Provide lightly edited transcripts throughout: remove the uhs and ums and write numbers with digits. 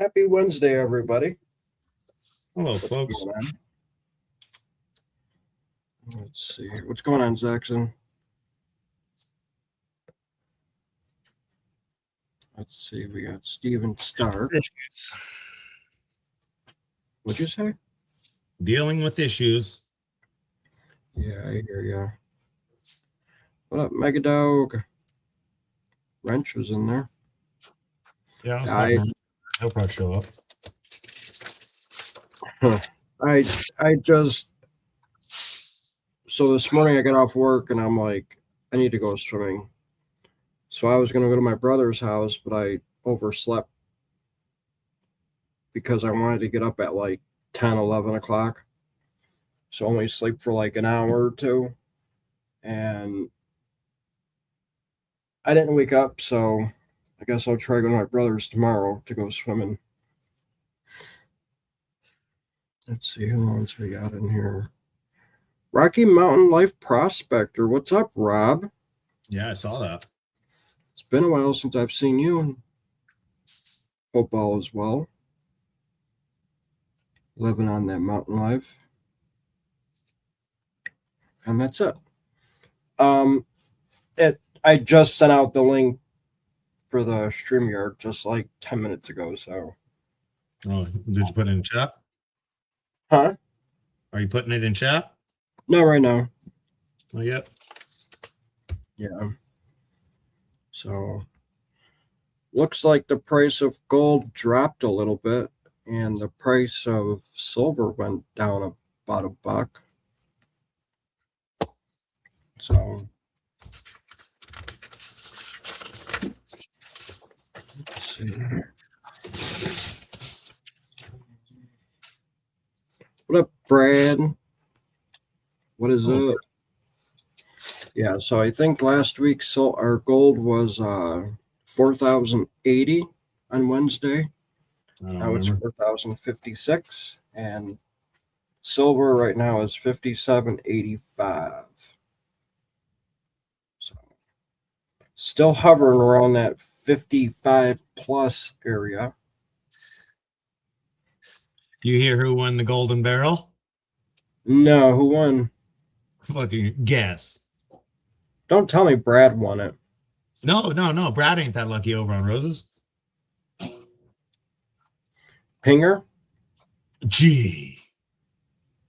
Happy Wednesday, everybody. Hello, What's folks. going on? Let's see. What's going on, Jackson? Let's see. We got Steven Stark. Issues. What'd you say? Dealing with issues. Yeah, I hear ya. What up, Megadog? Wrench was in there. Yeah, he'll probably show up. I just so this morning I got off work and I'm like, I need to go swimming. So I was gonna go to my brother's house, but I overslept because I wanted to get up at like 10, 11 o'clock. So only sleep for like an hour or two. And I didn't wake up, so I guess I'll try going to my brother's tomorrow to go swimming. Let's see who else we got in here. Rocky Mountain Life Prospector. What's up, Rob? Yeah, I saw that. It's been a while since I've seen you. Hope all is well. Living on that mountain life. And that's it. I just sent out the link for the StreamYard just like 10 minutes ago, so. Oh, did you put it in chat? Huh? Are you putting it in chat? No, right now. Not yet. Yeah. So looks like the price of gold dropped a little bit and the price of silver went down about $1. So let's see here. What up, Brad? What is up? Yeah, so I think last week our gold was 4,080 on Wednesday. Now it's 4,056, and silver right now is 57.85. So still hovering around that 55 plus area. You hear who won the Golden Barrel? No, who won? Fucking guess. Don't tell me Brad won it. No. Brad ain't that lucky over on roses. Pinger? Gee.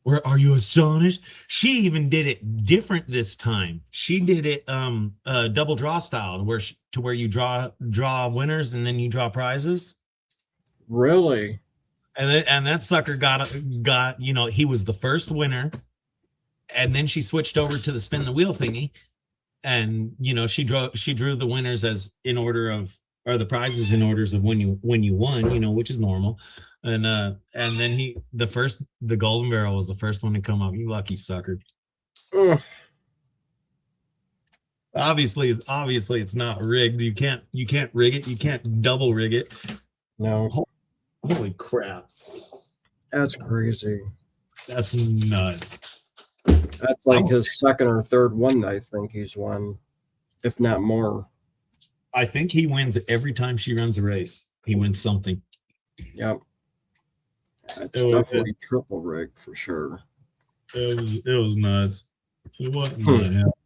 Are you astonished? She even did it different this time. She did it double draw style, where you draw winners and then you draw prizes. Really? And that sucker got he was the first winner, and then she switched over to the spin the wheel thingy, and she drew the winners as in order of, or the prizes in orders of when you won, which is normal. And then the Golden Barrel was the first one to come up. You lucky sucker. Ugh. Obviously it's not rigged. You can't rig it. You can't double rig it. No. Holy crap. That's crazy. That's nuts. That's like his second or third one I think he's won, if not more. I think he wins every time she runs a race. He wins something. Yep. It's definitely triple rigged for sure. It was nuts. What in the hell?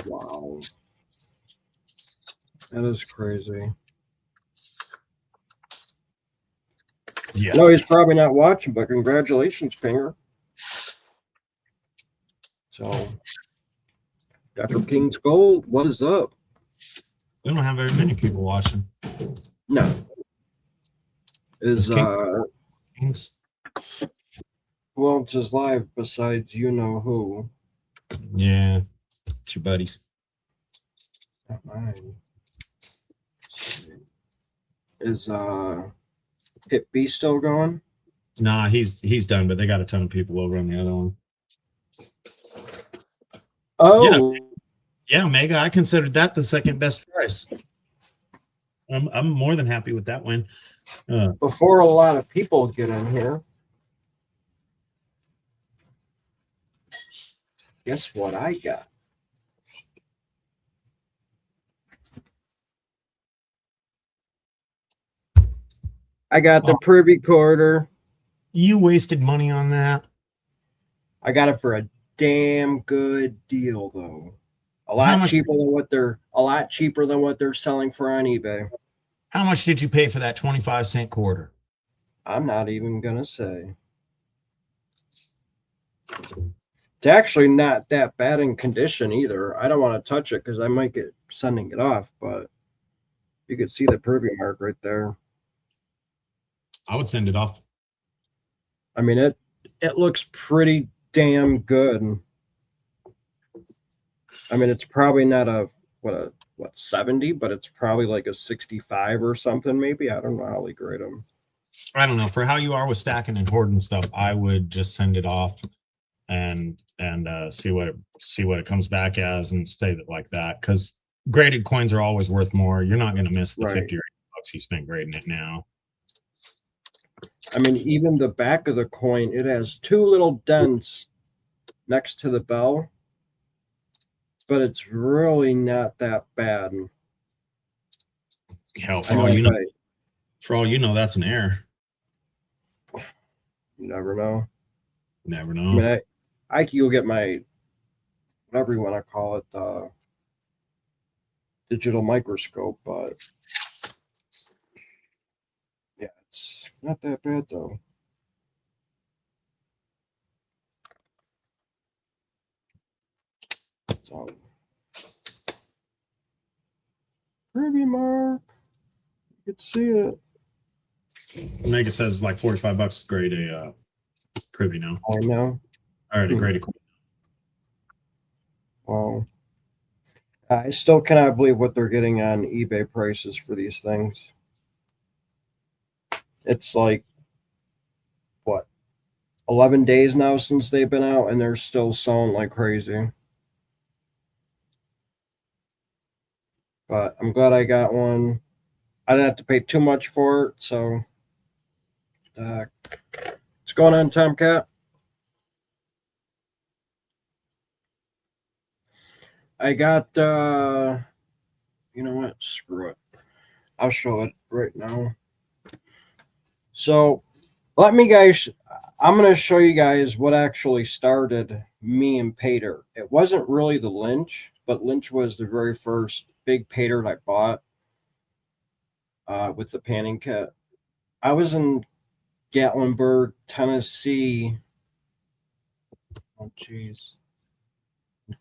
Wow. That is crazy. Yeah. No, he's probably not watching, but congratulations, Pinger. So, Dr. King's Gold, what is up? We don't have very many people watching. No. Kings? Who else is live besides you know who? Yeah, it's your buddies. Not mine. Is Hit B still going? Nah, he's done, but they got a ton of people over on the other one. Oh, yeah, Mega. I considered that the second best price. I'm more than happy with that win. Before a lot of people get in here, guess what I got? I got the Oh. privy quarter. You wasted money on that. I got it for a damn good deal though. A How lot much? cheaper than what they're selling for on eBay. How much did you pay for that 25-cent quarter? I'm not even gonna say. It's actually not that bad in condition either. I don't want to touch it because I might get sending it off, but you could see the privy mark right there. I would send it off. I mean it looks pretty damn good. I mean it's probably not a 70, but it's probably like a 65 or something maybe. I don't know how they grade them. I don't know. For how you are with stacking and hoarding stuff, I would just send it off and see what it comes back as and save it like that. Because graded coins are always worth more. You're not going to miss the Right. 50 or $80 you spent grading it now. I mean, even the back of the coin, it has two little dents next to the bell, but it's really not that bad. Hell, I know for all you know, that's an error. You never know. Never I know. mean, I could go get my whatever you want to call it, digital microscope, but yeah, it's not that bad though. So, preview mark, you can see it. Omega says like $45 to grade a privy now. I know. I already graded. Well, I still cannot believe what they're getting on eBay prices for these things. It's like what 11 days now since they've been out, and they're still selling like crazy. But I'm glad I got one. I didn't have to pay too much for it, so what's going on, Tomcat? I got you know what? Screw it. I'll show it right now. So I'm gonna show you guys what actually started me and Pater. It wasn't really the Lynch, but Lynch was the very first big Pater I bought with the panning kit. I was in Gatlinburg, Tennessee. Oh, geez.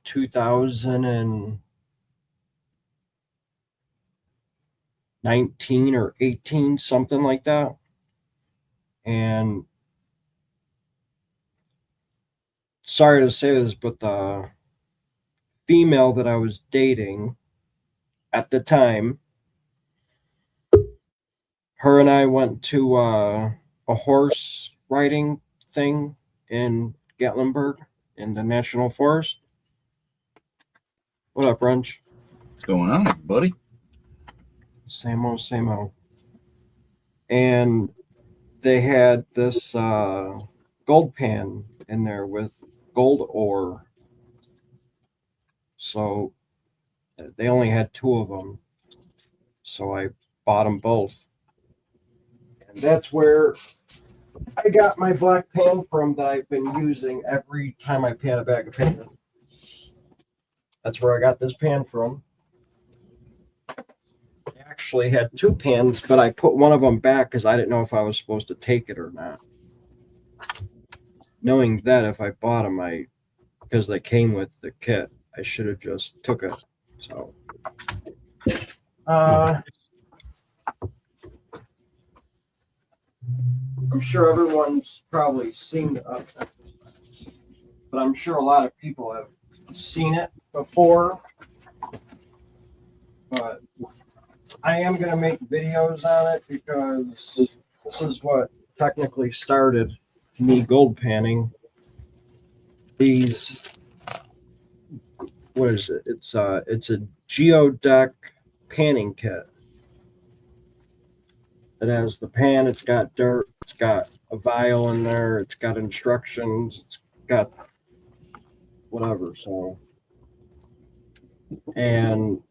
2019 or 18, something like that. And sorry to say this, but the female that I was dating at the time, her and I went to a horse riding thing in Gatlinburg in the National Forest. What up, Wrench? What's going on, buddy? Same old, same old. And they had this gold pan in there with gold ore. So they only had two of them. So I bought them both. And that's where I got my black pan from that I've been using every time I pan a bag of pan. That's where I got this pan from. I actually had two pans, but I put one of them back because I didn't know if I was supposed to take it or not. Knowing that if I bought them, because they came with the kit, I should have just took it. So, I'm sure everyone's probably seen it, but I'm sure a lot of people have seen it before. But I am going to make videos on it because this is what technically started me gold panning. These, what is it? It's a geodeck panning kit. It has the pan, it's got dirt, it's got a vial in there, it's got instructions, it's got whatever. So, and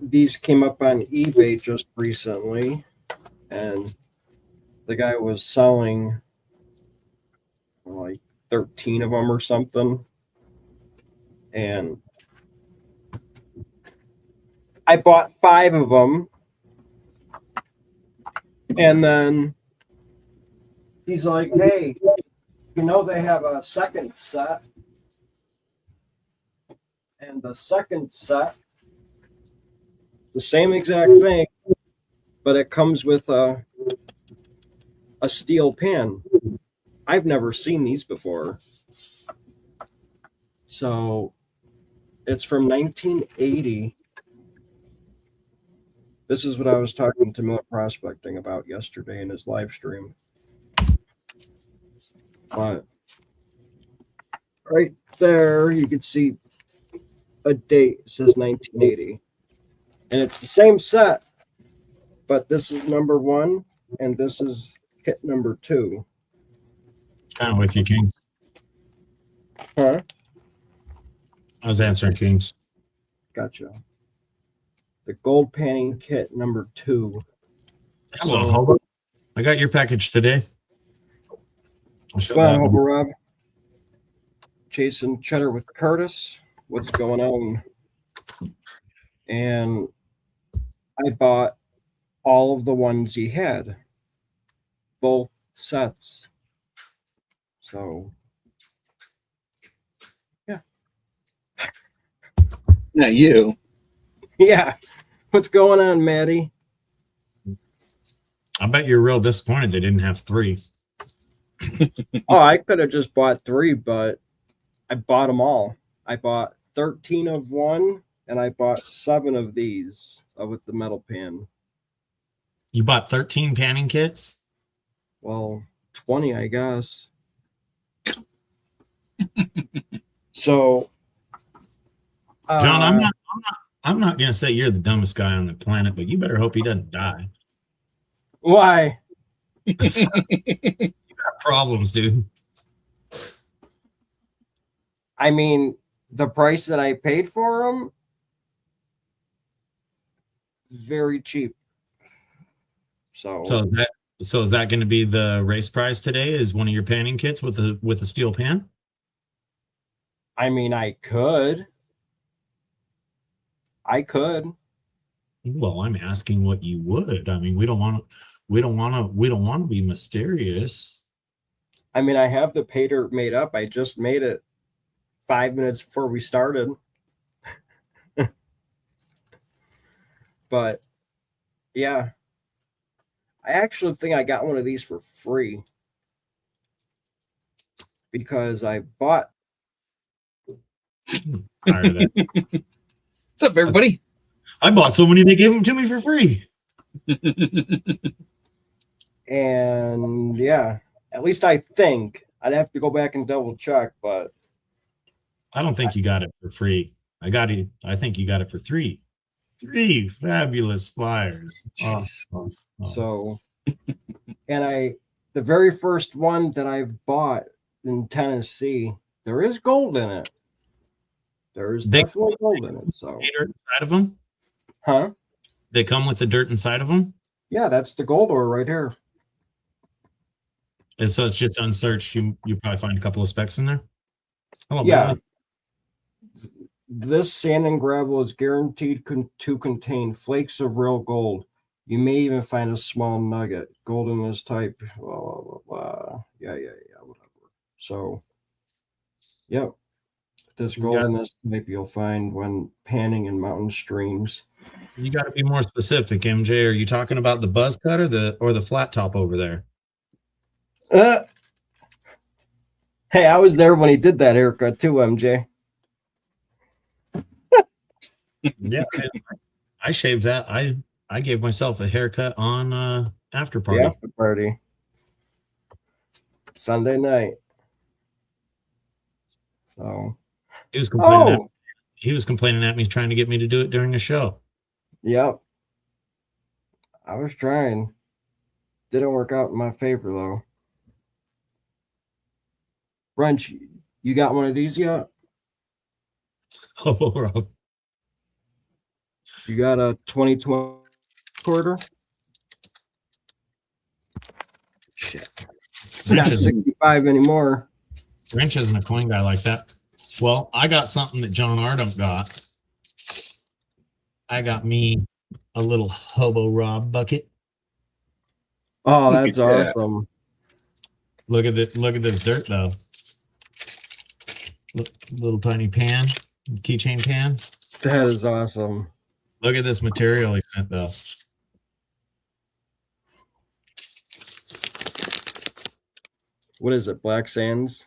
these came up on eBay just recently, and the guy was selling like 13 of them or something. And I bought 5 of them. And then he's like, hey, you know, they have a second set. And the second set, the same exact thing, but it comes with a steel pan. I've never seen these before. So it's from 1980. This is what I was talking to Miller Prospecting about yesterday in his live stream. But right there, you can see a date. It says 1980. And it's the same set, but this is number 1, and this is kit number 2. Kind of with you, King. Huh? I was answering Kings. Gotcha. The gold panning kit number 2. Hello, So- Hobo. I got your package today. I'll show Go on, that. Hobo Rob. Chasing cheddar with Curtis. What's going on? And I bought all of the ones he had, both sets. So, Not you. yeah. What's going on, Maddie? I bet you're real disappointed they didn't have 3. Oh, I could have just bought 3, but I bought them all. I bought 13 of one, and I bought 7 of these with the metal pan. You bought 13 panning kits? Well, 20, I guess. So, John, I'm not gonna say you're the dumbest guy on the planet, but you better hope he doesn't die. Why? Got problems, dude. I mean, the price that I paid for them, very cheap. So So is that going to be the race prize today? Is one of your panning kits with a steel pan? I mean, I could. Well, I'm asking what you would. I mean, we don't want to be mysterious. I mean, I have the pay dirt made up. I just made it 5 minutes before we started. But yeah, I actually think I got one of these for free because I bought. Tired of that. What's up, everybody? I bought so many they gave them to me for free. And yeah, at least I think. I'd have to go back and double check, but I don't think you got it for free. I think you got it for 3. 3 fabulous flyers. jeez. Oh. So, and the very first one that I've bought in Tennessee, there is gold in it. There is definitely gold in it. So, Dirt inside of them? huh? They come with the dirt inside of them? Yeah, that's the gold ore right here. And so it's just unsearched. You probably find a couple of specs in there. Hello, Yeah. Bailey. This sand and gravel is guaranteed to contain flakes of real gold. You may even find a small nugget. Gold in this type. Blah, blah, blah, blah. Yeah, whatever. So, yep. This gold in this type you'll find when panning in mountain streams. You got to be more specific, MJ. Are you talking about the buzz cut or the flat top over there? Hey, I was there when he did that haircut too, MJ. Yeah, I shaved that. I gave myself a haircut on after party. The after party. Sunday night. So He was complaining. He was complaining at me, trying to get me to do it during the show. Yep. I was trying. Didn't work out in my favor though. Wrench, you got one of these yet? Oh, You got a 2020 quarter? Shit. It's not 65 anymore. Wrench isn't a coin guy like that. Well, I got something that John Ardum got. I got me a little hobo Rob bucket. Oh, Look that's at that. awesome. Look at this. Look at this dirt though. Look, little tiny pan, keychain pan. That is awesome. Look at this material he sent though. What is it? Black Sands?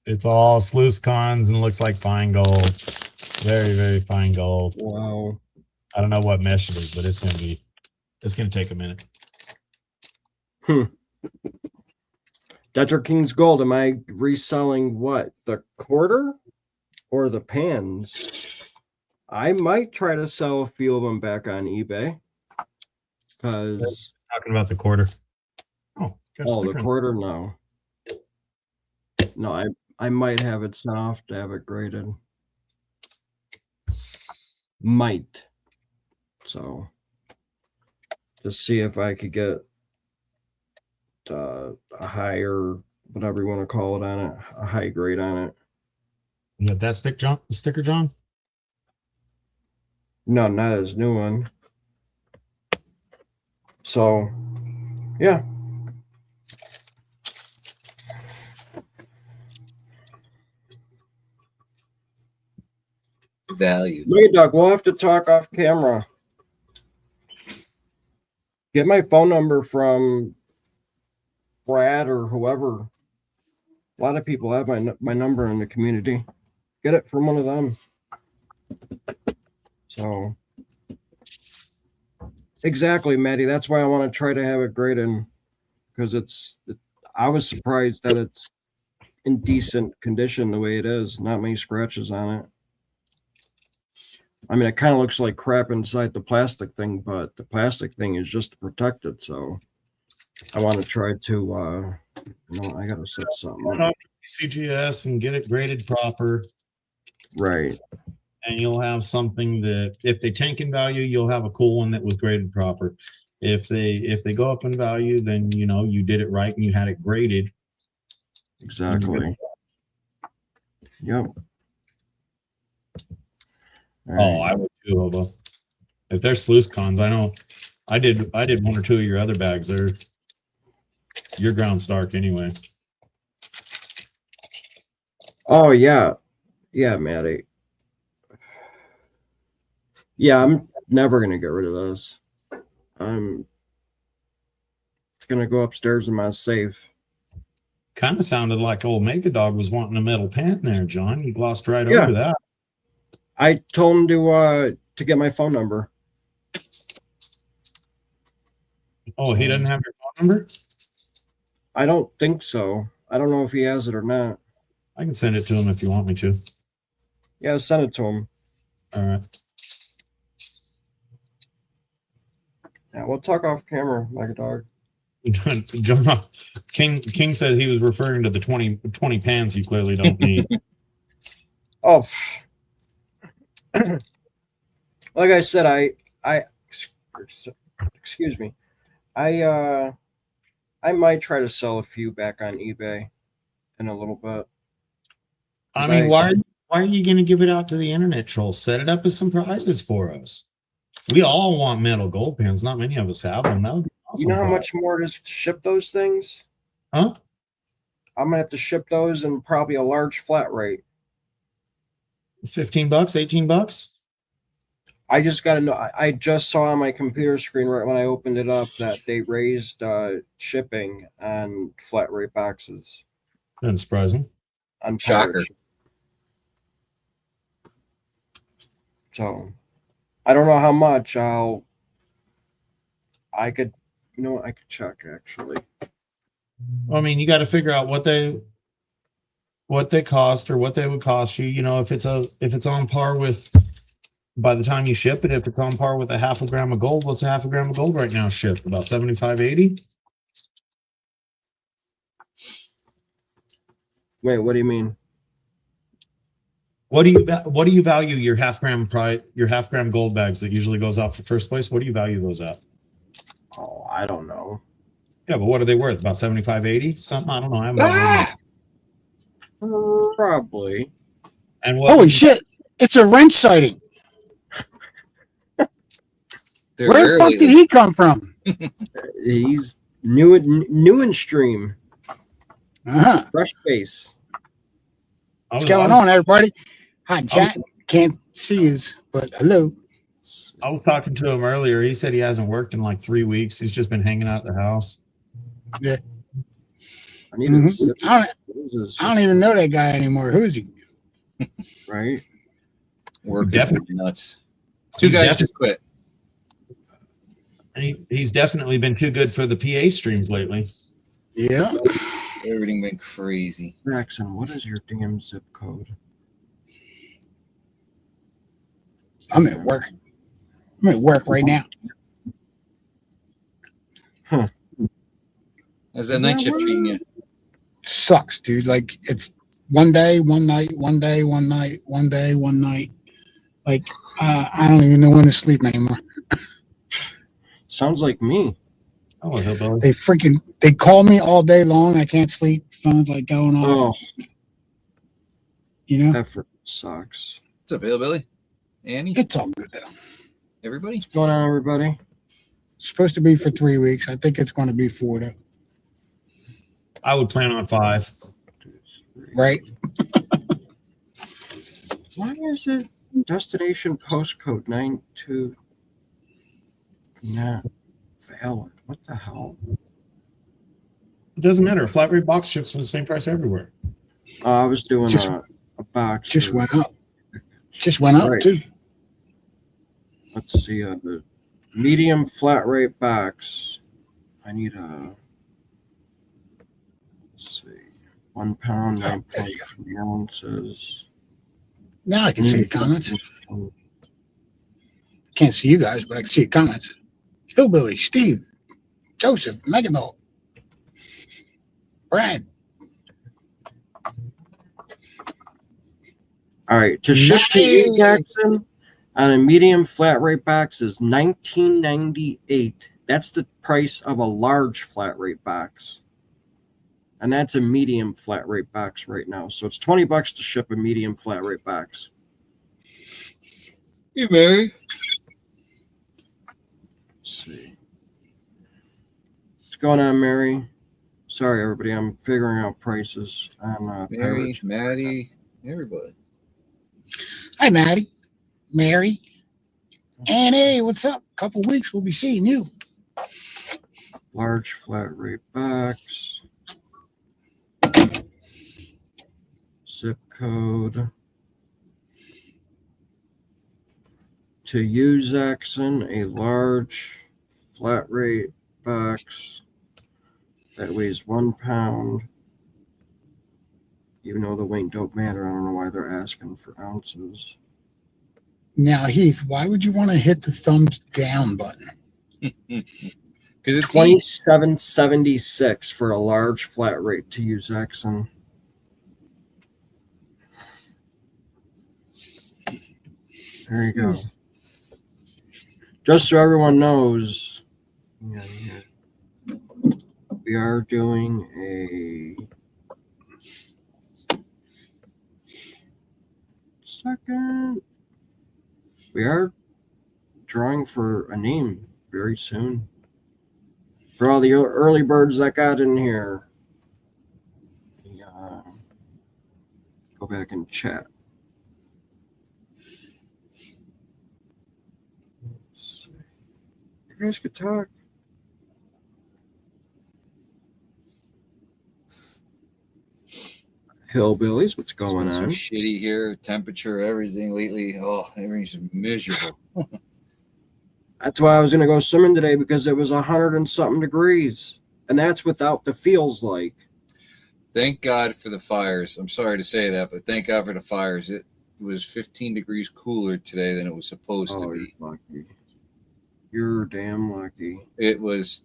It's all sluice cons and looks like fine gold. Very, very fine gold. Wow. I don't know what mesh it is, but it's gonna take a minute. Dr. King's Gold, am I reselling what? The quarter or the pans? I might try to sell a few of them back on eBay. Because Talking about the quarter. Oh, got a the sticker on quarter, no. No, I might have it sent off to have it graded. Might. So just see if I could get a higher, whatever you want to call it on it, a high grade on it. You got that sticker, John? No, not his new one. So, yeah. Value. Look, Doug, we'll have to talk off camera. Get my phone number from Brad or whoever. A lot of people have my number in the community. Get it from one of them. So, exactly, Maddie. That's why I want to try to have it graded, because I was surprised that it's in decent condition the way it is. Not many scratches on it. I mean, it kind of looks like crap inside the plastic thing, but the plastic thing is just to protect it. So I want to try to, I got to set something Run up. off to CGS and get it graded proper, Right. and you'll have something that, if they tank in value, you'll have a cool one that was graded proper. If they go up in value, then you did it right and you had it graded. Exactly. Yep. All Oh, right. I would too, Hobo. If they're sluice cons, I know. I did one or two of your other bags. Your ground's dark anyway. Oh, yeah. Yeah, Maddie. Yeah, I'm never going to get rid of this. It's going to go upstairs in my safe. Kind of sounded like old Mega Dog was wanting a metal pan there, John. You glossed right Yeah. over that. I told him to get my phone number. Oh, he doesn't have your phone number? I don't think so. I don't know if he has it or not. I can send it to him if you want me to. Yeah, send it to him. All right. Yeah, we'll talk off camera like a dog. John, King said he was referring to the 20 pans you clearly don't need. Oh, like I said, I excuse me. I might try to sell a few back on eBay in a little bit. I mean, why are you going to give it out to the internet trolls? Set it up as some prizes for us. We all want metal gold pans. Not many of us have them. That would be awesome. You know how much more to ship those things? Huh? I'm gonna have to ship those in probably a large flat rate. $15, $18? I just got to know. I just saw on my computer screen right when I opened it up that they raised shipping on flat rate boxes. Doesn't surprise me. On Shocker. So I don't know how much I could check actually. I mean, you got to figure out what they cost or what they would cost you. If it's on par with, by the time you ship it, if it's on par with a half a gram of gold, what's a half a gram of gold right now shipped? About 75, 80? Wait, what do you mean? What do you value your half gram gold bags that usually goes out for first place? What do you value those at? Oh, I don't know. Yeah, but what are they worth? About 75, 80? Something? I don't know. I haven't been on them. Probably. And what? Holy shit! It's a wrench sighting. They're Where the rare fuck did lately. he come from? He's new and stream. Uh-huh. Fresh face. I What's was, going I was, on, everybody? Hi, chat. Can't see us, but hello. I was talking to him earlier. He said he hasn't worked in like 3 weeks. He's just been hanging out at the house. Yeah. I need Mhm. a zip. I don't even know that guy anymore. Who is he? Right? Working Definitely. nuts. Two He's guys just quit. He's definitely been too good for the PA streams lately. Yeah. Everything been crazy. Jackson, what is your damn zip code? I'm at work. I'm at work right now. How's that night shift treating you? Sucks, dude. Like it's one day, one night, one day, one night, one day, one night. Like I don't even know when to sleep anymore. Sounds like me. Oh, hillbilly. They call me all day long. I can't sleep. Phone's like going off. Oh, You know, that freaking sucks. What's up, Hillbilly? Annie? it's all good though. Everybody? What's going on, everybody? It's supposed to be for 3 weeks. I think it's going to be 4 though. I would plan on 5. 2, 3. Right? Why is it destination postcode 92 not valid? What the hell? It doesn't matter. A flat rate box ships for the same price everywhere. I was doing Just- a box. Just of- went up. Just went up Right. too. Let's see. The medium flat rate box. I need a. Let's see. 1 pound, Oh, there you 9.3 ounces. Now I can see your comments. Can't see you guys, but I can see your comments. Hillbilly, Steve, Joseph, Megadol, Brad. All right, to ship to you, Nice. Jackson, on a medium flat rate box is $19.98. That's the price of a large flat rate box, and that's a medium flat rate box right now. So it's $20 to ship a medium flat rate box. You Mary? Let's see. What's going on, Mary? Sorry, everybody. I'm figuring out prices on Mary, Pirates. Maddie, everybody. Hi, Maddie, Mary, Annie. What's up? Couple weeks, we'll be seeing you. Large flat rate box. Zip code. To use Jackson, a large flat rate box that weighs 1 pound. Even though the weight don't matter, I don't know why they're asking for ounces. Now, Heath, why would you want to hit the thumbs down button? Because it's 27.76 for a large flat rate to use Jackson. There you go. Just so everyone knows, we are doing a second. We are drawing for a name very soon. For all the early birds that got in here, go back and chat. Let's see. You guys could talk. Hillbillies, what's going so on? shitty here. Temperature, everything lately. Oh, everything's miserable. That's why I was gonna go swimming today, because it was 100 and something degrees, and that's without the feels like. Thank God for the fires. I'm sorry to say that, but thank God for the fires. It was 15 degrees cooler today than it was supposed to You're be. lucky. You're damn lucky. It was.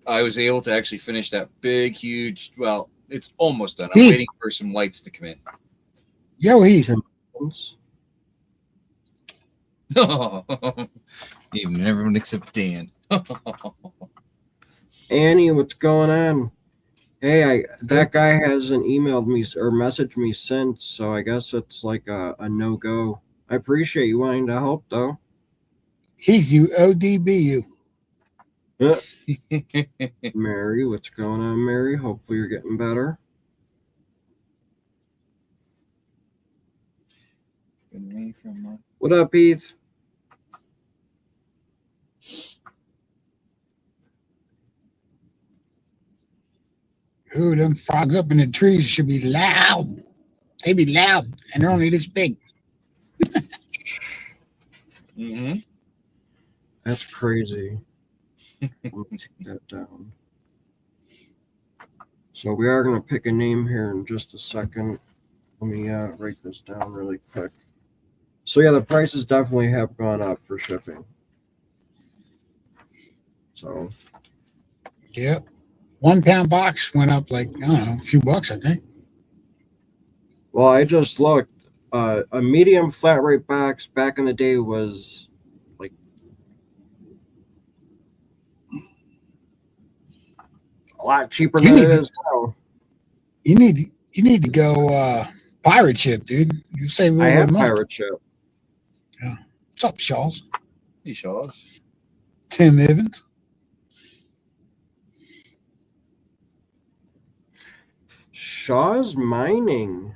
I was able to actually finish that big, huge. Well, it's almost done. I'm Heath. waiting for some lights to come in. Yo, Heath. Even everyone except Dan. Annie, what's going on? Hey, that guy hasn't emailed me or messaged me since, so I guess it's like a no go. I appreciate you wanting to help, though. He's you, ODBU. Mary, what's going on, Mary? Hopefully you're getting better. Been rain for a month. What up, Heath? Ooh, them frogs up in the trees should be loud. They be loud, and they're only this big. Mm-hmm. That's crazy. Let me take that down. So we are going to pick a name here in just a second. Let me write this down really quick. So yeah, the prices definitely have gone up for shipping. So Yep. 1 pound box went up like, I don't know, a few bucks, I think. well, I just looked. A medium flat rate box back in the day was like a lot cheaper than it is now. You need to go pirate ship, dude. You save a I little bit have of money. pirate ship. What's up, Shaws? Hey, Shaws. Tim Evans. Shaw's Mining.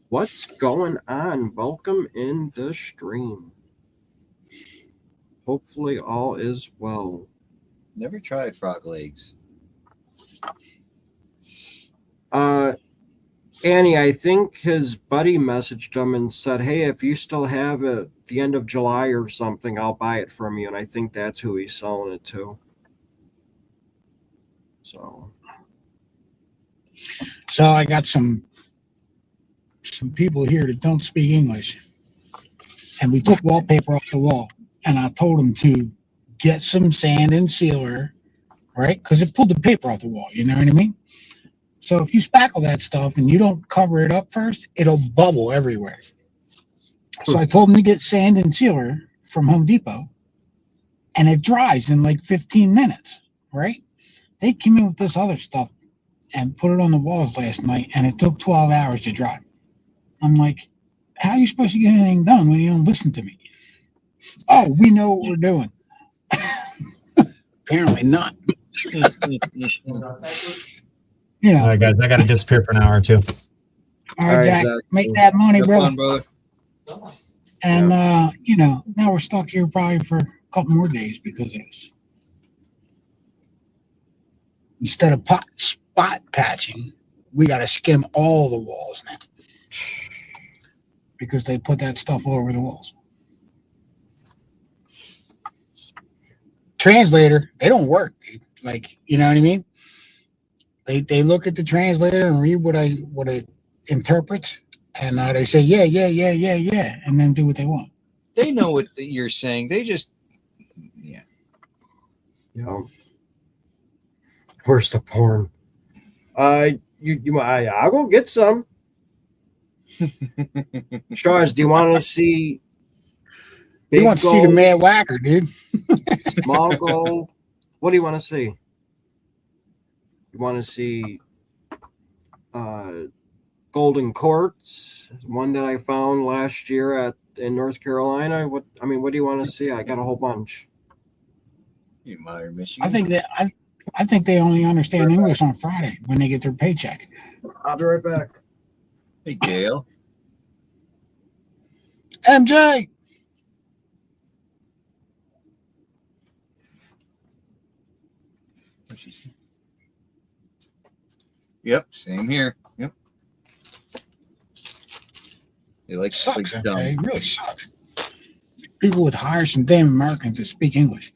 What's going on? Welcome in the stream. Hopefully all is well. Never tried frog legs. Annie, I think his buddy messaged him and said, hey, if you still have it at the end of July or something, I'll buy it from you. And I think that's who he's selling it to. So I got some people here that don't speak English, and we took wallpaper off the wall, and I told them to get some sand and sealer, right? Because it pulled the paper off the wall. You know what I mean? So if you spackle that stuff and you don't cover it up first, it'll bubble everywhere. So I told them to get sand and sealer from Home Depot, and it dries in like 15 minutes, right? They came in with this other stuff and put it on the walls last night, and it took 12 hours to dry. I'm like, how are you supposed to get anything done when you don't listen to me? Oh, we know what we're doing. Apparently not. You know. All right, guys, I got to disappear for an hour or two. All right, Jack, Zach. make that money, Have brother. fun, brother. And now we're stuck here probably for a couple more days because of this. Instead of spot patching, we got to skim all the walls now because they put that stuff all over the walls. Translator, they don't work, dude. Like, you know what I mean? They look at the translator and read what it interprets, and they say yeah, and then do what they want. They know what you're saying. They just, yeah. Yeah. Where's the porn? I'll go get some. Shaws, do you want to see? You want to see the Mad Whacker, dude? Small gold. What do you want to see? You want to see golden quartz, one that I found last year in North Carolina. What do you want to see? I got a whole bunch. You modern Michigan. I think they only understand English on Friday when they get their paycheck. I'll be right back. Hey, Gail. MJ. What's she saying? Yep, same here. Yep. They like Sucks, dumb. MJ. It really sucks. People would hire some damn Americans to speak English.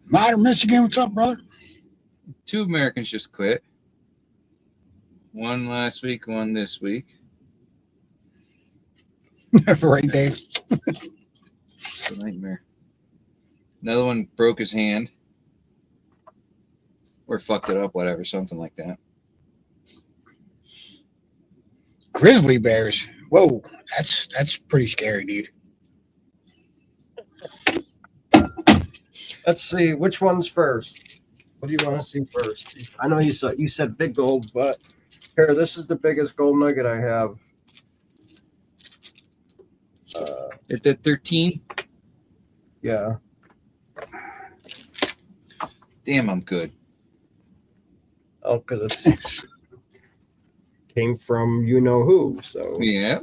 Modern Michigan, what's up, brother? 2 Americans just quit. 1 last week, 1 this week. Right, Dave. It's a nightmare. Another one broke his hand. Or fucked it up, whatever, something like that. Grizzly bears. Whoa, that's pretty scary, dude. Let's see, which one's first? What do you want to see first? I know you said big gold, but here, this is the biggest gold nugget I have. At that 13. Yeah. Damn, I'm good. Oh, because it's came from you know who. So Yeah.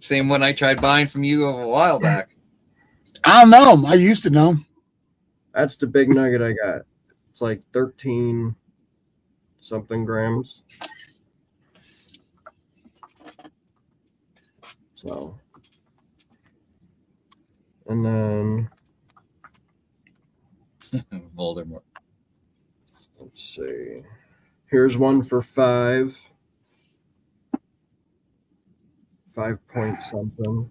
Same one I tried buying from you a while back. I don't know. I used to know. that's the big nugget I got. It's like 13 something grams. So, and then Voldemort. let's see. Here's one for 5 point something.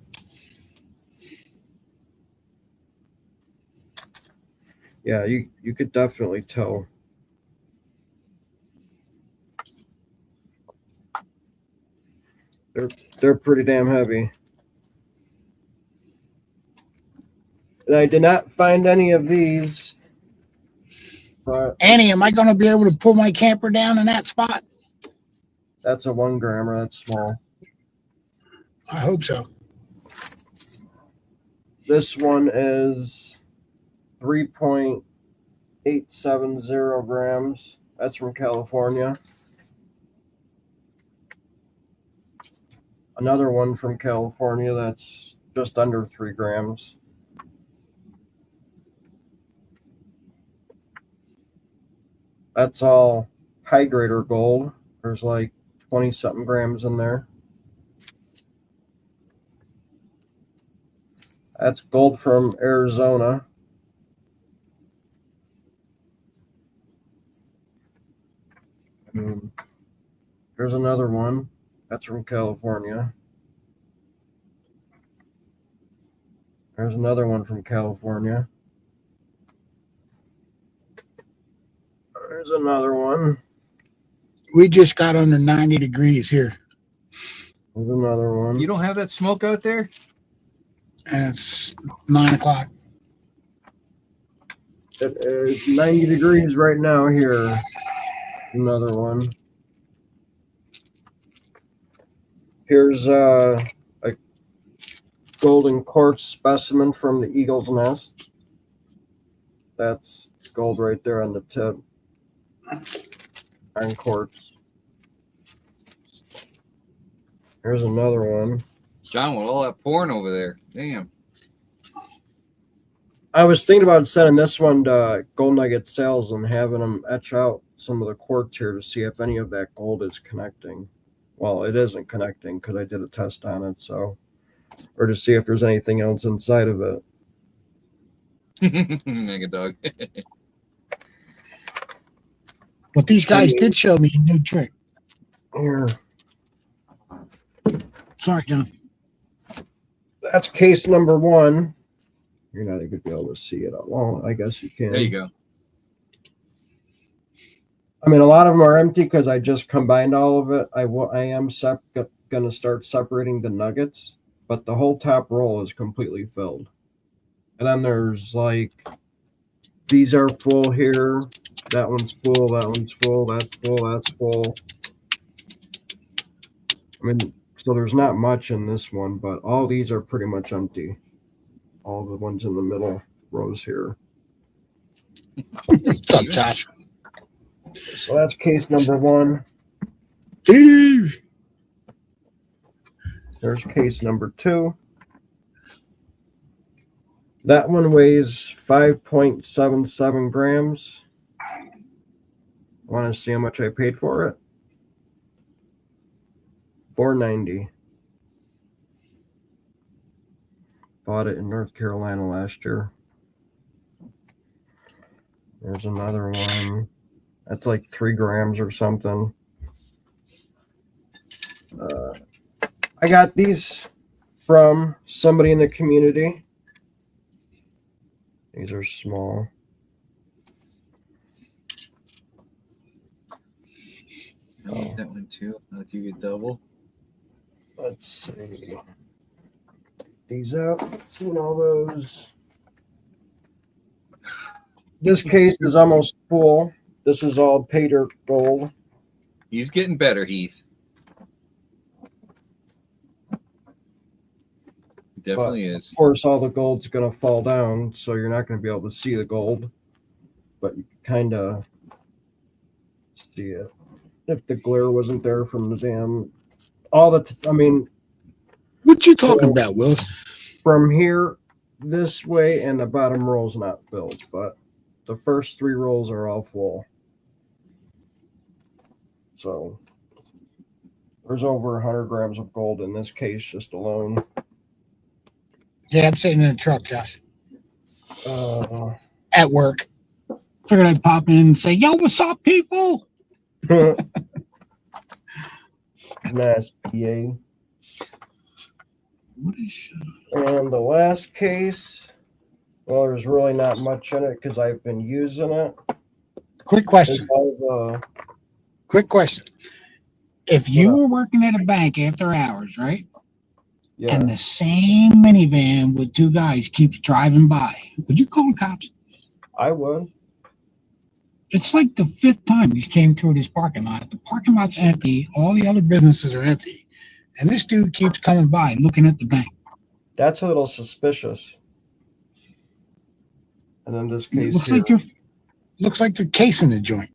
Yeah, you could definitely tell. They're pretty damn heavy. And I did not find any of these. But Annie, am I going to be able to pull my camper down in that spot? that's a 1 grammer. That's small. I hope so. This one is 3.870 grams. That's from California. Another one from California that's just under 3 grams. That's all high grader gold. There's like 20 something grams in there. That's gold from Arizona. There's another one. That's from California. There's another one from California. There's another one. We just got under 90 degrees here, There's another one. You don't have that smoke out there? and it's 9 o'clock. It is 90 degrees right now here. Another one. Here's a golden quartz specimen from the eagle's nest. That's gold right there on the tip. Iron quartz. Here's another one. John, with all that porn over there. Damn. I was thinking about sending this one to Gold Nugget Sales and having them etch out some of the quartz here to see if any of that gold is connecting. Well, it isn't connecting because I did a test on it, so, or to see if there's anything else inside of it. Mega dog. But these guys did show me a new trick. Here, Sorry, John. that's case number 1. You're not going to be able to see it. Well, I guess you can. There you go. I mean, a lot of them are empty because I just combined all of it. I am going to start separating the nuggets, but the whole top roll is completely filled. And then there's like, these are full here. That one's full. That one's full. That's full. That's full. I mean, so there's not much in this one, but all these are pretty much empty. All the ones in the middle rows here. What's up, Josh? So that's case number 1. Steve. There's case number 2. That one weighs 5.77 grams. Want to see how much I paid for it? $4.90. Bought it in North Carolina last year. There's another one. That's like 3 grams or something. I got these from somebody in the community. These are small. I need that one too. I'll give you a double. Let's see. These out. Seen all those. This case is almost full. This is all pay dirt gold. He's getting better, Heath. He definitely is. Of course, all the gold's going to fall down, so you're not going to be able to see the gold. But you kind of see it. If the glare wasn't there from the damn... I mean... What you talking about, Willis? From here, this way, and the bottom roll's not filled, but the first 3 rolls are all full. So there's over 100 grams of gold in this case just alone. Yeah, I'm sitting in the truck, Josh, Uh, at work. Figured I'd pop in and say, "Yo, what's up, people?" Nice PA. What is, And the last case, well, there's really not much in it because I've been using it. quick question. Quick question. If you were working at a bank after hours, right? Yeah, And the same minivan with 2 guys keeps driving by, would you call the cops? I would. It's like the 5th time these came through this parking lot. The parking lot's empty. All the other businesses are empty. And this dude keeps coming by looking at the bank. That's a little suspicious. And then this case Looks like they're casing the joint.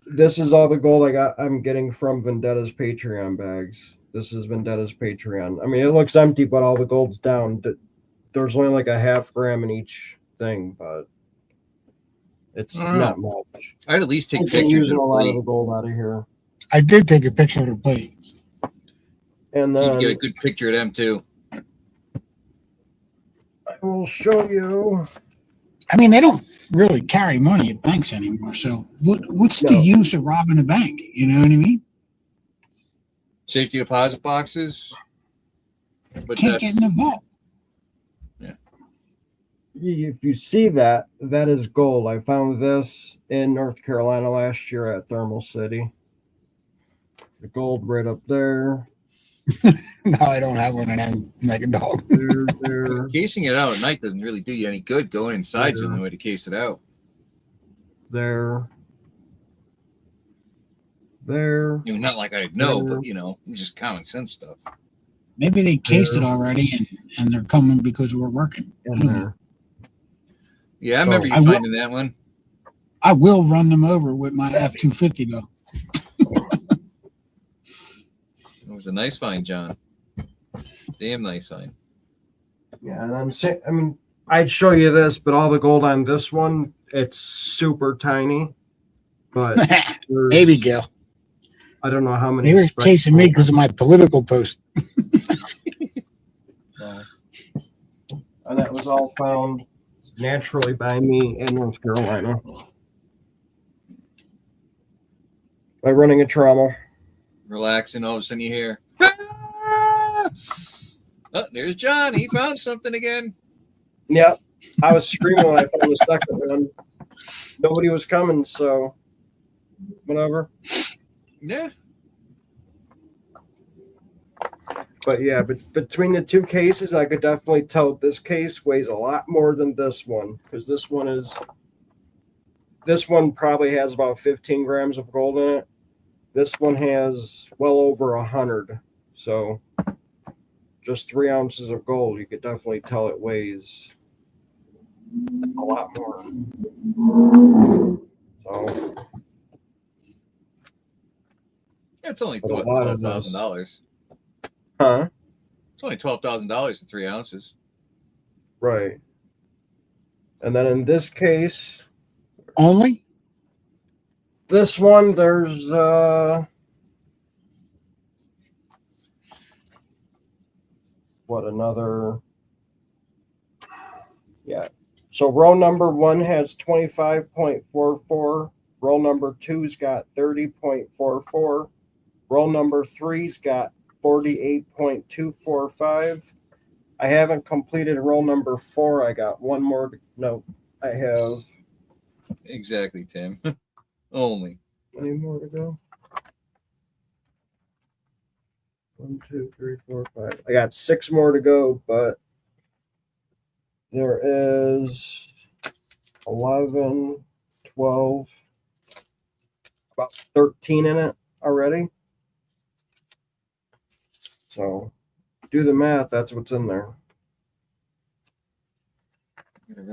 This is all the gold I'm getting from Vendetta's Patreon bags. This is Vendetta's Patreon. I mean, it looks empty, but all the gold's down. There's only like a half gram in each thing, but it's not much. I'd at least take I've been pictures using of a the lot of plate. the gold out of here. I did take a picture of the plate. And So you then can get a good picture of them too. I will show you. I mean, they don't really carry money at banks anymore. So what's the use of robbing a bank? You know what I mean? Safety deposit boxes. But Can't get in the vault. If you see that, that is gold. I found this in North Carolina last year at Thermal City. The gold right up there. No, I don't have one of them like a dog. There. Casing it out at night doesn't really do you any good. Going inside is the only way to case it out. There. I mean, not like I know, but just common sense stuff. Maybe they cased it already and they're coming because we're working. And there. Yeah, I remember you finding that one. I will run them over with my F-250 though. It was a nice find, John. Damn nice find. Yeah, and I'm saying, I mean, I'd show you this, but all the gold on this one, it's super tiny. But Maybe, Gil. I don't know how many. They were chasing me because of my political post. So, and that was all found naturally by me in North Carolina by running a trommel. Relaxing, all of a sudden you hear, "Ah!" Oh, there's John. He found something again. Yeah, I was screaming when I found the second one. Nobody was coming, so whatever. Yeah. But yeah, but between the 2 cases, I could definitely tell this case weighs a lot more than this one, because this one probably has about 15 grams of gold in it. This one has well over 100. So just 3 ounces of gold, you could definitely tell it weighs a lot more. So It's only But a lot of $12,000. huh? It's only $12,000 for 3 ounces. Right. And then in this case, Only? this one, there's another, yeah. So roll number 1 has 25.44. Roll number 2's got 30.44. Roll number 3's got 48.245. I haven't completed roll number 4. I got one more. I have. Exactly, Tim. Only. Any more to go? 1, 2, 3, 4, 5. I got 6 more to go, but there is 11, 12, about 13 in it already. So do the math, that's what's in there.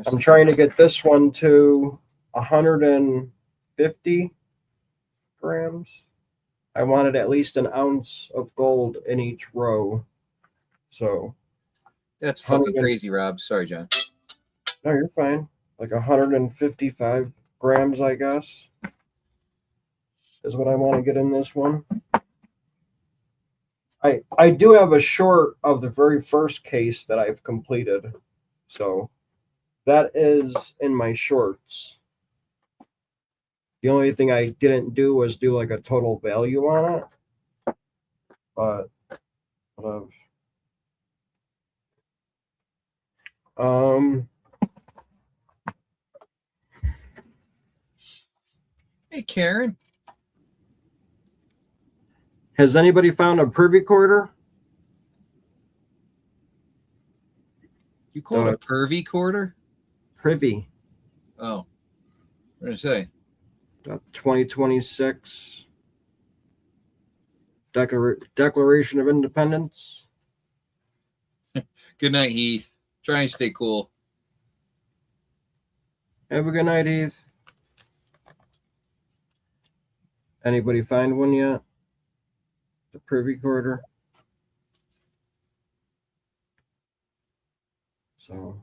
I'm trying to get this one to 150 grams. I wanted at least an ounce of gold in each row. So That's fucking 100 crazy, Rob. Sorry, John. no, you're fine. Like 155 grams, I guess, is what I want to get in this one. I do have a short of the very first case that I've completed. So that is in my shorts. The only thing I didn't do was do like a total value on it. But Hey, Karen. has anybody found a privy quarter? You call it a pervy quarter? Privy. Oh, what did I say? 2026 Declaration of Independence. Good night, Heath. Try and stay cool. Have a good night, Heath. Anybody find one yet? The privy quarter. So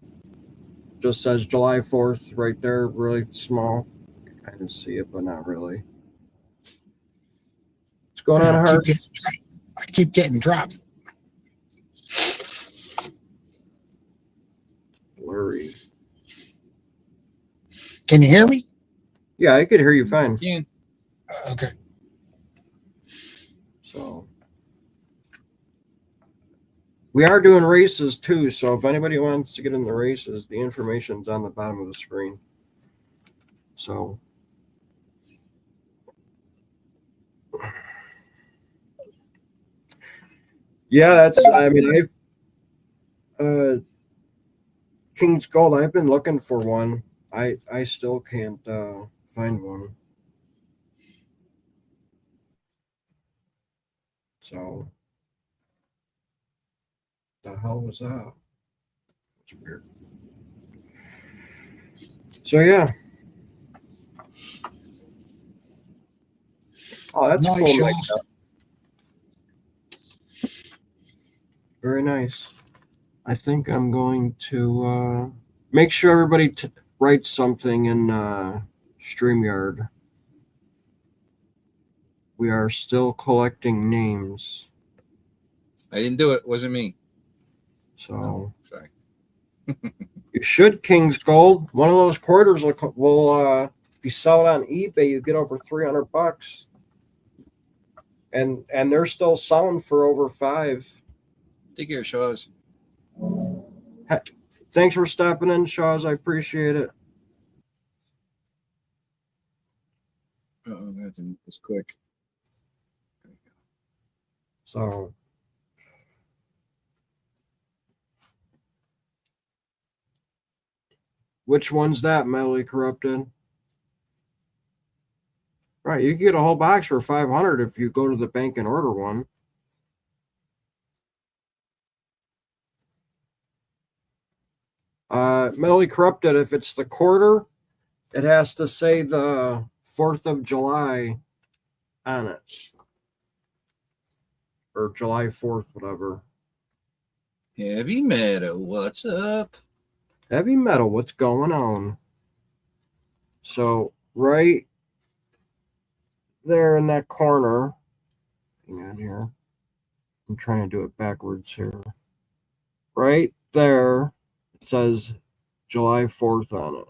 just says July 4th right there, really small. You kind of see it, but not really. What's going on, Hart? I keep getting dropped. Blurry. Can you hear me? Yeah, I could hear you fine. Again. Okay. So we are doing races too. So if anybody wants to get in the races, the information's on the bottom of the screen. So yeah, that's, I mean, King's Gold, I've been looking for one. I still can't find one. So the hell was that? It's weird. So yeah. Oh, that's Nice, cool. Sean. Like that. Very nice. I think I'm going to make sure everybody writes something in StreamYard. We are still collecting names. I didn't do it. Wasn't me. So Oh, sorry. you should, King's Gold. One of those quarters will if you sell it on eBay, you get over $300. And they're still selling for over $5. Take care, Shaws. Thanks for stopping in, Shaws. I appreciate it. I'm gonna have to make this quick. So which one's that, Mentally Corrupted? Right, you can get a whole box for $500 if you go to the bank and order one. Mentally Corrupted, if it's the quarter, it has to say the 4th of July on it. Or July 4th, whatever. Heavy Meadow, what's up? Heavy Metal, what's going on? So, right there in that corner, hang on here. I'm trying to do it backwards here. Right there, it says July 4th on it.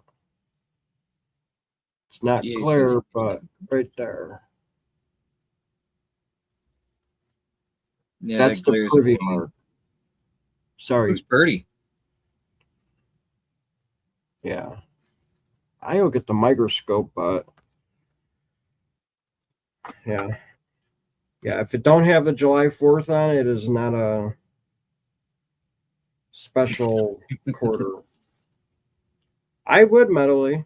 It's not clear, but right there. Yeah, That's that the privy mark. Sorry. Looks pretty. Yeah. I don't get the microscope, but yeah. Yeah, if it don't have the July 4th on it, it is not a special quarter. I would, Mentally.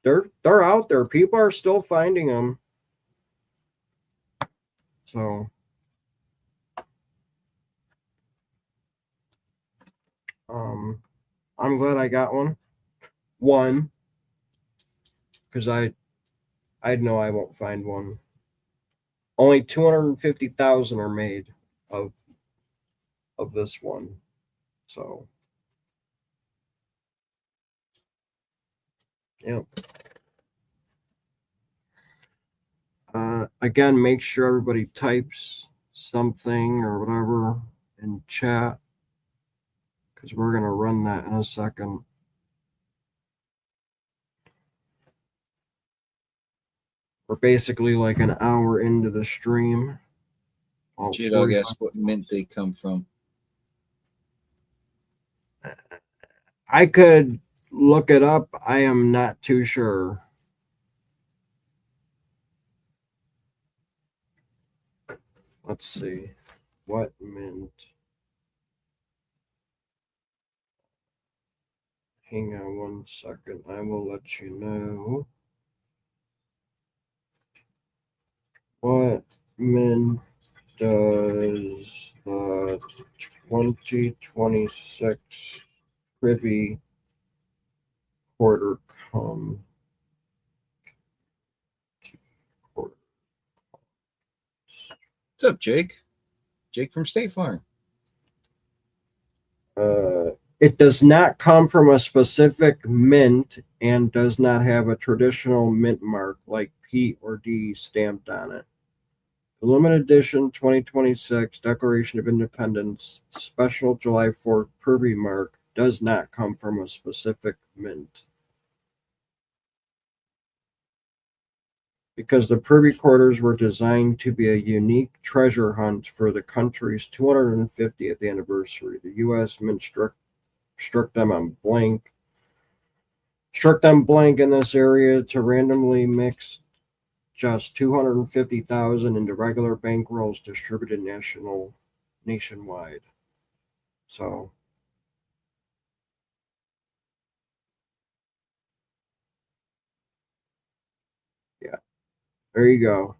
they're out there. People are still finding them. So I'm glad I got one. One, because I know I won't find one. Only 250,000 are made of this one. So yep. Again, make sure everybody types something or whatever in chat, because we're gonna run that in a second. We're basically like an hour into the stream. J-Dog asked what mint they come from. I could look it up. I am not too sure. Let's see. What mint? Hang on one second. I will let you know. What mint does the 2026 Privy Quarter come? What's up, Jake? Jake from State Farm. It does not come from a specific mint and does not have a traditional mint mark like P or D stamped on it. The limited edition 2026 Declaration of Independence special July 4th Privy mark does not come from a specific mint. Because the Privy Quarters were designed to be a unique treasure hunt for the country's 250th anniversary, the U.S. Mint struck them blank in this area to randomly mix just 250,000 into regular bankrolls distributed nationwide. So yeah, there you go.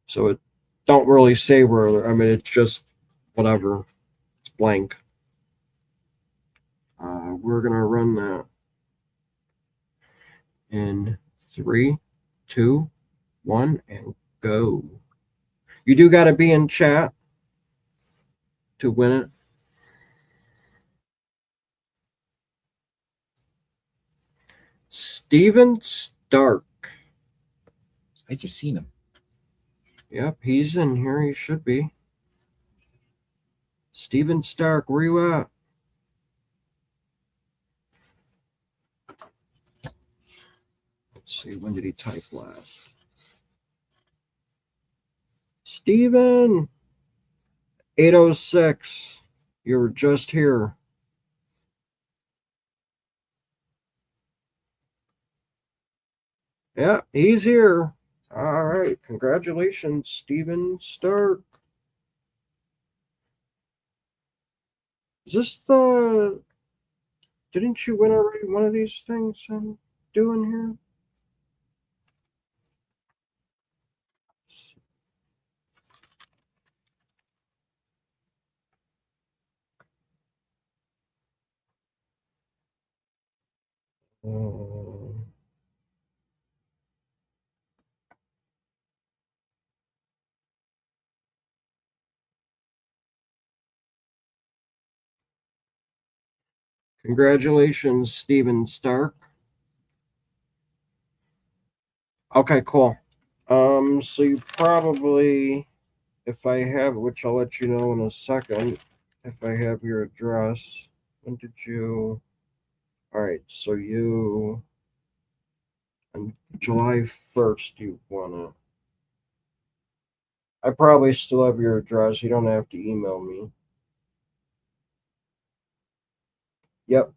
So it don't really say where. I mean, it's just whatever. It's blank. We're gonna run that in 3, 2, 1, and go. You do got to be in chat to win it. Steven Stark. I just seen him. Yep, he's in here. He should be. Steven Stark, where you at? Let's see, when did he type last? Steven! 8:06. You were just here. Yeah, he's here. All right. Congratulations, Steven Stark. Is this the... Didn't you win already one of these things I'm doing here? Congratulations, Steven Stark. Okay, cool. So you probably, if I have, which I'll let you know in a second, if I have your address. When did you? All right, so you on July 1st you won it. I probably still have your address. You don't have to email me. Yep.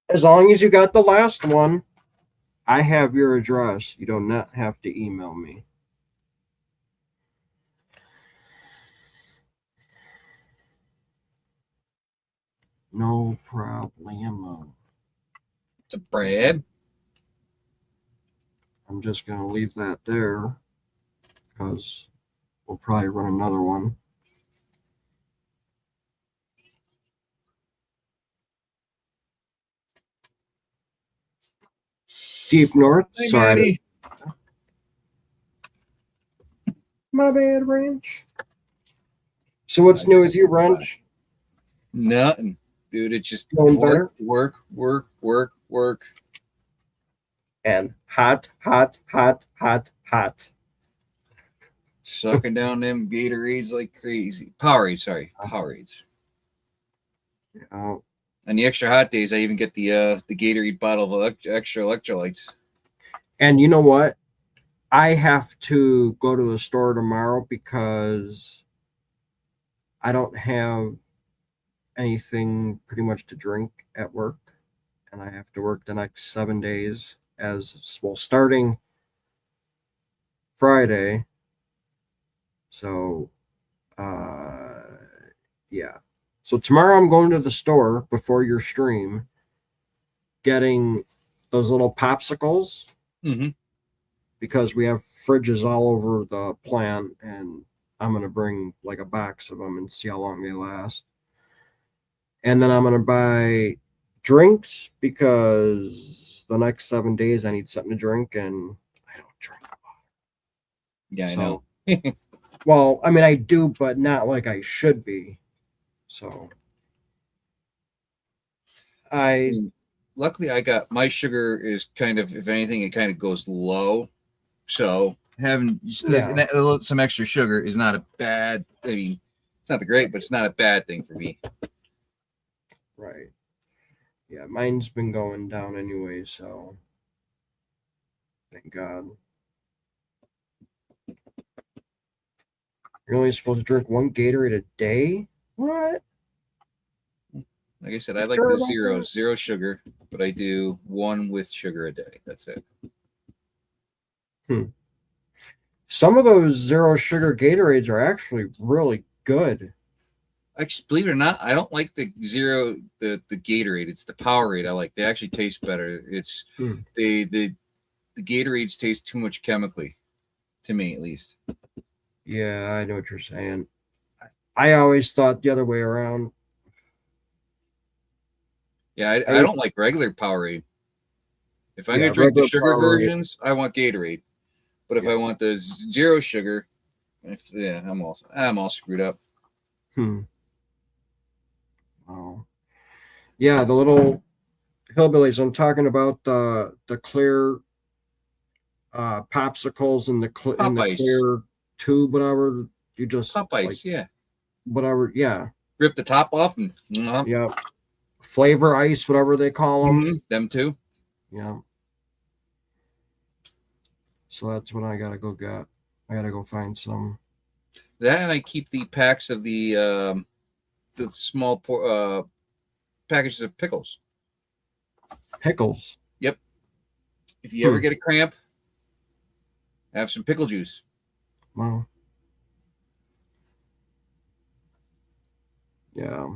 As long as you got the last one, I have your address. You do not have to email me. No problemo. It's a Brad. I'm just going to leave that there because we'll probably run another one. Deep North. Hey, Sorry. Maddie. My bad, Wrench. So what's new with you, Wrench? Nothing, dude. It's just Feeling work, better? work, work, work, work. And hot, hot, hot, hot, hot. Sucking down them Gatorades like crazy. Powerades, sorry, Powerades. Oh, And the extra hot days, I even get the Gatorade bottle of extra electrolytes. and you know what? I have to go to the store tomorrow because I don't have anything pretty much to drink at work. And I have to work the next 7 days as well, starting Friday. So, yeah. So tomorrow I'm going to the store before your stream, getting those little popsicles Mm-hmm. because we have fridges all over the plant, and I'm going to bring like a box of them and see how long they last. And then I'm going to buy drinks because the next 7 days I need something to drink, and I don't drink. Yeah, I So, know. well, I mean, I do, but not like I should be. So, I, Luckily, I got my sugar is kind of, if anything, it kind of goes low. So having Yeah. some extra sugar is not a bad. I mean, it's not the great, but it's not a bad thing for me. right. Yeah, mine's been going down anyway, so thank God. You're only supposed to drink one Gatorade a day? What? Like I said, I You like sure the about that? zero sugar, but I do one with sugar a day. That's it. Some of those zero sugar Gatorades are actually really good. Actually, believe it or not, I don't like the Gatorade. It's the Powerade I like. They actually taste better. It's Hmm. the Gatorades taste too much chemically, to me at least. Yeah, I know what you're saying. I always thought the other way around. Yeah, I I used, don't like regular Powerade. If I'm yeah, gonna drink the regular sugar Powerade. versions, I want Gatorade. But if Yeah. I want the zero sugar, yeah, I'm all screwed up. Oh. Yeah, the little hillbillies. I'm talking about the clear popsicles in Pop the ice, clear tube, whatever. You just pop like ice, yeah. whatever. Yeah, Rip the top off and yeah. Flavor ice, whatever they call them. them too. Yeah. So that's what I gotta go get. I gotta go find some That and I keep the packs of the small packages of pickles. pickles. Yep. If you ever get a cramp, have some pickle juice. Well, yeah.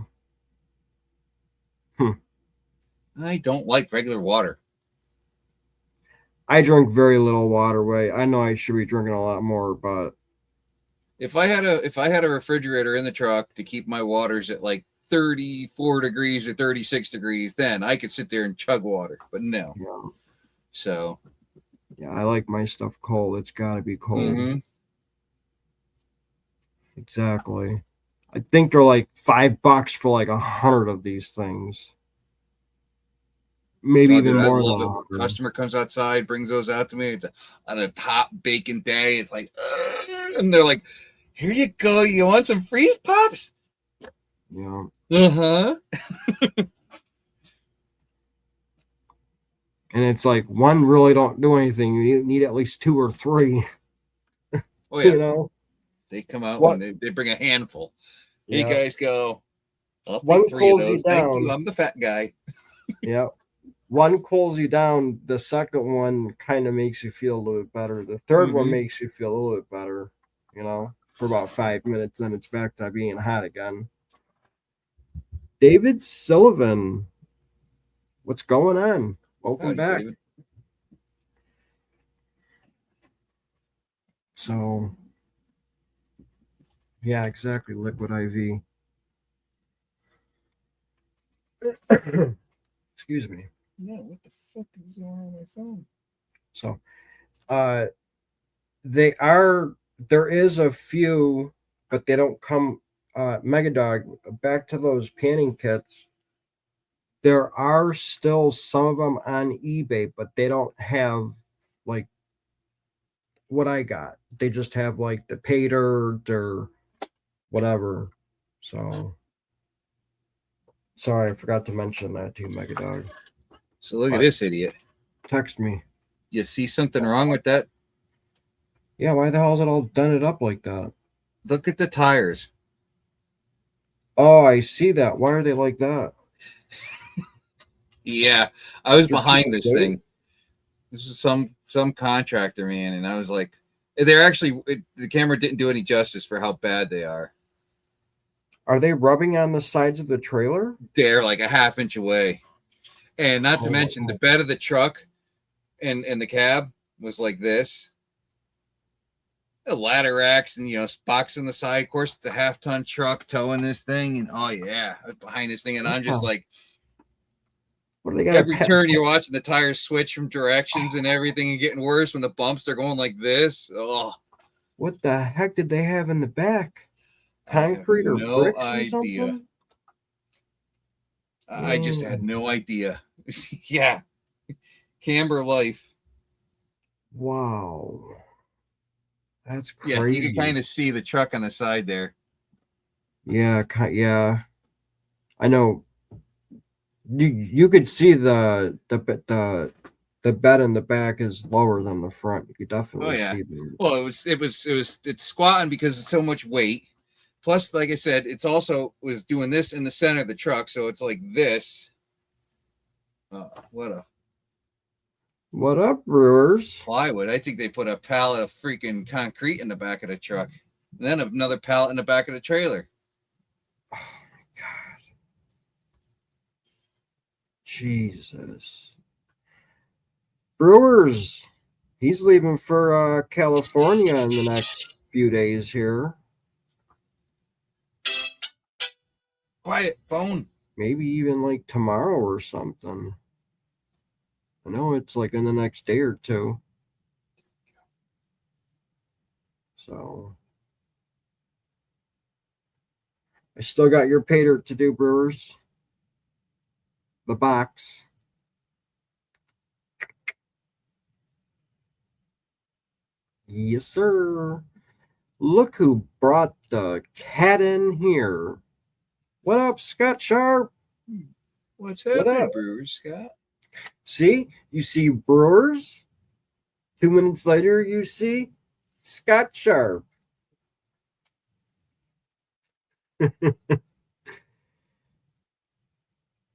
I don't like regular water. I drink very little water. Way I know I should be drinking a lot more, but If I had a refrigerator in the truck to keep my waters at like 34 degrees or 36 degrees, then I could sit there and chug water. But no. yeah, So yeah. I like my stuff cold. It's got to be cold. Exactly. I think they're like $5 for like 100 of these things. Maybe Oh, even dude, I more than love it. When a 100. customer comes outside, brings those out to me on a hot bacon day. It's like, and they're like, "Here you go. You want some freeze pops?" Yeah. Uh-huh. And it's like one really don't do anything. You need at least two or three. Oh yeah, You know they come out what? and they bring a handful. Here you Yeah. guys go. I'll One take 3 of cools you those. Thank you. down. I'm the fat guy. Yeah. One cools you down. The second one kind of makes you feel a little bit better. The third one makes you feel a little bit better. For about 5 minutes, then it's back to being hot again. David Sullivan. What's going on? Welcome Howdy, back. David. So, yeah, exactly. Liquid IV. Excuse me. Yeah, what the fuck is going on my phone? So, there is a few, but they don't come. Megadog, back to those panning kits. There are still some of them on eBay, but they don't have like what I got. They just have like the pay dirt or whatever. So sorry, I forgot to mention that to you, Megadog. So look at What? this idiot. Text me. You see something wrong with that? Yeah, why the hell is it all done it up like that? Look at the tires. Oh, I see that. Why are they like that? Yeah, I was Is it too behind much this weight? thing. This is some contractor, man, and I was like, they're actually the camera didn't do any justice for how bad they are. Are they rubbing on the sides of the trailer? They're like a half inch away, and not to Oh my mention the God. bed of the truck and the cab was like this. The ladder racks and box on the side. Of course, it's a half-ton truck towing this thing, and oh yeah, I was behind this thing, and I'm just Wow. like, What do they got? every turn you're watching the tires switch from directions and everything, and getting worse when the bumps are going like this. Oh, What the heck did they have in the back? I have Concrete or no bricks or idea. something? I just had no idea. Yeah, Camber life. Wow. That's Yeah, crazy. you can kind of see the truck on the side there. Yeah, yeah. I know. You could see the bed in the back is lower than the front. You could definitely Oh yeah. see the. Well, it's squatting because it's so much weight. Plus, like I said, it's also was doing this in the center of the truck, so it's like this. Oh, What up, Brewers? plywood. I think they put a pallet of freaking concrete in the back of the truck, and then another pallet in the back of the trailer. Oh my God. Jesus. Brewers. He's leaving for California in the next few days here. Quiet, phone. Maybe even like tomorrow or something. I know it's like in the next day or two. So I still got your pay dirt to do, Brewers. The box. Yes, sir. Look who brought the cat in here. What up, Scott Sharp? What's What happening, up? Brewers, Scott? See? You see Brewers. 2 minutes later, you see Scott Sharp.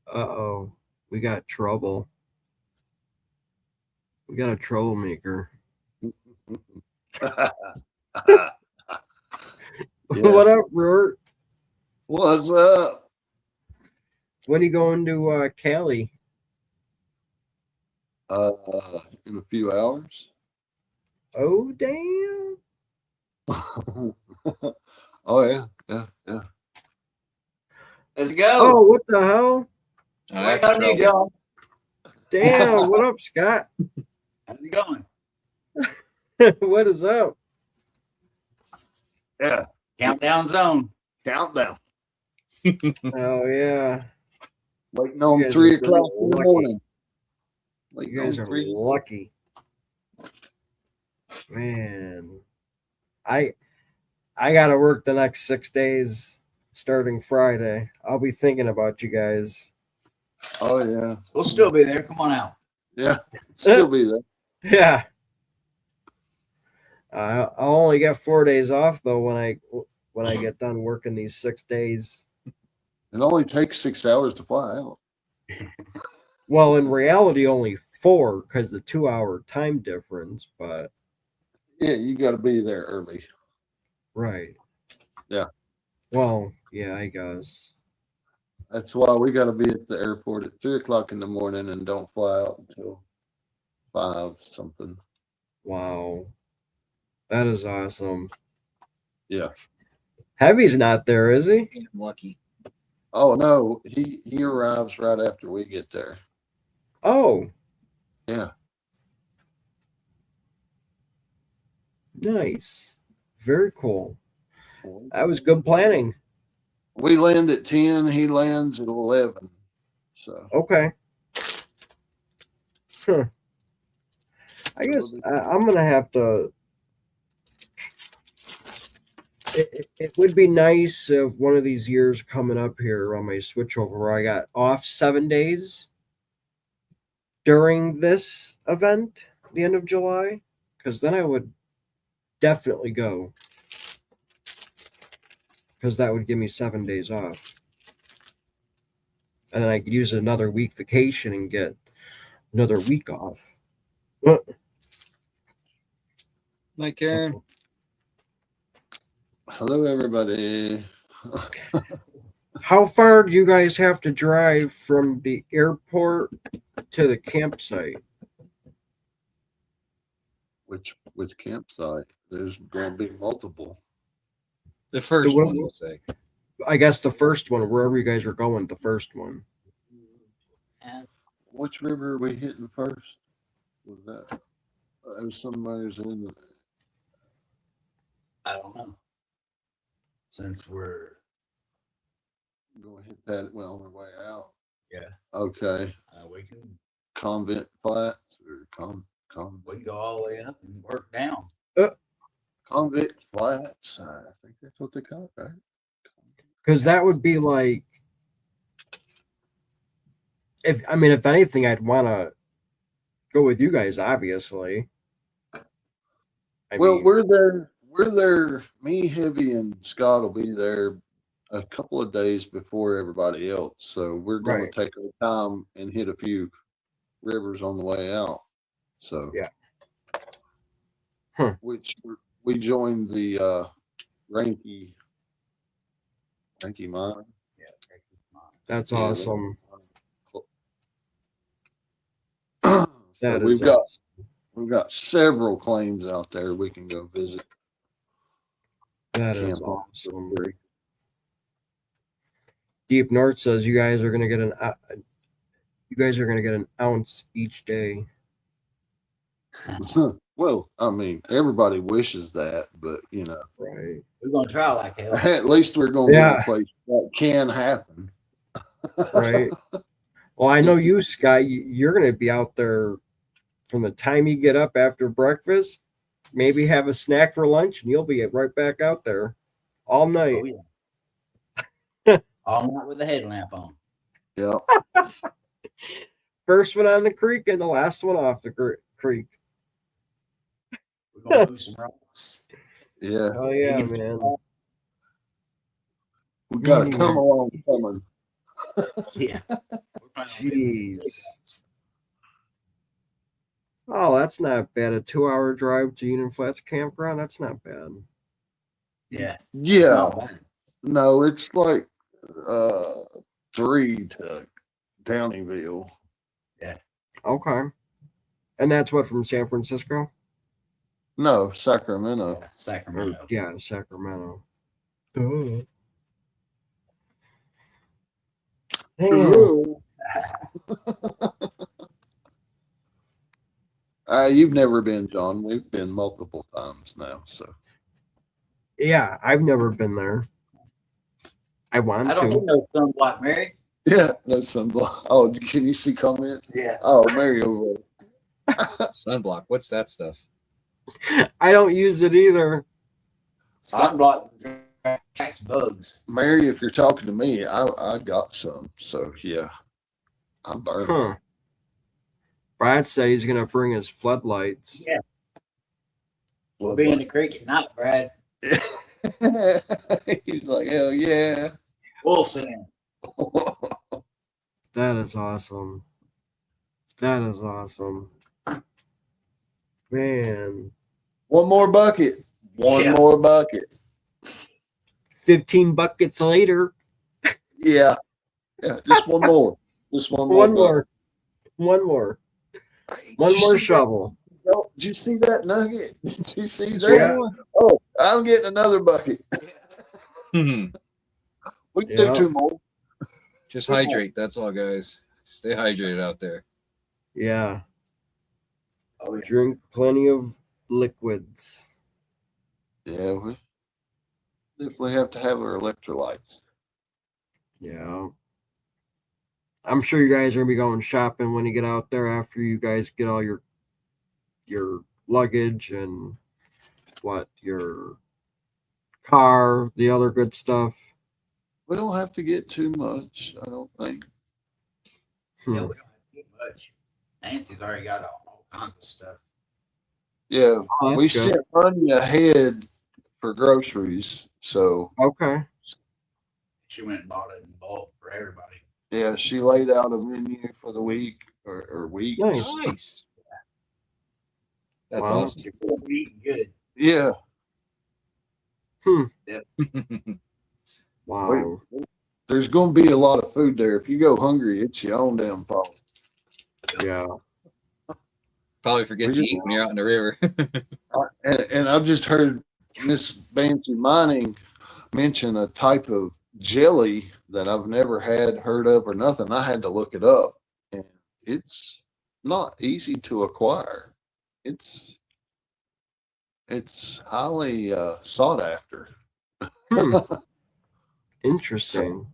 Uh-oh. We got trouble. We got a troublemaker. Yeah. What up, Rourt? What's up? When are you going to Cali? In a few hours. Oh, damn. Oh yeah. Let's go. Oh, what the hell? Oh, Wait that's on you, trouble. Joe. Damn. What up, Scott? How's it going? What is up? Yeah. Countdown zone. Countdown. Oh, yeah. Waiting You on guys 3 are o'clock in the lucky. morning. You Waiting guys on are 3. lucky. Man. I gotta work the next 6 days starting Friday. I'll be thinking about you guys. Oh yeah. We'll still be there. Come on out. Yeah. Still be there. Yeah. I'll only get 4 days off though when I get done working these 6 days. It only takes 6 hours to fly out. Well, in reality, only 4 because the 2-hour time difference. But Yeah, you got to be there early. right. Yeah. Well, yeah, I guess. That's why we got to be at the airport at 3 o'clock in the morning and don't fly out until 5 something. Wow. That is awesome. Yeah. Heavy's not there, is he? I'm lucky. Oh no, he arrives right after we get there. Oh, Yeah. nice. Very cool. That was good planning. We land at 10. He lands at 11. So Okay. Huh. I guess I'm going to have to. It would be nice if one of these years coming up here on my switchover where I got off 7 days during this event, the end of July, because then I would definitely go. Because that would give me 7 days off. And then I could use another week vacation and get another week off. Night, Karen. So, hello everybody. how far do you guys have to drive from the airport to the campsite? Which campsite? There's going to be multiple. The first one- one, you say. I guess the first one, wherever you guys are going, the first one. Which river are we hitting first? Was that? There's somebody's in the. I don't know. Since we're Going to hit that well on the way out. Yeah. Okay. we can Convent Flats or we can go all the way up and work down. Convict Flats. I think that's what they call it, right? Because that would be like, if anything, I'd want to go with you guys, obviously. Well, we're there. We're there. Me, Heavy, and Scott will be there a couple of days before everybody else. So we're going Right. to take our time and hit a few rivers on the way out. So Yeah. Which we joined the Ranky Mine. Yeah. That's Yeah, awesome. So That we've is awesome. got several claims out there we can go visit. That is Camp off for awesome. free. Deep North says you guys are gonna get an ounce each day. Well, I mean, everybody wishes that, but Right. We're gonna try like hell. at least we're going to Yeah. be a place that can happen. Right. Well, I know you, Sky. You're gonna be out there from the time you get up after breakfast. Maybe have a snack for lunch, and you'll be right back out there all night. Oh yeah. All night with the headlamp on. Yeah. First one on the creek and the last one off the creek. We're gonna move some rocks. Yeah. Oh yeah, Yes. man. We got to Anyway. come along coming. Yeah. We're planning on Jeez. Oh, that's not bad. A 2-hour drive to Union Flats Campground. That's not bad. Yeah. Yeah. Not bad. No, it's like 3 to Downeyville. Okay. And that's what, from San Francisco? No, Sacramento. Yeah, Sacramento. Yeah, Sacramento. Duh. Damn. You've never been, John. We've been multiple times now. So Yeah, I've never been there. I want I don't to. need no sunblock, Mary. yeah, no sunblock. Oh, can you see comments? Yeah. Oh, Mary over there. Sunblock. What's that stuff? I don't use it either. Sunblock attracts bugs. Mary, if you're talking to me, I got some. So yeah, I'm burning. Huh. Brad said he's gonna bring his floodlights. Yeah. We'll be in the creek at night, Brad. He's like, hell yeah. We'll sing. That is awesome. That is awesome. Man. One more bucket. One Yeah. more bucket. 15 buckets later. Yeah. Yeah, just one more. Just one more. One bucket. more. One more. Did One you more see that? shovel. No, did you see that nugget? Did you see Two that? more. Oh, I'm getting another bucket. Hmm. We can Yeah. do two more. Just hydrate. That's all, guys. Stay hydrated out there. Yeah. Oh, yeah. Drink plenty of liquids. Yeah, we definitely have to have our electrolytes. Yeah. I'm sure you guys are gonna be going shopping when you get out there after you guys get all your luggage and your car, the other good stuff. We don't have to get too much, I don't think. Yeah, Hmm. we don't have to get much. Nancy's already got all kinds of stuff. Yeah, Oh, we that's good. sent money ahead for groceries, so Okay. She went and bought it in bulk for everybody. yeah, she laid out a menu for the week or weeks. Nice. Nice. That's Wow. awesome. She will be eating good. Yeah, Wow. there's going to be a lot of food there. If you go hungry, it's your own damn fault. Yeah. Probably forget We to just- eat when you're out in the river. And I've just heard Miss Banshee Mining mention a type of jelly that I've never heard of or nothing. I had to look it up, and it's not easy to acquire. It's highly sought after. Hmm. Interesting.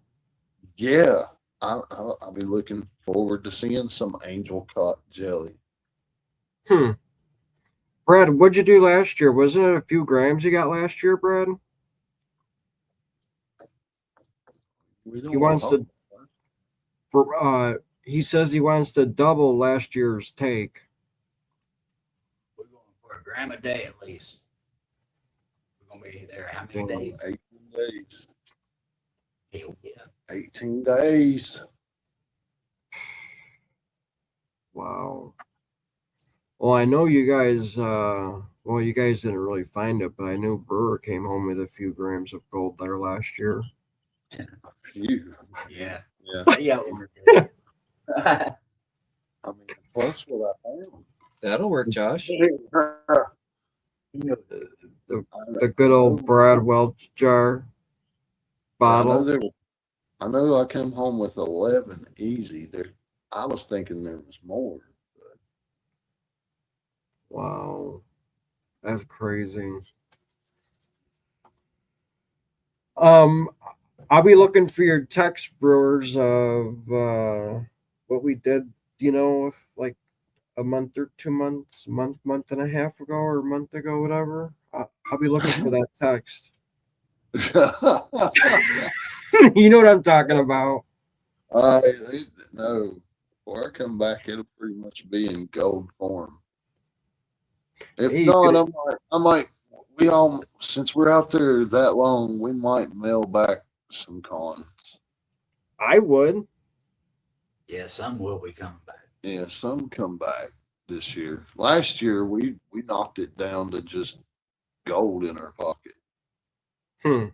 Yeah, I'll be looking forward to seeing some angel caught jelly. Hmm. Brad, what'd you do last year? Wasn't it a few grams you got last year, Brad? We don't He wants talk- to. He says he wants to double last year's take. We're going for a gram a day at least. We're gonna be there how many Damn. days? 18 days. Hell yeah. 18 days. Wow. Well, I know you guys. Well, you guys didn't really find it, but I knew Brewer came home with a few grams of gold there last year. Phew. Yeah. Yeah. Yeah. I mean, plus what I found. That'll work, Josh. The good old Brad Welch jar bottle. I know I came home with 11 easy. I was thinking there was more. Wow, that's crazy. I'll be looking for your text, Brewers, of what we did. If like a month or 2 months, month and a half ago, or a month ago, whatever. I'll be looking for that text. You know what I'm talking about. No, before I come back, it'll pretty much be in gold form. If Hey, not, I might. Since we're out there that long, we might mail back some coins. I would. Yeah, some will be coming back. Yeah, some come back this year. Last year, we knocked it down to just gold in our pocket. Hmm.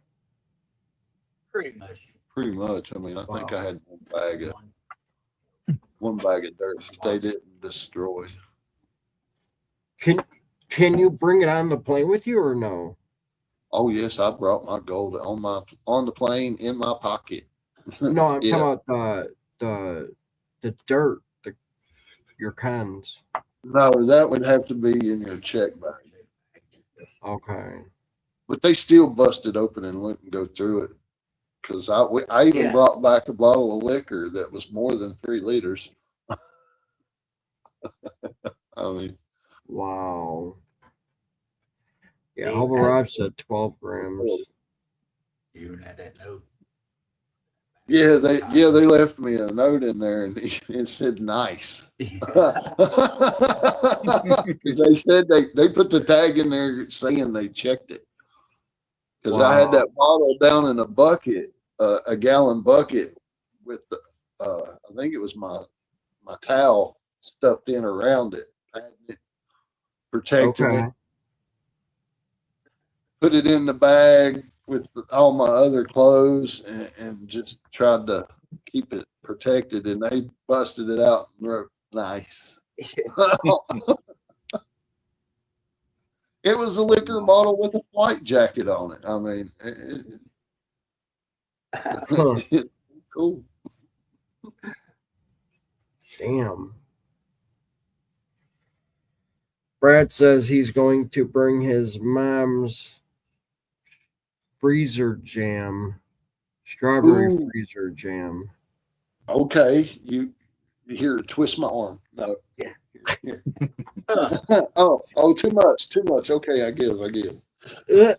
Pretty much. Pretty much. I mean, I think Wow. I had one bag of dirt that they didn't destroy. Can you bring it on the plane with you or no? Oh yes, I brought my gold on the plane in my pocket. No, I'm Yeah. talking about the dirt, your cans. No, that would have to be in your check bag. Okay. But they still busted open and let and go through it. Because I even Yeah. brought back a bottle of liquor that was more than 3 liters. I mean, Wow. Yeah, Hey, Hobo that- Rob said 12 grams. You even had that note. yeah, they left me a note in there and it said nice. Because they said they put the tag in there saying they checked it. Because I had Wow. that bottle down in a bucket, a gallon bucket with I think it was my towel stuffed in around it, patting it, protecting it. Okay. Put it in the bag with all my other clothes and just tried to keep it protected, and they busted it out and wrote nice. It was a liquor bottle with a flight jacket on it. I mean, Huh. cool. Damn. Brad says he's going to bring his mom's freezer jam, strawberry Ooh. freezer jam. Okay, you here twist my arm. No. Yeah. Here. Oh, too much. Okay, I give. Ugh.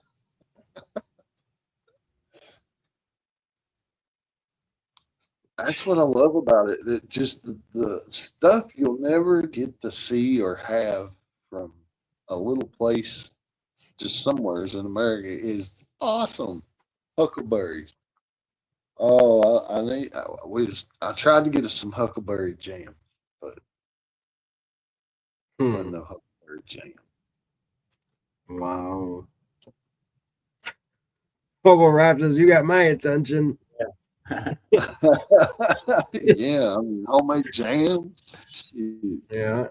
That's what I love about it. It just the stuff you'll never get to see or have from a little place just somewheres in America is awesome. Huckleberries. Oh, I tried to get us some huckleberry jam, but there wasn't no huckleberry jam. Wow. Bubble Raptors, you got my attention. Yeah, I mean homemade jams. You Yeah.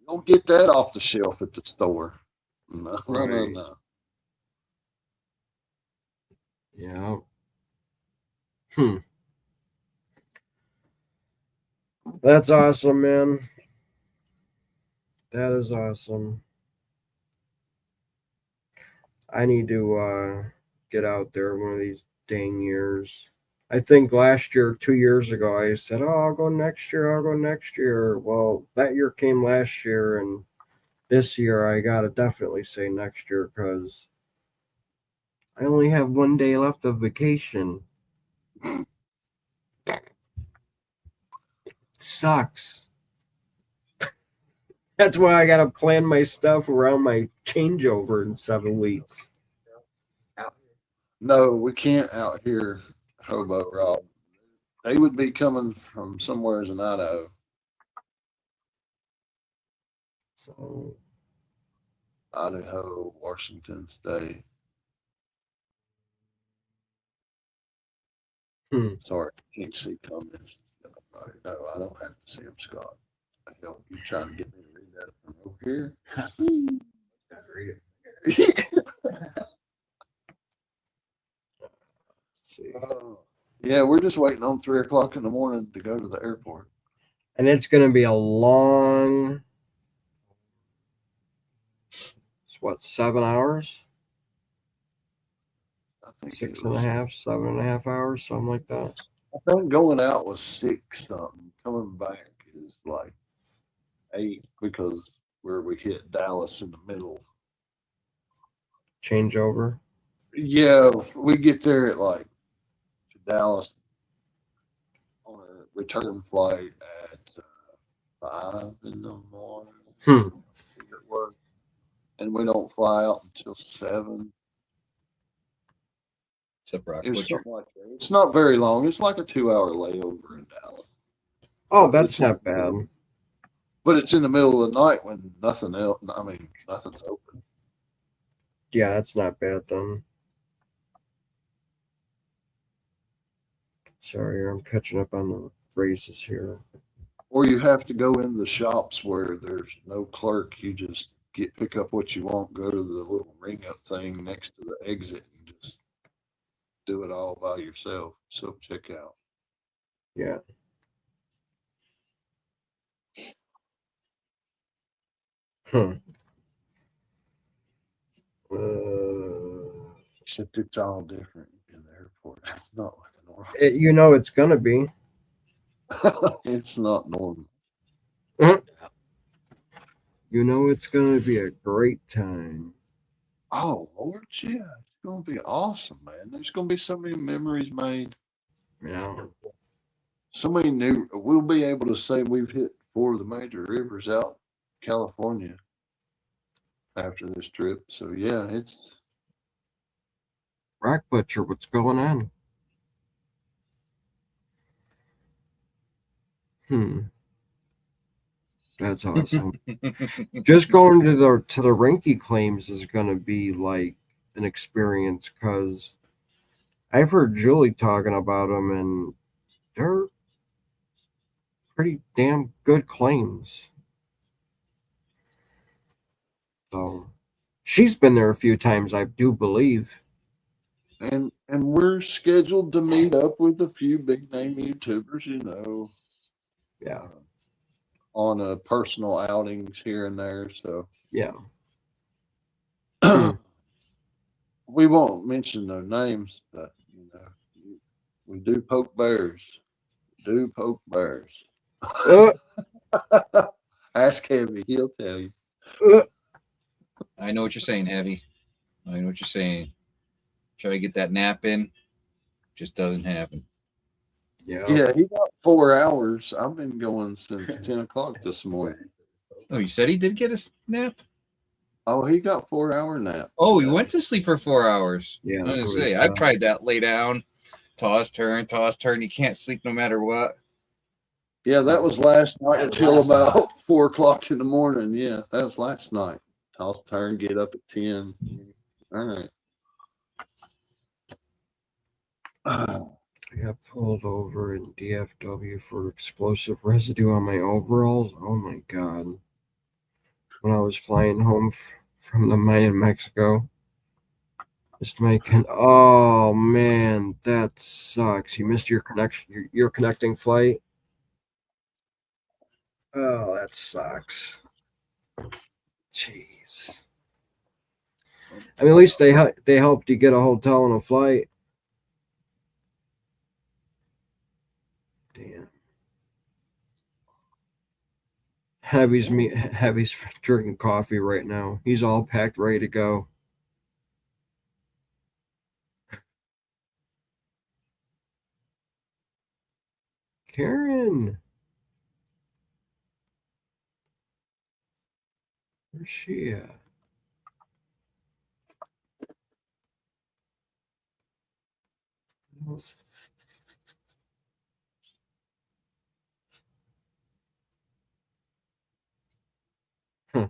don't get that off the shelf at the store. No. Right. Yeah. That's awesome, man. That is awesome. I need to get out there one of these dang years. I think last year, 2 years ago, I said, "Oh, I'll go next year. I'll go next year." Well, that year came last year, and this year I gotta definitely say next year because I only have 1 day left of vacation. Sucks. That's why I gotta plan my stuff around my changeover in 7 weeks. No, we can't out here, Hobo Rob. They would be coming from somewheres in Idaho. So Idaho, Washington State. Sorry, can't see comments. No, I don't have to see them, Scott. Hell, you trying to get me to read that from over here? Gotta read it. see. Yeah, we're just waiting on 3 o'clock in the morning to go to the airport. And it's gonna be a long, what, 7 hours? I think it 6.5, 7.5 hours, something like that. I think going out was 6 something. Coming back is like 8 because where we hit Dallas in the middle. Changeover. Yeah, we get there at like Dallas on a return flight at 5 in the morning. At work, and we don't fly out until 7. Except Rock It was Butcher. something like that. It's not very long. It's like a 2-hour layover in Dallas. Oh, that's not bad. But it's in the middle of the night when nothing else. I mean, nothing's open. Yeah, that's not bad then. Sorry, I'm catching up on the races here. Or you have to go in the shops where there's no clerk. You just pick up what you want, go to the little ring up thing next to the exit, and just do it all by yourself. Self checkout. Yeah. Except it's all different in the airport. It's not like a normal. You know it's gonna be. It's not normal. You know it's gonna be a great time. Oh Lord, yeah, it's gonna be awesome, man. There's gonna be so many memories made. Yeah. So many new. We'll be able to say we've hit 4 of the major rivers out California after this trip. So yeah, it's Rock Butcher, what's going on? That's awesome. Just going to the Rinky claims is gonna be like an experience because I've heard Julie talking about them, and they're pretty damn good claims. So she's been there a few times, I do believe. And we're scheduled to meet up with a few big name YouTubers, you know, Yeah, on a personal outings here and there. So yeah. we won't mention their names, but you know, we do poke bears. Do poke bears. Uh, Ask Heavy, he'll tell you. uh, I know what you're saying, Heavy. I know what you're saying. Try to get that nap in, just doesn't happen. yeah. Yeah, he got 4 hours. I've been going since 10 o'clock this morning. Oh, you said he did get a nap? Oh, he got 4 hour nap. Oh, he went to sleep for 4 hours. Yeah, I was that's gonna what he say, I've said. tried that. Lay down, toss, turn, toss, turn. You can't sleep no matter what. Yeah, that was last night That was until last about night. 4 o'clock in the morning. Yeah, that was last night. Toss, turn, get up at 10. All right. I got pulled over in DFW for explosive residue on my overalls. Oh my god. When I was flying home from the mine in Mexico. Missed my oh man, that sucks. You missed your connection, your connecting flight. Oh, that sucks. Jeez. I mean, at least they helped you get a hotel and a flight. Damn. Heavy's drinking coffee right now. He's all packed, ready to go. Karen, where's she at? Huh.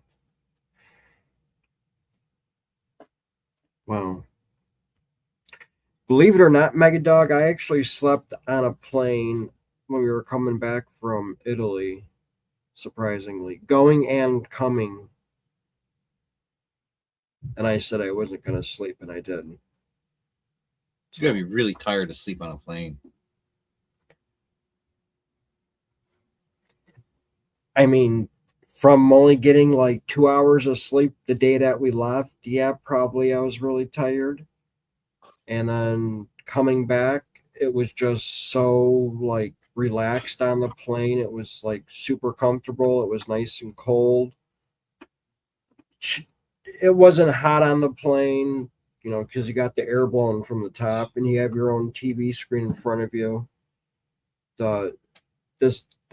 Wow. Believe it or not, Megadog, I actually slept on a plane when we were coming back from Italy, surprisingly, going and coming. And I said I wasn't going to sleep, and I did. You gotta be really tired to sleep on a plane. I mean, from only getting like 2 hours of sleep the day that we left, yeah, probably I was really tired. And then coming back, it was just so like relaxed on the plane. It was like super comfortable. It was nice and cold. It wasn't hot on the plane, you know, because you got the air blowing from the top and you have your own TV screen in front of you. The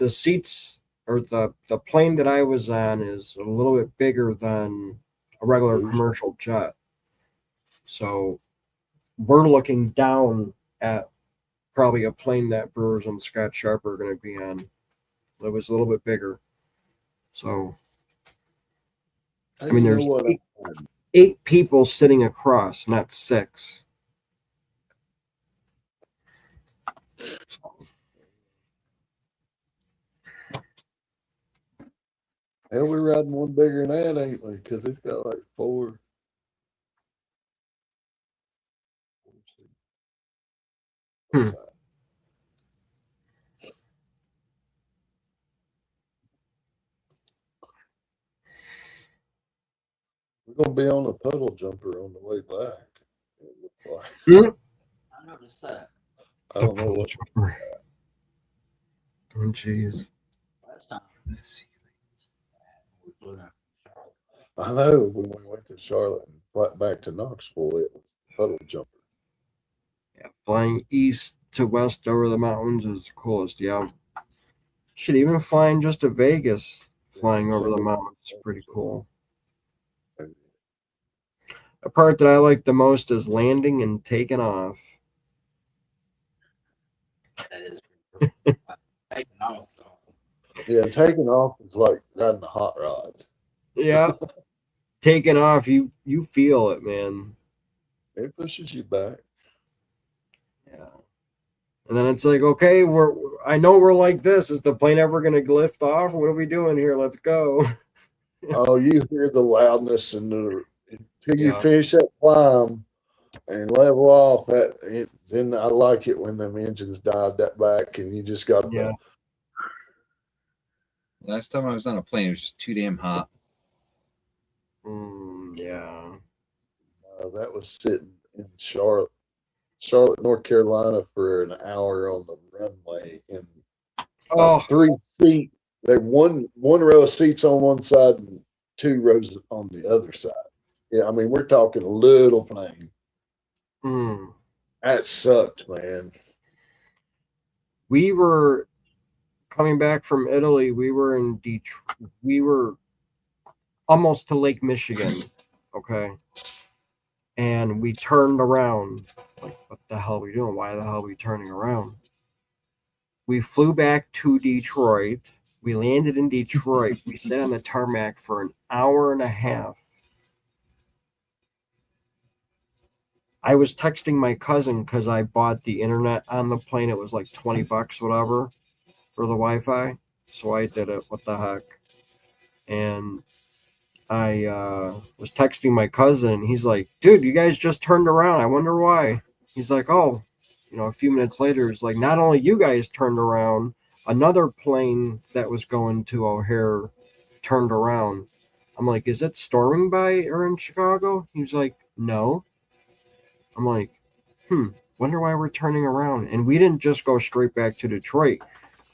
seats or the plane that I was on is a little bit bigger than a regular commercial jet. So we're looking down at probably a plane that Brewers and Scott Sharp are going to be on. It was a little bit bigger. So, I mean, there's eight people sitting across, not six. Hell, we're riding one bigger than that, ain't we? Because it's got like 4. Hmm. We're gonna be on a puddle jumper on the way back. It looks like. I noticed that. I don't know what. Oh, jeez. Last time we flew down to Charlotte. I know when we went to Charlotte and flat back to Knoxville, it was puddle jumper. Yeah, flying east to west over the mountains is the coolest. Yeah. Shit, even flying just to Vegas, flying over the mountains is pretty cool. The part that I like the most is landing and taking off. That is pretty cool. Taking off is awesome. Yeah, taking off is like riding a hot rod. Yeah. Taking off, you feel it, man. It pushes you back. Yeah. And then it's like, okay, I know we're like this. Is the plane ever going to lift off? What are we doing here? Let's go. Oh, you hear the loudness and until you Yeah. finish that climb and level off. Then I like it when them engines dive that back and you just got Yeah. Last time I was on a plane, it was just too damn hot. Yeah. That was sitting in Charlotte, North Carolina for an hour on the runway in a Oh, 3-seat. They one row of seats on one side and 2 rows on the other side. Yeah, I mean we're talking a little plane. That sucked, man. We were coming back from Italy. We were in Detroit. We were almost to Lake Michigan. Okay. And we turned around. Like, what the hell are we doing? Why the hell are we turning around? We flew back to Detroit. We landed in Detroit. We sat on the tarmac for an hour and a half. I was texting my cousin because I bought the internet on the plane. It was like $20, whatever, for the Wi-Fi. So I did it. What the heck? And I was texting my cousin, and he's like, dude, you guys just turned around. I wonder why. He's like, oh, a few minutes later, it's like, not only you guys turned around, another plane that was going to O'Hare turned around. I'm like, is it storming by or in Chicago? He's like, no. I'm like, wonder why we're turning around. And we didn't just go straight back to Detroit.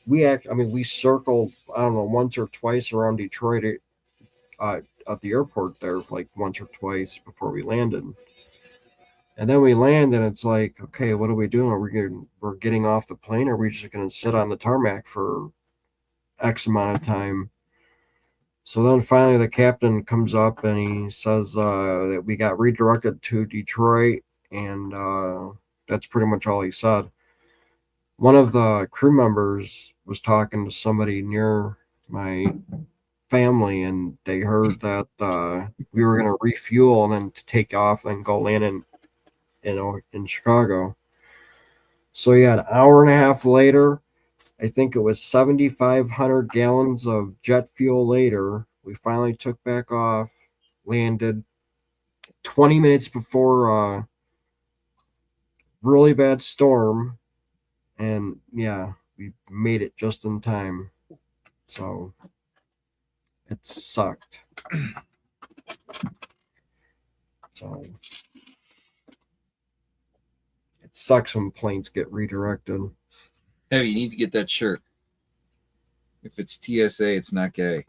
We circled, I don't know, once or twice around Detroit at the airport there, like once or twice before we landed. And then we land, and it's like, okay, what are we doing? We're getting off the plane, or are we just gonna sit on the tarmac for X amount of time? So then finally the captain comes up and he says that we got redirected to Detroit, and that's pretty much all he said. One of the crew members was talking to somebody near my family, and they heard that we were going to refuel and then to take off and go land in Chicago. So yeah, an hour and a half later, I think it was 7,500 gallons of jet fuel later, we finally took back off, landed 20 minutes before a really bad storm, and yeah, we made it just in time. So it sucked. So it sucks when planes get redirected. Hey, you need to get that shirt. If it's TSA, it's not gay.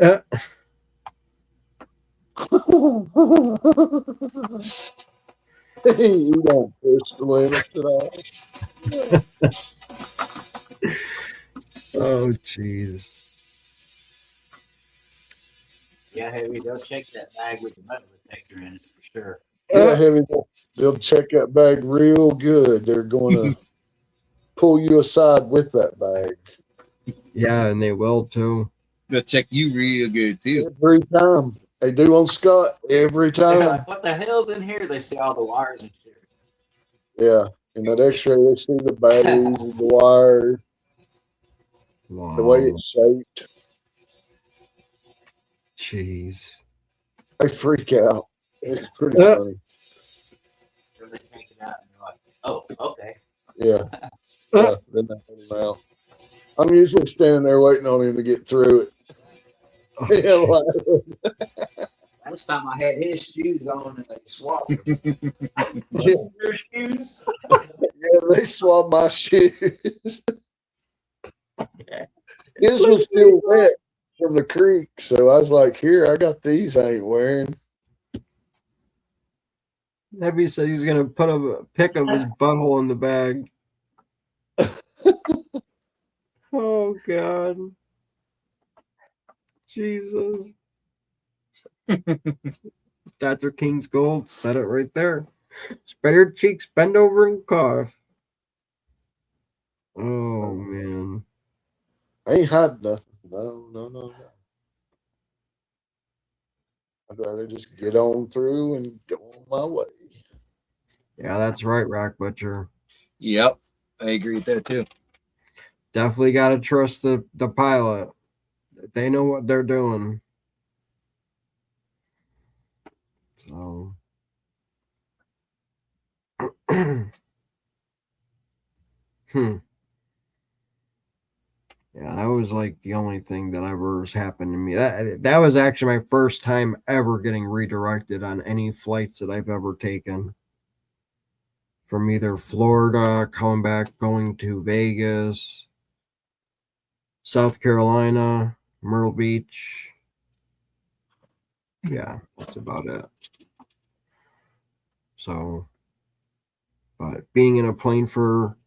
You don't push the limits at all. Oh, jeez. Yeah, Heavy, they'll check that bag with the metal detector in it for sure. Yeah, Heavy, they'll check that bag real good. They're going to pull you aside with that bag. Yeah, and they will too. They'll check you real good too. Every time. They do on Scott every They're time. like, what the hell's in here? They see all the wires and shit. Yeah. In that x-ray, they see the batteries, the wire, Wow. the way it's shaped. Jeez. They freak out. It's pretty funny. Then they take it out and they're like, oh, okay. Yeah. Yeah. Then they put him out. I'm usually standing there waiting on him to get through it. Oh, Yeah, jeez. Last time I had his shoes on and they swapped them. Yeah. Your shoes? Yeah, they swabbed my shoes. His was still wet from the creek, so I was like, "Here, I got these. I ain't wearing." Heavy said he's gonna put a pic of his butthole in the bag. Oh God. Jesus. Dr. King's Gold said it right there. Spread your cheeks, bend over, and cough. Oh man. I ain't hiding nothing. No. I'd rather just get on through and go on my way. Yeah, that's right, Rock Butcher. Yep, I agree with that too. Definitely got to trust the pilot. They know what they're doing. So, hmm. Yeah, that was like the only thing that ever has happened to me. That was actually my first time ever getting redirected on any flights that I've ever taken. From either Florida, coming back, going to Vegas, South Carolina, Myrtle Beach. Yeah, that's about it. So, but being in a plane for,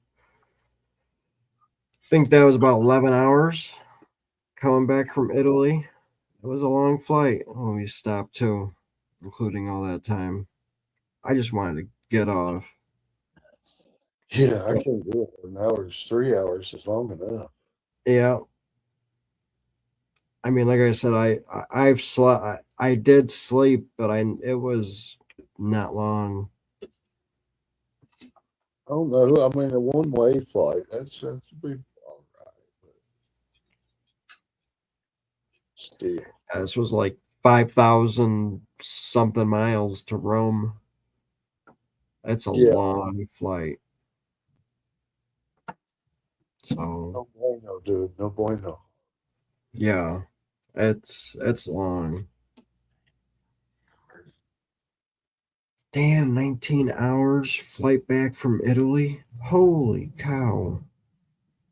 I think that was about 11 hours coming back from Italy. It was a long flight when we stopped too, including all that time. I just wanted to get off. Yeah, I can't do it for an hour. 3 hours is long enough. Yeah. I mean, like I said, I've slept. I did sleep, but it was not long. I don't know. I mean, a one-way flight, that's be all right. But still, This was like 5,000 something miles to Rome. That's a yeah, long flight. So no bueno, dude. No bueno. yeah, it's long. Damn, 19 hours flight back from Italy. Holy cow.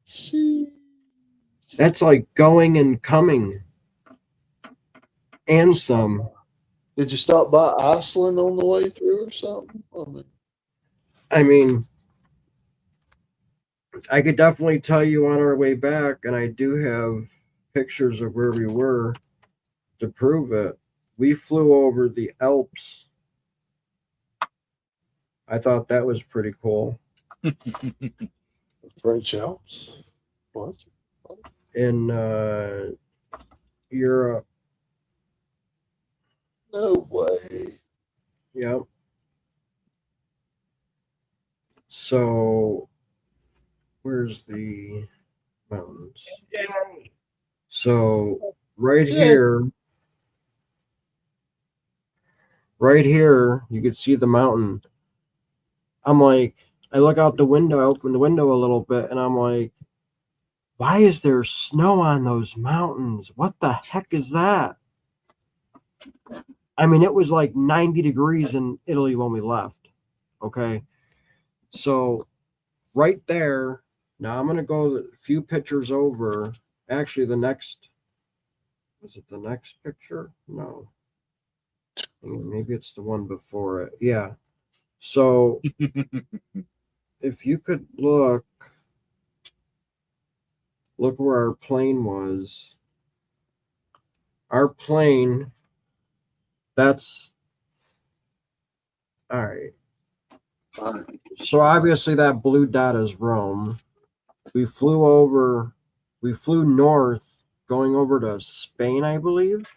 She, That's like going and coming and some. did you stop by Iceland on the way through or something? I mean, I could definitely tell you on our way back, and I do have pictures of where we were to prove it. We flew over the Alps. I thought that was pretty cool. French Alps? What? In Europe. No way. Yep. So, where's the mountains? So, right here, you could see the mountain. I'm like, I look out the window, I open the window a little bit, and I'm like, why is there snow on those mountains? What the heck is that? I mean, it was like 90 degrees in Italy when we left. Okay. So, right there, now I'm going to go a few pictures over. Actually, was it the next picture? No. Maybe it's the one before it. Yeah. So, if you could look where our plane was. Our plane, that's all right. Fine. So obviously that blue dot is Rome. We flew north, going over to Spain, I believe.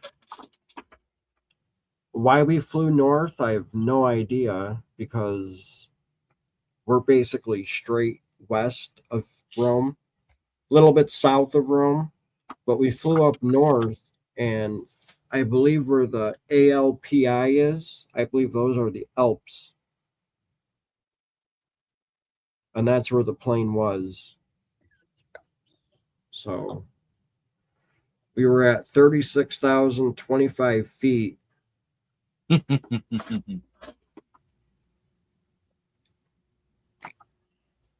Why we flew north, I have no idea, because we're basically straight west of Rome, a little bit south of Rome, but we flew up north, and I believe where the ALPI is, I believe those are the Alps. And that's where the plane was. So we were at 36,025 feet.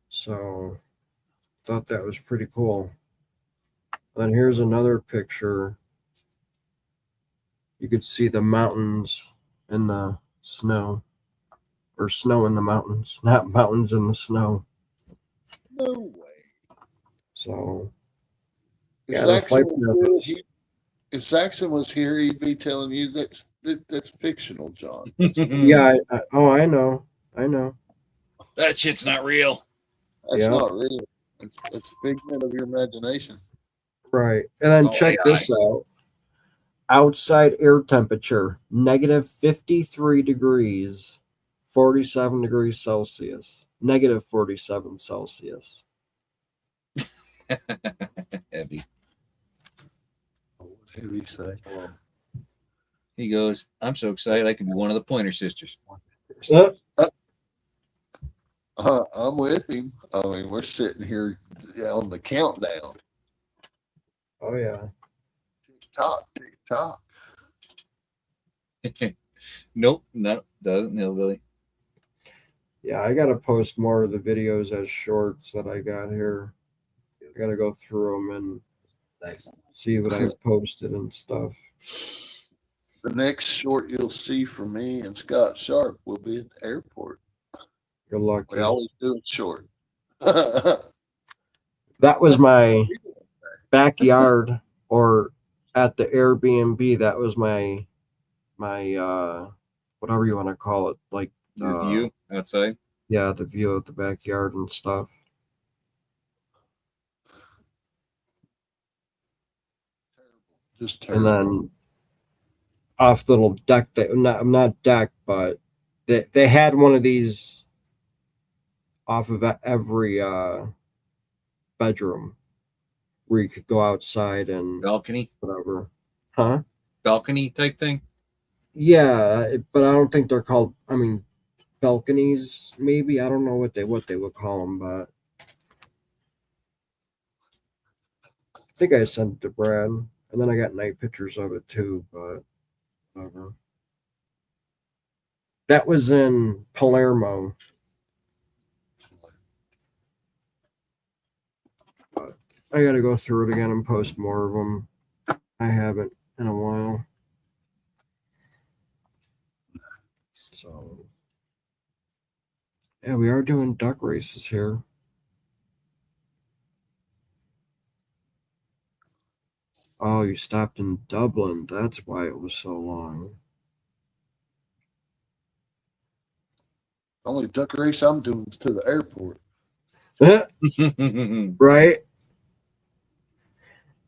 So thought that was pretty cool. And here's another picture. You could see the mountains in the snow, or snow in the mountains, not mountains in the snow. No way. So If yeah, the flight if Saxon was here, he'd be telling you that's fictional, John. yeah, I know. That shit's not real. That's Yeah. not real. It's a figment of your imagination. Right. And then Oh, check AI. this out. Outside air temperature, -53 degrees, 47 degrees Celsius, negative 47 Celsius. Heavy. What did he say? He goes, I'm so excited I can be one of the Pointer Sisters. I'm with him. I mean, we're sitting here on the countdown. Oh yeah. Tick tock, tick tock. Nope, no, doesn't hillbilly. Yeah, I gotta post more of the videos as shorts that I got here. I gotta go through them and see what I posted and stuff. The next short you'll see from me and Scott Sharp will be at the airport. You're lucky. We always do it short. That was my backyard, or at the Airbnb. That was my whatever you want to call it, like The view outside. yeah, the view of the backyard and stuff. Just And terrible. then off the little deck, that not deck, but they had one of these off of every bedroom where you could go outside and Balcony. whatever. Huh? Balcony type thing. Yeah, but I don't think they're called. I mean, balconies. Maybe I don't know what they would call them, but I think I sent it to Brad, and then I got night pictures of it too. But whatever. That was in Palermo. But I got to go through it again and post more of them. I haven't in a while. So, yeah, we are doing duck races here. Oh, you stopped in Dublin. That's why it was so long. Only duck race I'm doing is to the airport. Right?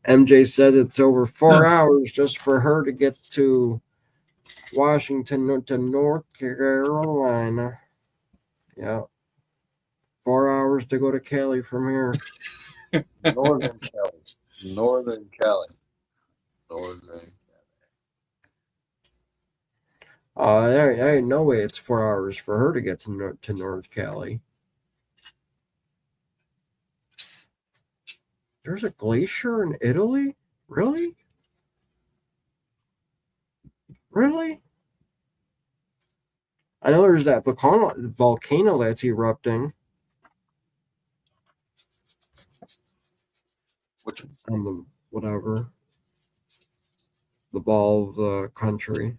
MJ said it's over 4 hours just for her to get to Washington to North Carolina. Yeah. 4 hours to go to Cali from here. Northern Cali. Northern Cali. Northern. There ain't no way it's 4 hours for her to get to North Cali. There's a glacier in Italy? Really? Really? I know there's that volcano that's erupting Which on the whatever, the ball of the country.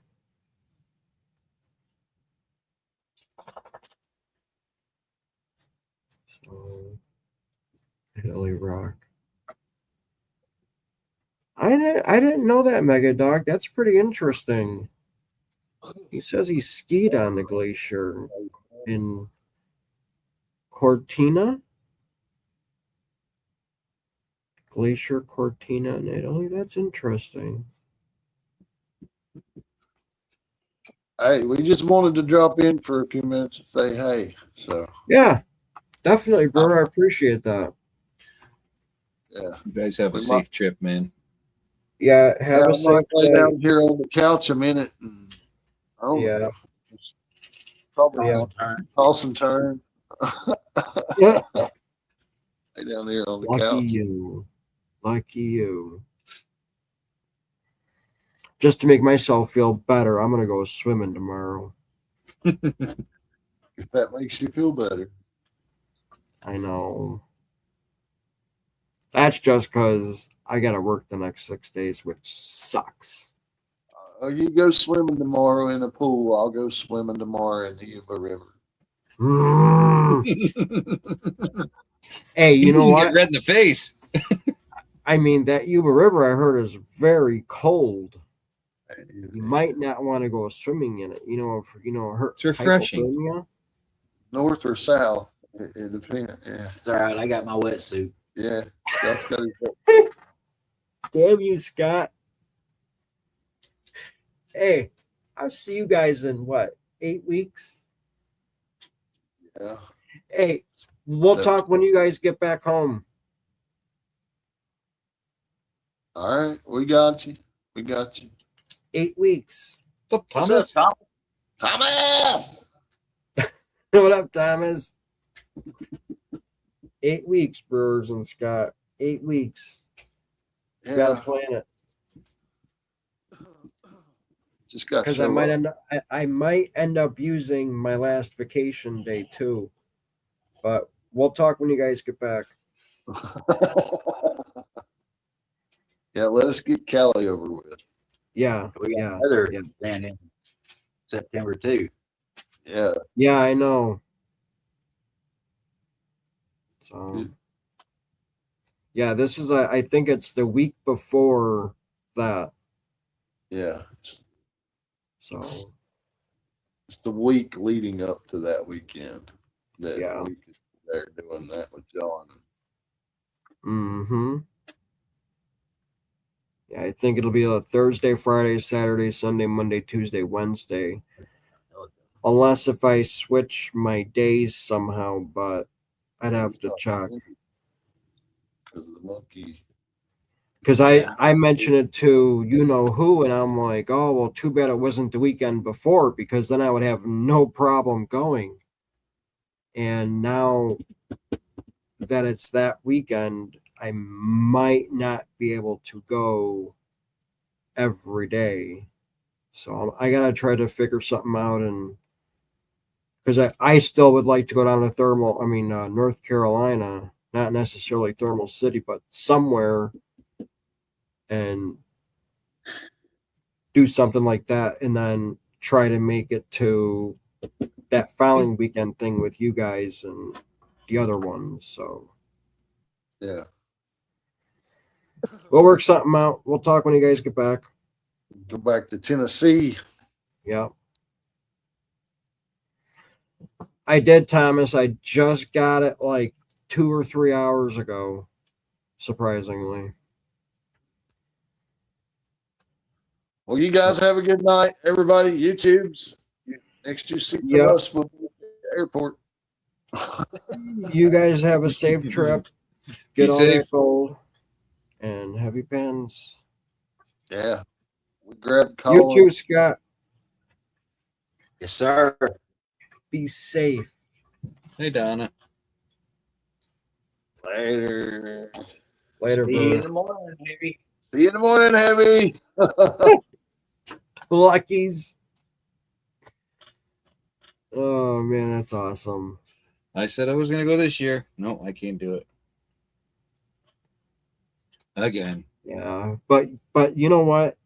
So, Italy Rock. I didn't know that, Mega Dog. That's pretty interesting. He says he skied on the glacier in Cortina. Glacier Cortina in Italy. That's interesting. Hey, we just wanted to drop in for a few minutes and say hey. So Yeah, definitely, bro. I appreciate that. yeah. You guys have a We safe trip, man. Yeah, have I a might safe lay day. down here on the couch a minute and Yeah. probably Yeah. toss and turn. Yeah. Lay down here on the Lucky couch. you. Lucky you. Just to make myself feel better, I'm gonna go swimming tomorrow. If that makes you feel better. I know. That's just because I gotta work the next 6 days, which sucks. You go swimming tomorrow in a pool. I'll go swimming tomorrow in the Yuba River. Hey, you He's know gonna what? get red in the face. I mean, that Yuba River I heard is very cold. You might not want to go swimming in it. It's refreshing. hypothermia. North or south? It depends. Yeah, It's all right. I got my wetsuit. yeah. Scott's got his. Damn you, Scott. Hey, I'll see you guys in what, 8 weeks? Yeah. Hey, we'll So- talk when you guys get back home. All right. We got you. We got you. 8 weeks. What's up, What's Thomas? up, Thomas! What up, Thomas? 8 weeks, Brewers and Scott. 8 weeks. Yeah. Gotta plan it. Just got Because show I might up. end up, I might end up using my last vacation day too. But we'll talk when you guys get back. Yeah, let us get Cali over with. Yeah, We got yeah, weather yeah. then in September too. Yeah. Yeah, I know. So Good. yeah, this is I think it's the week before that. Yeah. It's So the week leading up to that weekend. That Yeah. week they're doing that with John. mm-hmm. Yeah, I think it'll be a Thursday, Friday, Saturday, Sunday, Monday, Tuesday, Wednesday. Unless if I switch my days somehow, but I'd have to check. Because the monkey. Because Yeah. I mentioned it to you know who, and I'm like, oh well, too bad it wasn't the weekend before, because then I would have no problem going. And now that it's that weekend, I might not be able to go every day. So I gotta try to figure something out, and because I still would like to go down to North Carolina, not necessarily Thermal City, but somewhere, and do something like that, and then try to make it to that following weekend thing with you guys and the other ones. So Yeah. we'll work something out. We'll talk when you guys get back. Go back to Tennessee. Yeah. I did, Thomas. I just got it like 2 or 3 hours ago, surprisingly. Well, you guys have a good night, everybody. YouTubes. Next you see from Yep. us will be at the airport. You guys have a safe trip. Get Be all safe. that gold and heavy pens. Yeah. We grabbed You Colin. too, Scott. Yes, sir. Be safe. Hey, Donna. Later. Later, See you in brother. the morning, maybe. See you in the morning, Heavy. Luckies. Oh man, that's awesome. I said I was going to go this year. No, I can't do it. Again. Yeah, but you know what?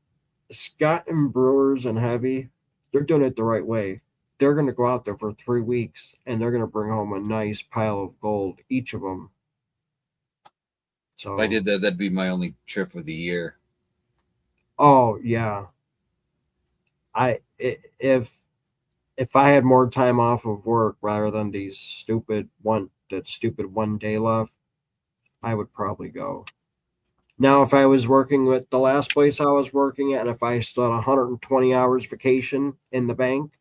Scott and Brewers and Heavy, they're doing it the right way. They're going to go out there for 3 weeks and they're going to bring home a nice pile of gold, each of them. So If I did that, that'd be my only trip of the year. Oh yeah. If I had more time off of work rather than that stupid 1 day left, I would probably go. Now, if I was working with the last place I was working at, and if I still had 120 hours vacation in the bank,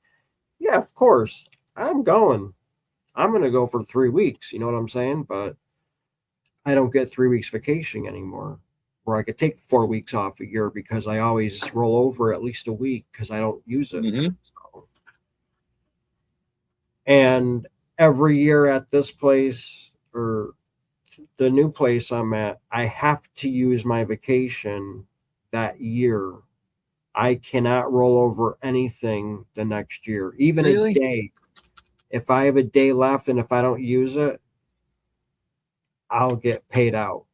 yeah, of course, I'm going. I'm going to go for 3 weeks. You know what I'm saying? But I don't get 3 weeks vacation anymore, where I could take 4 weeks off a year because I always roll over at least a week because I don't use it. Mhm. So. And every year at this place or the new place I'm at, I have to use my vacation that year. I cannot roll over anything the next year, even Really? a day. If I have a day left and if I don't use it, I'll get paid out.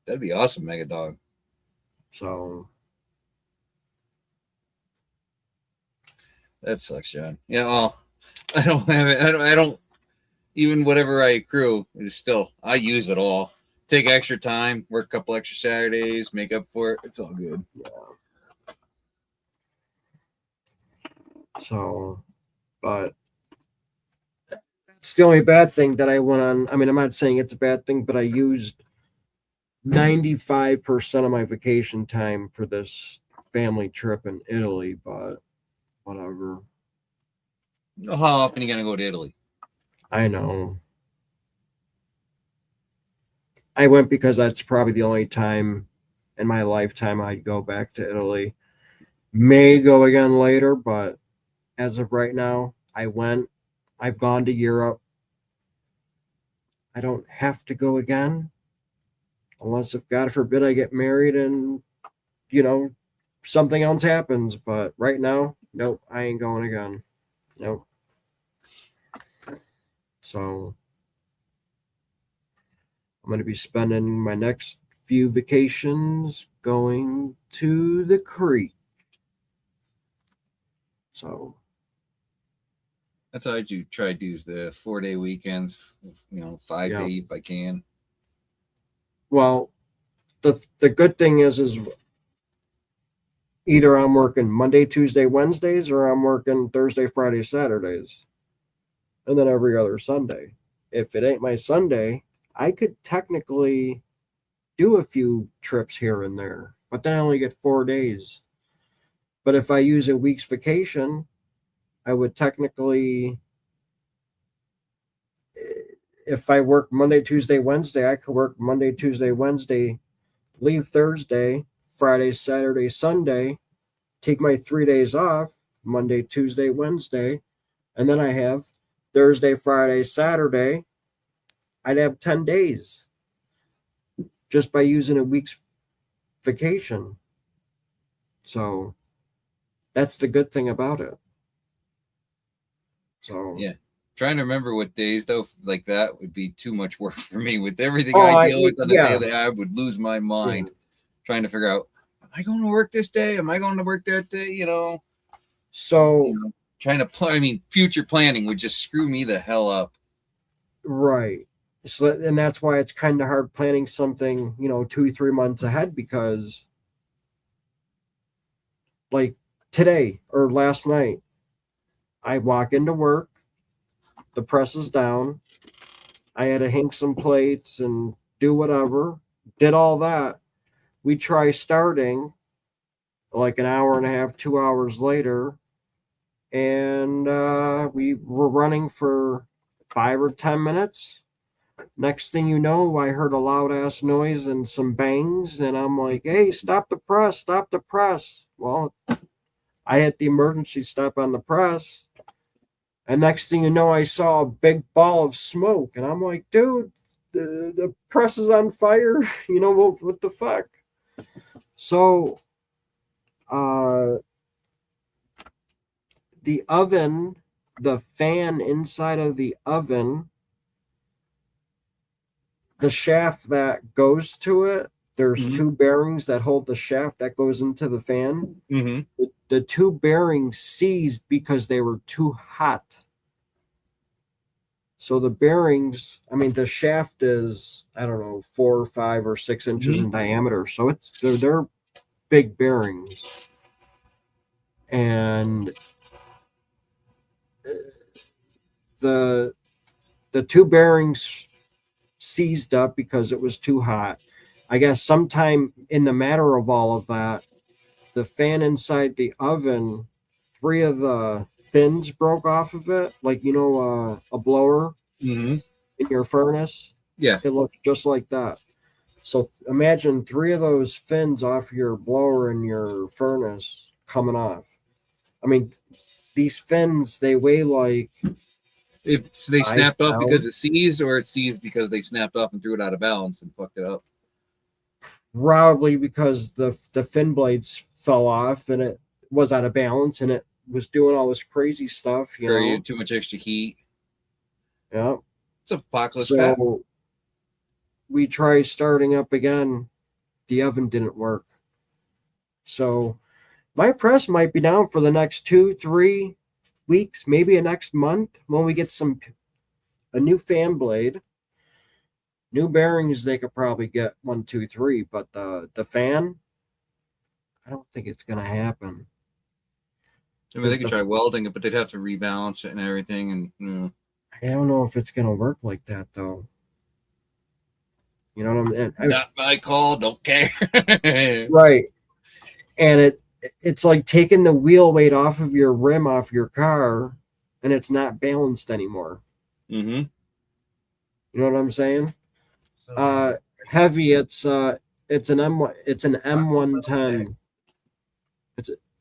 That'd be awesome, Mega Dog. So That sucks, John. Yeah, well, I don't have it. I don't even whatever I accrue is still, I use it all. Take extra time, work a couple extra Saturdays, make up for it. It's all good. but it's the only bad thing that I went on. I mean, I'm not saying it's a bad thing, but I used 95% of my vacation time for this family trip in Italy, but whatever. How often are you gonna go to Italy? I know. I went because that's probably the only time in my lifetime I'd go back to Italy. May go again later, but as of right now, I went. I've gone to Europe. I don't have to go again unless, if God forbid, I get married and, you know, something else happens. But right now, nope, I ain't going again. Nope. So I'm going to be spending my next few vacations going to the creek. So That's how I do. Try to do is the 4-day weekends. 5-day if I can. well, the good thing is either I'm working Monday, Tuesday, Wednesdays, or I'm working Thursday, Friday, Saturdays, and then every other Sunday. If it ain't my Sunday, I could technically do a few trips here and there, but then I only get 4 days. But if I use a week's vacation, I would technically, if I work Monday, Tuesday, Wednesday, I could work Monday, Tuesday, Wednesday, leave Thursday, Friday, Saturday, Sunday, take my 3 days off, Monday, Tuesday, Wednesday, and then I have Thursday, Friday, Saturday. I'd have 10 days just by using a week's vacation. So that's the good thing about it. So Yeah. Trying to remember what days though, like that would be too much work for me with everything Oh, I deal with on a yeah. daily. I would lose my mind trying to figure out, am I going to work this day? Am I going to work that day? So trying to future planning would just screw me the hell up. right. So and that's why it's kind of hard planning something, 2-3 months ahead, because like today or last night, I walk into work, the press is down, I had to hink some plates and do whatever, did all that. We try starting like an hour and a half, 2 hours later, and we were running for 5 or 10 minutes. Next thing you know, I heard a loud ass noise and some bangs, and I'm like, hey, stop the press, stop the press. Well, I hit the emergency stop on the press, and next thing you know, I saw a big ball of smoke, and I'm like, dude, the press is on fire. What the fuck? So, the oven, the fan inside of the oven, the shaft that goes to it, there's two bearings that hold the shaft that goes into the fan. The two bearings seized because they were too hot. So the bearings, the shaft is, I don't know, 4 or 5 or 6 inches in diameter. So they're big bearings. And the two bearings seized up because it was too hot. I guess sometime in the matter of all of that, the fan inside the oven, 3 of the fins broke off of it, like a blower in your furnace. Yeah. It looked just like that. So imagine 3 of those fins off your blower in your furnace coming off. These fins, they weigh like, if they snapped off pounds. because it seized, or it seized because they snapped off and threw it out of balance and fucked it up. Probably because the fin blades fell off and it was out of balance and it was doing all this crazy stuff. Too much extra heat. Yeah. It's apocalypse. So we tried starting up again. The oven didn't work. So my press might be down for the next 2-3 weeks, maybe a next month, when we get a new fan blade. New bearings, they could probably get 1, 2, 3, but the fan, I don't think it's gonna happen. They could try welding it, but they'd have to rebalance it and everything. And I don't know if it's gonna work like that though. You know what I mean? Not my call. Don't care. Right. And it's like taking the wheel weight off of your rim off your car and it's not balanced anymore. Mm-hmm. You know what I'm saying? So, Heavy, it's an M110.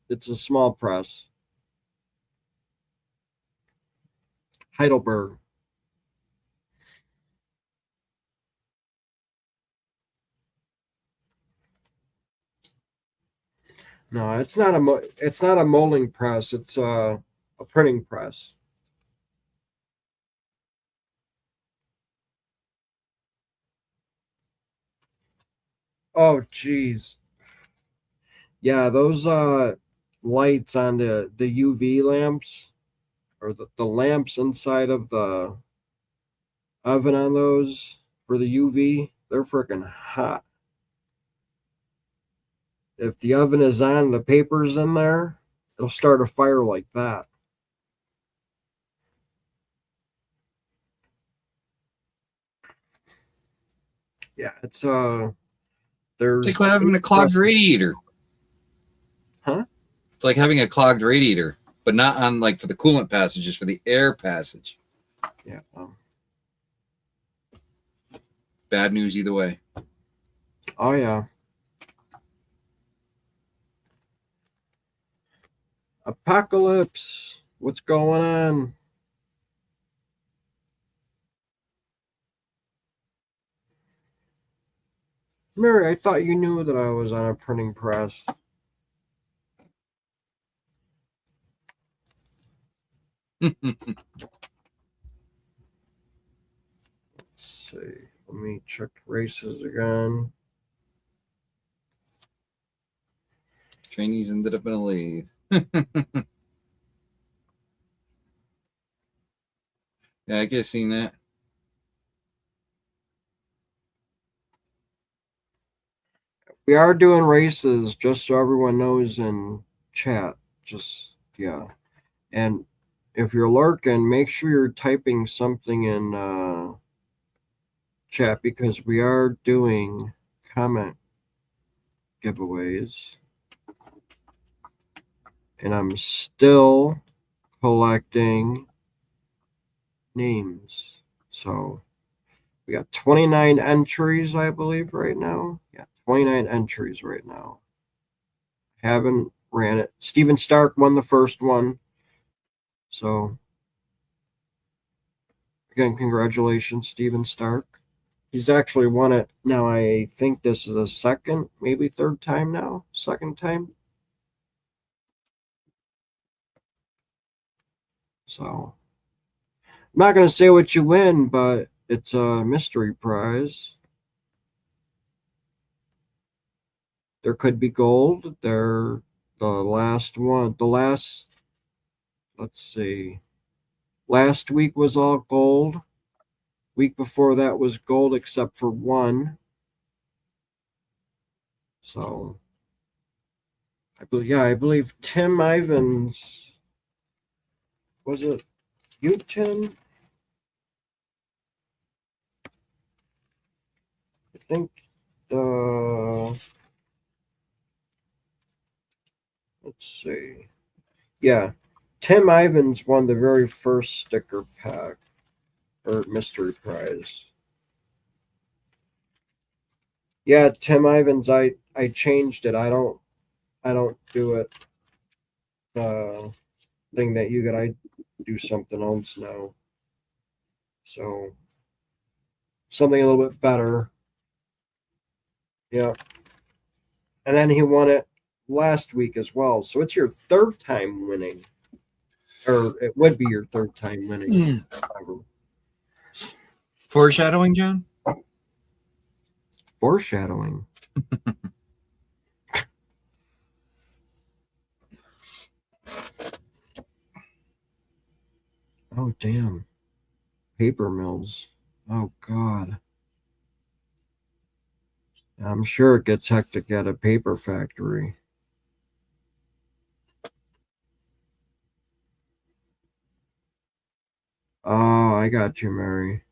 It's a small press. Heidelberg. No, it's not a molding press. It's a printing press. Oh, geez. Yeah, those lights on the UV lamps, or the lamps inside of the oven on those for the UV, they're freaking hot. If the oven is on and the paper's in there, it'll start a fire like that. Yeah, it's there's It's like having a clogged radiator. Huh? It's like having a clogged radiator, but not on like for the coolant passage, just for the air passage. Yeah. Bad news either way. Oh yeah. Apocalypse. What's going on? Mary, I thought you knew that I was on a printing press. Let's see. Let me check races again. Chinese ended up in a lathe. Yeah, I could have seen that. We are doing races, just so everyone knows in chat. Just, yeah. And if you're lurking, make sure you're typing something in chat, because we are doing comment giveaways. And I'm still collecting names. So we got 29 entries, I believe, right now. Yeah, 29 entries right now. Haven't ran it. Steven Stark won the first one. So again, congratulations, Steven Stark. He's actually won it now. I think this is a second, maybe third time now. Second time. So I'm not going to say what you win, but it's a mystery prize. There could be gold. The last one, let's see. Last week was all gold. Week before that was gold except for one. So I believe Tim Ivans, was it you, Tim? I think let's see. Yeah. Tim Ivans won the very first sticker pack or mystery prize. Yeah, Tim Ivans, I changed it. I don't do it thing that you got. I do something else now. So something a little bit better. Yeah. And then he won it last week as well. So it's your third time winning. Or it would be your third time winning. Foreshadowing, John? Foreshadowing. Oh, damn. Paper mills. Oh, God. I'm sure it gets hectic at a paper factory. Oh, I got you, Mary.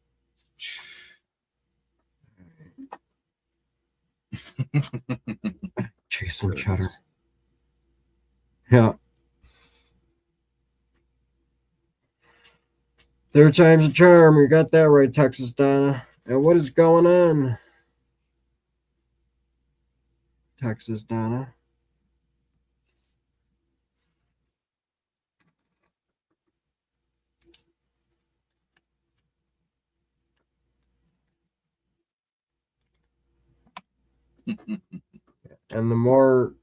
Jason Cheddar. Yeah. Third time's a charm. You got that right, Texas Donna. And what is going on, Texas Donna? And the more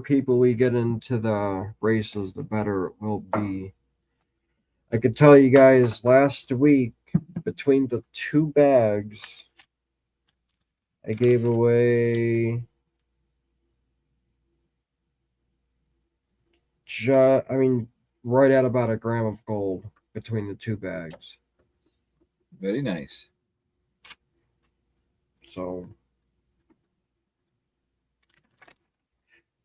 people we get into the races, the better it will be. I could tell you guys last week, between the two bags, I gave away right at about a gram of gold between the two bags. Very nice. So,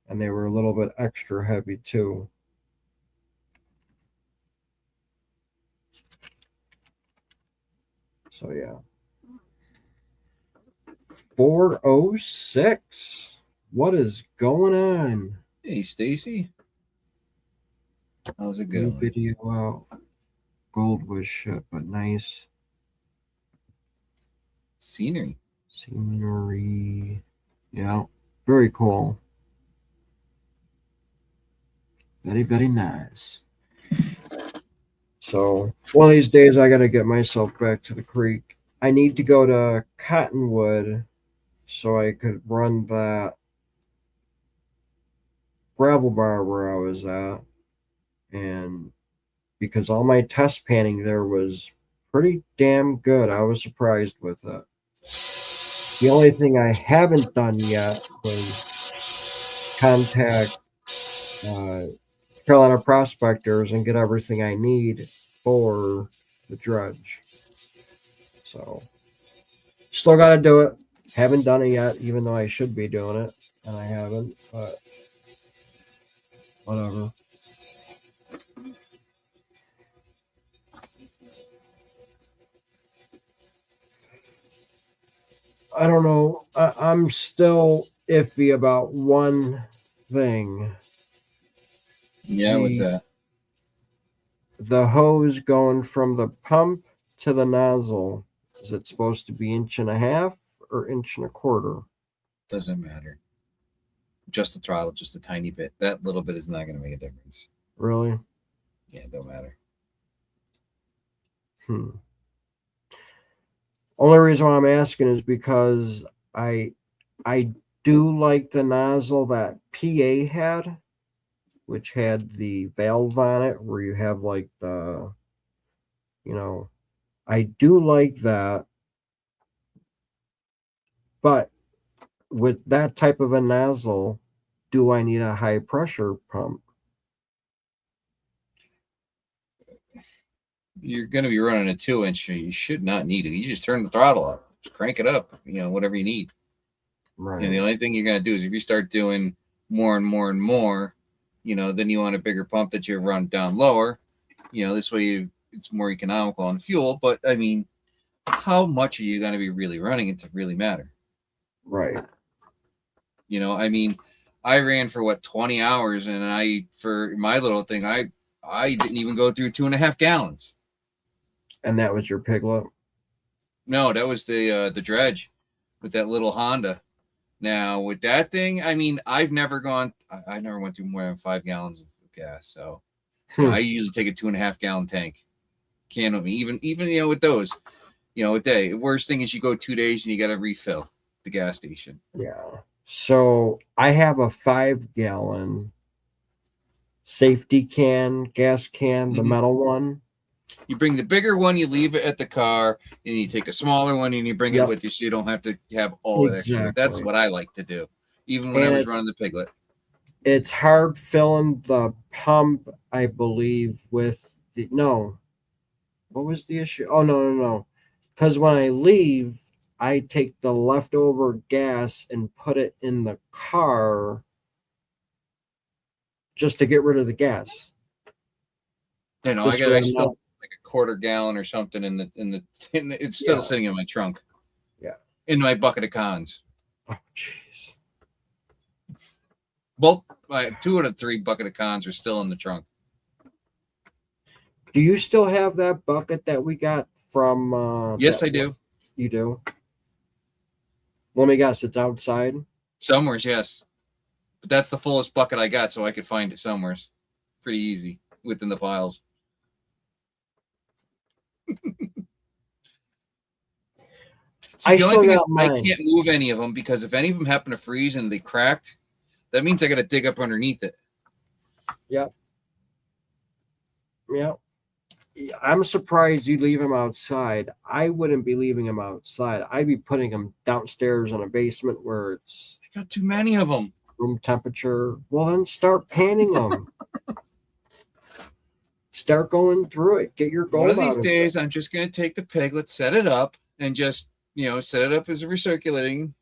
and they were a little bit extra heavy too. So yeah. 406. What is going on? Hey, Stacy. How's it New going? video out. Gold was shit, but nice Scenery. scenery. Yeah, very cool. Very, very nice. So one of these days I gotta get myself back to the creek. I need to go to Cottonwood so I could run that gravel bar where I was at. And because all my test panning there was pretty damn good. I was surprised with it. The only thing I haven't done yet was contact Carolina prospectors and get everything I need for the dredge. So still got to do it. Haven't done it yet, even though I should be doing it, and I haven't. But whatever. I don't know. I'm still iffy about one thing. Yeah, what's that? The hose going from the pump to the nozzle. Is it supposed to be 1.5 inches or 1.25 inches? Doesn't matter. Just the throttle, just a tiny bit. That little bit is not going to make a difference. Really? Yeah, it don't matter. Only reason why I'm asking is because I do like the nozzle that PA had, which had the valve on it where you have like the, I do like that. But with that type of a nozzle, do I need a high pressure pump? You're going to be running a 2-inch. You should not need it. You just turn the throttle up, just crank it up. Whatever you need. Right. The only thing you're going to do is if you start doing more and more and more, then you want a bigger pump that you run down lower. This way it's more economical on fuel. But I mean, how much are you going to be really running it to really matter? Right. I mean, I ran for 20 hours, and for my little thing, I didn't even go through 2.5 gallons. And that was your Piglet? No, that was the dredge with that little Honda. Now with that thing, I mean, I never went through more than 5 gallons of gas. So I usually take a 2.5 gallon tank. Can with me, even with those, a day. The worst thing is you go 2 days and you got to refill the gas station. Yeah. So I have a 5-gallon safety gas can, the metal one. You bring the bigger one, you leave it at the car, and you take a smaller one and you bring it with you, so you don't have to have all that extra. That's what I like to do, even when I was running the Piglet. It's hard filling the pump, I believe, with what was the issue? Oh, no. Because when I leave, I take the leftover gas and put it in the car just to get rid of the gas. I still like a 1/4 gallon or something in the it's still sitting in my trunk. Yeah. In my bucket of cons. Oh, jeez. Both 2 out of 3 bucket of cons are still in the trunk. Do you still have that bucket that we got from? Yes, that I do. You do. Let me guess. It's outside. Somewheres, yes. But that's the fullest bucket I got, so I could find it somewheres. Pretty easy within the piles. See, I the only still thing is got I mine. can't move any of them because if any of them happen to freeze and they cracked, that means I got to dig up underneath it. Yep. Yep. I'm surprised you leave him outside. I wouldn't be leaving him outside. I'd be putting him downstairs in a basement where it's I got too many of them. room temperature. Well, then start panning them. Start going through it. Get your One of gold these out of days, I'm just going to take the piglet, set it up, and just, set it up as a recirculating.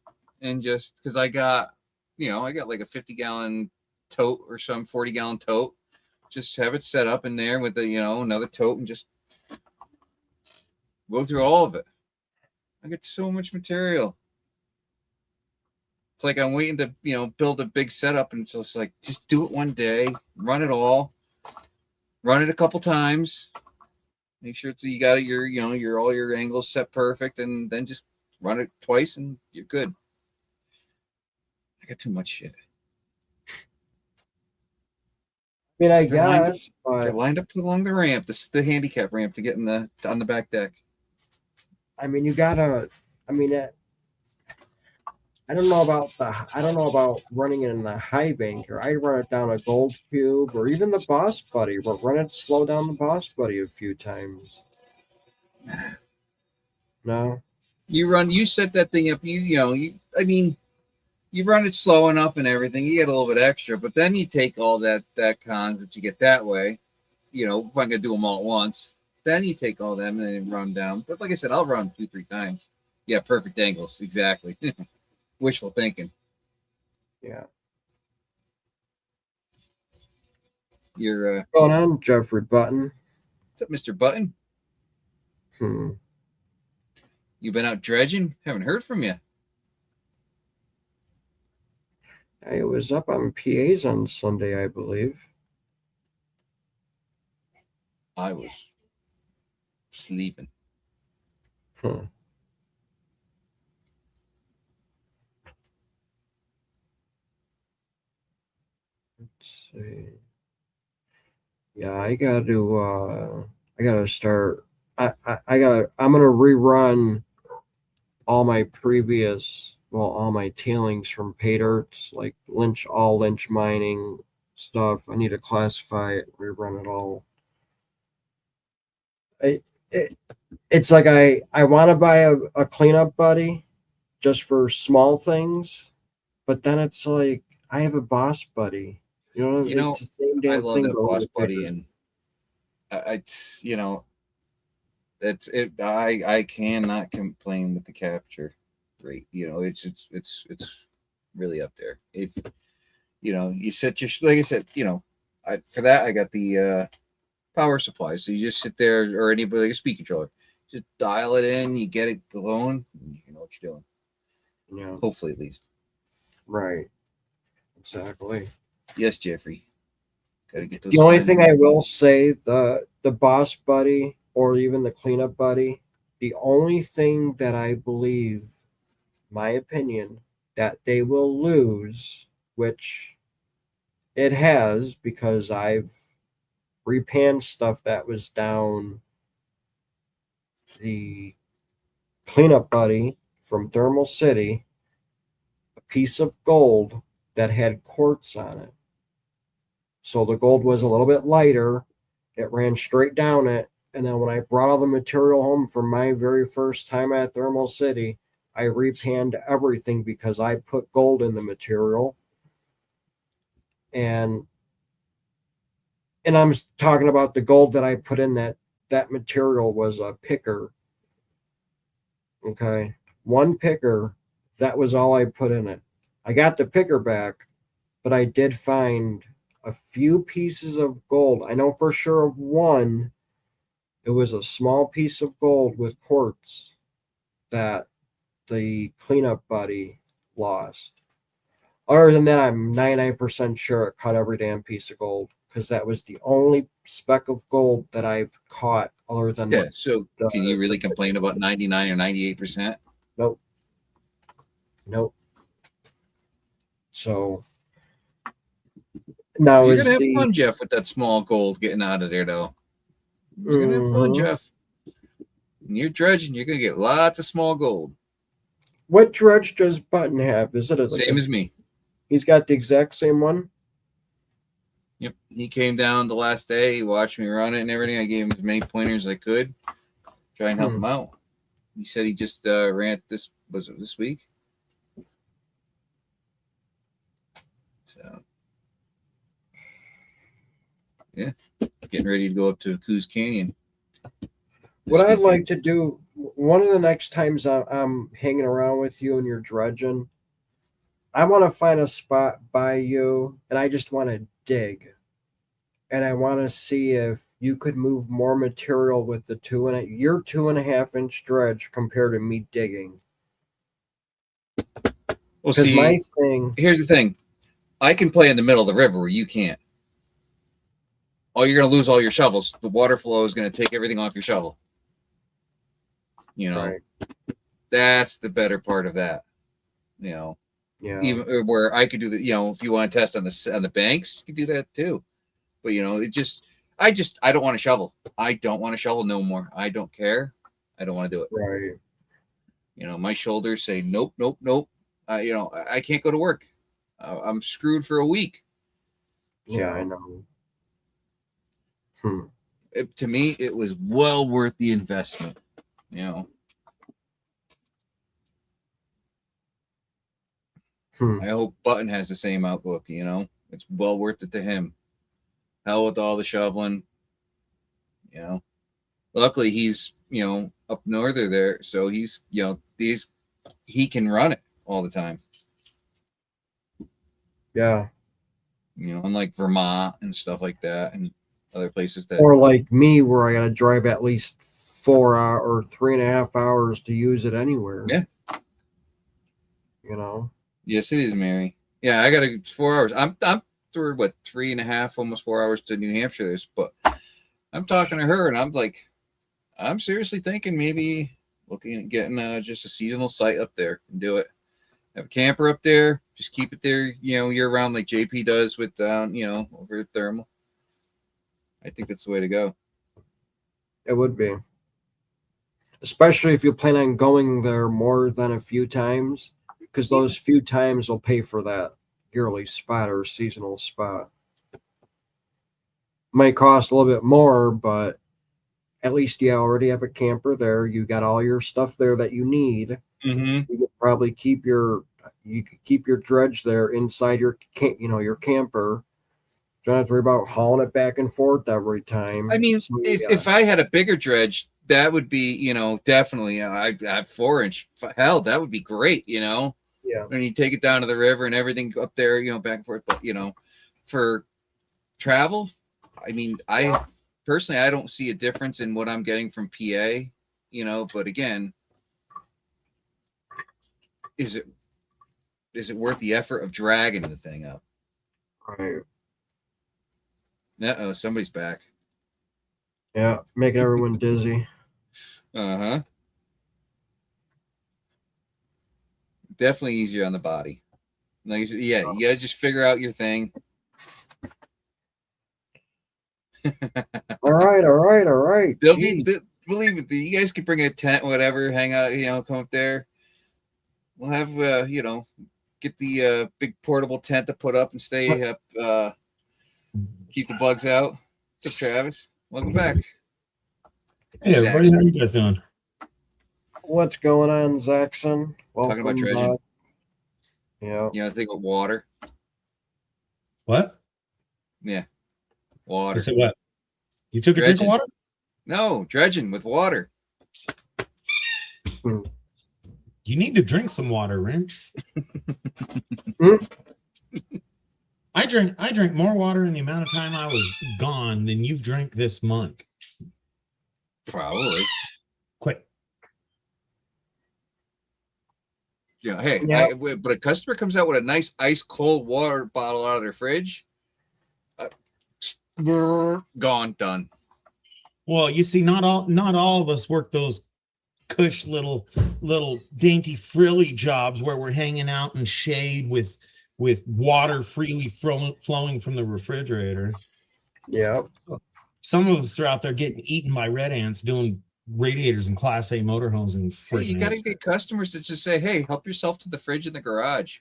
And just because I got like a 50-gallon tote or some 40-gallon tote. Just have it set up in there with another tote and just go through all of it. I got so much material. It's like I'm waiting to, build a big setup, and it's just like, just do it one day, run it all, run it a couple times, make sure you got it, your all your angles set perfect, and then just run it twice, and you're good. I got too much shit. I mean, I They're lined up, guess, but they're lined up along the ramp, the handicap ramp to get on the back deck. I mean, you gotta. I mean, I don't know about running it in the high banker. I'd run it down a gold cube or even the boss buddy, but run it slow down the boss buddy a few times. No. You set that thing up. I mean, you run it slow enough and everything. You get a little bit extra, but then you take all that cons that you get that way. If I'm gonna do them all at once, then you take all them and then run down. But like I said, I'll run 2-3 times. Yeah, perfect angles, exactly. Wishful thinking. Yeah. You're What's going on, Jeffrey Button? what's up, Mr. Button? Hmm. You been out dredging? Haven't heard from you. I was up on PAs on Sunday, I believe. I was sleeping. Huh. Let's see. Yeah, I gotta start. I'm gonna rerun all my all my tailings from pay dirts, like all lynch mining stuff. I need to classify it, rerun it all. It, it's like I want to buy a cleanup buddy just for small things, but then it's like I have a boss buddy. It's the same I damn love thing that going boss with buddy, bigger. and it's it. I cannot complain with the capture rate. It's really up there. If you set your, like I said, for that I got the power supply. So you just sit there, or anybody, like a speed controller, just dial it in, you get it going, you know what you're doing. Yeah, Hopefully, at least. right. Exactly. Yes, Jeffrey. Got to get those. The only friends thing in. I will say, the boss buddy or even the cleanup buddy, the only thing that I believe, my opinion, that they will lose, which it has because I've repanned stuff that was down the cleanup buddy from Thermal City, a piece of gold that had quartz on it. So the gold was a little bit lighter. It ran straight down it. And then when I brought all the material home for my very first time at Thermal City, I repanned everything because I put gold in the material. And I'm talking about the gold that I put in that material was a picker. Okay. One picker, that was all I put in it. I got the picker back, but I did find a few pieces of gold. I know for sure of one. It was a small piece of gold with quartz that the cleanup buddy lost. Other than that, I'm 99% sure it cut every damn piece of gold because that was the only speck of gold that I've caught other than Yeah. So the- can you really complain about 99 or 98%? nope. Nope. So now You're is gonna have the fun, Jeff, with that small gold getting out of there, though. You're gonna have fun, Mhm. Jeff. When you're dredging, you're gonna get lots of small gold. What dredge does Button have? Is it like Same as me. he's got the exact same one? Yep. He came down the last day. He watched me run it and everything. I gave him as many pointers as I could. Try and help him out. He said he just ran it this week. So yeah, getting ready to go up to Coos Canyon. What I'd like to do, one of the next times I'm hanging around with you and you're dredging, I want to find a spot by you and I just want to dig. And I want to see if you could move more material with the your 2.5 inch dredge compared to me digging. Well, Because see, my thing, here's the thing. I can play in the middle of the river where you can't. Oh, you're going to lose all your shovels. The water flow is going to take everything off your shovel. You know, right? that's the better part of that. You know, Yeah, even where I could do the, you know, if you want to test on the banks, you could do that too. But you know, I don't want to shovel. I don't want to shovel no more. I don't care. I don't want to do it. right. You know, my shoulders say nope, nope, nope. You know, I can't go to work. I'm screwed for a week. Yeah, So, I know. To me, it was well worth the investment. You know, I hope Button has the same outlook. You know, it's well worth it to him. Hell with all the shoveling. You know, luckily he's, you know, up norther there, so he's, you know, he can run it all the time. Yeah. You know, unlike Vermont and stuff like that, and other places that. Or like me, where I got to drive at least 4 hours or 3.5 hours to use it anywhere. Yeah. You know. Yes, it is, Mary. Yeah, I got it's 4 hours. I'm through what 3.5, almost 4 hours to New Hampshire. But I'm talking to her, and I'm like, I'm seriously thinking maybe looking at getting just a seasonal site up there and do it. Have a camper up there, just keep it there, you know, year round, like JP does with you know, over at Thermal. I think that's the way to go. It would be. Especially if you plan on going there more than a few times, because those few times will pay for that yearly spot or seasonal spot. Might cost a little bit more, but at least you already have a camper there. You got all your stuff there that you need. Mm-hmm. You could probably keep your dredge there inside your your camper. Don't have to worry about hauling it back and forth every time. I mean, So, if I had a bigger dredge, that would be, you know, definitely. I have 4-inch. Hell, that would be great. You know, yeah, when you take it down to the river and everything up there, you know, back and forth. But you know, for travel, I mean, I personally, I don't see a difference in what I'm getting from PA. You know, but again, is it worth the effort of dragging the thing up? right. Uh-oh, somebody's back. Yeah, making everyone dizzy. Uh-huh. Definitely easier on the body. Like, yeah, you gotta just figure out your thing. All right. Believe it, you guys can bring a tent, whatever, hang out, you know, come up there. We'll have you know, get the big portable tent to put up and stay up, keep the bugs out. What's up, Travis? Welcome back. Hey everybody, how you guys doing? What's going on, Zaxxon? Talking about Welcome dredging. back. Yeah. You know, think of water. What? Yeah. Water. You said what? You took a drink of Dredging. water? No, dredging with water. You need to drink some water, Wrench. I drank more water in the amount of time I was gone than you've drank this month. Probably. Quit. Yeah. Hey, Yeah. but a customer comes out with a nice ice cold water bottle out of their fridge. Gone, done. Well, you see, not all of us work those cush little dainty frilly jobs where we're hanging out in shade with water freely flowing from the refrigerator. Yeah. Some of us are out there getting eaten by red ants doing radiators and Class A motorhomes and Hey, you freaking got to ants. get customers that just say, "Hey, help yourself to the fridge in the garage."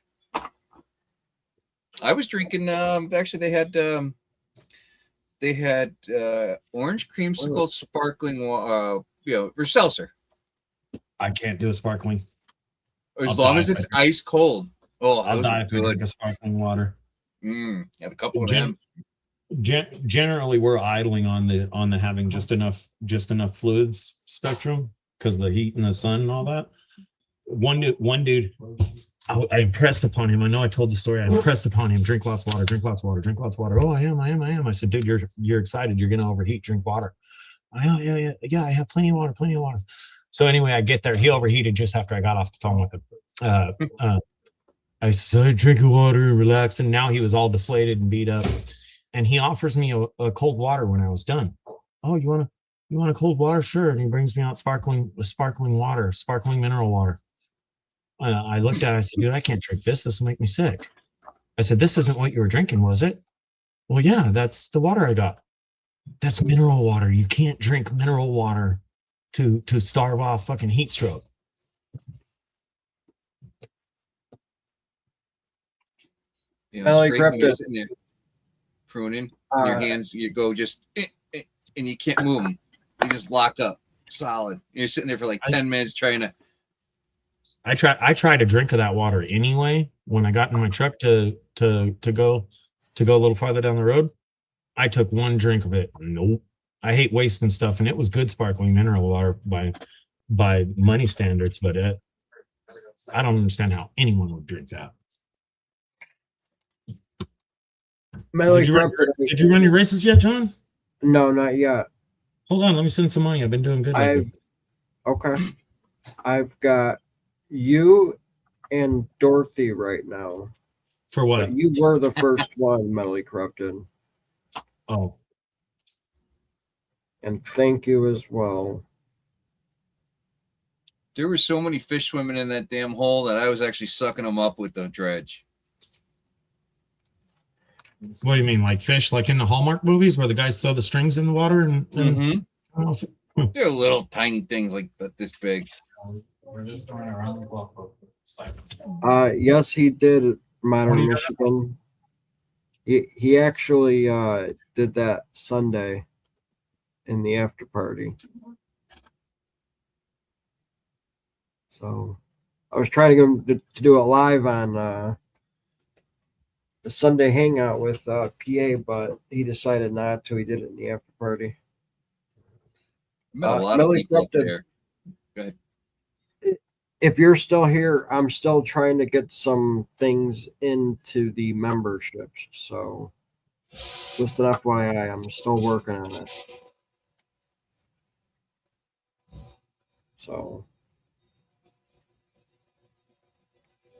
I was drinking. Actually, they had orange creamsicle, sparkling, or seltzer. I can't do a sparkling. As I'll long die as if it's ice cold. Oh, I'll those die are if I drink good. a sparkling water. Had a couple of them. Generally, we're idling on the having just enough fluids spectrum because of the heat and the sun and all that. One dude, I impressed upon him. I know I told the story. I impressed upon him. Drink lots of water. Drink lots of water. Drink lots of water. Oh, I am. I said, dude, you're excited. You're gonna overheat. Drink water. Yeah. I have plenty of water. Plenty of water. So anyway, I get there. He overheated just after I got off the phone with him. I started drinking water and relaxing. Now he was all deflated and beat up. And he offers me a cold water when I was done. Oh, you want a cold water? Sure. And he brings me out sparkling water, sparkling mineral water. I looked at it. I said, dude, I can't drink this. This will make me sick. I said, this isn't what you were drinking, was it? Well, yeah, that's the water I got. That's mineral water. You can't drink mineral water to starve off fucking heat stroke. You know, Melly it's great when you're Cryptid. sitting there pruning, and your hands, you go just, and you can't move them. They just lock up, solid. You're sitting there for like 10 minutes trying to. I tried a drink of that water anyway when I got in my truck to go a little farther down the road. I took one drink of it. Nope. I hate wasting stuff, and it was good sparkling mineral water by money standards, but I don't understand how anyone would drink that. Melly Did you run your races yet, John? No, not yet. Hold on, let me send some money. I've been doing good lately. I've got you and Dorothy right now. For what? But you were the first one, Melly Corrupted. Oh. And thank you as well. There were so many fish swimming in that damn hole that I was actually sucking them up with the dredge. What do you mean, like fish, like in the Hallmark movies where the guys throw the strings in the water and They're little tiny things like this big. We're just going around the block. Yes, he did Modern Michigan. He actually did that Sunday in the after party. So I was trying to get him to do it live on the Sunday hangout with PA, but he decided not to. He did it in the after party. Met a lot of people up there. Go ahead. If you're still here, I'm still trying to get some things into the memberships. So just an FYI, I'm still working on it. So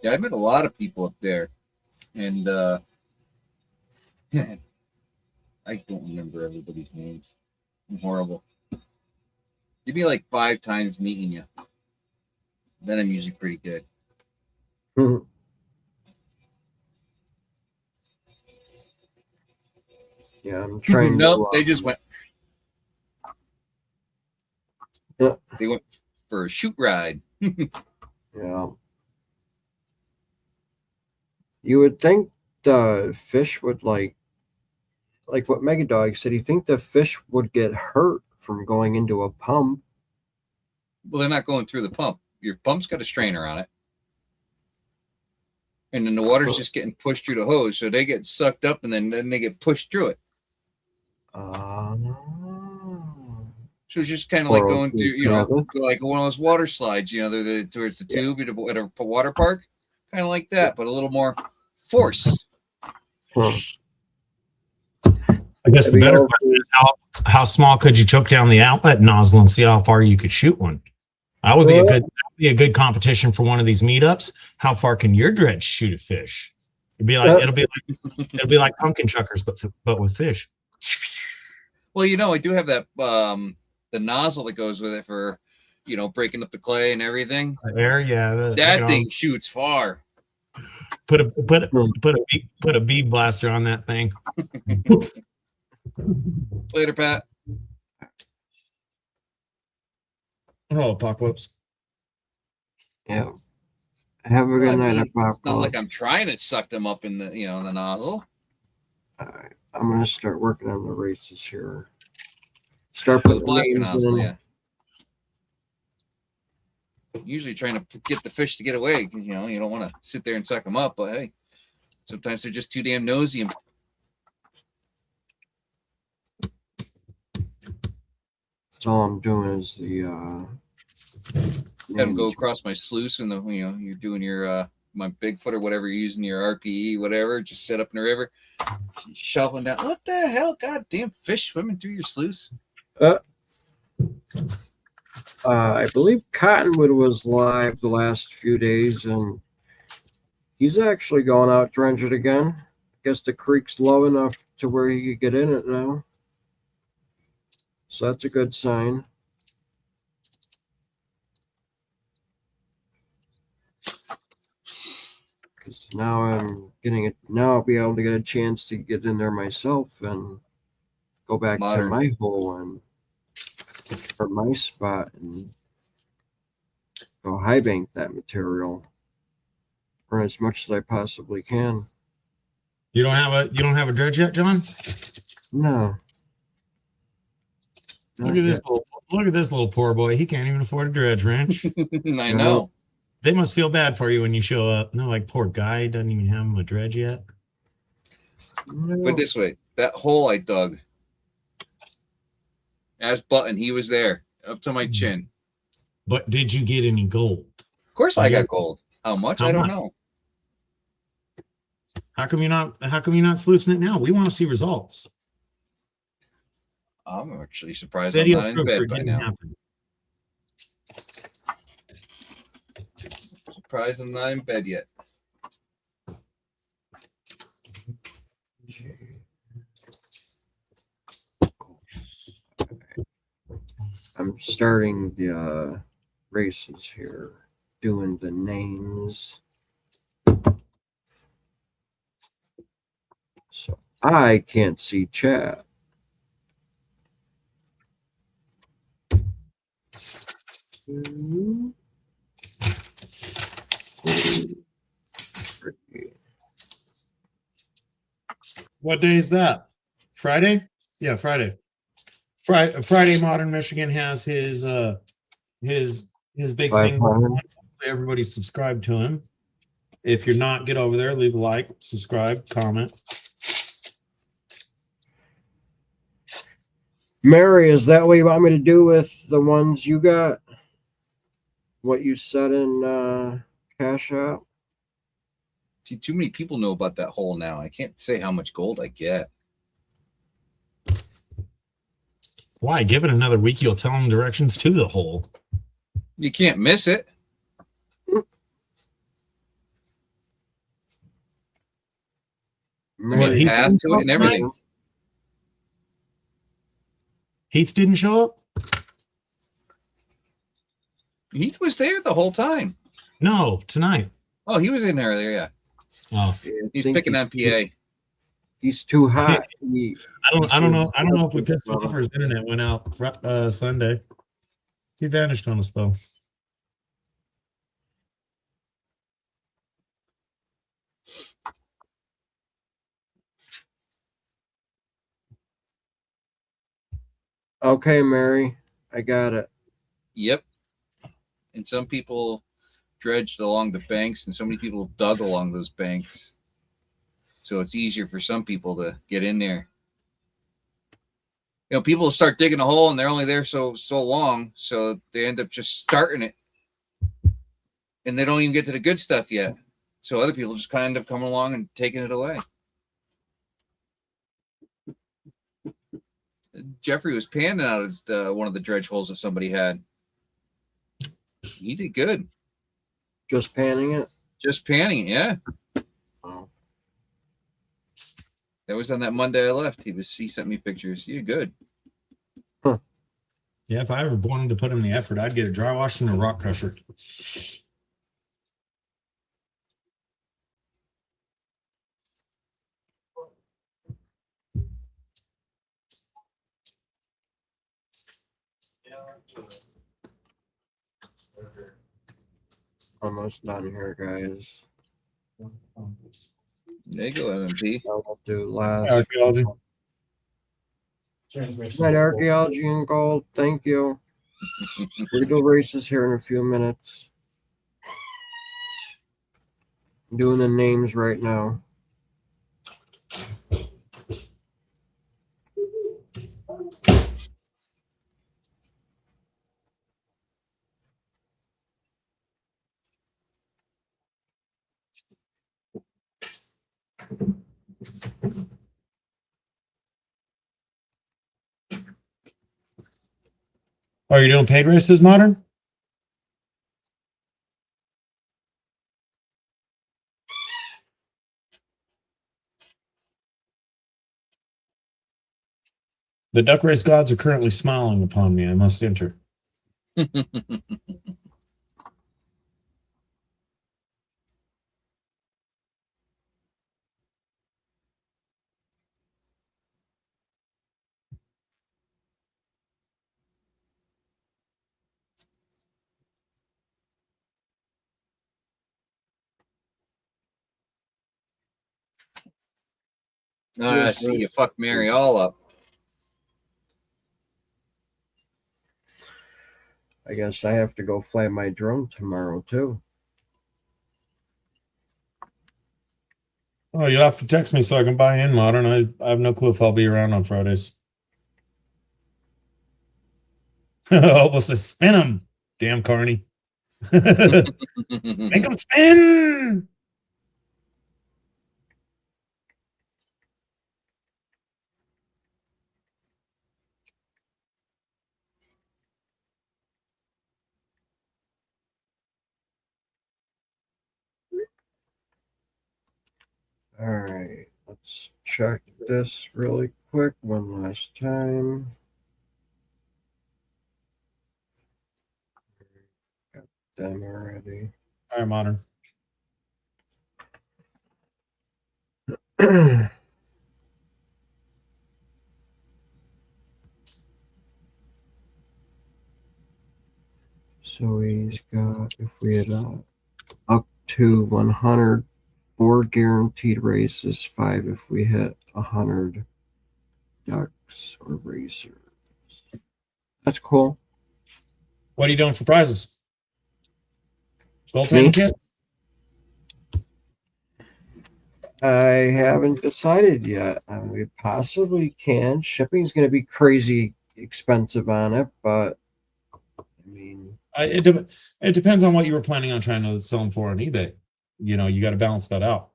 yeah, I met a lot of people up there, and I don't remember everybody's names. I'm horrible. Give me like 5 times meeting you. Then I'm usually pretty good. Yeah, I'm trying. Nope, they just went. Yeah. They went for a shoot ride. Yeah. You would think the fish would like what Megadog said. You think the fish would get hurt from going into a pump? Well, they're not going through the pump. Your pump's got a strainer on it. And then the water's just getting pushed through the hose. So they get sucked up and then they get pushed through it. So it's just kind of like going through, like one of those water slides, towards the tube at a water park. Kind of like that, but a little more force. I guess the better question is how small could you choke down the outlet nozzle and see how far you could shoot one? That would be a good competition for one of these meetups. How far can your dredge shoot a fish? It'll be like pumpkin chuckers, but with fish. Well, you know, I do have that the nozzle that goes with it for, you know, breaking up the clay and everything. There, yeah. That thing shoots far. Put a bead blaster on that thing. Later, Pat. Oh, apocalypse. Yeah. Have a Well, good I night, mean, it's not like Apocalypse. I'm trying to suck them up in the, you know, in the nozzle. Alright, I'm gonna start working on the races here. Start With the putting blaster names nozzle, in. yeah. Usually trying to get the fish to get away. You know, you don't want to sit there and suck them up, but hey, sometimes they're just too damn nosy. And That's all I'm doing is the have them go names. across my sluice, and the, you know, you're doing your my Bigfoot or whatever you're using, your RPE, whatever, just set up in the river, shoveling down. What the hell? Goddamn fish swimming through your sluice. I believe Cottonwood was live the last few days, and he's actually going out drenching again. Guess the creek's low enough to where he could get in it now. So that's a good sign. Because now I'm getting it. Now I'll be able to get a chance to get in there myself and go back Modern. to my hole and or my spot and go high bank that material, or as much as I possibly can. You don't have a dredge yet, John? No. Not Look at this yet. look at this little poor boy. He can't even afford a dredge wrench. I know. They must feel bad for you when you show up. No, like, poor guy, he doesn't even have him a dredge yet. No. Put it this way, that hole I dug, as Button, he was there up to my chin. But did you get any gold? Of course, I got gold. How much? How I don't much? know. How come you're not sluicing it now? We want to see results. I'm actually surprised Video I'm not in proof bed it by didn't now. happen. Surprised I'm not in bed yet. I'm starting the races here, doing the names. So I can't see chat. Two, three. What day is that? Friday? Yeah, Friday. Friday, Modern Michigan has his big thing. 500. Everybody subscribe to him. If you're not, get over there, leave a like, subscribe, comment. Mary, is that what you want me to do with the ones you got? What you said in Cash App? See, too many people know about that hole now. I can't say how much gold I get. Why? Give it another week. You'll tell them directions to the hole. You can't miss it. I mean, Heath path didn't to show it up and everything. tonight? Heath didn't show up? Heath was there the whole time. No, tonight. Oh, he was in earlier, yeah. Oh, He's think picking on PA. He's too hot. I don't know if we pissed him off or his internet went out Sunday. He vanished on us though. Okay, Mary, I got it. Yep. And some people dredged along the banks, and so many people dug along those banks. So it's easier for some people to get in there. You know, people start digging a hole and they're only there so long, so they end up just starting it, and they don't even get to the good stuff yet. So other people just kind of coming along and taking it away. Jeffrey was panning out of one of the dredge holes that somebody had. He did good. Just panning it. Just panning it, yeah. Wow. That was on that Monday I left. He sent me pictures. You did good. Yeah, if I ever wanted to put in the effort, I'd get a dry wash and a rock crusher. Almost done here, guys. There you go, MMP. I'll do last. Archaeology. Night archaeology and gold. Thank you. We do races here in a few minutes. I'm doing the names right now. Are you doing paid races, Modern? The duck race gods are currently smiling upon me. I must enter. Oh, I Yes, see sir. you fuck Mary all up. I guess I have to go fly my drone tomorrow too. Oh, you'll have to text me so I can buy in, Modern. I have no clue if I'll be around on Fridays. Almost a spin them. Damn Carney. Make them spin. All right, let's check this really quick one last time. Got them already. All right, Modern. So he's got, if we had up to 100, 4 guaranteed races, 5 if we hit 100 ducks or racers. That's cool. What are you doing for prizes? Gold Me? pen kit? I haven't decided yet. We possibly can. Shipping's going to be crazy expensive on it, but I mean, It depends on what you were planning on trying to sell them for on eBay. You know, you got to balance that out.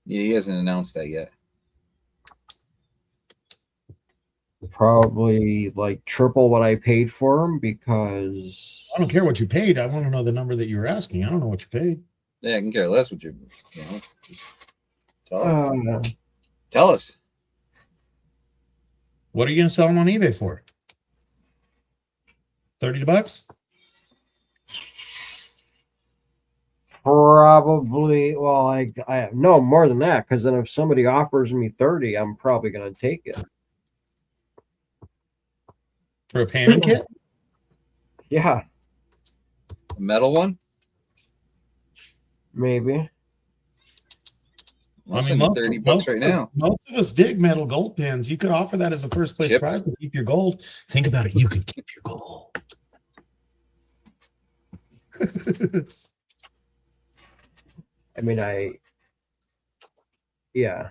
Yeah, he hasn't announced that yet. probably like triple what I paid for them because I don't care what you paid. I want to know the number that you were asking. I don't know what you paid. Yeah, I can care less what you know. uh, Tell us. What are you going to sell them on eBay for? $30? probably, well, I no more than that, because then if somebody offers me 30, I'm probably going to take it. For a panning kit? Yeah, A metal one? maybe. I'll send you $30 right now. Most of us dig metal gold pins. You could offer that as a first place Shipped. prize to keep your gold. Think about it. You could keep your gold. I mean, yeah.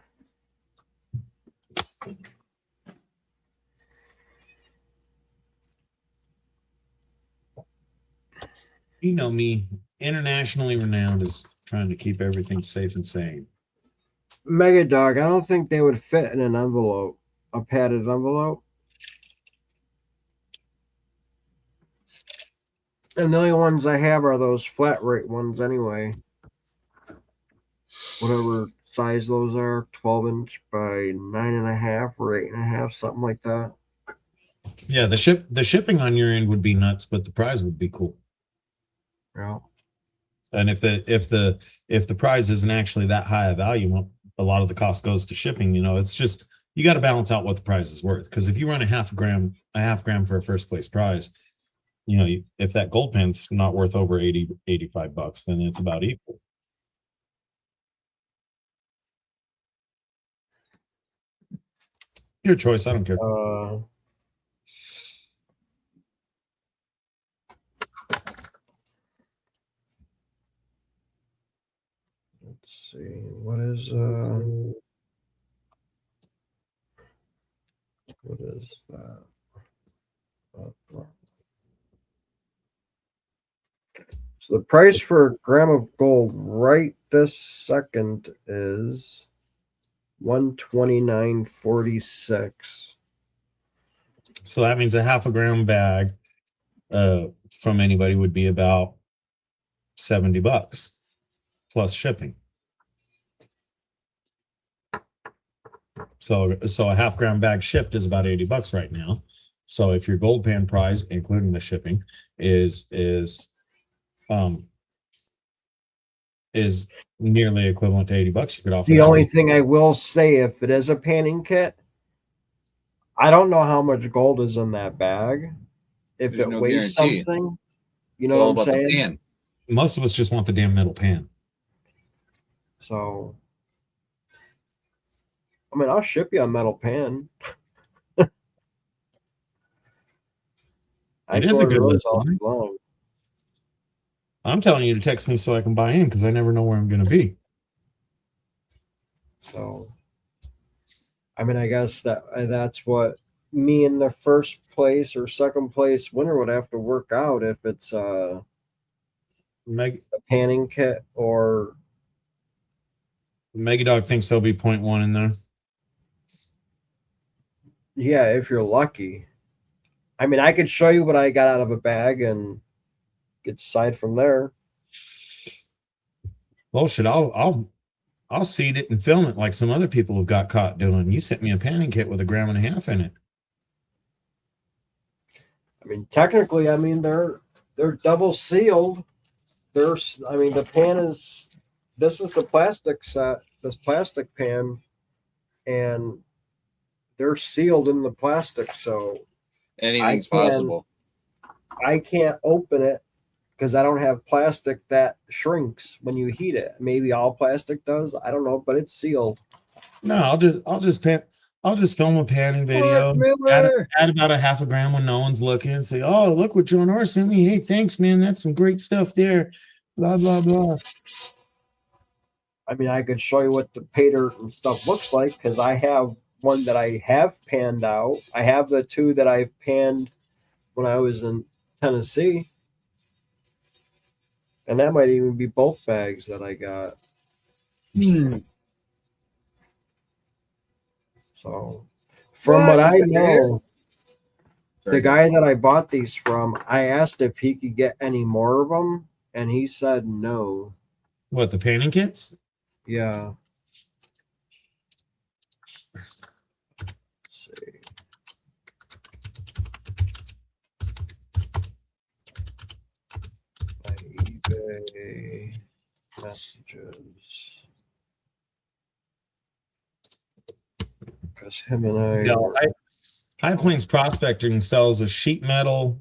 You know me, internationally renowned is trying to keep everything safe and sane. Mega Dog, I don't think they would fit in an envelope, a padded envelope. And the only ones I have are those flat rate ones anyway. Whatever size those are, 12 inch by 9.5 or 8.5, something like that. Yeah, the shipping on your end would be nuts, but the prize would be cool. Yeah. And if the prize isn't actually that high a value, well, a lot of the cost goes to shipping. You know, it's just you got to balance out what the prize is worth. Because if you run a half gram for a first place prize, you know, if that gold pen's not worth over 85 bucks, then it's about equal. Your choice. I don't care. Let's see. What is that? So the price for a gram of gold right this second is $129.46. So that means a half a gram bag from anybody would be about 70 bucks plus shipping. So a half gram bag shipped is about 80 bucks right now. So if your gold pan prize, including the shipping, is nearly equivalent to 80 bucks, you could offer The that. only thing I will say, if it is a panning kit, I don't know how much gold is in that bag. If There's it no weighs guarantee. something, you It's know all what I'm about the saying? pan. Most of us just want the damn metal pan. So, I mean, I'll ship you a metal pan. I It can is a order good those list. all day long. I'm telling you to text me so I can buy in because I never know where I'm going to be. So, I mean, I guess that's what me in the first place or second place winner would have to work out if it's Meg a panning kit or Meggy Dog thinks there'll be 0.1 in there. yeah, if you're lucky. I mean, I could show you what I got out of a bag and get decide from there. Well, shit, I'll seed it and film it like some other people have got caught doing. You sent me a panning kit with 1.5 grams in it. I mean, technically, I mean they're double sealed. I mean, the pan is this is the plastic set, this plastic pan, and they're sealed in the plastic, so Anything's can't possible. I can't open it because I don't have plastic that shrinks when you heat it. Maybe all plastic does. I don't know, but it's sealed. No, I'll just film a panning video. Mark Miller. Add about 0.5 grams when no one's looking. And say, oh, look what John R sent me. Hey, thanks, man. That's some great stuff there. Blah blah blah. I mean, I could show you what the pay dirt and stuff looks like because I have one that I have panned out. I have the two that I've panned when I was in Tennessee. And that might even be both bags that I got. So, from what I know, the guy that I bought these from, I asked if he could get any more of them, and he said no. What, the panning kits? Yeah. Let's see. My eBay messages. Because him and I. Yeah, High Plains Prospecting sells a sheet metal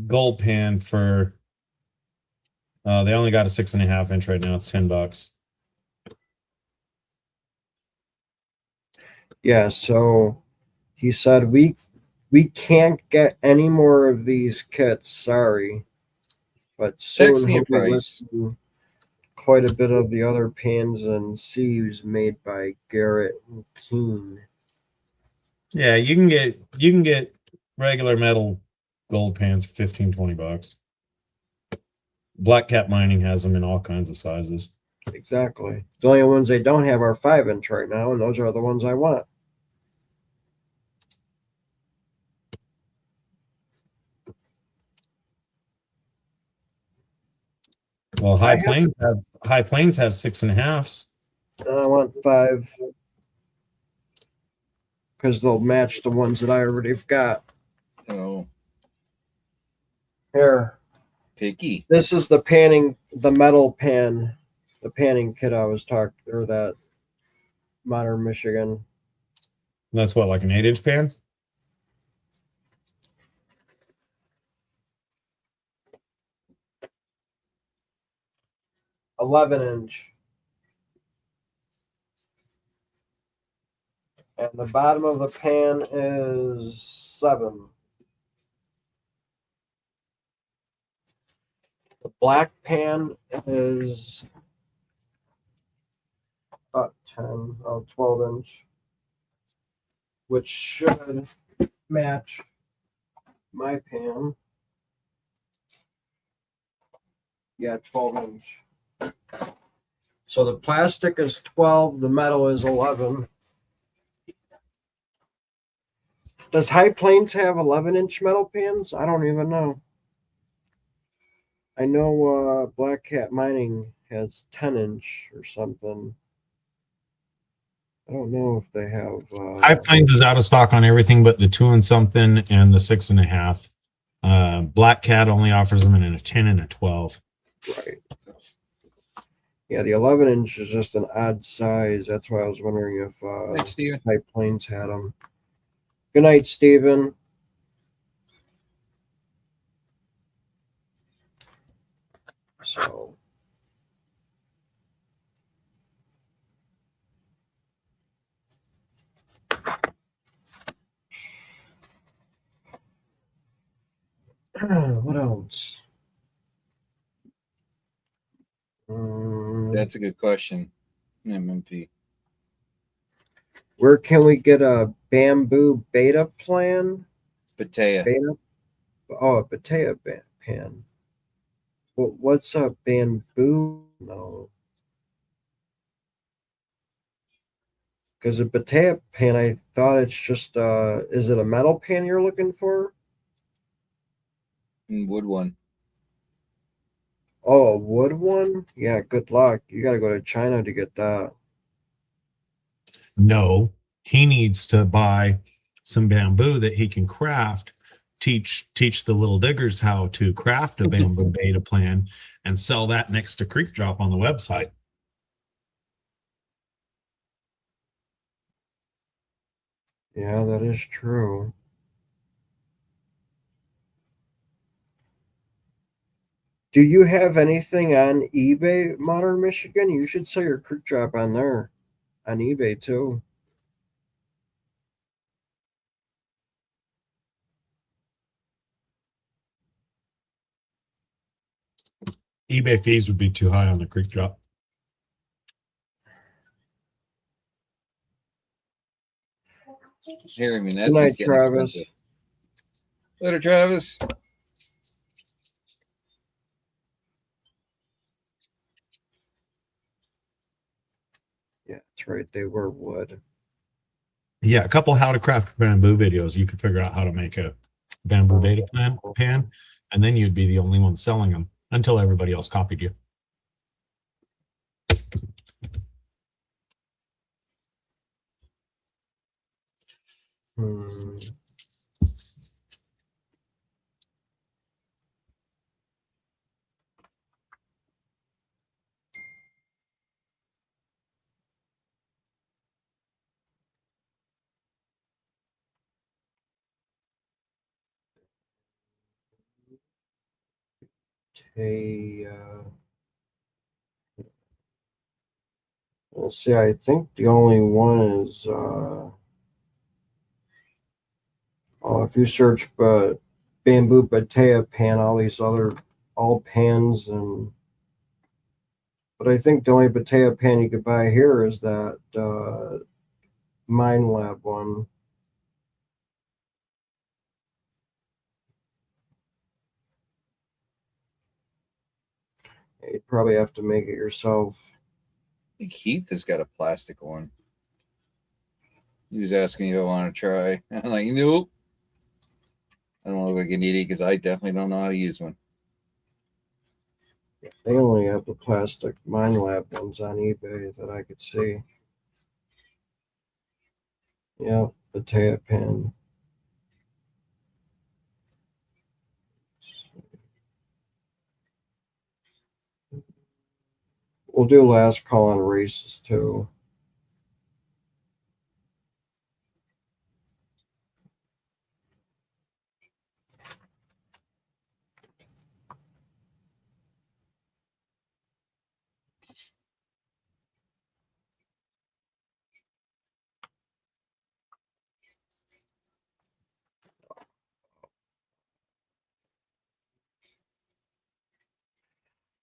gold pan for they only got a 6.5 inch right now. It's $10. Yeah, so he said we can't get any more of these kits, sorry. But Text soon me a he'll be price. listing quite a bit of the other pans and sieves made by Garrett and Keene. Yeah, you can get regular metal gold pans for 15-20 bucks. Black Cat Mining has them in all kinds of sizes. Exactly. The only ones they don't have are 5-inch right now, and those are the ones I want. Well, High Plains has 6.5s. I want 5. because they'll match the ones that I already have got. Oh, Here, picky. this is the metal pan, the panning kit I was talking, or that Modern Michigan. That's what, like an 8-inch pan? – 11-inch. And the bottom of the pan is 7. The black pan is about 10, 12-inch, which should match my pan. Yeah, 12-inch. So the plastic is 12, the metal is 11. Does High Plains have 11-inch metal pans? I don't even know. I know Black Cat Mining has 10-inch or something. I don't know if they have. High Plains is out of stock on everything but the 2 and something and the 6.5. Black Cat only offers them in a 10 and a 12. Right. Yeah, the 11-inch is just an odd size. That's why I was wondering if Thanks, Steven. High Plains had them. Good night, Steven. So. What else? That's a good question. MMP. Where can we get a bamboo beta plan? Patea. Beta? Oh, a Patea pan. What's a bamboo? No. Because a Patea pan, I thought it's just, is it a metal pan you're looking for? Wood one. Oh, a wood one? Yeah, good luck. You got to go to China to get that. No, he needs to buy some bamboo that he can craft, teach the little diggers how to craft a bamboo beta plan and sell that next to Creek Drop on the website. Yeah, that is true. Do you have anything on eBay, Modern Michigan? You should sell your Creek Drop on there, on eBay too. eBay fees would be too high on the Creek Drop. Here, I mean, Good that's night, just getting Travis. expensive. Later, Travis. Yeah, that's right. They were wood. Yeah, a couple how to craft bamboo videos. You could figure out how to make a bamboo beta pan, and then you'd be the only one selling them until everybody else copied you. Hmm. Well, see, I think the only one is, if you search bamboo Patea pan, all these other, all pans, but I think the only Patea pan you could buy here is that Mine Lab one. You probably have to make it yourself. I think Heath has got a plastic one. He was asking if I want to try. I'm like, nope. I don't look like an idiot because I definitely don't know how to use one. They only have the plastic Mine Lab ones on eBay that I could see. Yeah. the Taya pin. We'll do last call on races too.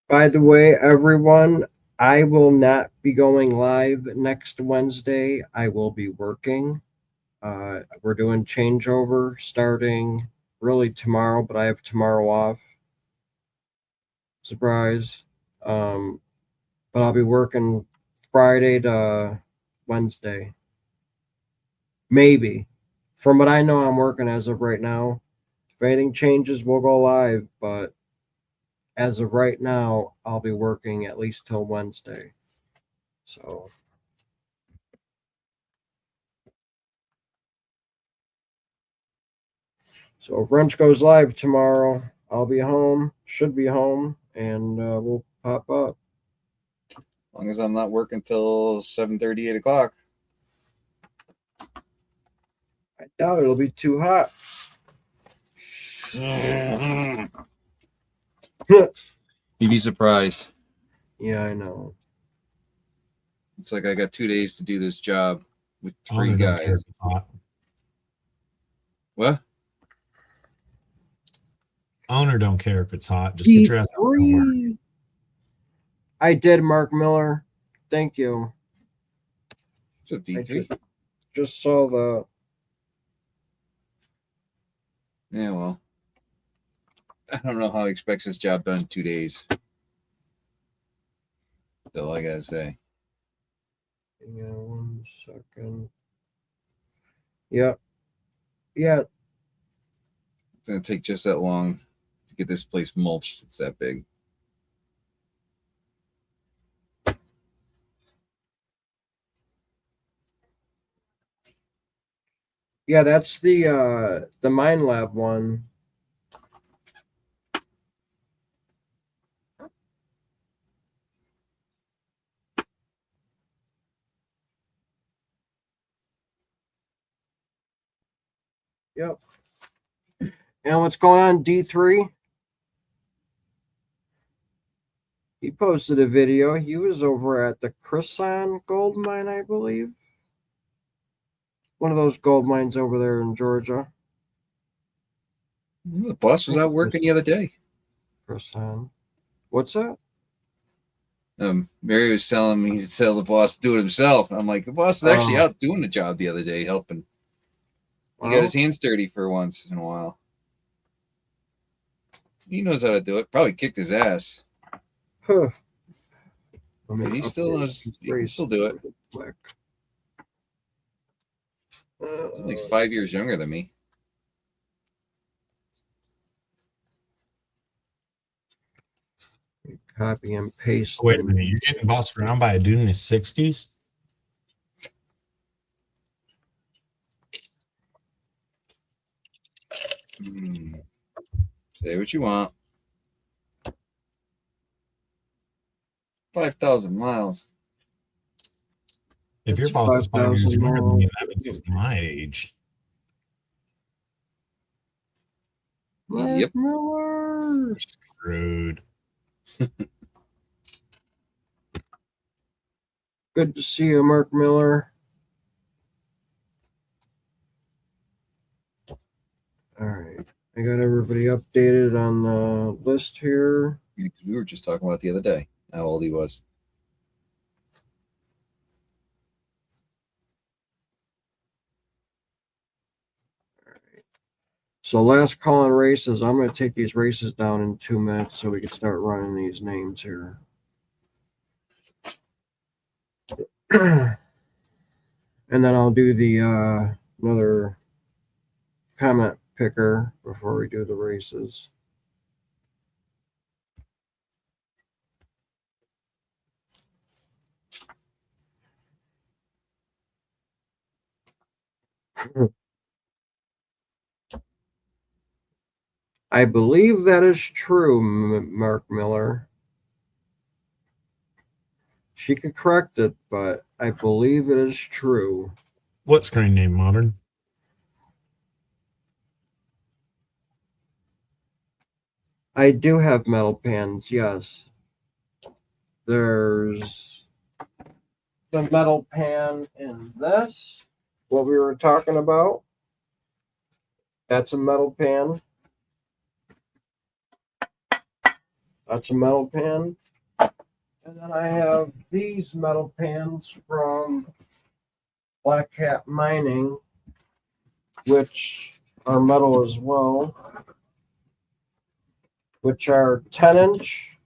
By the way, everyone, I will not be going live next Wednesday. I will be working. We're doing changeover starting really tomorrow, but I have tomorrow off. Surprise. But I'll be working Friday to Wednesday. Maybe. From what I know, I'm working as of right now. If anything changes, we'll go live, but as of right now, I'll be working at least till Wednesday. So if Wrench goes live tomorrow, I'll be home, should be home, and we'll pop up. As long as I'm not working till 7:30, 8 o'clock. I doubt it'll be too hot. You'd be surprised. Yeah, I know. It's like I got 2 days to do this job with three Owner don't care guys. if it's hot. What? Owner don't care if it's hot. Just get your ass out and work. D3. I did, Mark Miller. Thank you. It's a D3. Just saw the. Yeah, well, I don't know how he expects this job done in 2 days. That's all I gotta say. Yeah, 1 second. Yep. Yeah. It's gonna take just that long to get this place mulched. It's that big. Yeah, that's the Mind Lab one. Yep. And what's going on, D3? He posted a video. He was over at the Chryson gold mine, I believe. One of those gold mines over there in Georgia. The boss was out working the other day. Chryson. What's that? Mary was telling me to tell the boss to do it himself. I'm like, the boss is actually out doing the job the other day, helping. He got his hands dirty for once in a while. He knows how to do it. Probably kicked his ass. Huh. But he still knows. He can still do it. Quick. He's like 5 years younger than me. Copy and paste. Wait a minute, you're getting bossed around by a dude in his 60s? Say what you want. 5,000 miles. If your That's boss is 5 years 5,000 younger than me, miles. that means my age. Yep. Miller. Screwed. Good to see you, Mark Miller. All right. I got everybody updated on the list here. Because we were just talking about the other day how old he was. So last call on races. I'm going to take these races down in 2 minutes so we can start running these names here. And then I'll do the another comment picker before we do the races. I believe that is true, Mark Miller. She could correct it, but I believe it is true. What screen name, Modern? I do have metal pans, yes. There's the metal pan in this, what we were talking about. That's a metal pan. That's a metal pan. And then I have these metal pans from Black Cat Mining, which are metal as well, which are 10-inch,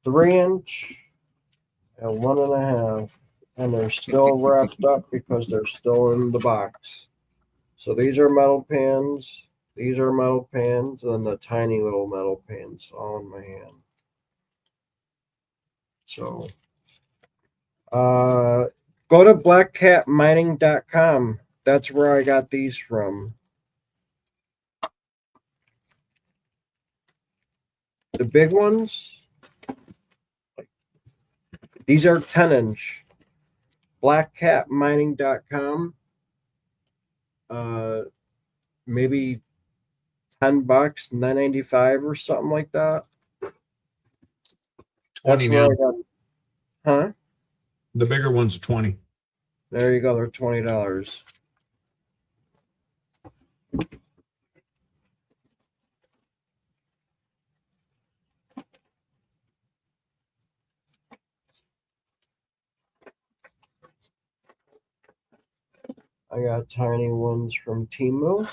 3-inch, and 1.5. And they're still wrapped up because they're still in the box. So these are metal pans, these are metal pans, and the tiny little metal pans all in my hand. So go to blackcatmining.com. That's where I got these from. The big ones, these are 10-inch. Blackcatmining.com. Maybe $10, $9.95 or something like that. 20 That's where now. I got. Huh? The bigger ones are 20. There you go. They're $20. I got tiny ones from Temu.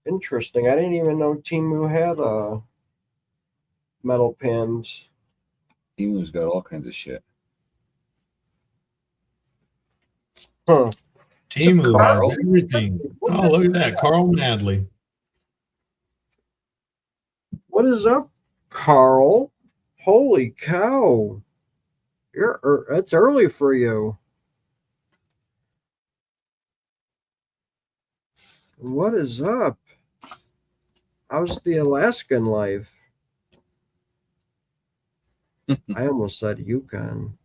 Interesting. I didn't even know Temu had metal pins. Emu's got all kinds of shit. Huh. Timu Carl? has everything. Oh, look at that. Carl Madley. What is up, Carl? Holy cow. It's early for you. What is up? How's the Alaskan life? I almost said Yukon.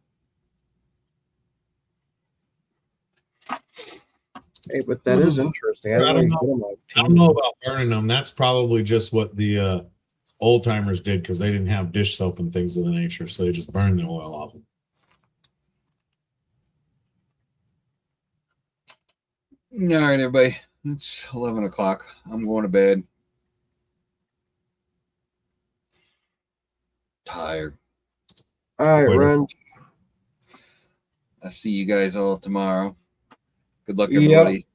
Hey, but that is interesting. I I didn't know don't you know. get them off I don't know Temu. about burning them. That's probably just what the old timers did because they didn't have dish soap and things of the nature, so they just burned the oil off them. All right, everybody. It's 11 o'clock. I'm going to bed. Tired. All right, Later. Ren. I'll see you guys all tomorrow. Good luck, Yep. everybody.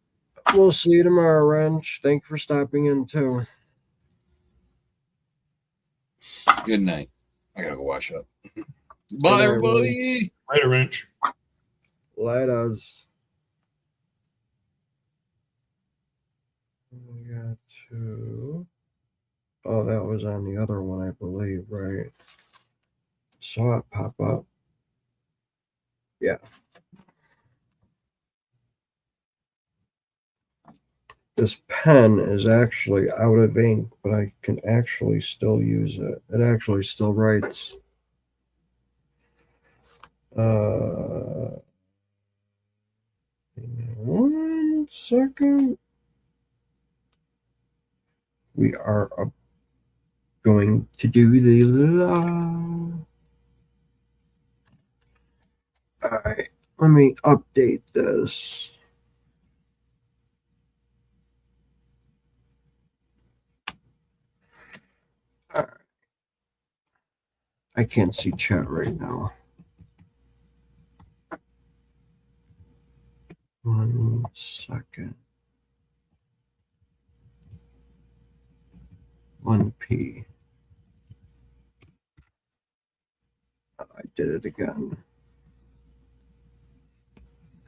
We'll see you tomorrow, Wrench. Thank you for stopping in, too. Good night. I gotta go wash up. Good Bye, night, everybody. Later, Wrench. Light us. We got two. Oh, that was on the other one, I believe, right? Saw it pop up. Yeah. This pen is actually out of ink, but I can actually still use it. It actually still writes. Give me 1 second. We are going to do the all right, let me update this. All right. I can't see chat right now. 1 second. 1p. I did it again.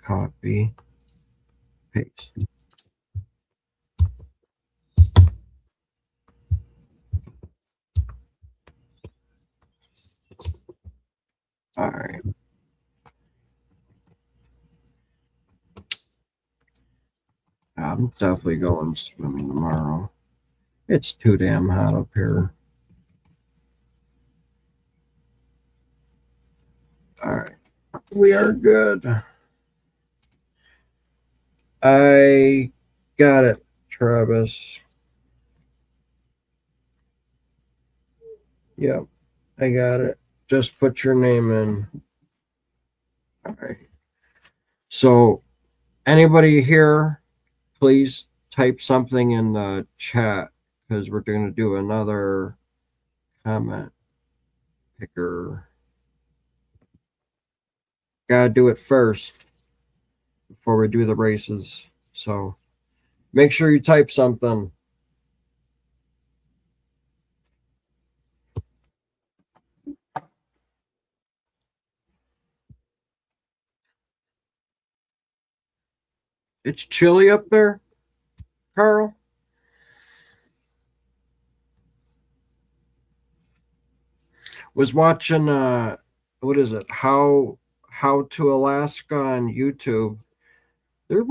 Copy, paste. All right. I'm definitely going swimming tomorrow. It's too damn hot up here. All right. We are good. I got it, Travis. Yep, I got it. Just put your name in. All right. So, anybody here, please type something in the chat because we're going to do another comment picker. Gotta do it first before we do the races. So, make sure you type something. It's chilly up there, Carl. Was watching what is it? How to Alaska on YouTube. They're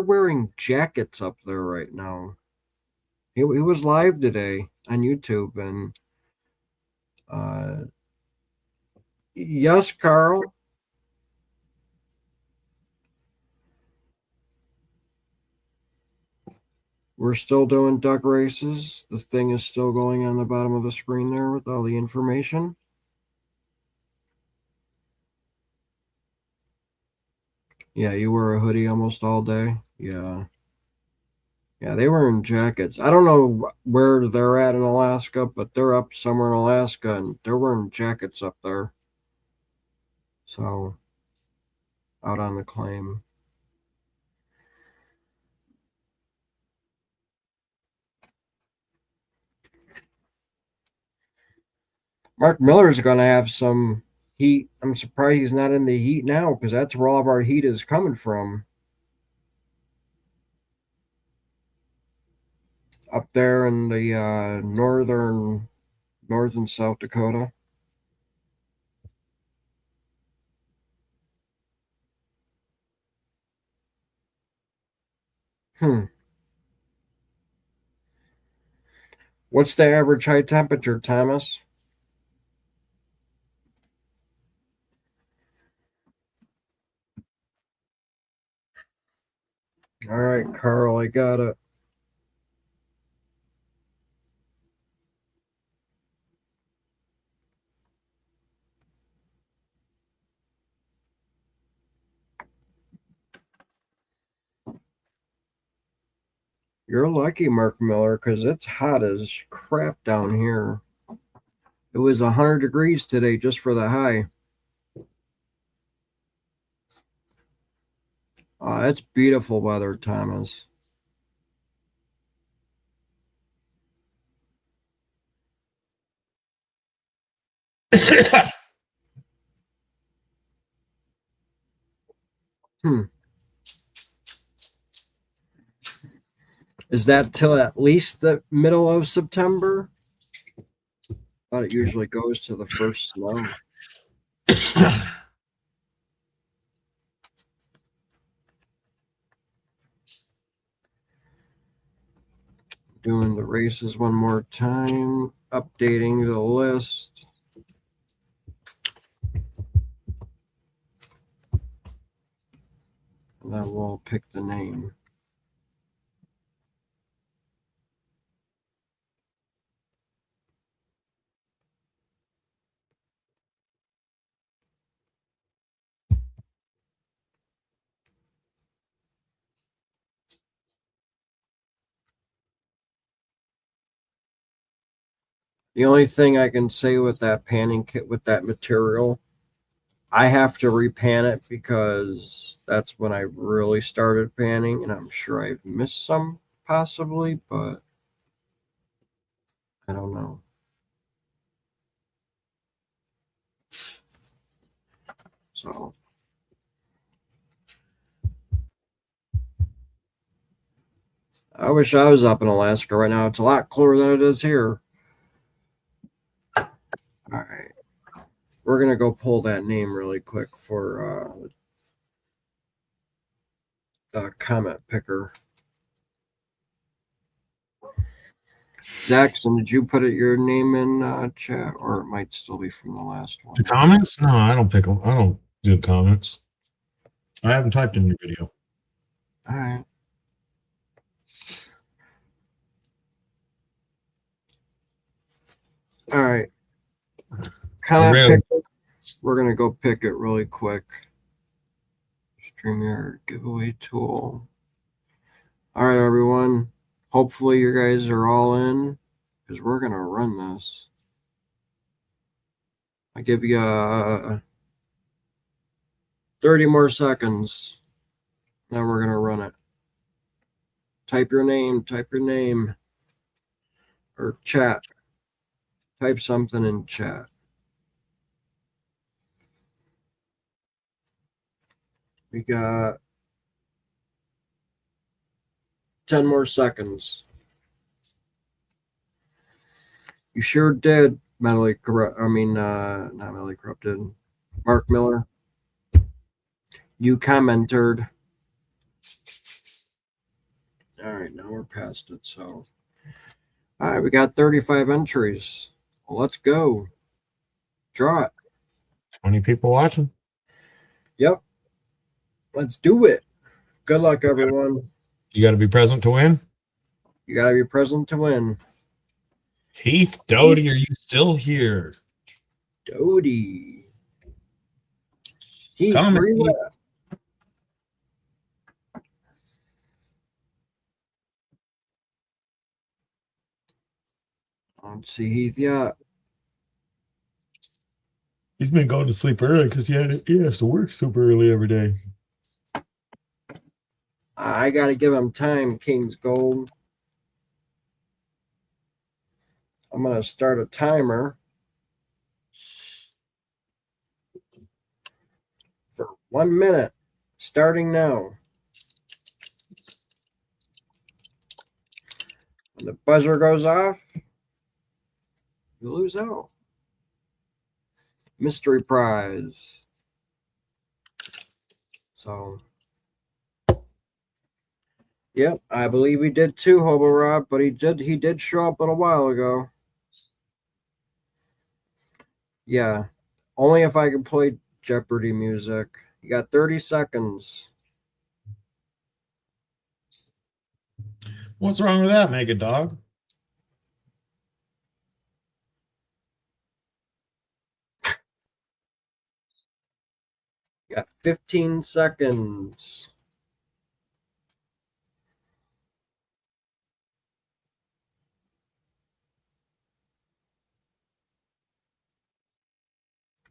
wearing jackets up there right now. He was live today on YouTube and yes, Carl. We're still doing duck races. The thing is still going on the bottom of the screen there with all the information. Yeah, you wear a hoodie almost all day. Yeah. Yeah, they were in jackets. I don't know where they're at in Alaska, but they're up somewhere in Alaska and they're wearing jackets up there. So, out on the claim. Mark Miller's going to have some heat. I'm surprised he's not in the heat now because that's where all of our heat is coming from. Up there in the North and South Dakota. What's the average high temperature, Thomas? All right, Carl, I got it. You're lucky, Mark Miller, because it's hot as crap down here. It was 100 degrees today just for the high. It's beautiful weather, Thomas. Is that till at least the middle of September? Thought it usually goes to the first snow. Doing the races one more time, updating the list. And then we'll pick the name. The only thing I can say with that panning kit, with that material, I have to repan it because that's when I really started panning, and I'm sure I've missed some possibly, but I don't know. So I wish I was up in Alaska right now. It's a lot cooler than it is here. All right. We're going to go pull that name really quick for the comment picker. Jackson, did you put your name in chat, or it might still be from the last one? The comments? No, I don't pick them. I don't do comments. I haven't typed in your video. All right. All right. Comment pick. We're gonna go pick it really quick. StreamYard giveaway tool. All right, everyone. Hopefully you guys are all in, because we're gonna run this. I give you 30 more seconds. Then we're gonna run it. Type your name. Or chat. Type something in chat. We got 10 more seconds. You sure did, mentally corrupt. I mean, not mentally corrupted. Mark Miller. You commented. All right, now we're past it. So, all right, we got 35 entries. Well, let's go. Draw it. 20 people watching. Yep. Let's do it. Good luck, everyone. You got to be present to win. You got to be present to win. Heath Doty, are you still here? Doty. Heath, Comment, where you Heath. at? I don't see Heath yet. He's been going to sleep early because he has to work super early every day. I got to give him time, King's Gold. I'm going to start a timer for 1 minute, starting now. When the buzzer goes off, you lose out. Mystery prize. So, yep, I believe he did too, Hobo Rob, but he did show up a little while ago. Yeah, only if I can play Jeopardy music. You got 30 seconds. What's wrong with that, Mega Dog? You got 15 seconds.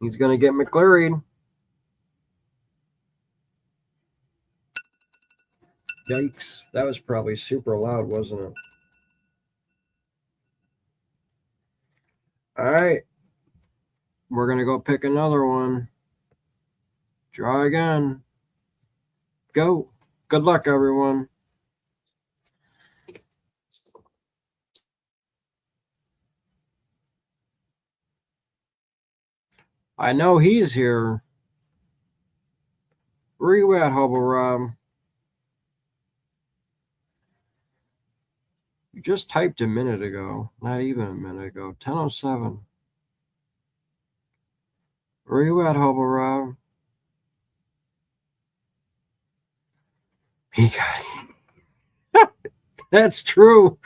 He's going to get McCleary. Yikes. That was probably super loud, wasn't it? All right. We're going to go pick another one. Draw again. Go. Good luck, everyone. I know he's here. Where you at, Hobo Rob? You just typed a minute ago. Not even a minute ago. 10:07. Where you at, Hobo Rob? He got it. That's true.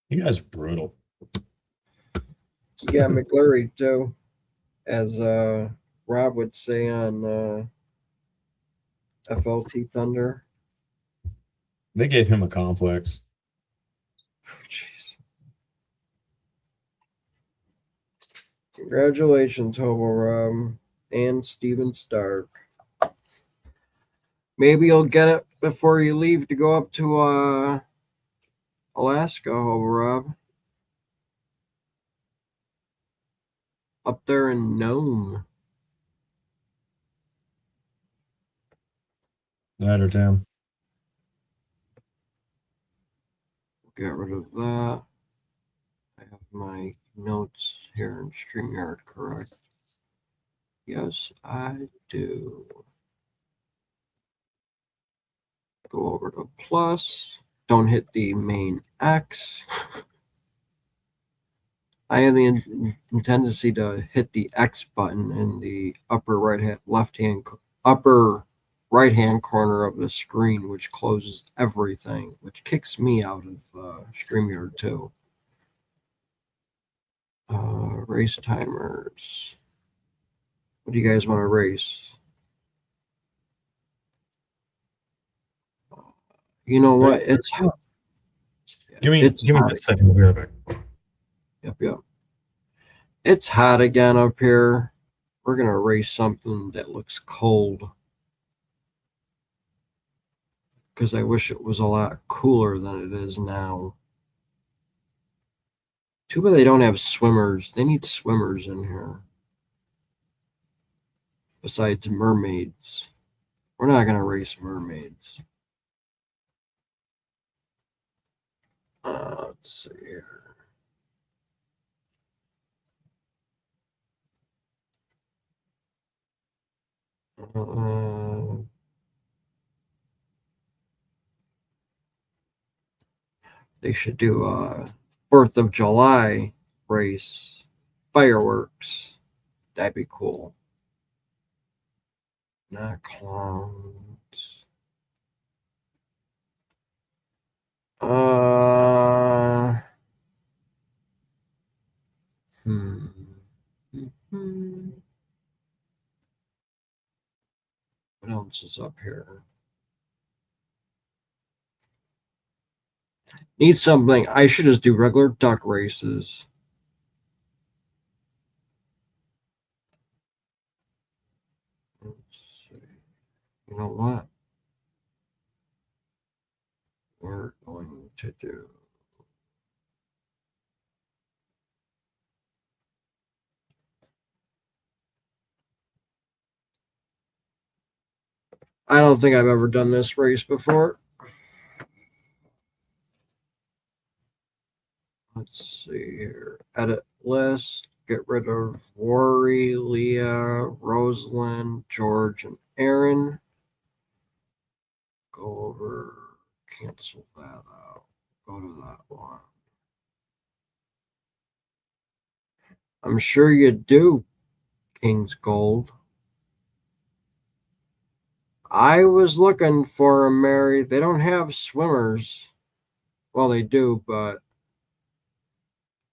You guys are brutal. You got McCleary too, as Rob would say on FLT Thunder. They gave him a complex. Jeez. Congratulations, Hobo Rob and Steven Stark. Maybe you'll get it before you leave to go up to Alaska, Hobo Rob. Up there in Nome. That or Tim. Get rid of that. I have my notes here in StreamYard, correct? Yes, I do. Go over to plus. Don't hit the main X. I have the tendency to hit the X button in the upper upper right hand corner of the screen, which closes everything, which kicks me out of StreamYard too. Race timers. What do you guys want to race? You know what? It's hot. Give me It's just a second. We'll be right back. Yep. It's hot again up here. We're gonna race something that looks cold. Because I wish it was a lot cooler than it is now. Too bad they don't have swimmers. They need swimmers in here. Besides mermaids. We're not going to race mermaids. Let's see here. They should do a 4th of July race. Fireworks. That'd be cool. Not clowns. What else is up here? Need something. I should just do regular duck races. Let's see. You know what? We're going to do. I don't think I've ever done this race before. Let's see here. Edit list. Get rid of Rory, Leah, Rosalind, George, and Aaron. Go over. Cancel that out. Go to that one. I'm sure you do, King's Gold. I was looking for a Mary. They don't have swimmers. Well, they do, but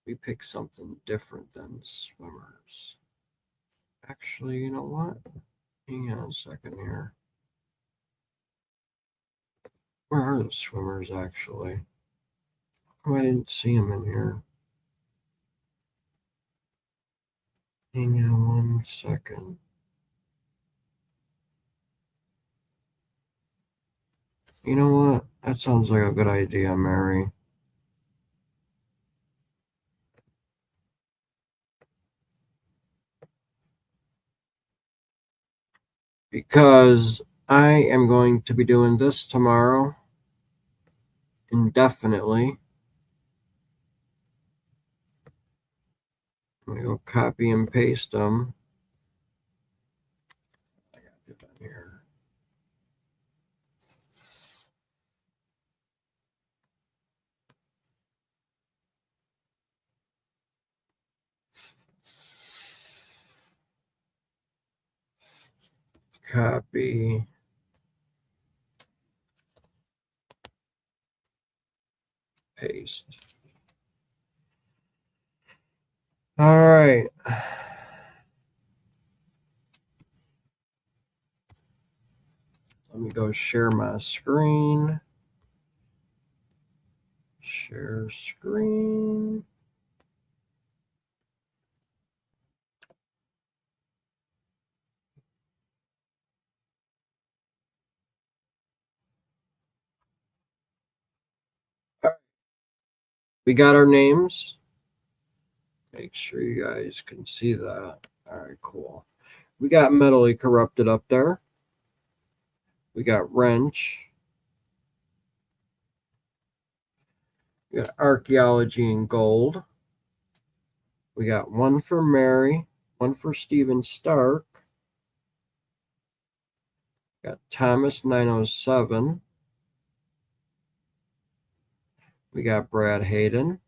we pick something different than swimmers. Actually, you know what? Hang on a second here. Where are the swimmers, actually? How come I didn't see them in here? Hang on 1 second. You know what? That sounds like a good idea, Mary. Because I am going to be doing this tomorrow indefinitely. I'm going to go copy and paste them. I got it down here. Copy. Paste. All right. Let me go share my screen. Share screen. We got our names. Make sure you guys can see that. All right, cool. We got Mentally Corrupted up there. We got Wrench. We got Archaeology and Gold. We got one for Mary, one for Stephen Stark. Got Thomas 907. We got Brad Hayden.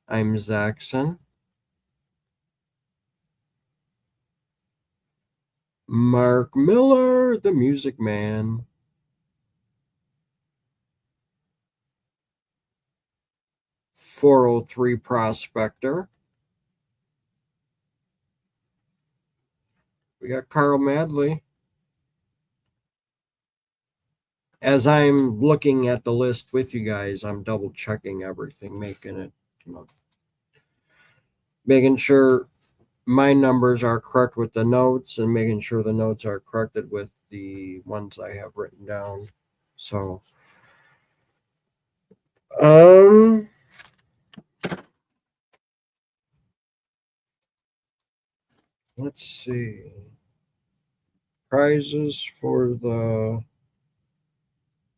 I'm Zaxxon. Mark Miller, the Music Man. .403 Prospector. We got Carl Madley. As I'm looking at the list with you guys, I'm double checking everything, making it, making sure my numbers are correct with the notes and making sure the notes are corrected with the ones I have written down. So, let's see. Prizes for the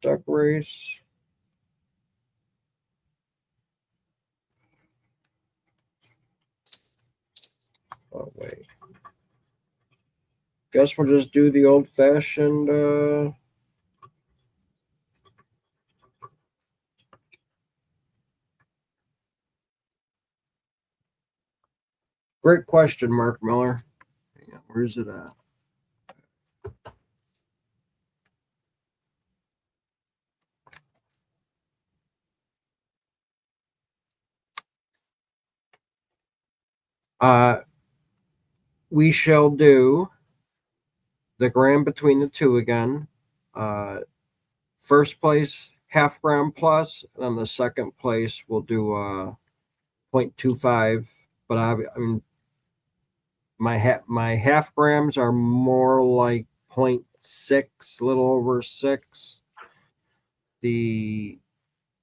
duck race. Oh, wait. Guess we'll just do the old-fashioned, great question, Mark Miller. Hang on, where's it at? We shall do the gram between the two again. First place, half gram plus, and then the second place we'll do 0.25. But I mean, my half grams are more like 0.6, a little over 6. The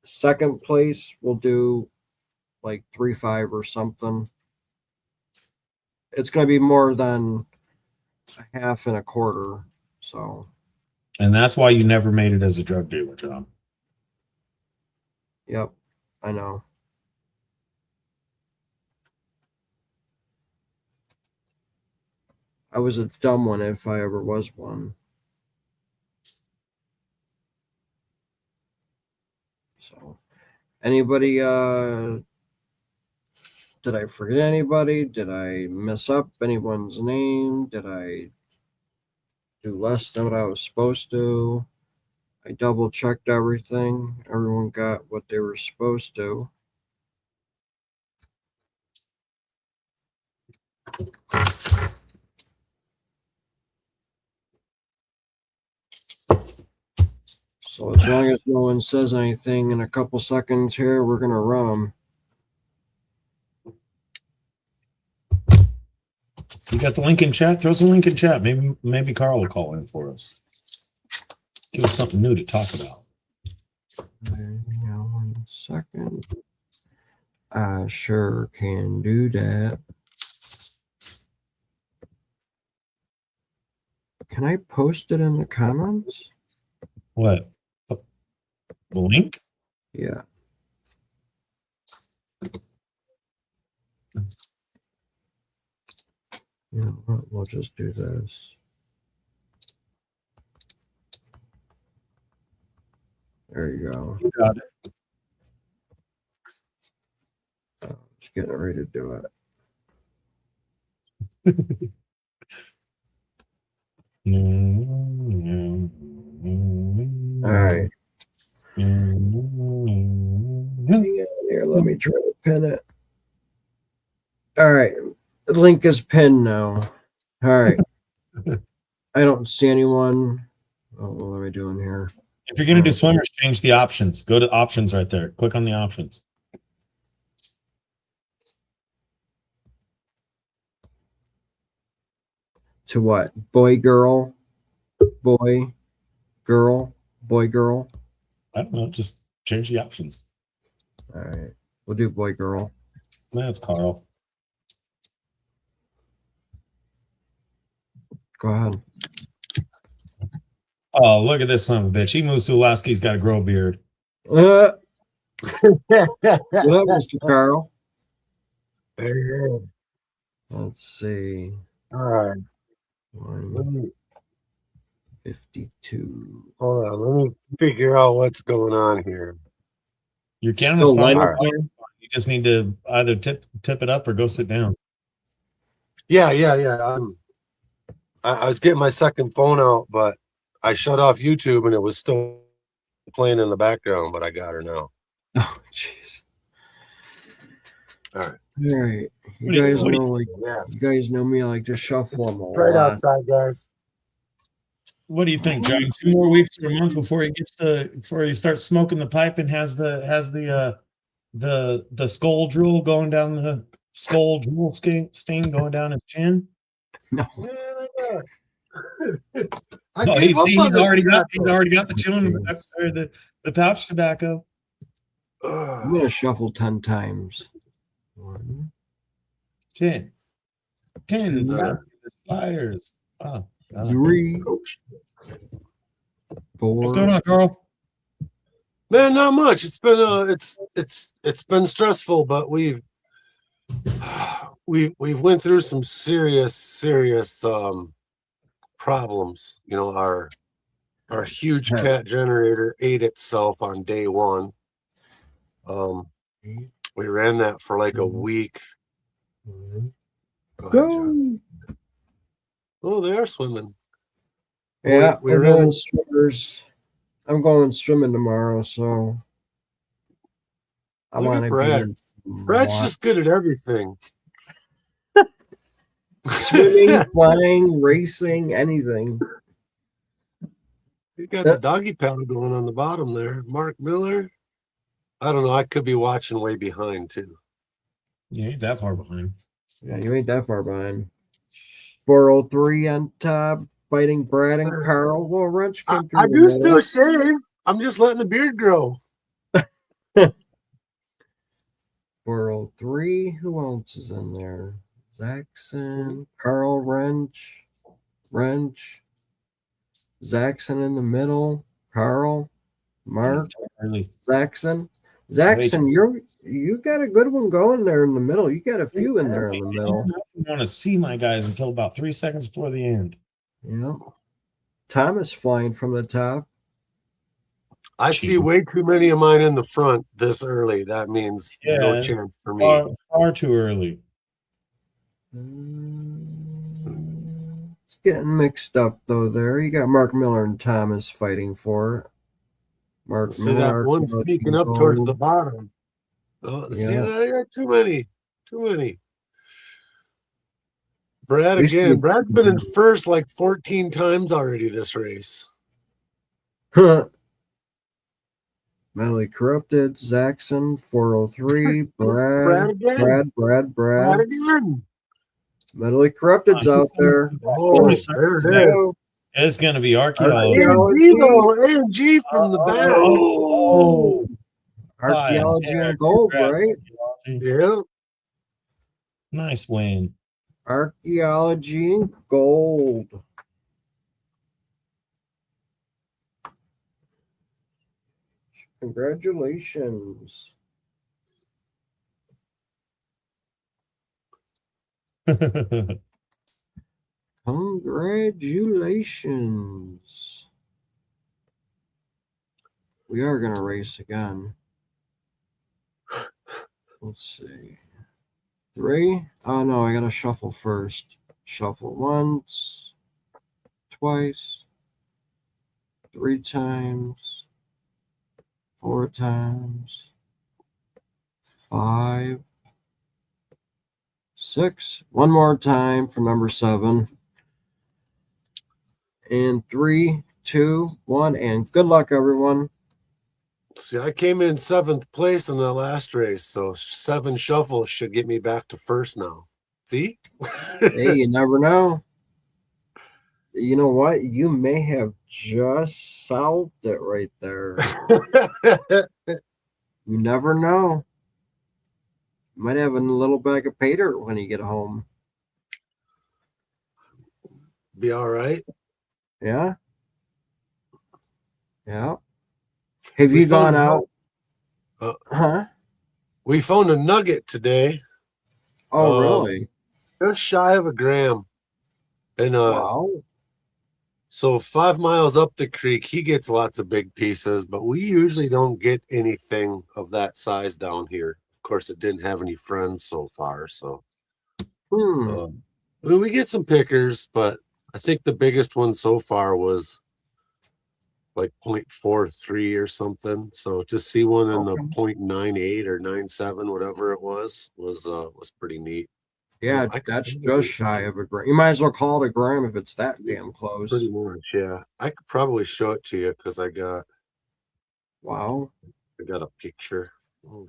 second place we'll do like 3.5 or something. It's going to be more than a half and a quarter. So, And that's why you never made it as a drug dealer, John. yep, I know. I was a dumb one if I ever was one. So, anybody, did I forget anybody? Did I mess up anyone's name? Did I do less than what I was supposed to? I double checked everything. Everyone got what they were supposed to. So as long as no one says anything in a couple seconds here, we're gonna run them. You got the link in chat? Throw some link in chat. Maybe Carl will call in for us. Give us something new to talk about. Hang on 1 second. I sure can do that. Can I post it in the comments? What? The link? Yeah. You know what? We'll just do this. There you go. You got it. Just getting ready to do it. All right. Here, let me try to pin it. All right. The link is pinned now. All right. I don't see anyone. Oh, what am I doing here? If you're going to do swimmers, change the options. Go to options right there. Click on the options. To what? Boy, girl, boy, girl, boy, girl. I don't know. Just change the options. All right. We'll do boy, girl. That's Carl. Go ahead. Oh, look at this son of a bitch. He moves to Alaska. He's got to grow a beard. What up, Mr. Carl? There you Let's see. go. All right. One. 52. Hold on, let me figure out what's going on here. Your camera's Still fine. light up there? You just need to either tip it up or go sit down. Yeah. I was getting my second phone out, but I shut off YouTube and it was still playing in the background, but I got her now. Oh, jeez. All right. All right. You What do you- guys what do know, like, Yeah. you guys know me, I like to shuffle them a Right lot. outside, guys. What do you think, John? 2 more weeks or a month before he starts smoking the pipe and has the skull drool going down the skull drool stain going down his chin. No. I No, gave up he's on the already got tobacco. the chewing or the pouch tobacco. I'm going to shuffle 10 times. 1, 10 Two. flyers. Oh, God. 3, 4. What's going on, Carl? Man, not much. It's been it's been stressful, but we went through some serious problems. You know, our huge Yeah. cat generator ate itself on day one. We ran that for like a week. Go ahead, John. Go. Oh, they are swimming. Yeah, we we're ran going it. swimmers. I'm going swimming tomorrow, so I Look at want to be Brad. in some Brad's water. just good at everything. Swimming, flying, racing, anything. You got the doggy paddle going on the bottom there. Mark Miller. I don't know. I could be watching way behind too. You ain't that far behind. Yeah, you ain't that far behind. 403 on top, fighting Brad and Carl. Well, Wrench came through I the do still middle. shave. I'm just letting the beard grow. 403. Who else is in there? Zaxxon, Carl, Wrench, Zaxxon in the middle, Carl, Mark, Early. Zaxxon. Zaxxon, you got a good one going there in the middle. You got a few in there in the middle. I don't want to see my guys until about 3 seconds before the end. Yeah. Thomas flying from the top. I see way too many of mine in the front this early. That means no chance for me. Far too early. It's getting mixed up though. There you got Mark Miller and Thomas fighting for it. Mark See that Miller, one sneaking up towards the bottom. Oh, see Yeah. that? I got too many. Brad Used to again. be- Brad's been in first like 14 times already this race. Mentally Corrupted, Zaxxon, 403, Brad again. Brad. Again. Mentally Corrupted's out there. Oh, there it is. It's going to be archaeology. AMG from the back. Oh, archaeology and gold, right? Yeah. Nice win. Archaeology and gold. Congratulations. Congratulations. We are going to race again. Let's see. 3. Oh, no, I got to shuffle first. Shuffle once, twice, 3 times, 4 times, 5, 6. One more time for number 7. And 3, 2, 1. And good luck, everyone. See, I came in 7th place in the last race, so 7 shuffles should get me back to first now. See? Hey, you never know. You know what? You may have just solved it right there. You never know. You might have a little bag of pay dirt when you get home. Be all right. Yeah. Yeah. Have you gone out? Huh? We found a nugget today. Oh, really? Just shy of a gram. And Wow. So 5 miles up the creek, he gets lots of big pieces, but we usually don't get anything of that size down here. Of course, it didn't have any friends so far, so Hmm. I mean, we get some pickers, but I think the biggest one so far was like 0.43 or something. So to see one in the Okay. 0.98 or 97, whatever it was pretty neat. Yeah, I could that's probably, just shy of a gram. You might as well call it a gram if it's that damn pretty close. much, yeah. I could probably show it to you because Wow. I got a picture. Oh,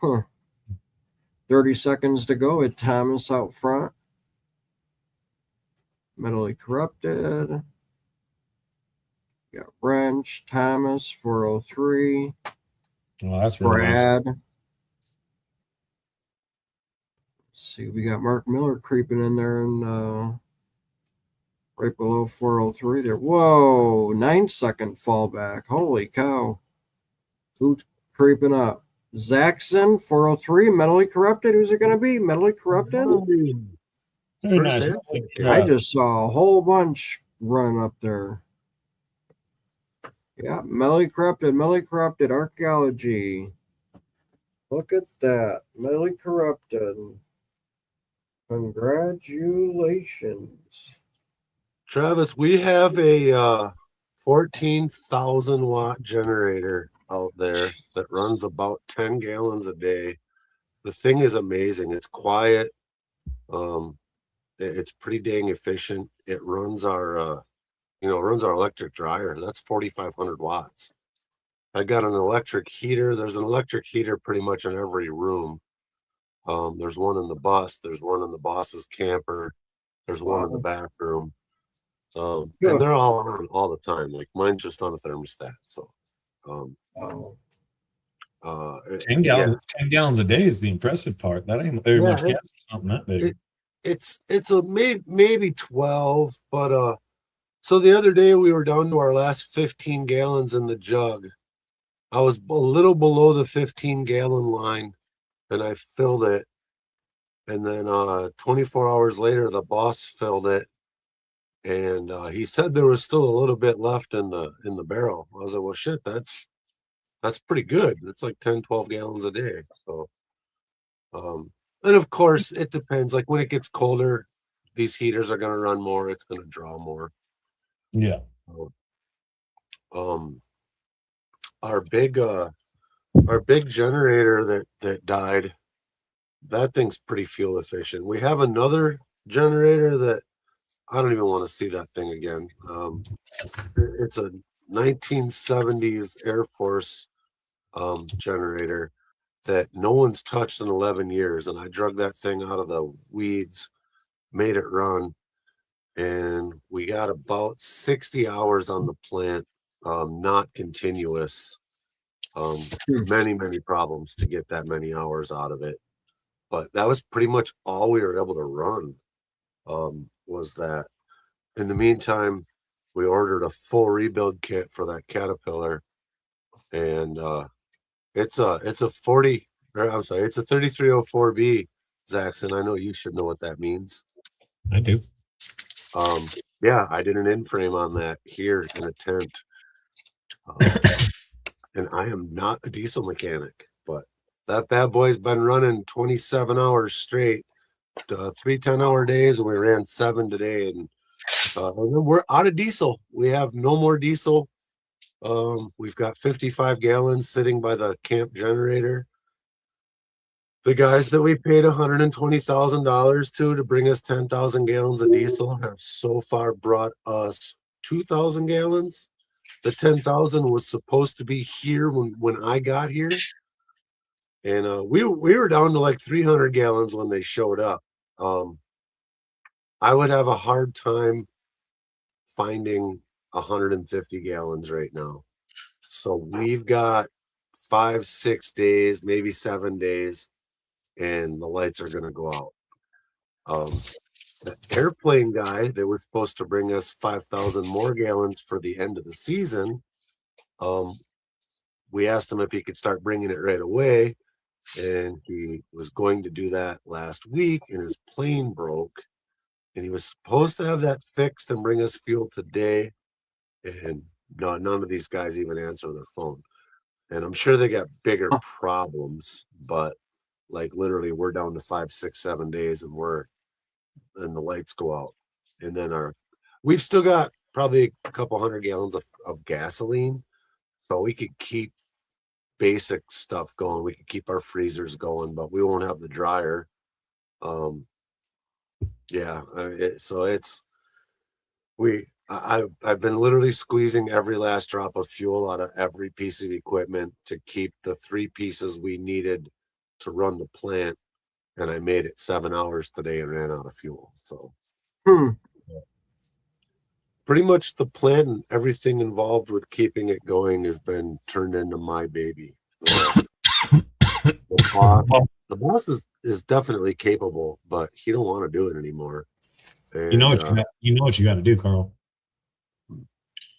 Huh. 30 seconds to go at Thomas out front. Mentally corrupted. Got Wrench, Thomas, 403. Well, that's really nice. Brad. Let's see, we got Mark Miller creeping in there and right below 403 there. Whoa, 9-second fallback. Holy cow. Who's creeping up? Zaxxon, 403, mentally corrupted. Who's it going to be? Mentally corrupted? Very First nice. and second. I just saw a whole bunch running up there. Yeah, mentally corrupted archaeology. Look at that. Mentally corrupted. Congratulations. Travis, we have a 14,000 watt generator out there that runs about 10 gallons a day. The thing is amazing. It's quiet. It's pretty dang efficient. It runs our runs our electric dryer. That's 4,500 watts. I got an electric heater. There's an electric heater pretty much in every room. There's one in the bus. There's one in the boss's camper. There's one in the bathroom. And they're all on all the time. Like mine's just on a thermostat. So, Oh, 10 yeah, gallons, 10 gallons a day is the impressive part. That ain't very much gas for something that big. it's a maybe 12, but so the other day we were down to our last 15 gallons in the jug. I was a little below the 15-gallon line, and I filled it. And then 24 hours later, the boss filled it, and he said there was still a little bit left in the barrel. I was like, well, shit, that's pretty good. It's like 10, 12 gallons a day. So, and of course, it depends. Like when it gets colder, these heaters are going to run more. It's going to draw more. Yeah. Our big generator that died, that thing's pretty fuel efficient. We have another generator that I don't even want to see that thing again. It's a 1970s Air Force generator that no one's touched in 11 years, and I drug that thing out of the weeds, made it run, and we got about 60 hours on the plant, not continuous. Many problems to get that many hours out of it, but that was pretty much all we were able to run. Was that. In the meantime, we ordered a full rebuild kit for that Caterpillar, and it's a 3304B, Zaxxon. I know you should know what that means. I do. Yeah, I did an in-frame on that here in a tent. And I am not a diesel mechanic, but that bad boy's been running 27 hours straight, 3 10-hour days, and we ran 7 today, and we're out of diesel. We have no more diesel. We've got 55 gallons sitting by the camp generator. The guys that we paid $120,000 to bring us 10,000 gallons of diesel have so far brought us 2,000 gallons. The 10,000 was supposed to be here when I got here, and we were down to like 300 gallons when they showed up. I would have a hard time finding 150 gallons right now. So we've got 5, 6 days, maybe 7 days, and the lights are going to go out. The airplane guy that was supposed to bring us 5,000 more gallons for the end of the season, we asked him if he could start bringing it right away, and he was going to do that last week, and his plane broke. and he was supposed to have that fixed and bring us fuel today. And no, none of these guys even answer their phone. And I'm sure they got bigger problems, but like literally we're down to 5, 6, 7 days and the lights go out. And then we've still got probably a couple 100 gallons of gasoline. So we could keep basic stuff going. We could keep our freezers going, but we won't have the dryer. Yeah. I've been literally squeezing every last drop of fuel out of every piece of equipment to keep the 3 pieces we needed to run the plant. And I made it 7 hours today and ran out of fuel. So pretty much the plant and everything involved with keeping it going has been turned into my baby. The boss is definitely capable, but he don't want to do it anymore. And, You know what you got to do, Carl.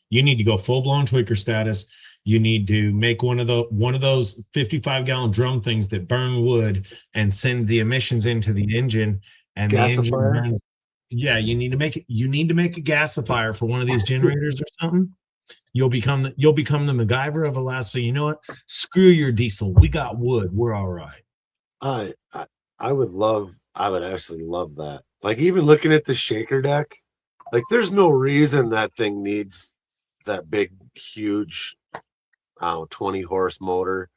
You need to go full blown tweaker status. You need to make one of those 55-gallon drum things that burn wood and send the emissions into the engine, and the engine burns. Yeah, you need to make a gasifier for one of these generators or something. You'll become the MacGyver of Alaska. So you know what? Screw your diesel. We got wood. We're all right. I would actually love that. Like even looking at the shaker deck, like there's no reason that thing needs that big, huge, 20 horse motor.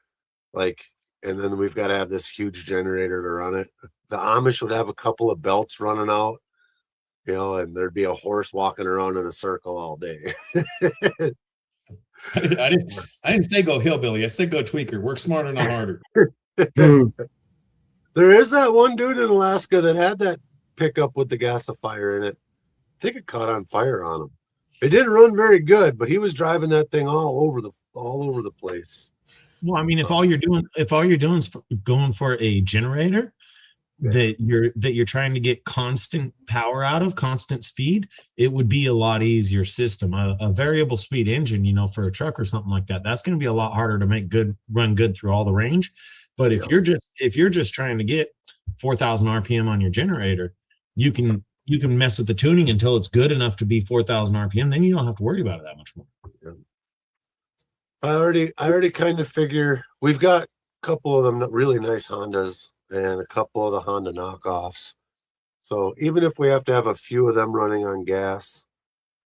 Like, and then we've got to have this huge generator to run it. The Amish would have a couple of belts running out, and there'd be a horse walking around in a circle all day. I didn't say go hillbilly. I said go tweaker. Work smarter, not harder. There is that one dude in Alaska that had that pickup with the gasifier in it. I think it caught on fire on him. It didn't run very good, but he was driving that thing all over the place. Well, I mean, if all you're doing is going for a generator that you're trying to get constant power out of, constant speed, it would be a lot easier system. A variable speed engine, for a truck or something like that, that's going to be a lot harder to run good through all the range. But if you're just trying to get 4,000 RPM on your generator, you can mess with the tuning until it's good enough to be 4,000 RPM. Then you don't have to worry about it that much more. Yeah. I already kind of figure we've got a couple of them really nice Hondas and a couple of the Honda knockoffs. So even if we have to have a few of them running on gas,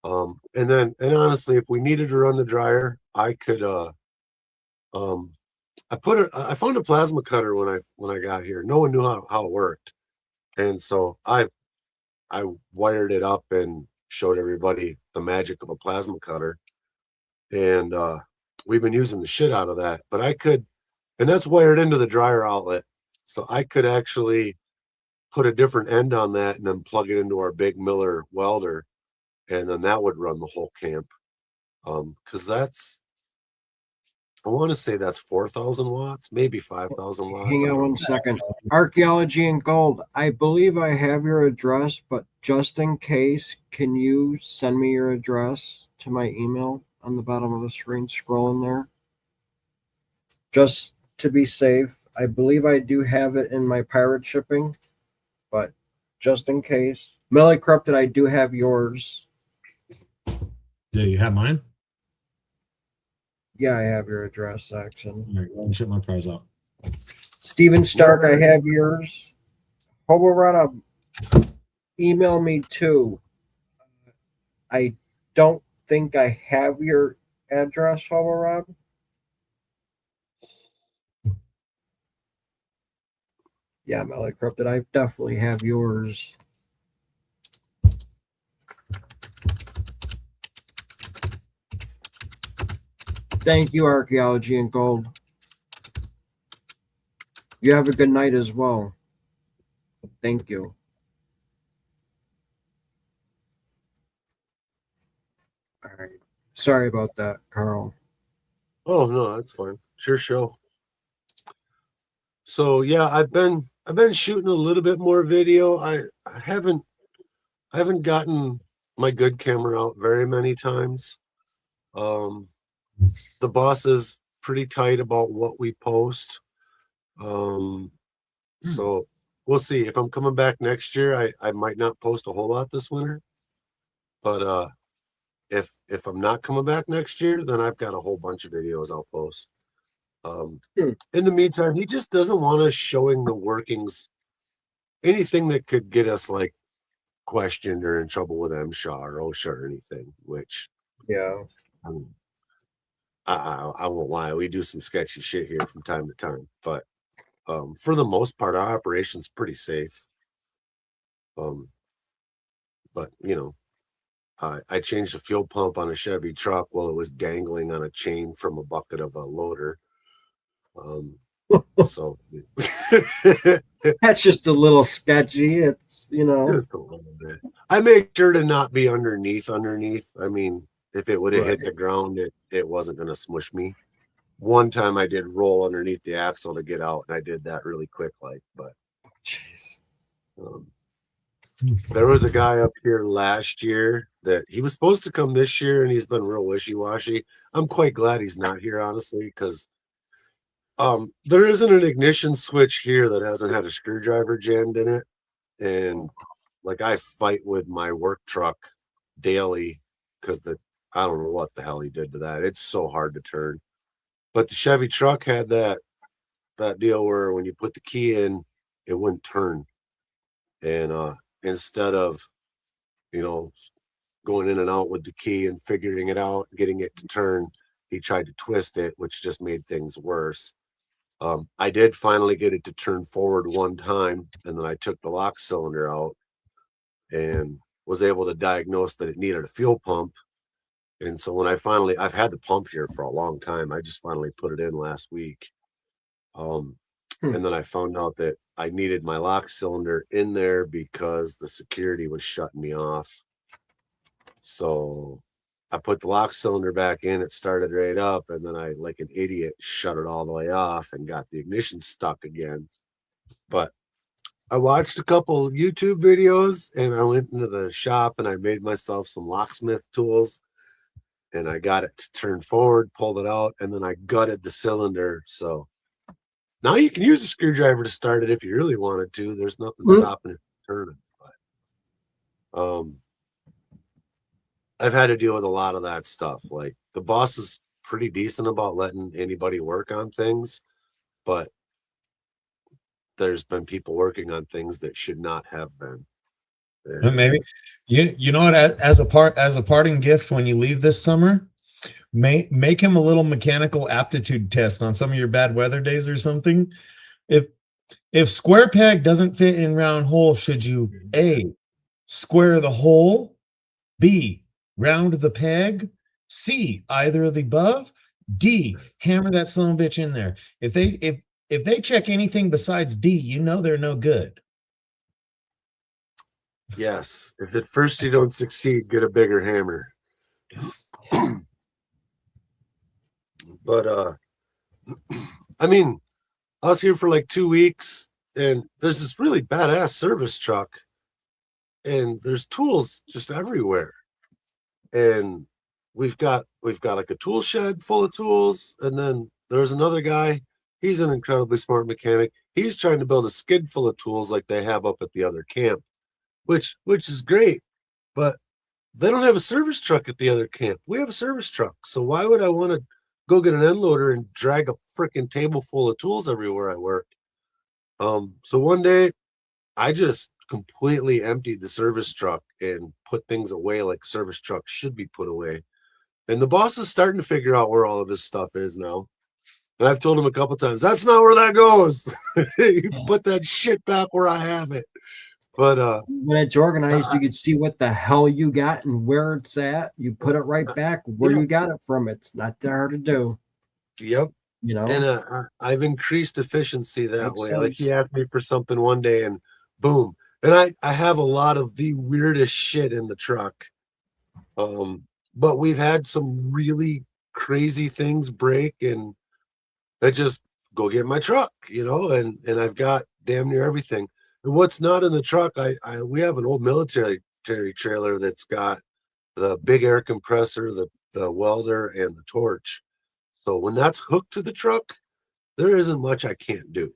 and honestly, if we needed to run the dryer, I could I found a plasma cutter when I got here. No one knew how it worked. And so I wired it up and showed everybody the magic of a plasma cutter. And we've been using the shit out of that. But and that's wired into the dryer outlet. So I could actually put a different end on that and then plug it into our big Miller welder. And then that would run the whole camp. Because I want to say that's 4,000 watts, maybe 5,000 watts. Hang on one second. Archaeology and Gold. I believe I have your address, but just in case, can you send me your address to my email on the bottom of the screen? Scrolling there. Just to be safe. I believe I do have it in my pirate shipping, but just in case. Melly Corrupted, I do have yours. Do you have mine? Yeah, I have your address, Saxon. All right, let me shut my prize off. Steven Stark, I have yours. Hobo Rana, email me too. I don't think I have your address, Hobo Rob. Yeah, Melly Corrupted, I definitely have yours. Thank you, Archaeology and Gold. You have a good night as well. Thank you. All right. Sorry about that, Carl. Oh no, that's fine. Sure show. So yeah, I've been shooting a little bit more video. I haven't gotten my good camera out very many times. The boss is pretty tight about what we post. So we'll see. If I'm coming back next year, I might not post a whole lot this winter. But if I'm not coming back next year, then I've got a whole bunch of videos I'll post. In the meantime, he just doesn't want us showing the workings, anything that could get us like questioned or in trouble with MSHA or OSHA or anything, which Yeah. I won't lie, we do some sketchy shit here from time to time, but for the most part, our operation's pretty safe. But you know, I changed the fuel pump on a Chevy truck while it was dangling on a chain from a bucket of a loader. So That's just a little sketchy. It's, you know. just a little bit. I make sure to not be underneath. I mean, if it would have hit the ground, it wasn't going to smush me. One time I did roll underneath the axle to get out, and I did that really quick, but Jeez. There was a guy up here last year that he was supposed to come this year, and he's been real wishy-washy. I'm quite glad he's not here, honestly, because there isn't an ignition switch here that hasn't had a screwdriver jammed in it. And like I fight with my work truck daily because I don't know what the hell he did to that. It's so hard to turn. But the Chevy truck had that deal where when you put the key in, it wouldn't turn. And instead of, you know, going in and out with the key and figuring it out, getting it to turn, he tried to twist it, which just made things worse. I did finally get it to turn forward one time, and then I took the lock cylinder out and was able to diagnose that it needed a fuel pump. And so when I've had the pump here for a long time. I just finally put it in last week. And then I found out that I needed my lock cylinder in there because the security was shutting me off. So I put the lock cylinder back in, it started right up, and then I, like an idiot, shut it all the way off and got the ignition stuck again. But I watched a couple of YouTube videos, and I went into the shop and I made myself some locksmith tools, and I got it to turn forward, pulled it out, and then I gutted the cylinder. So now you can use a screwdriver to start it if you really wanted to. There's nothing stopping it from turning. But I've had to deal with a lot of that stuff. Like the boss is pretty decent about letting anybody work on things, but there's been people working on things that should not have been. And maybe you know what, as a parting gift when you leave this summer, make him a little mechanical aptitude test on some of your bad weather days or something. If square peg doesn't fit in round hole, should you A, square the hole, B, round the peg, C, either of the above, D, hammer that son of a bitch in there. If they check anything besides D, you know they're no good. Yes, if at first you don't succeed, get a bigger hammer. But I mean, I was here for like 2 weeks, and there's this really badass service truck, and there's tools just everywhere. And we've got like a tool shed full of tools, and then there's another guy. He's an incredibly smart mechanic. He's trying to build a skid full of tools like they have up at the other camp, which is great. But they don't have a service truck at the other camp. We have a service truck. So why would I want to go get an end loader and drag a freaking table full of tools everywhere I work? So one day I just completely emptied the service truck and put things away like service trucks should be put away. And the boss is starting to figure out where all of his stuff is now. And I've told him a couple times, that's not where that goes. You put that shit back where I have it. But when it's organized, you can see what the hell you got and where it's at. You put it right back where you got it from. It's not that hard to do. Yep. You know, and I've increased efficiency that Makes way. Like he sense. asked me for something one day, and boom. And I have a lot of the weirdest shit in the truck. But we've had some really crazy things break, and I just go get my truck, you know, and I've got damn near everything. And what's not in the truck, we have an old military trailer that's got the big air compressor, the welder, and the torch. So when that's hooked to the truck, there isn't much I can't do.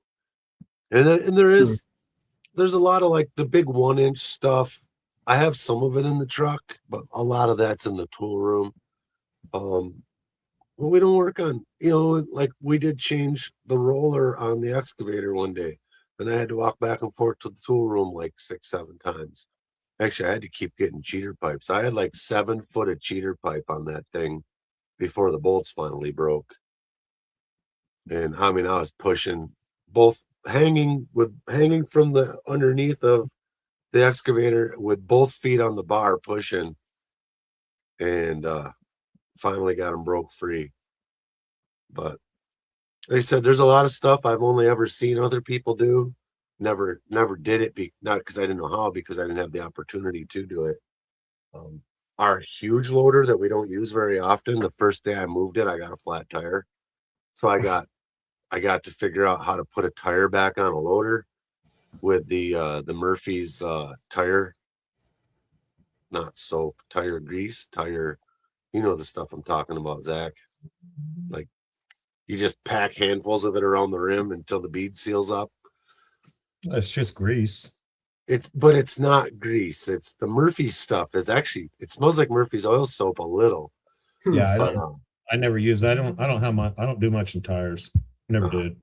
And there is there's a lot of like the big 1-inch stuff. I have some of it in the truck, but a lot of that's in the tool room. Well, we don't work on, like we did change the roller on the excavator one day, and I had to walk back and forth to the tool room like 6-7 times. Actually, I had to keep getting cheater pipes. I had like 7 foot of cheater pipe on that thing before the bolts finally broke. And I mean, I was pushing both hanging from the underneath of the excavator with both feet on the bar pushing, and finally got them broke free. But they said there's a lot of stuff I've only ever seen other people do. Never did it. Not because I didn't know how, because I didn't have the opportunity to do it. Our huge loader that we don't use very often, the first day I moved it, I got a flat tire. So I got to figure out how to put a tire back on a loader with the Murphy's tire, not soap, tire grease, tire, the stuff I'm talking about, Zach. Like, you just pack handfuls of it around the rim until the bead seals up. That's just grease. But it's not grease. It's the Murphy's stuff. It smells like Murphy's oil soap a little. Yeah, I never use that. I don't do much in tires. Never did.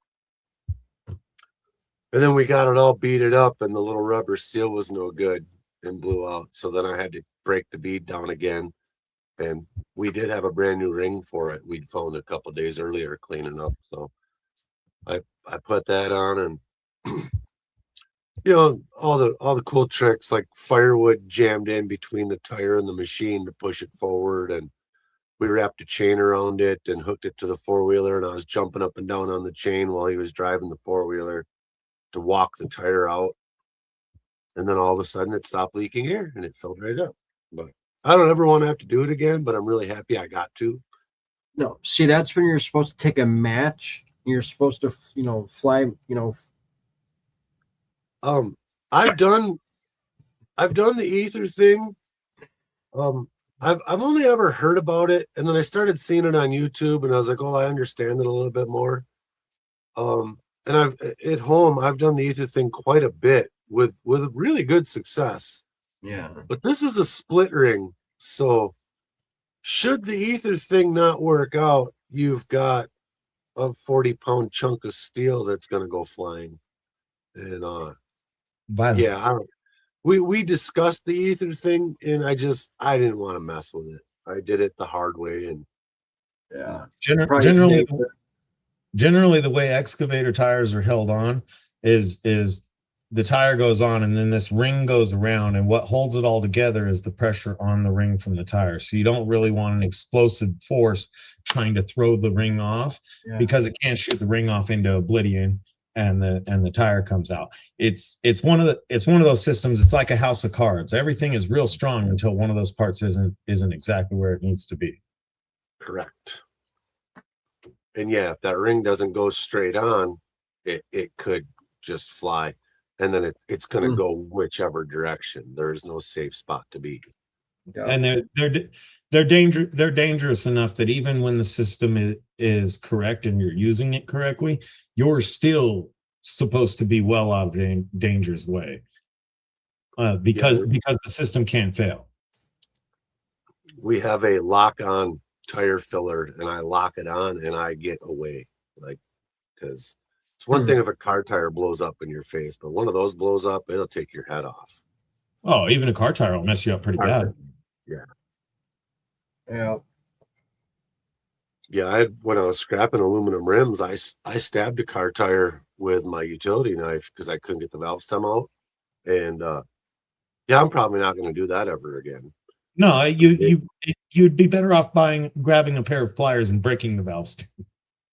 And then we got it all beaded up, and the little rubber seal was no good and blew out. So then I had to break the bead down again. And we did have a brand new ring for it. We'd found a couple days earlier cleaning up. So I put that on, and all the cool tricks, like firewood jammed in between the tire and the machine to push it forward, and we wrapped a chain around it and hooked it to the four-wheeler, and I was jumping up and down on the chain while he was driving the four-wheeler to walk the tire out. And then all of a sudden it stopped leaking air and it filled right up. But I don't ever want to have to do it again, but I'm really happy I got to. No, see, that's when you're supposed to take a match. You're supposed to, fly, I've done the ether thing. I've only ever heard about it, and then I started seeing it on YouTube, and I was like, oh, I understand it a little bit more. And at home I've done the ether thing quite a bit with really good success. Yeah. But this is a split ring, so should the ether thing not work out, you've got a 40-pound chunk of steel that's going to go flying. And we discussed the ether thing, and I didn't want to mess with it. I did it the hard way, and yeah. Generally the way excavator tires are held on is the tire goes on, and then this ring goes around, and what holds it all together is the pressure on the ring from the tire. So you don't really want an explosive force trying to throw the ring off, because it can't shoot the ring off into oblivion, and the tire comes out. It's one of those systems. It's like a house of cards. Everything is real strong until one of those parts isn't exactly where it needs to be. Correct. And yeah, if that ring doesn't go straight on, it could just fly, and then it's going to go whichever direction. There is no safe spot to be. And they're dangerous enough that even when the system is correct and you're using it correctly, you're still supposed to be well out of danger's way, because the system can't fail. We have a lock-on tire filler, and I lock it on and I get away, because it's one thing if a car tire blows up in your face, but one of those blows up, it'll take your head off. Oh, even a car tire will mess you up pretty bad. Yeah. When I was scrapping aluminum rims, I stabbed a car tire with my utility knife because I couldn't get the valve stem out, and I'm probably not going to do that ever again. No, you'd be better off grabbing a pair of pliers and breaking the valve stem.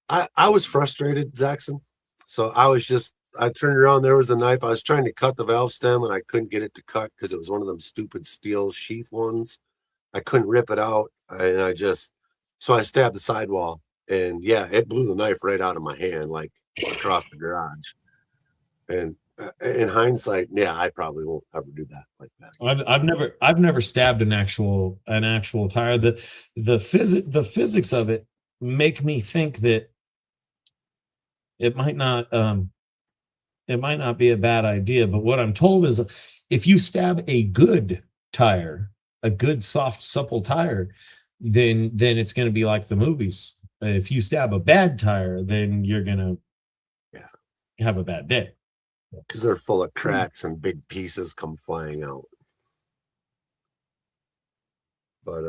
I was frustrated, Zaxxon. So I turned around, there was a knife. I was trying to cut the valve stem, and I couldn't get it to cut because it was one of them stupid steel sheath ones. I couldn't rip it out. So I stabbed the sidewall, and it blew the knife right out of my hand, like across the garage. And in hindsight, I probably won't ever do that like that. I've never stabbed an actual tire. The physics of it make me think that it might not it might not be a bad idea. But what I'm told is if you stab a good tire, a good soft supple tire, then it's going to be like the movies. If you stab a bad tire, then you're going to have a bad day. Because they're full of cracks and big pieces come flying out. But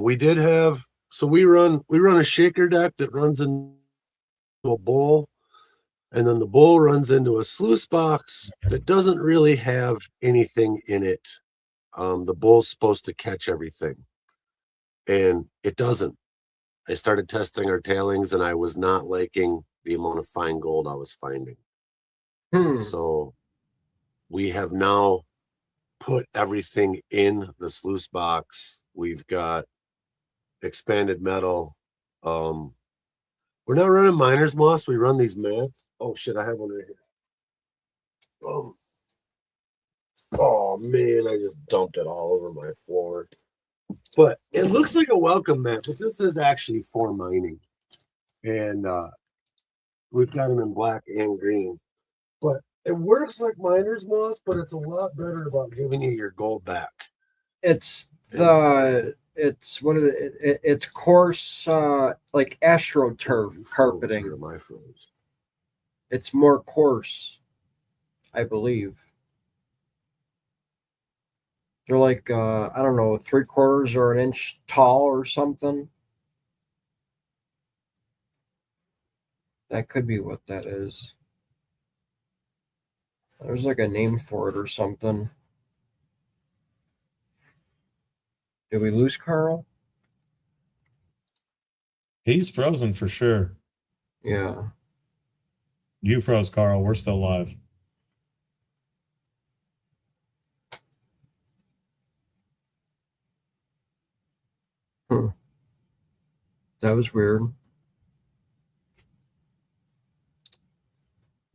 we did have, so we run a shaker deck that runs into a bowl, and then the bowl runs into a sluice box that doesn't really have anything in it. The bowl's supposed to catch everything, and it doesn't. I started testing our tailings, and I was not liking the amount of fine gold I was finding. So we have now put everything in the sluice box. We've got expanded metal. We're not running miner's moss. We run these mats. Oh shit, I have one right here. Oh man, I just dumped it all over my floor. But it looks like a welcome mat, but this is actually for mining. And we've got them in black and green. But it works like miner's moss, but it's a lot better about giving you your gold back. It's it's coarse like astroturf carpeting. My friends. It's more coarse, I believe. They're like I don't know, 3/4 or an inch tall or something. That could be what that is. There's like a name for it or something. Did we lose Carl? He's frozen for sure. Yeah. You froze, Carl. We're still live. That was weird.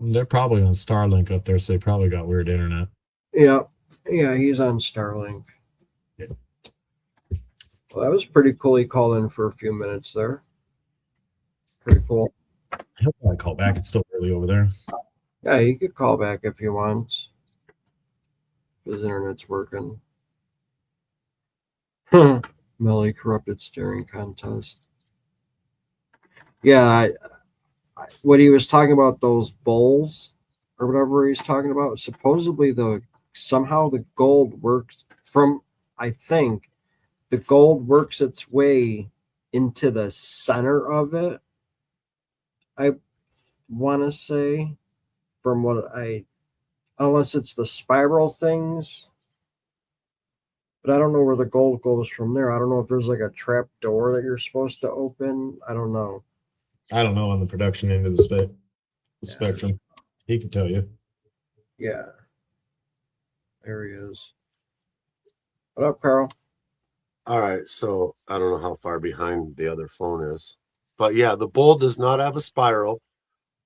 They're probably on Starlink up there, so they probably got weird internet. Yeah. Yeah, he's on Starlink. Yeah. Well, that was pretty cool. He called in for a few minutes there. Pretty cool. He'll probably call back. It's still early over there. Yeah, he could call back if he wants. If his internet's working. Melly corrupted staring contest. Yeah, what he was talking about, those bowls or whatever he's talking about, supposedly somehow the gold works from, I think the gold works its way into the center of it. I want to say, from what unless it's the spiral things, but I don't know where the gold goes from there. I don't know if there's like a trap door that you're supposed to open. I don't know. I don't know on the production end of the spectrum. He can tell you. Yeah. There he is. What up, Carl? All right, so I don't know how far behind the other phone is, but yeah, the bowl does not have a spiral.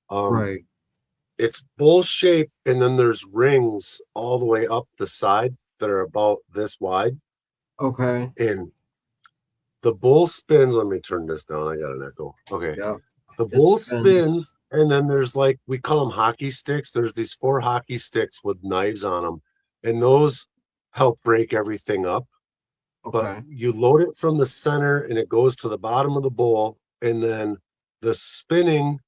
Right. It's bowl shaped, and then there's rings all the way up the side that are about this wide. Okay. And the bowl spins. Let me turn this down. I got an echo. Okay. Yeah. The bowl spins, and then there's like, we call them hockey sticks. There's these 4 hockey sticks with knives on them, and those help break everything up. Okay. But you load it from the center, and it goes to the bottom of the bowl, and then the spinning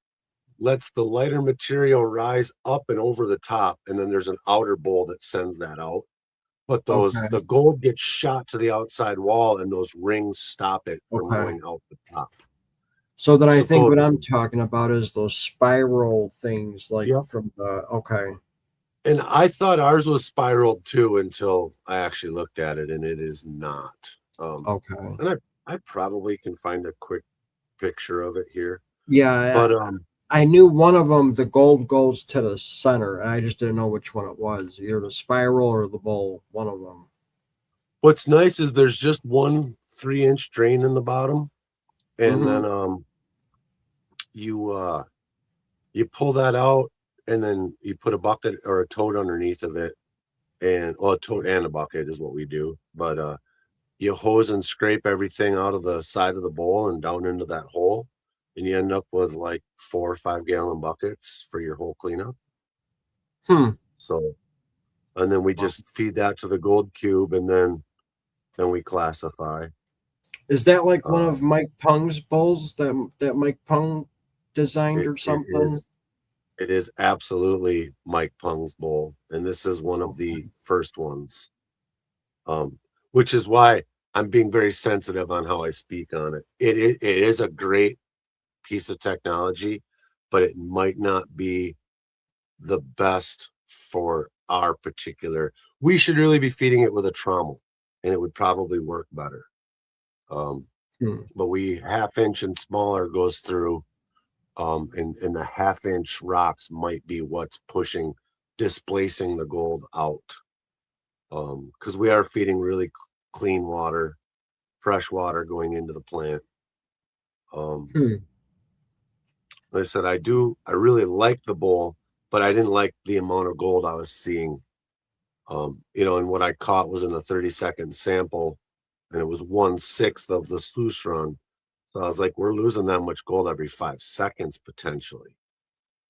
lets the lighter material rise up and over the top, and then there's an outer bowl that sends that out. But the gold gets shot to the outside wall, and those rings stop it from going out the top. So then I think what I'm talking about is those spiral things, like from the And I thought ours was spiraled too until I actually looked at it, and it is not. And I probably can find a quick picture of it here. Yeah, but I knew one of them, the gold goes to the center, and I just didn't know which one it was, either the spiral or the bowl, one of them. What's nice is there's just one 3-inch drain in the bottom, and then you pull that out, and then you put a bucket or a tote underneath of it, and a tote and a bucket is what we do. But you hose and scrape everything out of the side of the bowl and down into that hole, and you end up with like 4 or 5 gallon buckets for your whole cleanup. Hmm. So, and then we just feed that to the gold cube, and then we classify. Is that like one Um, of Mike Pung's bowls that Mike Pung designed or it something? is absolutely Mike Pung's bowl, and this is one of the first ones. Which is why I'm being very sensitive on how I speak on it. It is a great piece of technology, but it might not be the best for our particular. We should really be feeding it with a trommel, and it would probably work better. But we 1/2 inch and smaller goes through, and the 1/2 inch rocks might be what's displacing the gold out. Because we are feeding really clean water, fresh water going into the plant. Like I said, I really liked the bowl, but I didn't like the amount of gold I was seeing. And what I caught was in a 30-second sample, and it was 1/6 of the sluice run. So I was like, we're losing that much gold every 5 seconds potentially.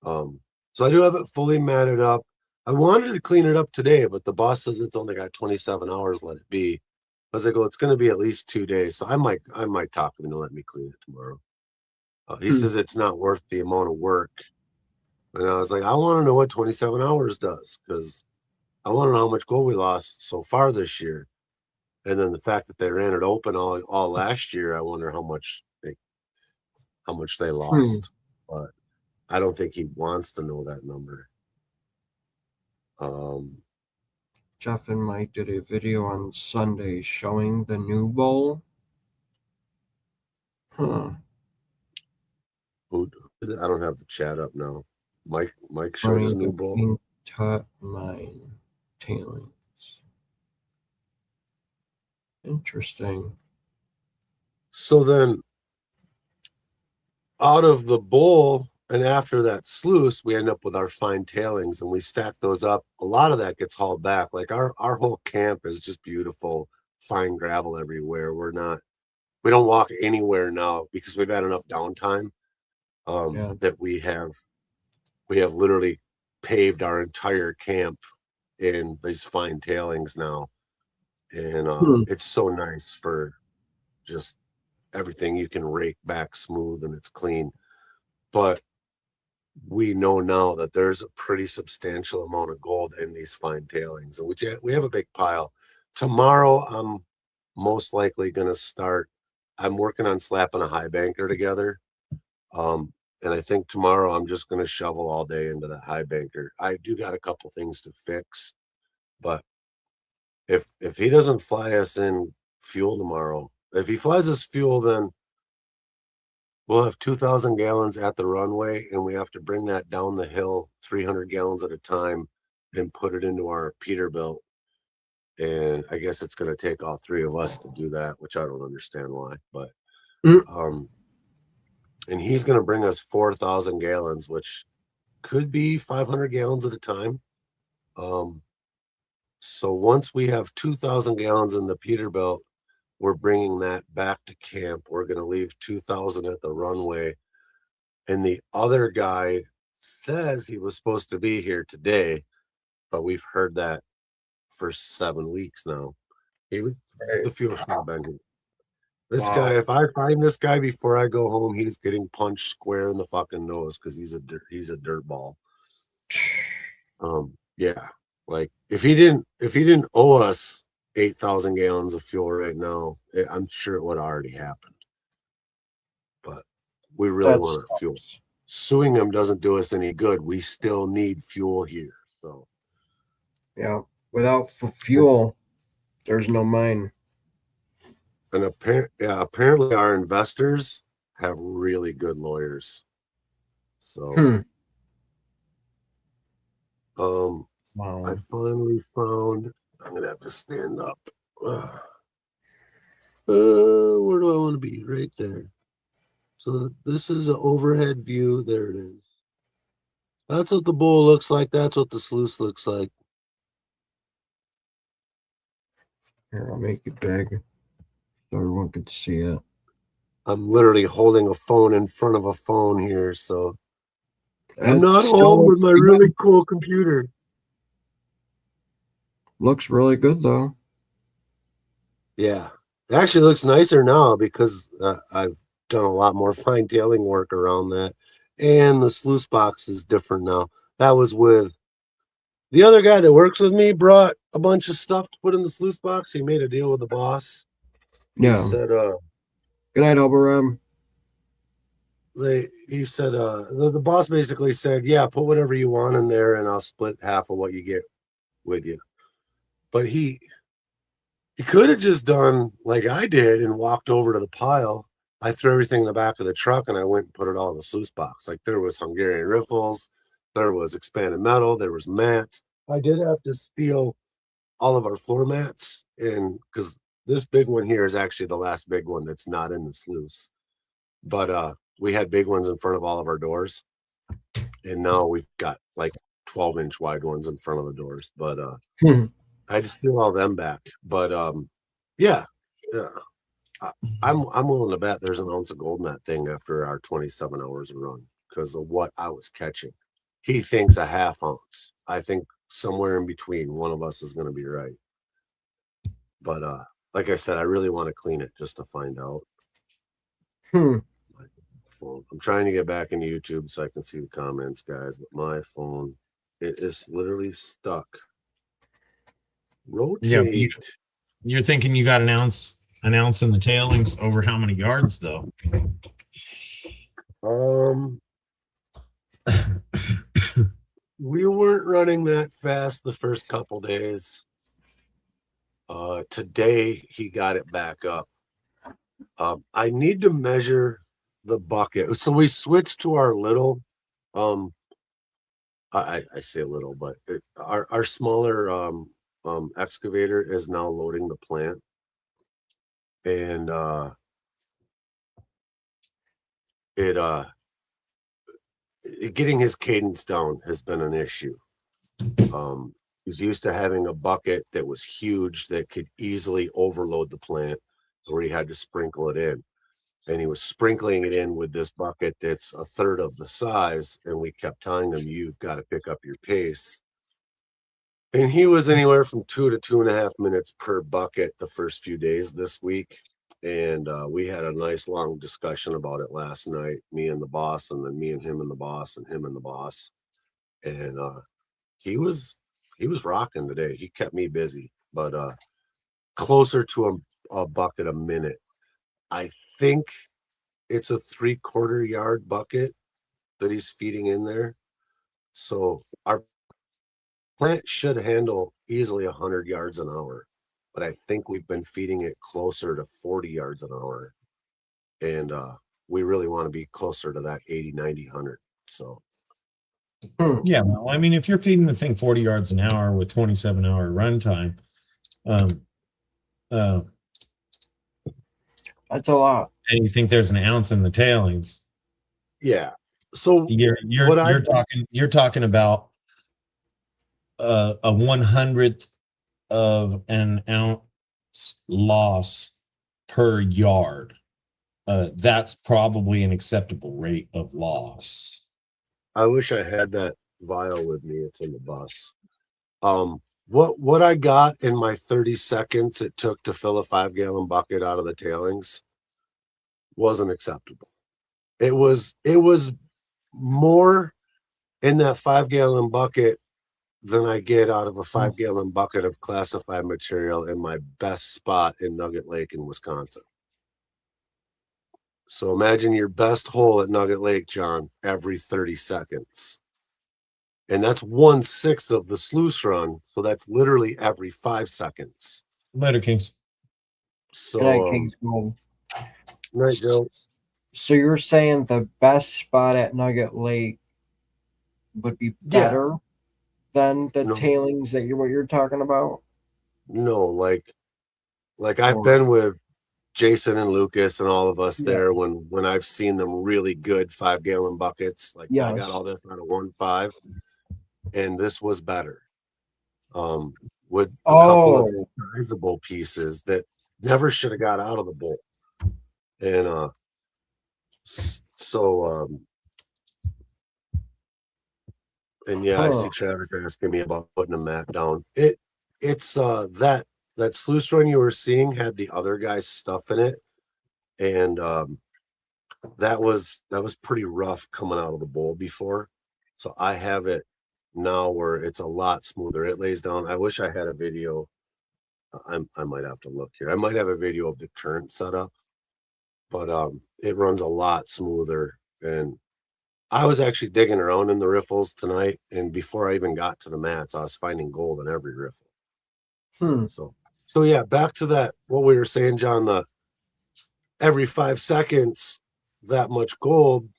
So I do have it fully matted up. I wanted to clean it up today, but the boss says it's only got 27 hours, let it be. I was like, it's going to be at least 2 days. So I might talk him into let me clean it tomorrow. He says it's not worth the amount of work. And I was like, I want to know what 27 hours does, because I want to know how much gold we lost so far this year. And then the fact that they ran it open all last year, I wonder how much they lost. But I don't think he wants to know that number. Jeff and Mike did a video on Sunday showing the new bowl. Huh. I don't have the chat up now. Mike showed his new bowl. Pink top mine tailings. Interesting. So then out of the bowl and after that sluice, we end up with our fine tailings, and we stack those up. A lot of that gets hauled back. Like our whole camp is just beautiful, fine gravel everywhere. We don't walk anywhere now because we've had enough downtime that we have literally paved our entire camp in these fine tailings now. And it's so nice for just everything. You can rake back smooth and it's clean. But we know now that there's a pretty substantial amount of gold in these fine tailings, and we have a big pile. Tomorrow, I'm most likely going to start. I'm working on slapping a high banker together, and I think tomorrow I'm just going to shovel all day into that high banker. I do got a couple things to fix, but if he doesn't fly us in fuel tomorrow, if he flies us fuel, then we'll have 2,000 gallons at the runway, and we have to bring that down the hill 300 gallons at a time and put it into our Peterbilt. And I guess it's going to take all 3 of us to do that, which I don't understand why. But and he's going to bring us 4,000 gallons, which could be 500 gallons at a time. So once we have 2,000 gallons in the Peterbilt, we're bringing that back to camp. We're going to leave 2,000 at the runway. And the other guy says he was supposed to be here today, but we've heard that for 7 weeks now. The fuel shop been. This guy, if I find this guy before I go home, he's getting punched square in the fucking nose because he's a dirt ball. Yeah. Like if he didn't owe us 8,000 gallons of fuel right now, I'm sure it would have already happened. But we really want fuel. Suing him doesn't do us any good. We still need fuel here. So yeah, without fuel, there's no mine. And apparently our investors have really good lawyers. So I finally found. I'm gonna have to stand up. Where do I want to be? Right there. So this is an overhead view. There it is. That's what the bowl looks like. That's what the sluice looks like. Here, I'll make it big so everyone can see it. I'm literally holding a phone in front of a phone here, so I'm It not still home with looks my good. really cool computer. Looks really good though. Yeah, it actually looks nicer now because I've done a lot more fine tailing work around that, and the sluice box is different now. That was with the other guy that works with me. Brought a bunch of stuff to put in the sluice box. He made a deal with the boss. He Yeah. said, Good night, Elbaram. the boss basically said, yeah, put whatever you want in there, and I'll split half of what you get with you. But he could have just done like I did and walked over to the pile. I threw everything in the back of the truck and I went and put it all in the sluice box. Like there was Hungarian riffles, there was expanded metal, there was mats. I did have to steal all of our floor mats, and because this big one here is actually the last big one that's not in the sluice. But we had big ones in front of all of our doors, and now we've got like 12-inch wide ones in front of the doors. But I had to steal all them back. But yeah, I'm willing to bet there's an ounce of gold in that thing after our 27 hours of run because of what I was catching. He thinks a half ounce. I think somewhere in between, one of us is going to be right. But like I said, I really want to clean it just to find out. Phone. I'm trying to get back into YouTube so I can see the comments, guys, but my phone, it is literally stuck. Rotate. Yeah, you're thinking you got an ounce in the tailings over how many yards though? We weren't running that fast the first couple days. Today he got it back up. I need to measure the bucket. So we switched to our little, I say little, but our smaller excavator is now loading the plant, and getting his cadence down has been an issue. He's used to having a bucket that was huge that could easily overload the plant, where he had to sprinkle it in. And he was sprinkling it in with this bucket that's a third of the size. And we kept telling him, you've got to pick up your pace. And he was anywhere from 2 to 2.5 minutes per bucket the first few days this week. And we had a nice long discussion about it last night, me and the boss, and then me and him and the boss, and him and the boss. And he was rocking today. He kept me busy, but closer to a bucket a minute. I think it's a 3/4 yard bucket that he's feeding in there. So our plant should handle easily 100 yards an hour, but I think we've been feeding it closer to 40 yards an hour. And we really want to be closer to that 80, 90, 100. So yeah, well, I mean, if you're feeding the thing 40 yards an hour with 27-hour runtime, that's a lot. and you think there's an ounce in the tailings, yeah. So you're talking about a 100th of an ounce loss per yard. That's probably an acceptable rate of loss. I wish I had that vial with me. It's in the bus. What I got in my 30 seconds it took to fill a 5-gallon bucket out of the tailings wasn't acceptable. It was more in that 5-gallon bucket than I get out of a 5-gallon bucket of classified material in my best spot in Nugget Lake in Wisconsin. So imagine your best hole at Nugget Lake, John, every 30 seconds. And that's 1/6 of the sluice run. So that's literally every 5 seconds. Later, Kings. So, Good night, King's Gold. Night, Joe. So you're saying the best spot at Nugget Lake would be better than the tailings that what you're talking about? No, like I've been with Jason and Lucas and all of us there when I've seen them really good 5-gallon buckets. Like I got all this out of 1.5, and this was better. With a couple of sizable pieces that never should have got out of the bowl. And So and yeah, I see Huh. Travis asking me about putting a mat down. It's that sluice run you were seeing had the other guy's stuff in it, and that was pretty rough coming out of the bowl before. So I have it now where it's a lot smoother. It lays down. I wish I had a video. I might have to look here. I might have a video of the current setup, but it runs a lot smoother. And I was actually digging around in the riffles tonight, and before I even got to the mats, I was finding gold in every riffle. Hmm. So yeah, back to that what we were saying, John. The every 5 seconds, that much gold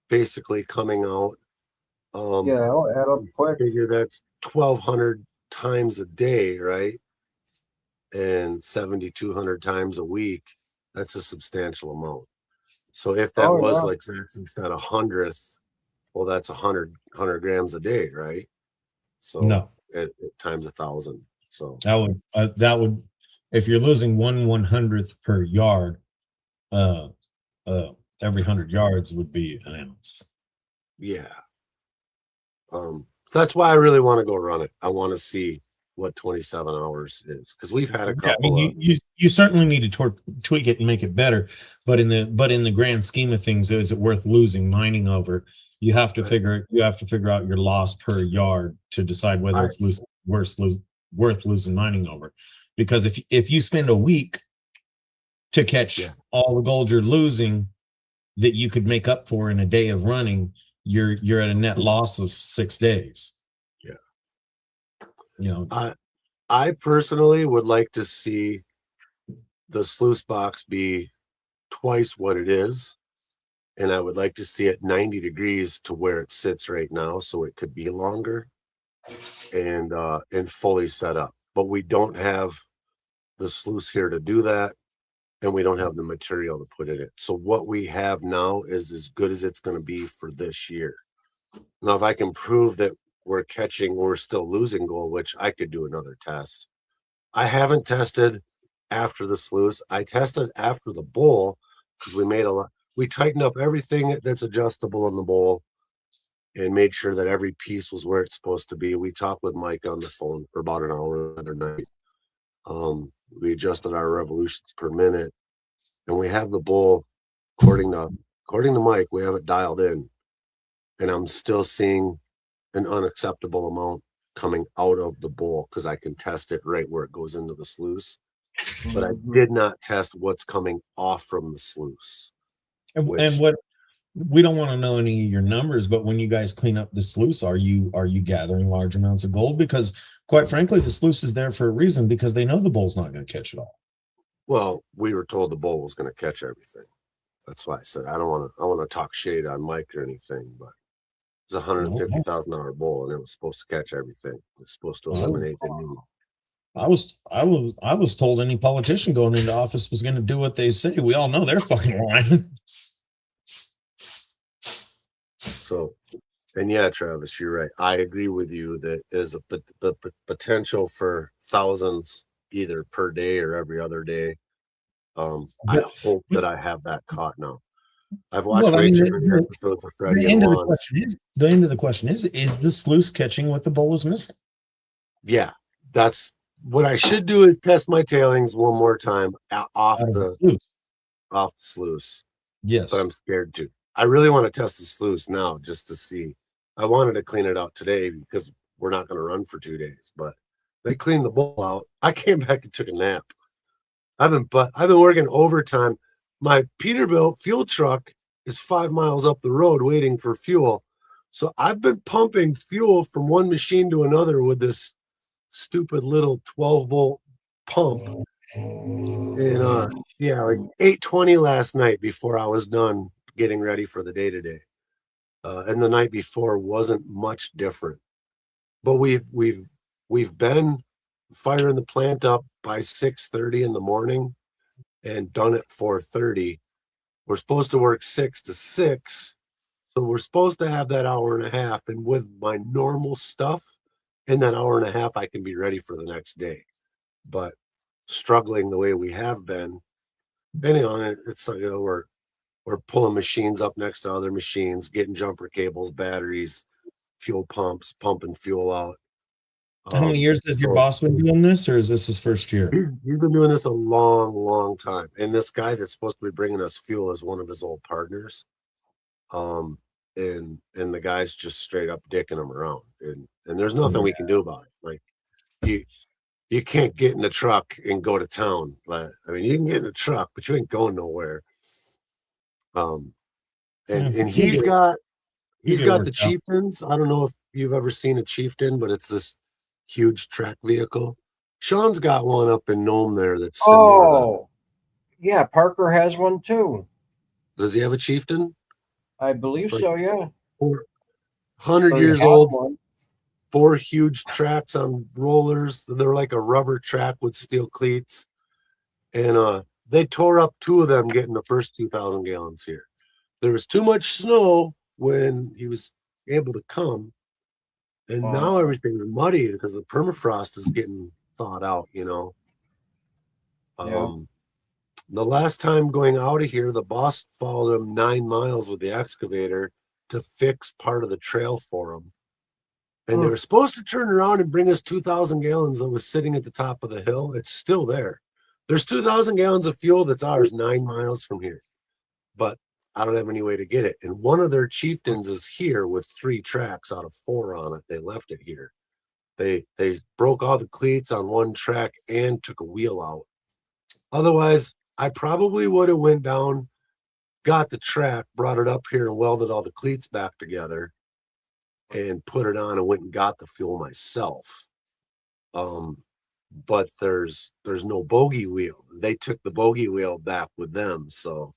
basically coming out. Yeah, I'll add up quick. Figure that's 1,200 times a day, right? And 7,200 times a week. That's a substantial amount. So if that Oh, was yeah. like since that 100th, well, that's 100 grams a day, right? So No, it times 1,000. So that would, if you're losing 1/100th per yard, uh, every 100 yards would be an ounce. yeah. That's why I really want to go run it. I want to see what 27 hours is, because we've had a Yeah, I mean, couple of you certainly need to tweak it and make it better, but in the grand scheme of things, is it worth losing mining over? You have to figure out your loss per yard to decide whether it's worth losing mining over. Because if you spend a week to catch Yeah. all the gold you're losing that you could make up for in a day of running, you're at a net loss of 6 days. Yeah. You know, I personally would like to see the sluice box be twice what it is, and I would like to see it 90 degrees to where it sits right now, so it could be longer and fully set up. But we don't have the sluice here to do that, and we don't have the material to put in it. So what we have now is as good as it's going to be for this year. Now, if I can prove that we're still losing gold, which I could do another test. I haven't tested after the sluice. I tested after the bowl because we tightened up everything that's adjustable in the bowl and made sure that every piece was where it's supposed to be. We talked with Mike on the phone for about an hour the other night. We adjusted our revolutions per minute, and we have the bowl according to Mike, we have it dialed in, and I'm still seeing an unacceptable amount coming out of the bowl because I can test it right where it goes into the sluice. But I did not test what's coming off from the sluice. and what we don't want to know any of your numbers, but when you guys clean up the sluice, are you gathering large amounts of gold? Because quite frankly, the sluice is there for a reason, because they know the bull's not going to catch it all. Well, we were told the bull was going to catch everything. That's why I said I want to talk shade on Mike or anything, but it's a $150,000 bull, and it was supposed to catch everything. It was supposed to eliminate the need. I was told any politician going into office was going to do what they say. We all know they're fucking lying. So, and yeah, Travis, you're right. I agree with you that there's a potential for thousands either per day or every other day. I hope that I have that caught now. I've watched way too many episodes of Freddie and Juan. The end of the question is the sluice catching what the bull was missing? Yeah, that's what I should do, is test my tailings one more time off the sluice. Yes. But I'm scared to. I really want to test the sluice now just to see. I wanted to clean it out today because we're not going to run for 2 days, but they cleaned the bowl out. I came back and took a nap. I've been working overtime. My Peterbilt fuel truck is 5 miles up the road waiting for fuel. So I've been pumping fuel from one machine to another with this stupid little 12-volt pump. And yeah, like 8:20 last night before I was done getting ready for the day today. And the night before wasn't much different. But we've been firing the plant up by 6:30 in the morning and done at 4:30. We're supposed to work 6 to 6. So we're supposed to have that hour and a half. And with my normal stuff, in that hour and a half, I can be ready for the next day. But struggling the way we have been, anyhow, it's we're pulling machines up next to other machines, getting jumper cables, batteries, fuel pumps, pumping fuel out. How many years has your So boss been doing this, or is this his first year? he's been doing this a long time. And this guy that's supposed to be bringing us fuel is one of his old partners. And the guy's just straight up dicking him around. And there's nothing we can do about it. Like you can't get in the truck and go to town. Like, I mean, you can get in the truck, but you ain't going nowhere. And he's got the Chieftains. I don't know if you've ever seen a Chieftain, but it's this huge track vehicle. Sean's got one up in Nome there that's similar. Oh, yeah. Parker has one too. Does he have a Chieftain? I believe Like so. Yeah. 100 Or he years had old. one. 4 huge tracks on rollers. They're like a rubber track with steel cleats. And they tore up 2 of them getting the first 2,000 gallons here. There was too much snow when he was able to come. And now everything is muddy because the permafrost is getting thawed out, you know. The last time going out of here, the boss followed him 9 miles with the excavator to fix part of the trail for him. And they were supposed to turn around and bring us 2,000 gallons that was sitting at the top of the hill. It's still there. There's 2,000 gallons of fuel that's ours 9 miles from here. But I don't have any way to get it. And one of their Chieftains is here with 3 tracks out of 4 on it. They left it here. They broke all the cleats on one track and took a wheel out. Otherwise, I probably would have went down, got the track, brought it up here and welded all the cleats back together and put it on and went and got the fuel myself. But there's no bogey wheel. They took the bogey wheel back with them. So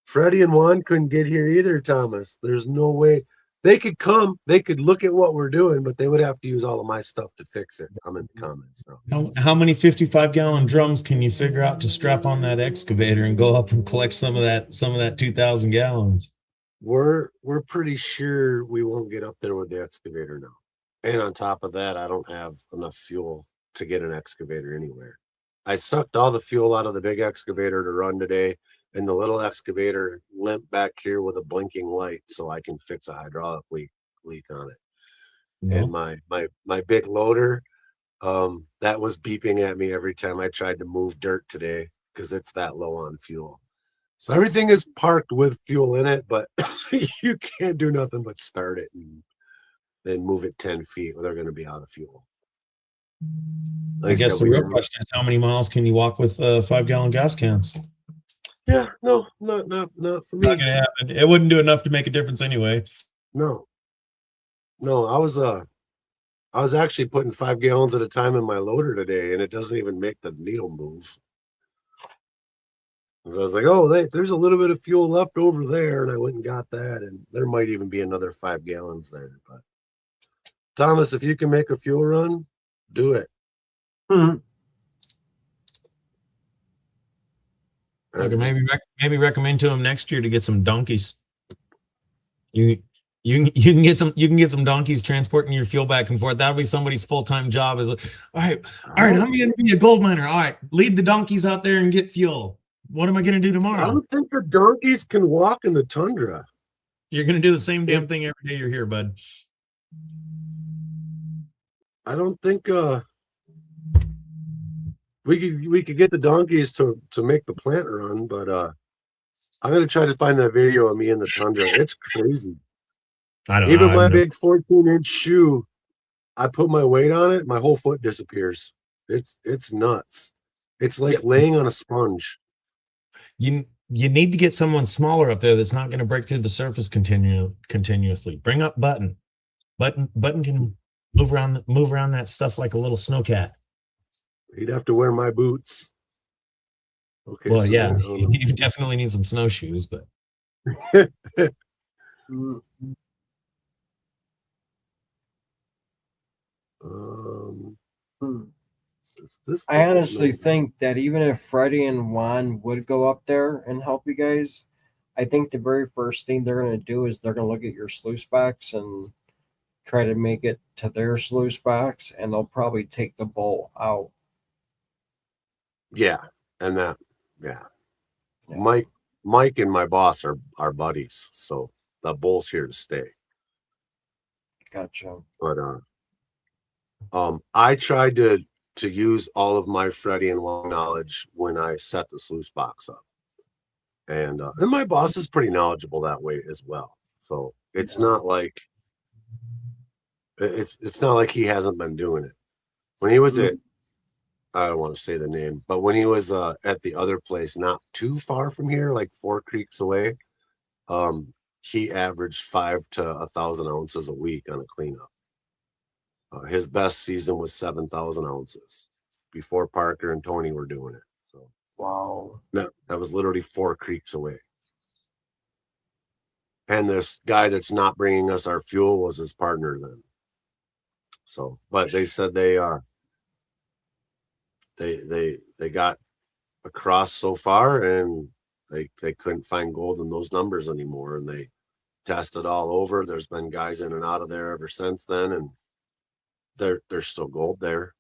Freddie and Juan couldn't get here either, Thomas. There's no way. They could come, they could look at what we're doing, but they would have to use all of my stuff to fix it. I'm in the comments now. How many 55-gallon drums can you figure out to strap on that excavator and go up and collect some of that 2,000 gallons? We're pretty sure we won't get up there with the excavator now. And on top of that, I don't have enough fuel to get an excavator anywhere. I sucked all the fuel out of the big excavator to run today, and the little excavator limped back here with a blinking light so I can fix a hydraulic leak on it. Yeah. And my big loader, that was beeping at me every time I tried to move dirt today because it's that low on fuel. So everything is parked with fuel in it, but you can't do nothing but start it and then move it 10 feet or they're going to be out of fuel. I guess the real question is how many miles can you walk with 5-gallon gas cans? Yeah, no, not for me. Not gonna happen. It wouldn't do enough to make a difference anyway. No, I was actually putting 5 gallons at a time in my loader today, and it doesn't even make the needle move. So I was like, oh, there's a little bit of fuel left over there, and I went and got that, and there might even be another 5 gallons there. But Thomas, if you can make a fuel run, do it. I can maybe recommend to him next year to get some donkeys. You can get some donkeys transporting your fuel back and forth. That'll be somebody's full-time job. Is like, all right, I'm going to be a gold miner. All right, lead the donkeys out there and get fuel. What am I going to do tomorrow? I don't think the donkeys can walk in the tundra. You're going to do the same damn thing every day you're here, bud. I don't think we could get the donkeys to make the plant run, but I'm gonna try to find that video of me in the tundra. It's crazy. I don't Even know. my big 14-inch shoe, I put my weight on it, my whole foot disappears. It's nuts. It's like laying on a sponge. You need to get someone smaller up there that's not going to break through the surface continuously. Bring up Button. Button can move around that stuff like a little snowcat. He'd have to wear my boots. Okay. Well, so yeah, you definitely need some snowshoes, but I honestly think that even if Freddie and Juan would go up there and help you guys, I think the very first thing they're going to do is they're going to look at your sluice box and try to make it to their sluice box, and they'll probably take the bowl out. Yeah, and that, yeah. Yeah. Mike and my boss are buddies, so the bull's here to stay. Gotcha. But I tried to use all of my Freddie and Long knowledge when I set the sluice box up, and my boss is pretty knowledgeable that way as well. So it's not like it's not like he hasn't been doing it. When he was at, I don't want to say the name, but when he was at the other place, not too far from here, like 4 creeks away, he averaged 5 to 1,000 ounces a week on a cleanup. His best season was 7,000 ounces before Parker and Tony were doing it. So Wow. that was literally 4 creeks away. And this guy that's not bringing us our fuel was his partner then. So, but they said they got across so far, and they couldn't find gold in those numbers anymore, and they tested all over. There's been guys in and out of there ever since then, and there's still gold there,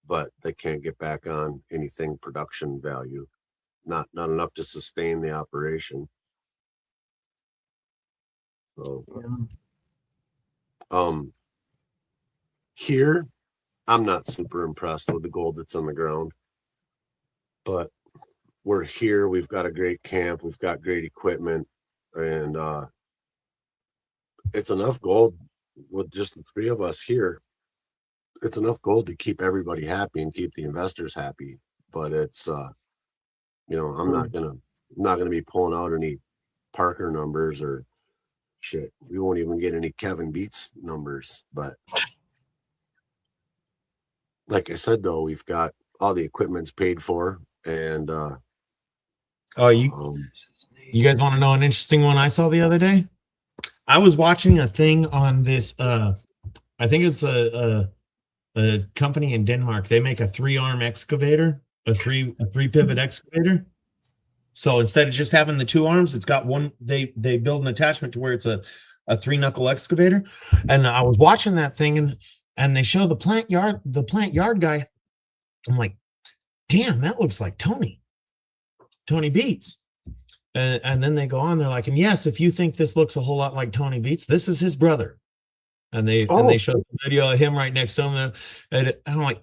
but they can't get back on anything production value, not enough to sustain the operation. So here I'm not super impressed with the gold that's on the ground, but we're here, we've got a great camp, we've got great equipment, and it's enough gold with just the 3 of us here. It's enough gold to keep everybody happy and keep the investors happy. But it's I'm not gonna be pulling out any Parker numbers or shit. We won't even get any Kevin Beats numbers. But like I said, though, we've got all the equipment's paid for, and you guys want to know an interesting one I saw the other day? I was watching a thing on this. I think it's a company in Denmark. They make a 3-arm excavator, a three pivot excavator. So instead of just having the 2 arms, it's got one. They build an attachment to where it's a 3-knuckle excavator. And I was watching that thing, and they show the plant yard guy. I'm like, damn, that looks like Tony Beats. And then they go on, they're like, and yes, if you think this looks a whole lot like Tony Beats, this is his brother. And they show the video of him right next to him. And I'm like,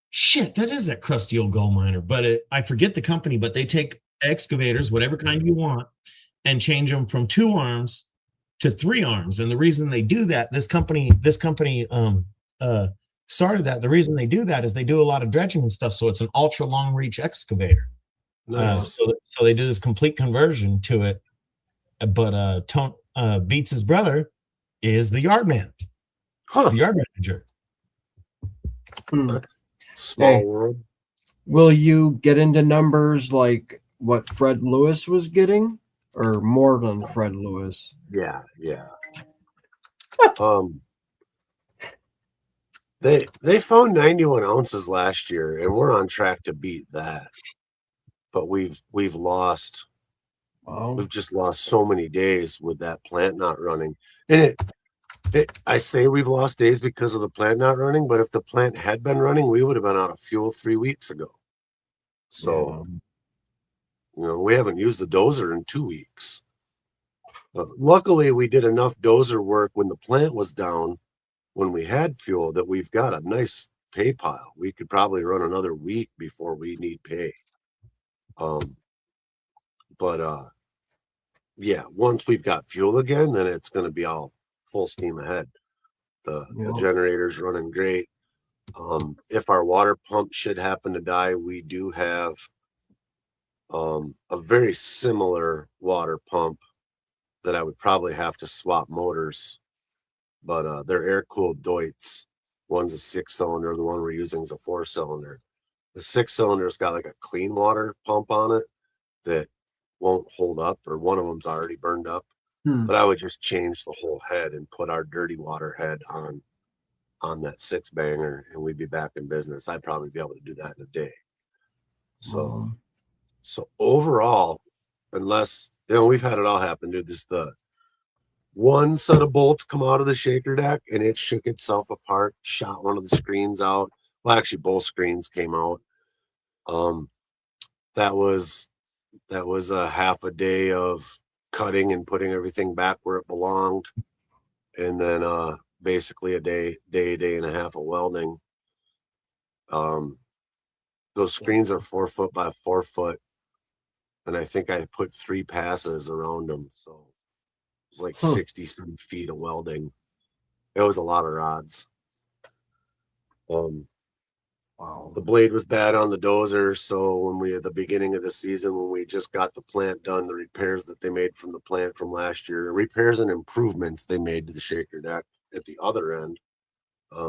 shit, that is that crusty old gold miner. But I forget the company, but they take excavators, whatever kind you want, and change them from 2 arms to 3 arms. And the reason they do that, this company started that. The reason they do that is they do a lot of dredging and stuff. So it's an ultra long reach excavator. nice. So they do this complete conversion to it. But Beats' brother is the yard man, the yard manager. That's small Hey. world. Will you get into numbers like what Fred Lewis was getting, or more than Fred Lewis? Yeah. They found 91 ounces last year, and we're on track to beat that. But we've lost. Wow. We've just lost so many days with that plant not running. And I say we've lost days because of the plant not running, but if the plant had been running, we would have been out of fuel 3 weeks ago. So, we haven't used the dozer in 2 weeks. Luckily, we did enough dozer work when the plant was down, when we had fuel, that we've got a nice pay pile. We could probably run another week before we need pay. Yeah, once we've got fuel again, then it's going to be all full steam ahead. The generator's running great. If our water pump should happen to die, we do have a very similar water pump that I would probably have to swap motors, but they're air-cooled Deutz. One's a 6-cylinder, the one we're using is a 4-cylinder. The 6-cylinder's got like a clean water pump on it that won't hold up, or one of them's already burned up. But I would just change the whole head and put our dirty water head on that 6-banger, and we'd be back in business. I'd probably be able to do that in a day. So overall, unless we've had it all happen, dude. Just the one set of bolts come out of the shaker deck, and it shook itself apart, shot one of the screens out. Well, actually, both screens came out. That was that was a half a day of cutting and putting everything back where it belonged, and then basically a day and a half of welding. Those screens are 4 foot by 4 foot, and I think I put 3 passes around them, so it was like 60 some feet of welding. It was a lot of rods. Wow. The blade was bad on the dozer, so when we at the beginning of the season, when we just got the plant done, the repairs that they made from the plant from last year, repairs and improvements they made to the shaker deck at the other end.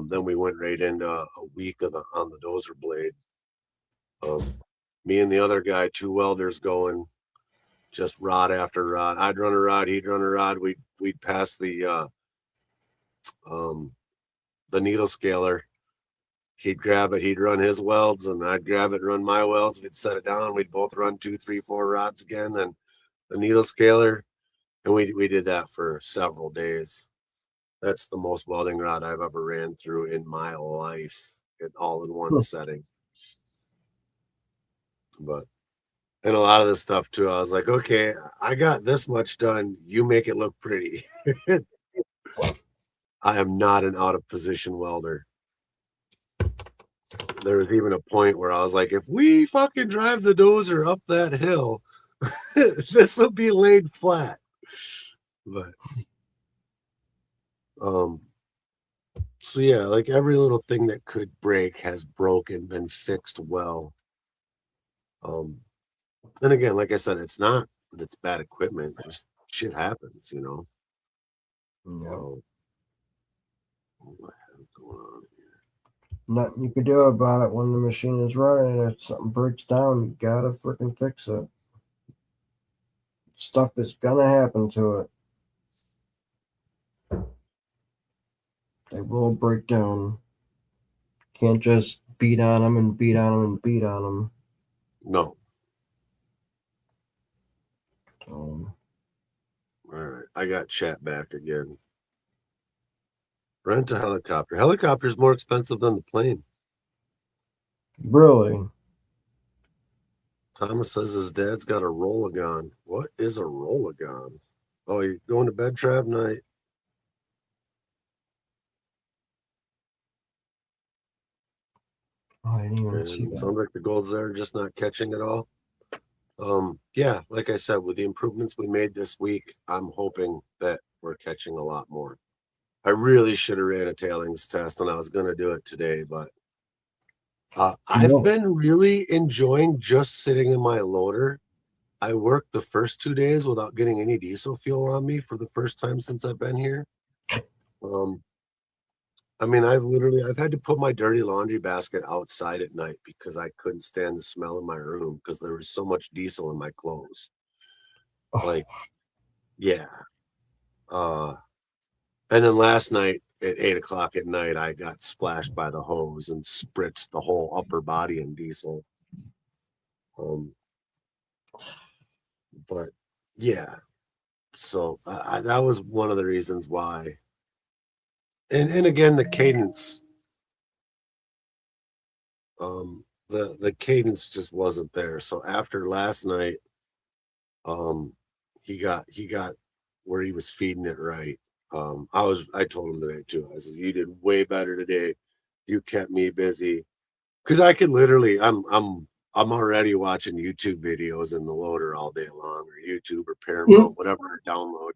Then we went right into a week of on the dozer blade. Me and the other guy, 2 welders going, just rod after rod. I'd run a rod, he'd run a rod. We'd pass the needle scaler. He'd grab it, he'd run his welds, and I'd grab it, run my welds. We'd set it down. We'd both run 2, 3, 4 rods again, and the needle scaler, and we did that for several days. That's the most welding rod I've ever ran through in my life, all in one setting. But and a lot of this stuff too, I was like, okay, I got this much done. You make it look pretty. I am not an out of position welder. There was even a point where I was like, if we fucking drive the dozer up that hill, this will be laid flat. But so yeah, like every little thing that could break has broken, been fixed well. And again, like I said, it's not that it's bad equipment, just shit happens, you know. Yeah. So what the hell's going on here? Nothing you can do about it when the machine is running. If something breaks down, you gotta freaking fix it. Stuff is gonna happen to it. They will break down. Can't just beat on them and beat on them and beat on them. No. Um, All right, I got chat back again. Rent a helicopter. Helicopter's more expensive than the plane. really? Thomas says his dad's got a rollagon. What is a rollagon? Oh, you going to bed, Trav? Night. Oh, I didn't even see And that. sounds like the gold's there, just not catching it all. Yeah, like I said, with the improvements we made this week, I'm hoping that we're catching a lot more. I really should have ran a tailings test, and I was going to do it today, but I've been really enjoying just sitting in my loader. I worked the first 2 days without getting any diesel fuel on me for the first time since I've been here. I mean, I've had to put my dirty laundry basket outside at night because I couldn't stand the smell in my room because there was so much diesel in my clothes. Like, yeah. And then last night at 8:00 at night, I got splashed by the hose and spritzed the whole upper body in diesel. But yeah, so that was one of the reasons why. And again, the cadence. The cadence just wasn't there. So after last night, he got where he was feeding it right. I told him today too. I said, you did way better today. You kept me busy. Because I could literally I'm already watching YouTube videos in the loader all day long, or YouTube or Paramount, whatever I download.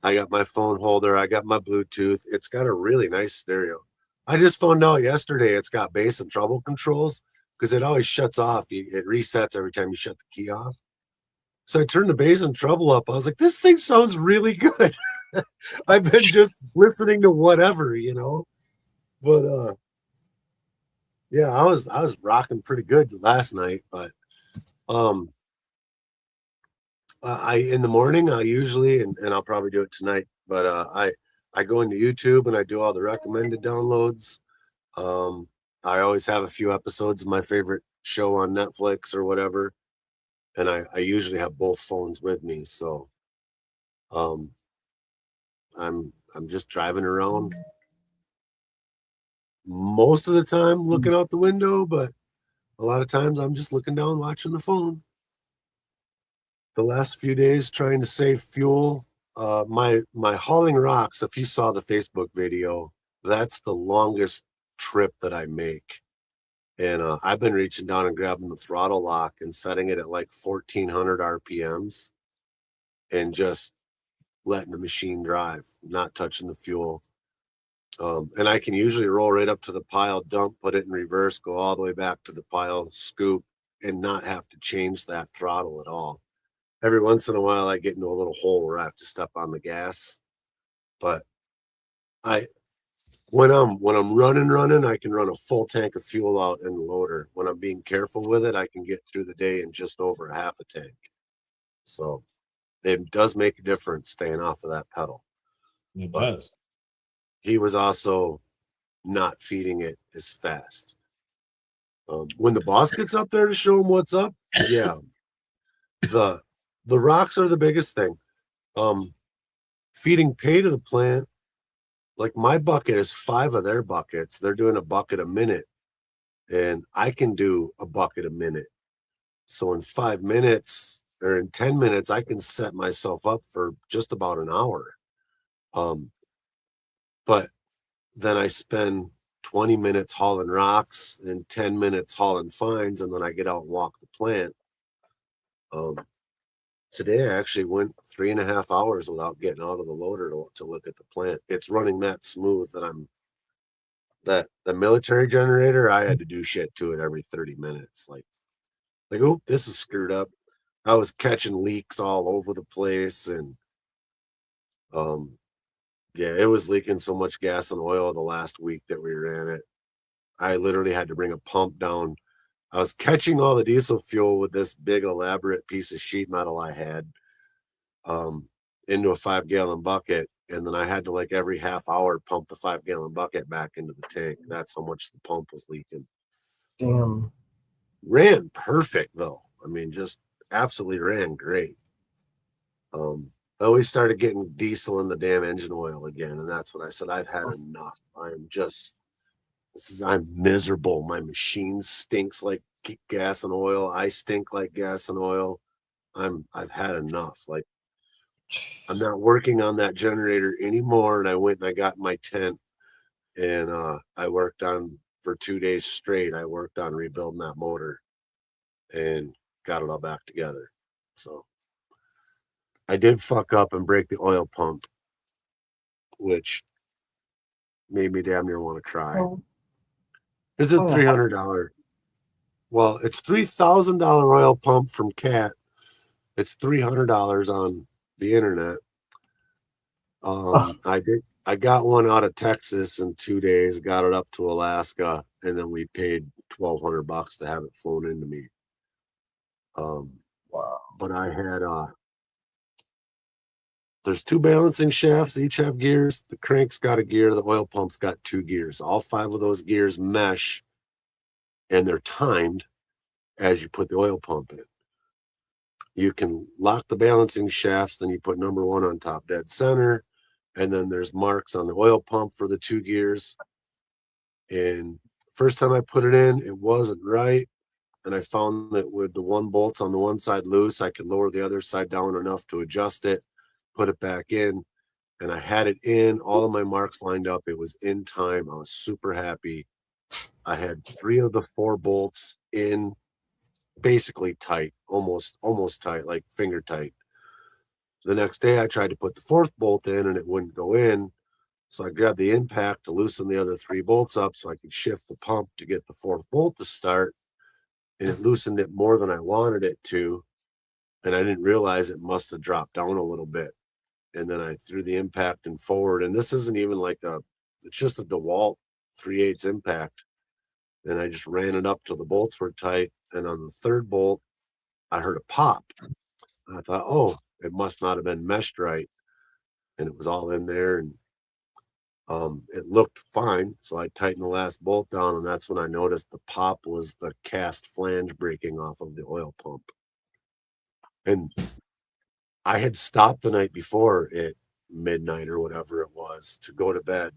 I got my phone holder, I got my Bluetooth. It's got a really nice stereo. I just found out yesterday it's got bass and treble controls because it always shuts off. It resets every time you shut the key off. So I turned the bass and treble up. I was like, this thing sounds really good. I've been just listening to whatever, you know. But yeah, I was rocking pretty good last night, but I in the morning I usually and I'll probably do it tonight, but I go into YouTube and I do all the recommended downloads. I always have a few episodes of my favorite show on Netflix or whatever, and I usually have both phones with me, so I'm just driving around most of the time looking out the window, but a lot of times I'm just looking down watching the phone. the last few days trying to save fuel. My hauling rocks, if you saw the Facebook video, that's the longest trip that I make. And I've been reaching down and grabbing the throttle lock and setting it at like 1400 RPMs and just letting the machine drive, not touching the fuel. And I can usually roll right up to the pile, dump, put it in reverse, go all the way back to the pile, scoop, and not have to change that throttle at all. Every once in a while, I get into a little hole where I have to step on the gas. But when I'm running, I can run a full tank of fuel out in the loader. When I'm being careful with it, I can get through the day in just over half a tank. So it does make a difference staying off of that pedal. It does. He was also not feeding it as fast. When the boss gets up there to show him what's up, yeah, the rocks are the biggest thing. Feeding pay to the plant, like my bucket is 5 of their buckets. They're doing a bucket a minute, and I can do a bucket a minute. So in 5 minutes or in 10 minutes, I can set myself up for just about an hour. But then I spend 20 minutes hauling rocks and 10 minutes hauling fines, and then I get out and walk the plant. Today I actually went 3.5 hours without getting out of the loader to look at the plant. It's running that smooth that the military generator, I had to do shit to it every 30 minutes. Like, oh, this is screwed up. I was catching leaks all over the place, and yeah, it was leaking so much gas and oil the last week that we ran it. I literally had to bring a pump down. I was catching all the diesel fuel with this big elaborate piece of sheet metal I had into a 5-gallon bucket, and then I had to, like, every half hour pump the 5-gallon bucket back into the tank. That's how much the pump was leaking. Damn. Ran perfect though. I mean, just absolutely ran great. I always started getting diesel in the damn engine oil again, and that's when I said I've had enough. I'm miserable. My machine stinks like gas and oil. I stink like gas and oil. I've had enough. Like, I'm not working on that generator anymore. And I went and I got my tent, and I worked on for 2 days straight. I worked on rebuilding that motor and got it all back together. So I did fuck up and break the oil pump, which made me damn near want to cry. Is it $300? Well, it's $3,000 oil pump from Cat. It's $300 on the internet. I got one out of Texas in 2 days, got it up to Alaska, and then we paid $1,200 to have it flown into me. Wow. But I had there's 2 balancing shafts, each have gears. The crank's got a gear, the oil pump's got 2 gears. All 5 of those gears mesh, and they're timed as you put the oil pump in. You can lock the balancing shafts, then you put number 1 on top dead center, and then there's marks on the oil pump for the 2 gears. And first time I put it in, it wasn't right, and I found that with the 1 bolts on the one side loose, I could lower the other side down enough to adjust it, put it back in, and I had it in. All of my marks lined up. It was in time. I was super happy. I had 3 of the 4 bolts in, basically tight, almost tight, like finger tight. The next day I tried to put the 4th bolt in and it wouldn't go in. So I grabbed the impact to loosen the other 3 bolts up so I could shift the pump to get the 4th bolt to start. And it loosened it more than I wanted it to. And I didn't realize it must have dropped down a little bit. And then I threw the impact and forward. And this isn't even like it's just a DeWalt 3/8 impact. And I just ran it up till the bolts were tight. And on the 3rd bolt, I heard a pop. And I thought, oh, it must not have been meshed right. And it was all in there. And it looked fine. So I tightened the last bolt down. And that's when I noticed the pop was the cast flange breaking off of the oil pump. And I had stopped the night before at midnight or whatever it was to go to bed,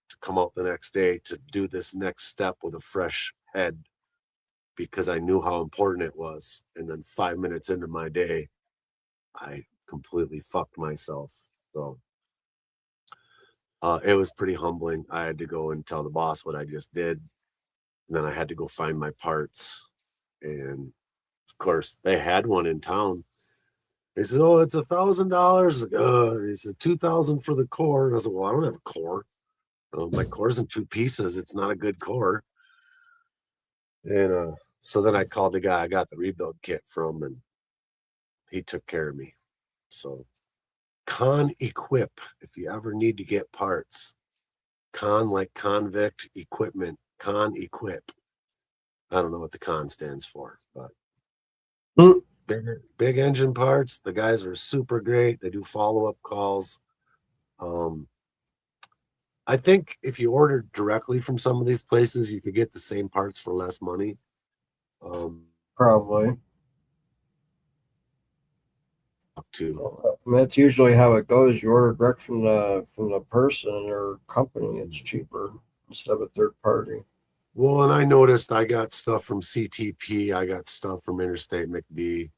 to come out the next day to do this next step with a fresh head because I knew how important it was. And then 5 minutes into my day, I completely fucked myself. So it was pretty humbling. I had to go and tell the boss what I just did. And then I had to go find my parts. And of course, they had one in town. They said, "Oh, it's $1,000." He said, $2,000 for the core." And I said, "Well, I don't have a core. My core's in 2 pieces. It's not a good core." And so then I called the guy I got the rebuild kit from, and he took care of me. So Con Equip, if you ever need to get parts. Con like convict equipment. Con Equip. I don't know what the con stands for, but big engine parts. The guys are super great. They do follow-up calls. I think if you ordered directly from some of these places, you could get the same parts for less money. Probably. Up to I mean, that's usually how it goes. You order direct from the person or company. It's cheaper instead of a third party. well, and I noticed I got stuff from CTP. I got stuff from Interstate McD,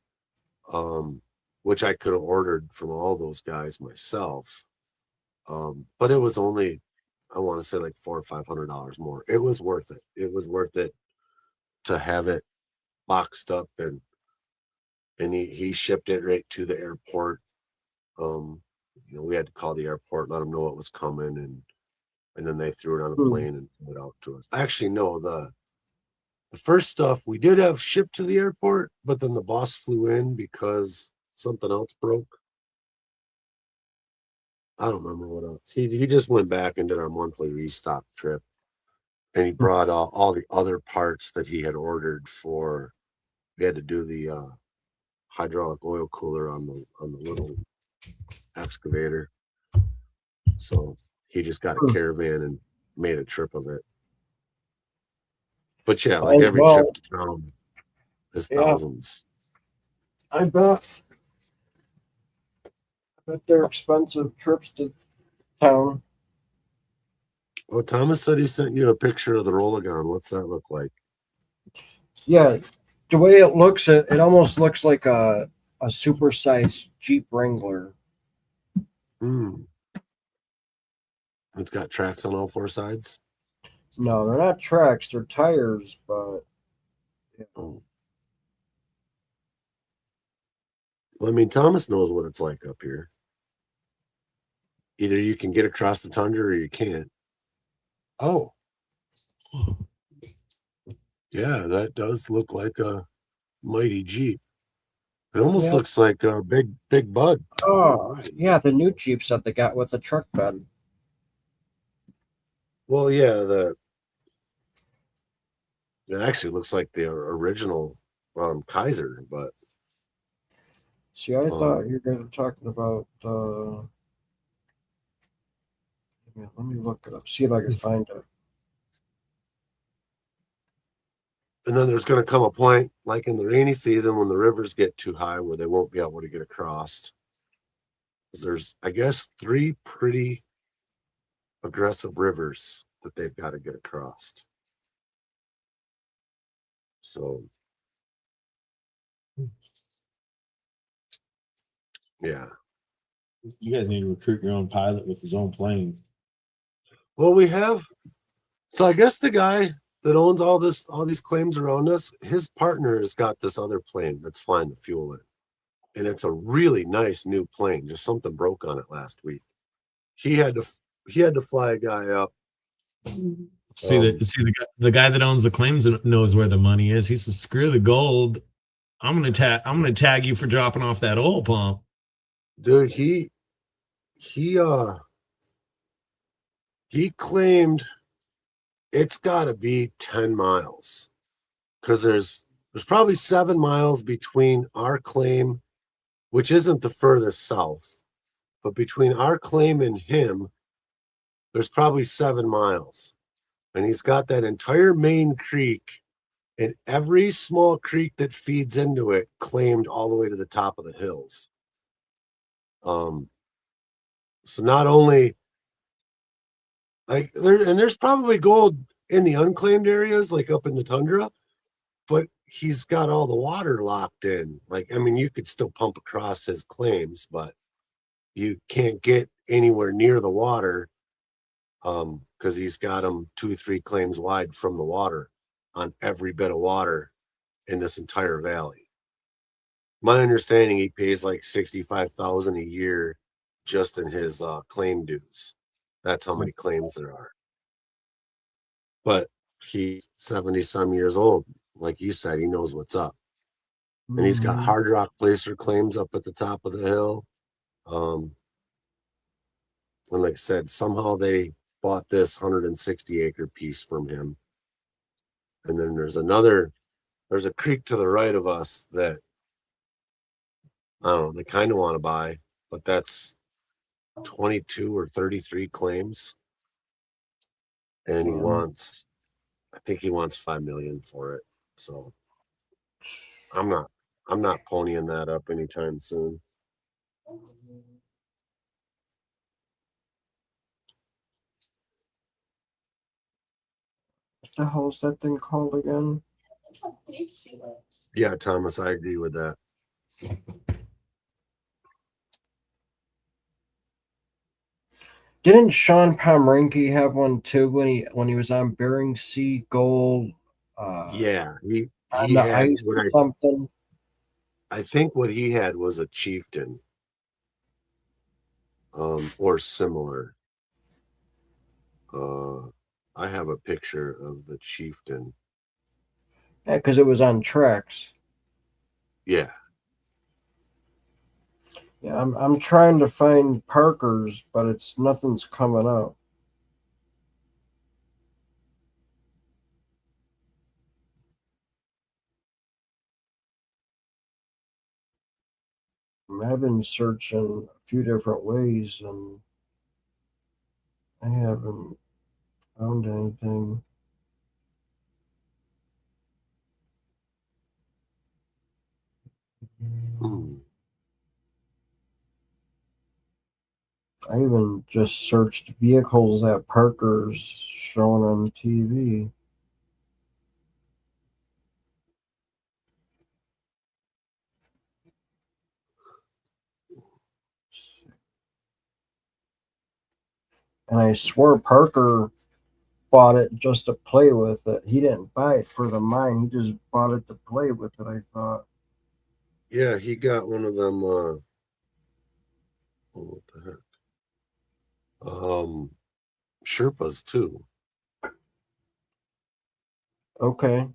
which I could have ordered from all those guys myself. But it was only, I want to say, like $400 or $500 more. It was worth it. It was worth it to have it boxed up, and he shipped it right to the airport. We had to call the airport, let them know it was coming, and then they threw it on a plane and flew it out to us. Actually, no, the first stuff we did have shipped to the airport, but then the boss flew in because something else broke. I don't remember what else. He just went back and did our monthly restock trip, and he brought all the other parts that he had ordered for. We had to do the hydraulic oil cooler on the little excavator, so he just got a caravan and made a trip of it. But yeah, like every trip to town is thousands. I bet they're expensive trips to town. Well, Thomas said he sent you a picture of the Rollagon. What's that look like? Yeah, the way it looks, it almost looks like a supersized Jeep Wrangler. It's got tracks on all 4 sides. No, they're not tracks; they're tires. But Oh. Well, I mean, Thomas knows what it's like up here. Either you can get across the tundra or you can't. Oh. Yeah, that does look like a mighty Jeep. It almost looks like a big bud. Oh, yeah, the new Jeeps that they got with the truck bed. Well, yeah, it actually looks like the original Kaiser, but See, I thought you guys were talking about. Let me look it up. See if I can find it. and then there's going to come a point, like in the rainy season, when the rivers get too high, where they won't be able to get across. There's, I guess, 3 pretty aggressive rivers that they've got to get across. So, yeah. You guys need to recruit your own pilot with his own plane. Well, we have. So I guess the guy that owns all these claims around us, his partner has got this other plane that's flying the fuel in, and it's a really nice new plane. Just something broke on it last week. He had to fly a guy up. See the guy that owns the claims knows where the money is. He says, "Screw the gold. I'm gonna tag you for dropping off that oil pump." Dude, he claimed it's got to be 10 miles, because there's probably 7 miles between our claim, which isn't the furthest south, but between our claim and him, there's probably 7 miles. And he's got that entire main creek and every small creek that feeds into it claimed all the way to the top of the hills. So not only like there's probably gold in the unclaimed areas, like up in the tundra, but he's got all the water locked in. Like, I mean, you could still pump across his claims, but you can't get anywhere near the water because he's got them 2-3 claims wide from the water on every bit of water in this entire valley. My understanding, he pays like $65,000 a year just in his claim dues. That's how many claims there are. But he's 70 some years old. Like you said, he knows what's up. And he's got hard rock placer claims up at the top of the hill. And like I said, somehow they bought this 160-acre piece from him. And then there's a creek to the right of us that, I don't know, they kind of want to buy, but that's 22 or 33 claims. And he wants, I think he wants $5 million for it. So I'm not ponying that up anytime soon. What the hell is that thing called again? Yeah, Thomas, I agree with that. Didn't Sean Pomrenke have one too when he was on Bering Sea Gold? Yeah, he On the had ice what or something. I think what he had was a chieftain, or similar. I have a picture of the chieftain. Yeah, because it was on tracks. Yeah, Yeah, I'm trying to find Parker's, but nothing's coming up. I've been searching a few different ways and I haven't found anything. I even just searched vehicles at Parker's shown on TV. And I swear Parker bought it just to play with it. He didn't buy it for the mine. He just bought it to play with it, I thought. yeah, he got one of them. What the heck? Sherpas too. Okay.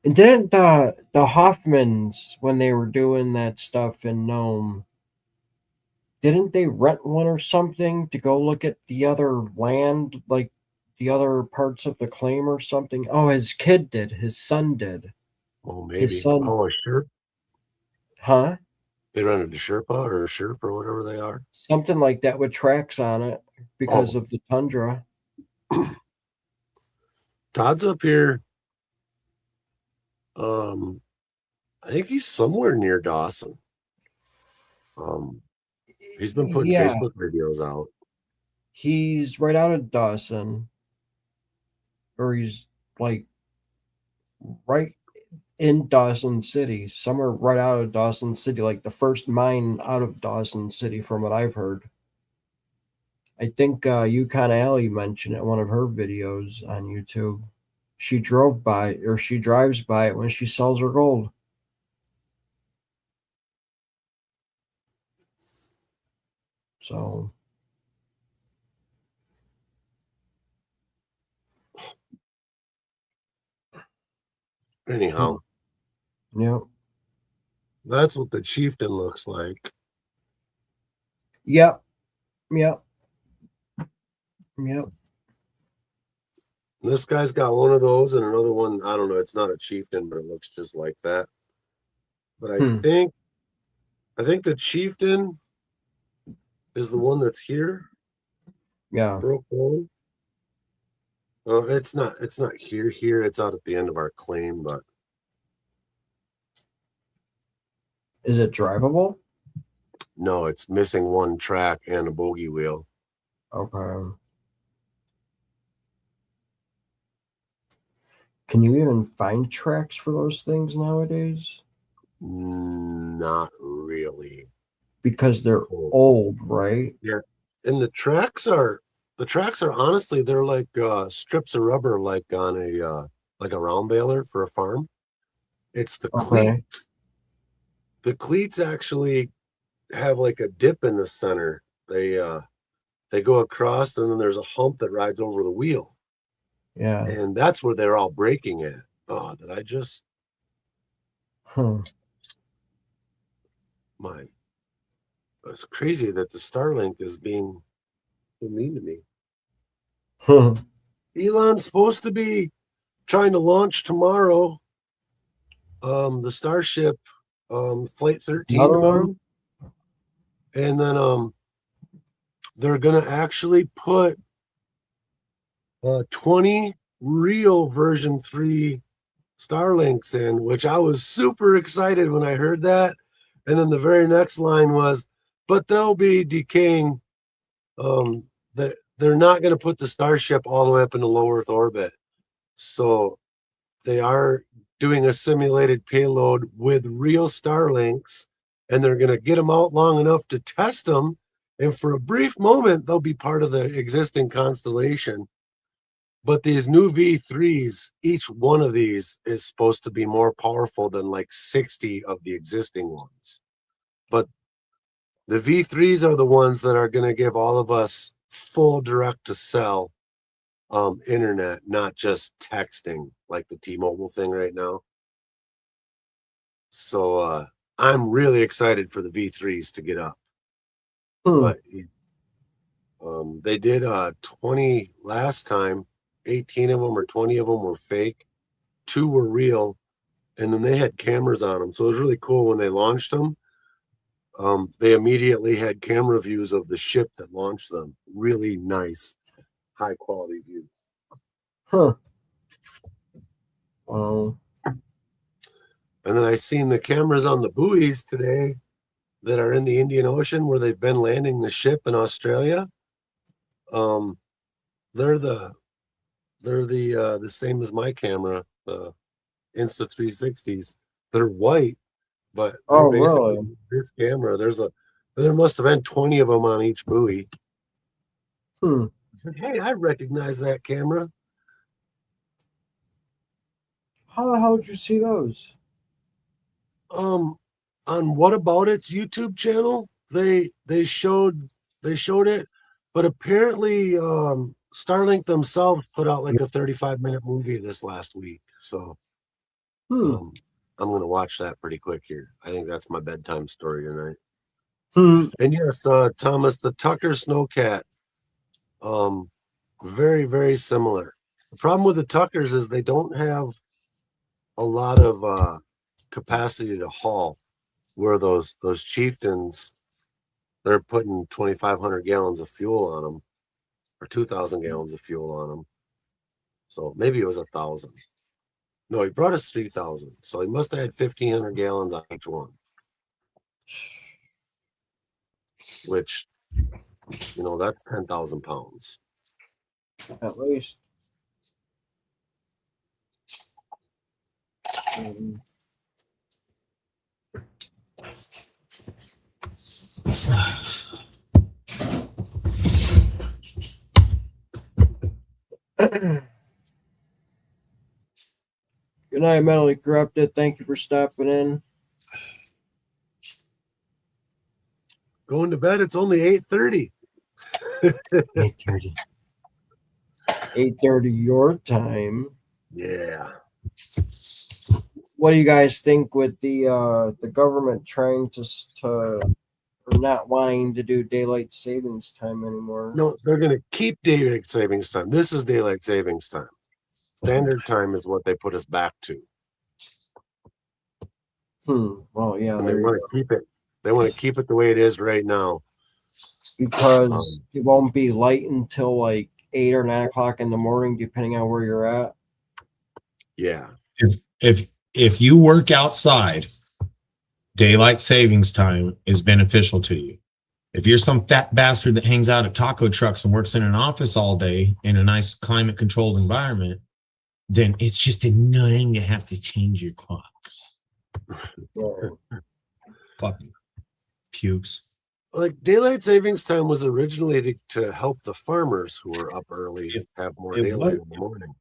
And didn't the Hoffmans, when they were doing that stuff in Nome, didn't they rent one or something to go look at the other land, like the other parts of the claim or something? Oh, his kid did. His son did. Oh, maybe. His son, Oh, a Sherpa. huh? They rented a Sherpa or a Sherpa or whatever they are. Something like that with tracks on it because of the tundra. Todd's up here. I think he's somewhere near Dawson. He's been putting Facebook videos out. He's right out of Dawson, or he's like right in Dawson City, somewhere right out of Dawson City, like the first mine out of Dawson City, from what I've heard. I think Yukon Alley mentioned it in one of her videos on YouTube. She drove by, or she drives by it when she sells her gold. So, Anyhow, yep. that's what the chieftain looks like. Yep. This guy's got one of those and another one. I don't know. It's not a chieftain, but it looks just like that. But I think the chieftain is the one that's here. Yeah. Broke bone. It's not here. Here, it's out at the end of our claim, but Is it drivable? no, it's missing one track and a bogey wheel. Okay. Can you even find tracks for those things nowadays? Not really. Because they're Oh. old, right? Yeah. And the tracks are honestly, they're like strips of rubber, like on a round baler for a farm. It's the Okay. cleats. The cleats actually have like a dip in the center. They go across, and then there's a hump that rides over the wheel, Yeah. and that's where they're all breaking at. Oh, did I just Huh. my? It's crazy that the Starlink is being so mean to me. Huh. Elon's supposed to be trying to launch tomorrow. The Starship, Flight 13 Another tomorrow, one? and then they're gonna actually put 20 real version 3 Starlinks in, which I was super excited when I heard that. And then the very next line was, but they'll be decaying. That they're not going to put the Starship all the way up into low Earth orbit. So they are doing a simulated payload with real Starlinks, and they're going to get them out long enough to test them. And for a brief moment, they'll be part of the existing constellation. But these new V3s, each one of these is supposed to be more powerful than like 60 of the existing ones. But the V3s are the ones that are going to give all of us full direct to cell internet, not just texting like the T-Mobile thing right now. So I'm really excited for the V3s to get up. But they did 20 last time. 18 of them or 20 of them were fake. 2 were real. And then they had cameras on them. So it was really cool when they launched them. They immediately had camera views of the ship that launched them. Really nice, high quality views. Huh. Wow. And then I seen the cameras on the buoys today that are in the Indian Ocean where they've been landing the ship in Australia. They're the same as my camera, the Insta 360s. They're white, but they're basically really? this camera. There must have been 20 of them on each buoy. I said, hey, I recognize that camera. How the hell did you see those? On What About It's YouTube channel, they showed it, but apparently Starlink themselves put out like a 35-minute movie this last week. So I'm gonna watch that pretty quick here. I think that's my bedtime story tonight. And yes, Thomas, the Tucker Snowcat, very, very similar. The problem with the Tuckers is they don't have a lot of capacity to haul, where those Chieftains, they're putting 2,500 gallons of fuel on them, or 2,000 gallons of fuel on them. So maybe it was 1,000. No, he brought us 3,000. So he must have had 1,500 gallons on each one. Which, that's 10,000 pounds. At least. Good night, Mentally Corrupted. Thank you for stopping in. Going to bed. It's only 8:30. 8:30. 8:30 your time. Yeah. What do you guys think with the government trying to or not wanting to do daylight savings time anymore? No, they're going to keep daylight savings time. This is daylight savings time. Standard time is what they put us back to. Well, yeah. And they want to keep it. They want to keep it the way it is right now. Because it won't be light until like 8 or 9 o'clock in the morning, depending on where you're at. Yeah. If you work outside, daylight savings time is beneficial to you. If you're some fat bastard that hangs out at taco trucks and works in an office all day in a nice climate controlled environment, then it's just annoying to have to change your clocks. Well, Fucking pukes. Like daylight savings time was originally to help the farmers who were up early It- have more it daylight was. in the morning.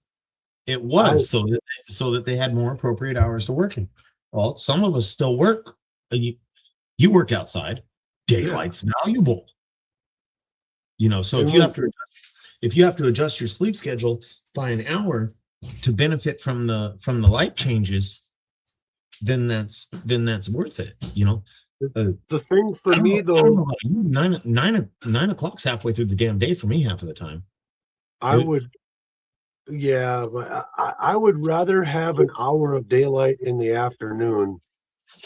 It was so that they had more appropriate hours to work in. Well, some of us still work. You work outside. Daylight's valuable. So And if you have to adjust your sleep schedule by an hour to benefit from the light changes, then that's worth it. the thing for I don't me know, I don't know though, about you. 9 o'clock's halfway through the damn day for me half of the time. I would, yeah, but I would rather have an hour of daylight in the afternoon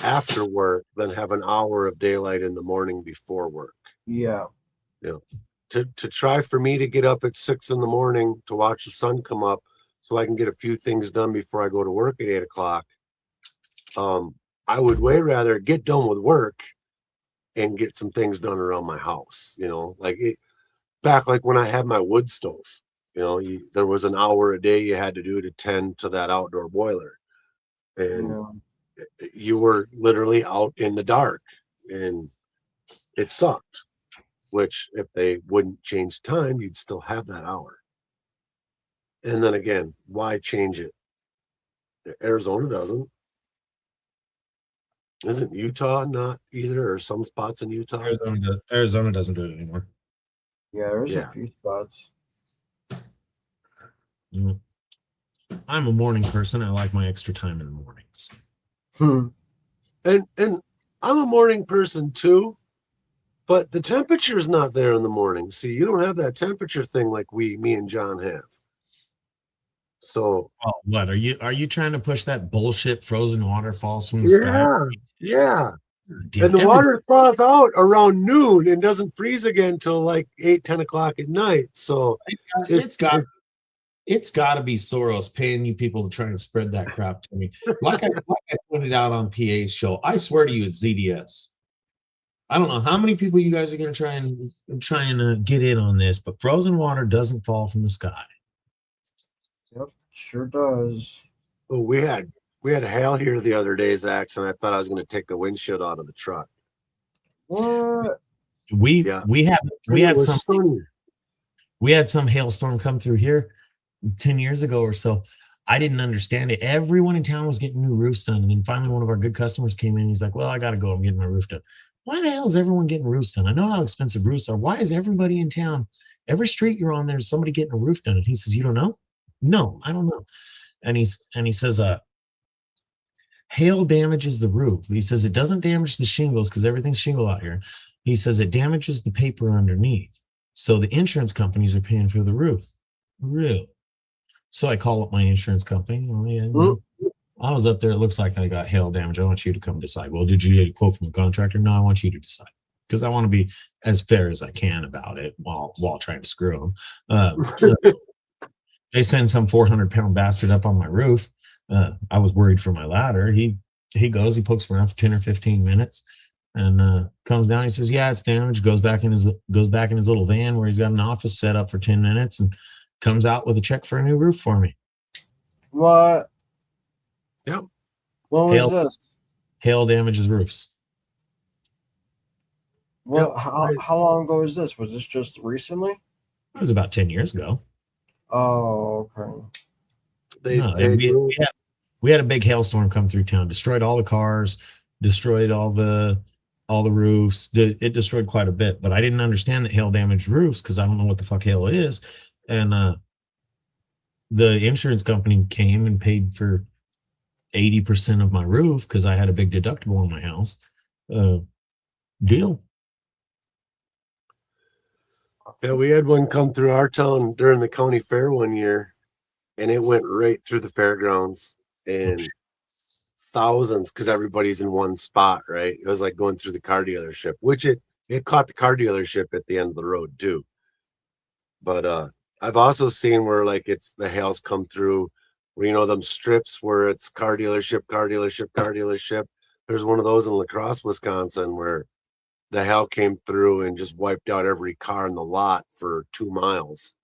after work than have an hour of daylight in the morning before work. yeah. To try for me to get up at 6 in the morning to watch the sun come up so I can get a few things done before I go to work at 8 o'clock. I would way rather get done with work and get some things done around my house, back like when I had my wood stove, there was an hour a day you had to do to tend to that outdoor boiler. And Yeah. you were literally out in the dark and it sucked, which if they wouldn't change time, you'd still have that hour. And then again, why change it? Arizona doesn't. Isn't Utah not either, or some spots in Utah? Arizona doesn't do it anymore. Yeah, there's Yeah. a few spots. I'm a morning person. I like my extra time in the mornings. And I'm a morning person too, but the temperature is not there in the morning. See, you don't have that temperature thing like me and John have. So what are you trying to push that bullshit frozen water falls from the sky? yeah. Damn, And the water thaws out around noon and doesn't freeze again till like 8-10 o'clock at night. So it's got to be Soros paying you people to try and spread that crap to me. Like I pointed out on PA's show, I swear to you, it's ZDS. I don't know how many people you guys are going to try and get in on this, but frozen water doesn't fall from the sky. Yep, sure does. oh, we had hail here the other day, Zach, and I thought I was going to take the windshield out of the truck. What? We had some hailstorm come through here 10 years ago or so. I didn't understand it. Everyone in town was getting new roofs done. And then finally one of our good customers came in. He's like, well, I got to go. I'm getting my roof done. Why the hell is everyone getting roofs done? I know how expensive roofs are. Why is everybody in town, every street you're on, there's somebody getting a roof done? And he says, you don't know? No, I don't know. And he says, hail damages the roof. He says it doesn't damage the shingles because everything's shingle out here. He says it damages the paper underneath. So the insurance companies are paying for the roof. Really? So I call up my insurance company. I was up there. It looks like I got hail damage. I want you to come decide. Well, did you get a quote from a contractor? No, I want you to decide because I want to be as fair as I can about it while trying to screw them. They send some 400-pound bastard up on my roof. I was worried for my ladder. He goes, he pokes around for 10 or 15 minutes and comes down. He says, yeah, it's damaged. Goes back in his little van where he's got an office set up for 10 minutes and comes out with a check for a new roof for me. What? Yep. What was this? Hail damages roofs. Well, how long ago was this? Was this just recently? It was about 10 years ago. Oh, okay. We had a big hailstorm come through town, destroyed all the cars, destroyed all the roofs. It destroyed quite a bit, but I didn't understand that hail damaged roofs because I don't know what the fuck hail is. And the insurance company came and paid for 80% of my roof because I had a big deductible on my house. Deal. Yeah, we had one come through our town during the county fair one year, and it went right through the fairgrounds and thousands because everybody's in one spot, right? It was like going through the car dealership, which it caught the car dealership at the end of the road too. But I've also seen where like it's the hails come through where them strips where it's car dealership. There's one of those in La Crosse, Wisconsin, where the hail came through and just wiped out every car in the lot for 2 miles.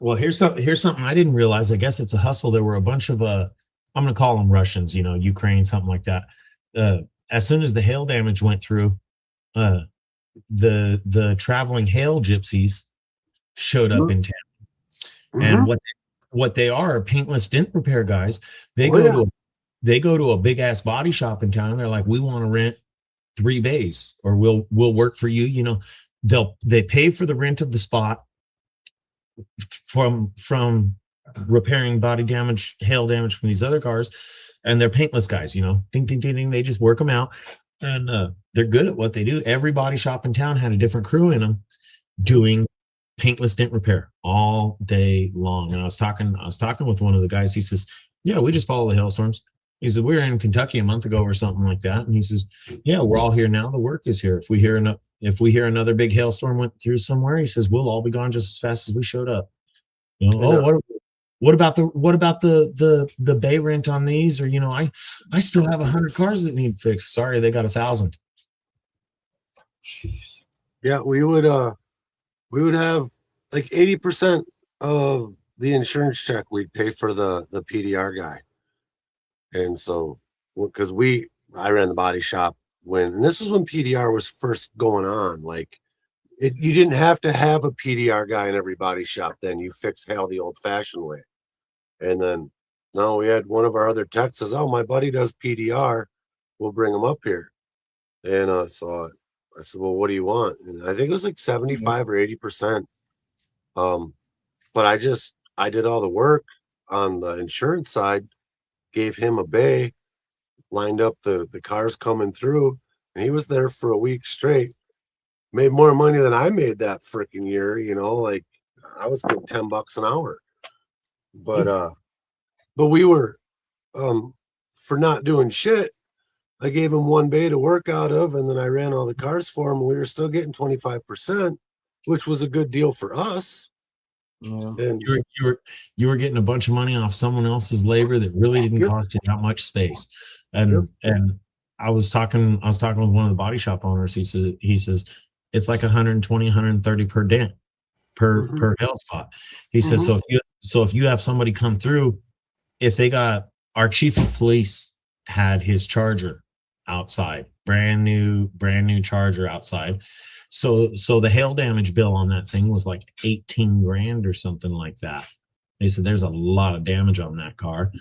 Well, here's something I didn't realize. I guess it's a hustle. There were a bunch of I'm gonna call them Russians, Ukraine, something like that. As soon as the hail damage went through, uh, the traveling hail gypsies showed up in town, and Mhm. what they are paintless dent repair guys. They Oh, go yeah. to they go to a big ass body shop in town. They're like, we want to rent 3 bays, or we'll work for you. They pay for the rent of the spot from repairing body damage, hail damage from these other cars, and they're paintless guys. Ding ding ding ding. They just work them out, and they're good at what they do. Every body shop in town had a different crew in them doing paintless dent repair all day long. And I was talking with one of the guys. He says, "Yeah, we just follow the hailstorms." He said, "We were in Kentucky a month ago or something like that." And he says, "Yeah, we're all here now. The work is here. If we hear another big hailstorm went through somewhere," he says, "we'll all be gone just as fast as we showed up." And, What about the bay rent on these? Or I still have 100 cars that need fixed. Sorry, they got 1,000. Jeez. yeah, we would have like 80% of the insurance check we'd pay for the PDR guy. And so, because I ran the body shop and this is when PDR was first going on. Like, you didn't have to have a PDR guy in every body shop. Then you fixed hail the old fashioned way. And then, no, we had one of our other techs says, "Oh, my buddy does PDR. We'll bring him up here." And so I said, "Well, what do you want?" And I think it was like 75 or 80%. But I did all the work on the insurance side, gave him a bay, lined up the cars coming through, and he was there for a week straight. Made more money than I made that freaking year, like I was getting $10 an hour. But we were for not doing shit. I gave him one bay to work out of, and then I ran all the cars for him, and we were still getting 25%, which was a good deal for us. Yeah. And You were getting a bunch of money off someone else's labor that really didn't Yep. cost you that much space. And I was talking with one of the body shop owners. He says it's like 120, 130 per dent per hail spot. He says, so if you have somebody come through, if they got our chief of police had his Charger outside, brand new Charger outside. So the hail damage bill on that thing was like 18 grand or something like that. They said there's a lot of damage on that car.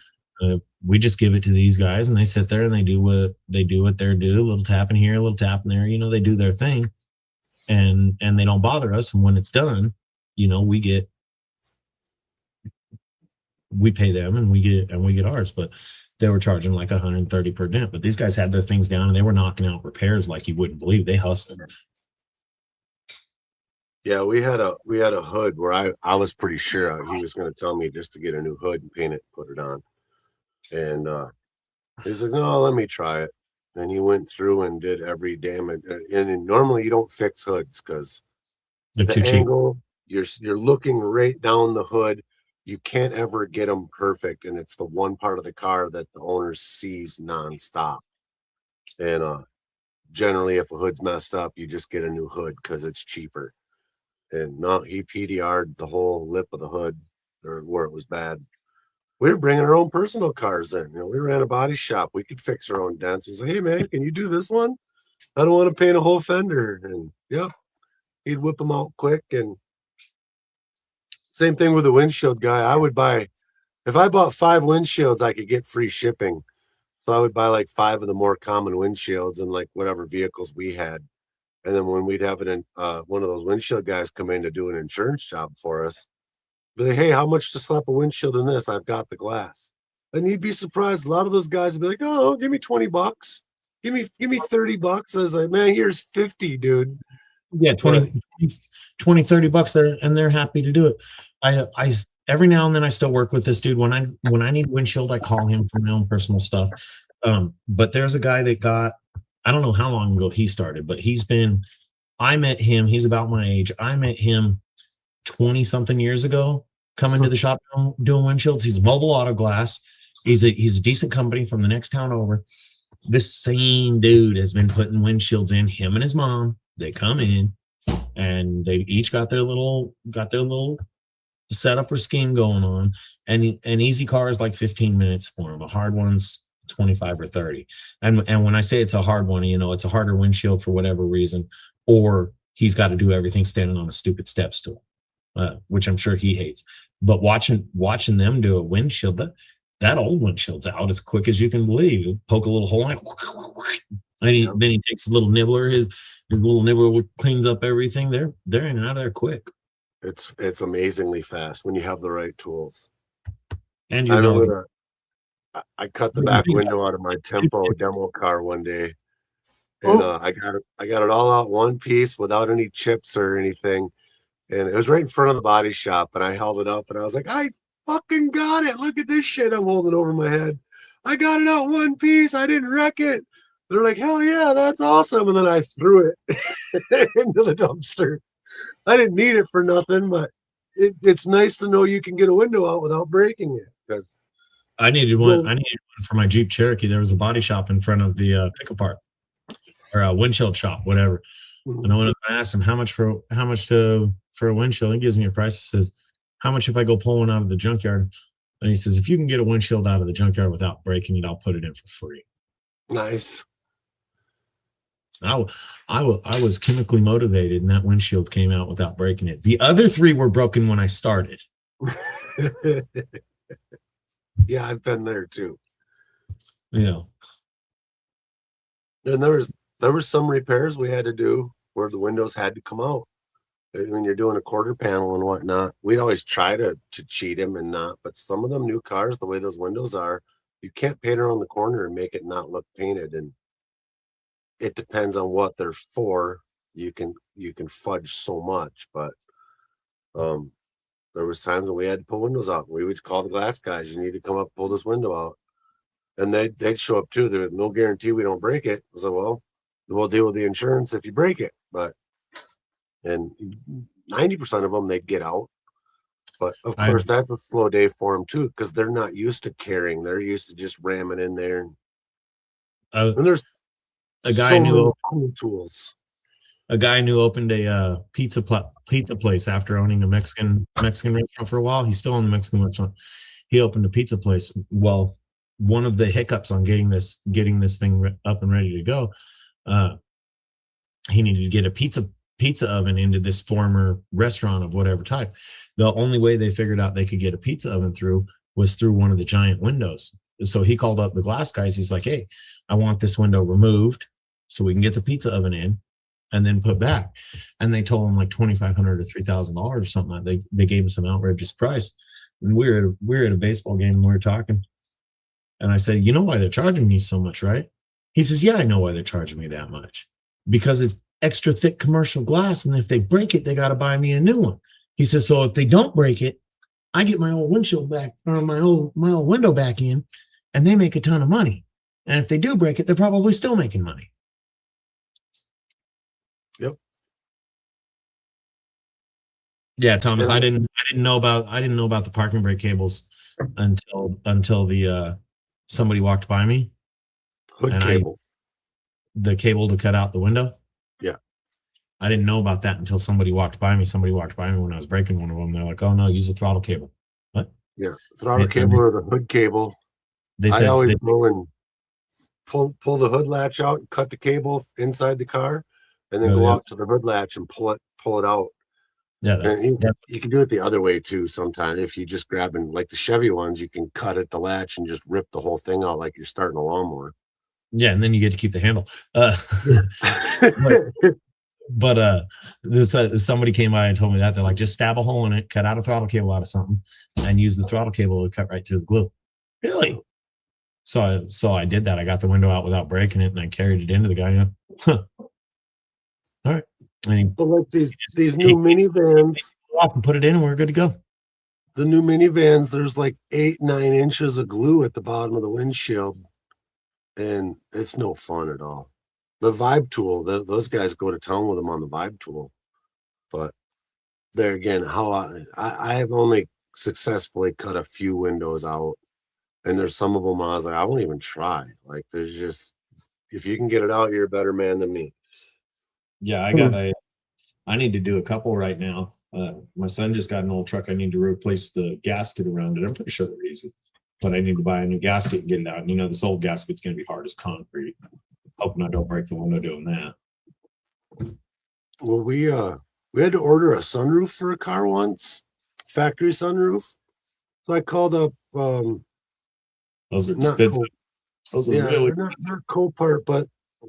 We just give it to these guys, and they sit there and they do what they're do. A little tapping here, a little tapping there. They do their thing, and they don't bother us. And when it's done, we pay them, and we get ours. But they were charging like 130 per dent. But these guys had their things down, and they were knocking out repairs like you wouldn't believe. They hustled. yeah, we had a hood where I was pretty sure he was going to tell me just to get a new hood and paint it, put it on. And he's like, "No, let me try it." And he went through and did every damage. And normally you don't fix hoods because They're the too cheap. angle, you're looking right down the hood. You can't ever get them perfect, and it's the one part of the car that the owner sees nonstop. And generally, if a hood's messed up, you just get a new hood because it's cheaper. And no, he PDR'd the whole lip of the hood, or where it was bad. We were bringing our own personal cars in. We ran a body shop. We could fix our own dents. He's like, "Hey, man, can you do this one? I don't want to paint a whole fender." And yeah, he'd whip them out quick. And same thing with the windshield guy. If I bought 5 windshields, I could get free shipping. So I would buy like 5 of the more common windshields and like whatever vehicles we had. And then when we'd have one of those windshield guys come in to do an insurance job for us, be like, "Hey, how much to slap a windshield in this? I've got the glass." And you'd be surprised. A lot of those guys would be like, "Oh, give me $20. Give me $30." I was like, "Man, here's 50, dude." Yeah, 20 30 bucks there, and they're happy to do it. I every now and then I still work with this dude. When I need windshield, I call him for my own personal stuff. But there's a guy that I don't know how long ago he started, but I met him, he's about my age. I met him 20 something years ago, coming to the shop doing windshields. He's a Mobile Auto Glass. He's a decent company from the next town over. This same dude has been putting windshields in. Him and his mom, they come in, and they each got their little setup or scheme going on. And an easy car is like 15 minutes for him. A hard one's 25 or 30. And when I say it's a hard one, you know, it's a harder windshield for whatever reason, or he's got to do everything standing on a stupid step stool, which I'm sure he hates. But watching them do a windshield, that old windshield's out as quick as you can believe. You poke a little hole in, and then he takes a little nibbler. His little nibbler cleans up everything. They're in and out of there quick. It's amazingly fast when you have the right tools. And I you know, remember I cut the back window out of my Tempo demo car one day, and I got it all out one piece without any chips or anything, and it was right in front of the body shop. And I held it up, and I was like, "I fucking got it! Look at this shit I'm holding over my head. I got it out one piece. I didn't wreck it." They're like, "Hell yeah, that's awesome!" And then I threw it into the dumpster. I didn't need it for nothing, but it's nice to know you can get a window out without breaking it. Because I needed one for my Jeep Cherokee. There was a body shop in front of the pickup park, or a windshield shop, whatever. And I went up and asked him how much for a windshield. He gives me a price. He says, "How much if I go pull one out of the junkyard?" And he says, "If you can get a windshield out of the junkyard without breaking it, I'll put it in for free." nice. I was chemically motivated, and that windshield came out without breaking it. The other 3 were broken when I started. Yeah, I've been there too. You know, And there was some repairs we had to do where the windows had to come out. When you're doing a quarter panel and whatnot, we'd always try to cheat him and not. But some of them new cars, the way those windows are, you can't paint around the corner and make it not look painted. And it depends on what they're for. You can fudge so much, but there was times when we had to pull windows out. We would call the glass guys, "You need to come up, pull this window out." And they'd show up too. There was no guarantee we don't break it. I said, "Well, we'll deal with the insurance if you break it." And 90% of them, they'd get out. But of course, that's a slow day for them too, because they're not used to carrying. They're used to just ramming in there. And there's a guy knew cool tools. A guy knew opened a pizza place after owning a Mexican restaurant for a while. He's still in the Mexican restaurant. He opened a pizza place. Well, one of the hiccups on getting this thing up and ready to go, he needed to get a pizza oven into this former restaurant of whatever type. The only way they figured out they could get a pizza oven through was through one of the giant windows. So he called up the glass guys. He's like, "Hey, I want this window removed so we can get the pizza oven in and then put back." And they told him like $2,500 to $3,000 or something. Like they gave us an outrageous price. And we were at a baseball game and we were talking. And I said, "You know why they're charging me so much, right?" He says, "Yeah, I know why they're charging me that much. Because it's extra thick commercial glass, and if they break it, they got to buy me a new one." He says, "So if they don't break it, I get my old windshield back, or my old window back in, and they make a ton of money. And if they do break it, they're probably still making money." Yep. Yeah, Thomas, I didn't know about the parking brake cables until the somebody walked by me. Hood cables. The cable to cut out the window. Yeah. I didn't know about that until somebody walked by me. Somebody walked by me when I was breaking one of them. They're like, "Oh no, use a throttle cable." What? Yeah, throttle cable or the hood cable. I always go and pull the hood latch out and cut the cable inside the car, and then go out to the hood latch and pull it out. Yeah, you can do it the other way too. Sometimes if you just grab and like the Chevy ones, you can cut at the latch and just rip the whole thing out like you're starting a lawnmower. Yeah, and then you get to keep the handle. But somebody came by and told me that they're like, "Just stab a hole in it, cut out a throttle cable out of something, and use the throttle cable to cut right through the glue." Really? So I did that. I got the window out without breaking it, and I carried it into the guy. Huh. All right. But like these new minivans, off and put it in, and we're good to go. The new minivans, there's like 8-9 inches of glue at the bottom of the windshield, and it's no fun at all. The Vibe tool, those guys go to town with them on the Vibe tool, but there again, how I have only successfully cut a few windows out, and there's some of them I was like, I won't even try. Like there's just, if you can get it out, you're a better man than me. Yeah, I need to do a couple right now. My son just got an old truck. I need to replace the gasket around it. I'm pretty sure they're easy, but I need to buy a new gasket and get it out. And this old gasket's going to be hard as concrete. Hoping I don't break the window doing that. Well, we had to order a sunroof for a car once, factory sunroof. So I called up Those are not expensive. Those are really not Copart, but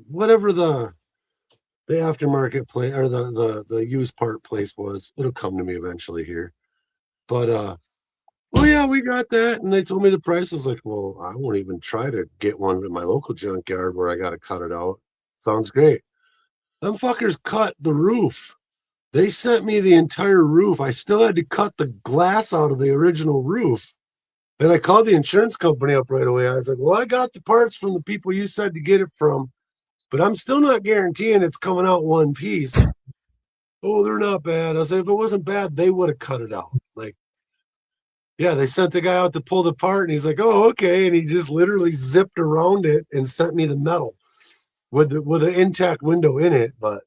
whatever the aftermarket place or the used part place was. It'll come to me eventually here. But oh yeah, we got that. And they told me the price. I was like, well, I won't even try to get one at my local junkyard where I gotta cut it out. Sounds great. Them fuckers cut the roof. They sent me the entire roof. I still had to cut the glass out of the original roof. And I called the insurance company up right away. I was like, well, I got the parts from the people you said to get it from, but I'm still not guaranteeing it's coming out one piece. Oh, they're not bad. I was like, if it wasn't bad, they would have cut it out. Like, yeah, they sent the guy out to pull the part, and he's like, oh, okay. And he just literally zipped around it and sent me the metal with an intact window in it. But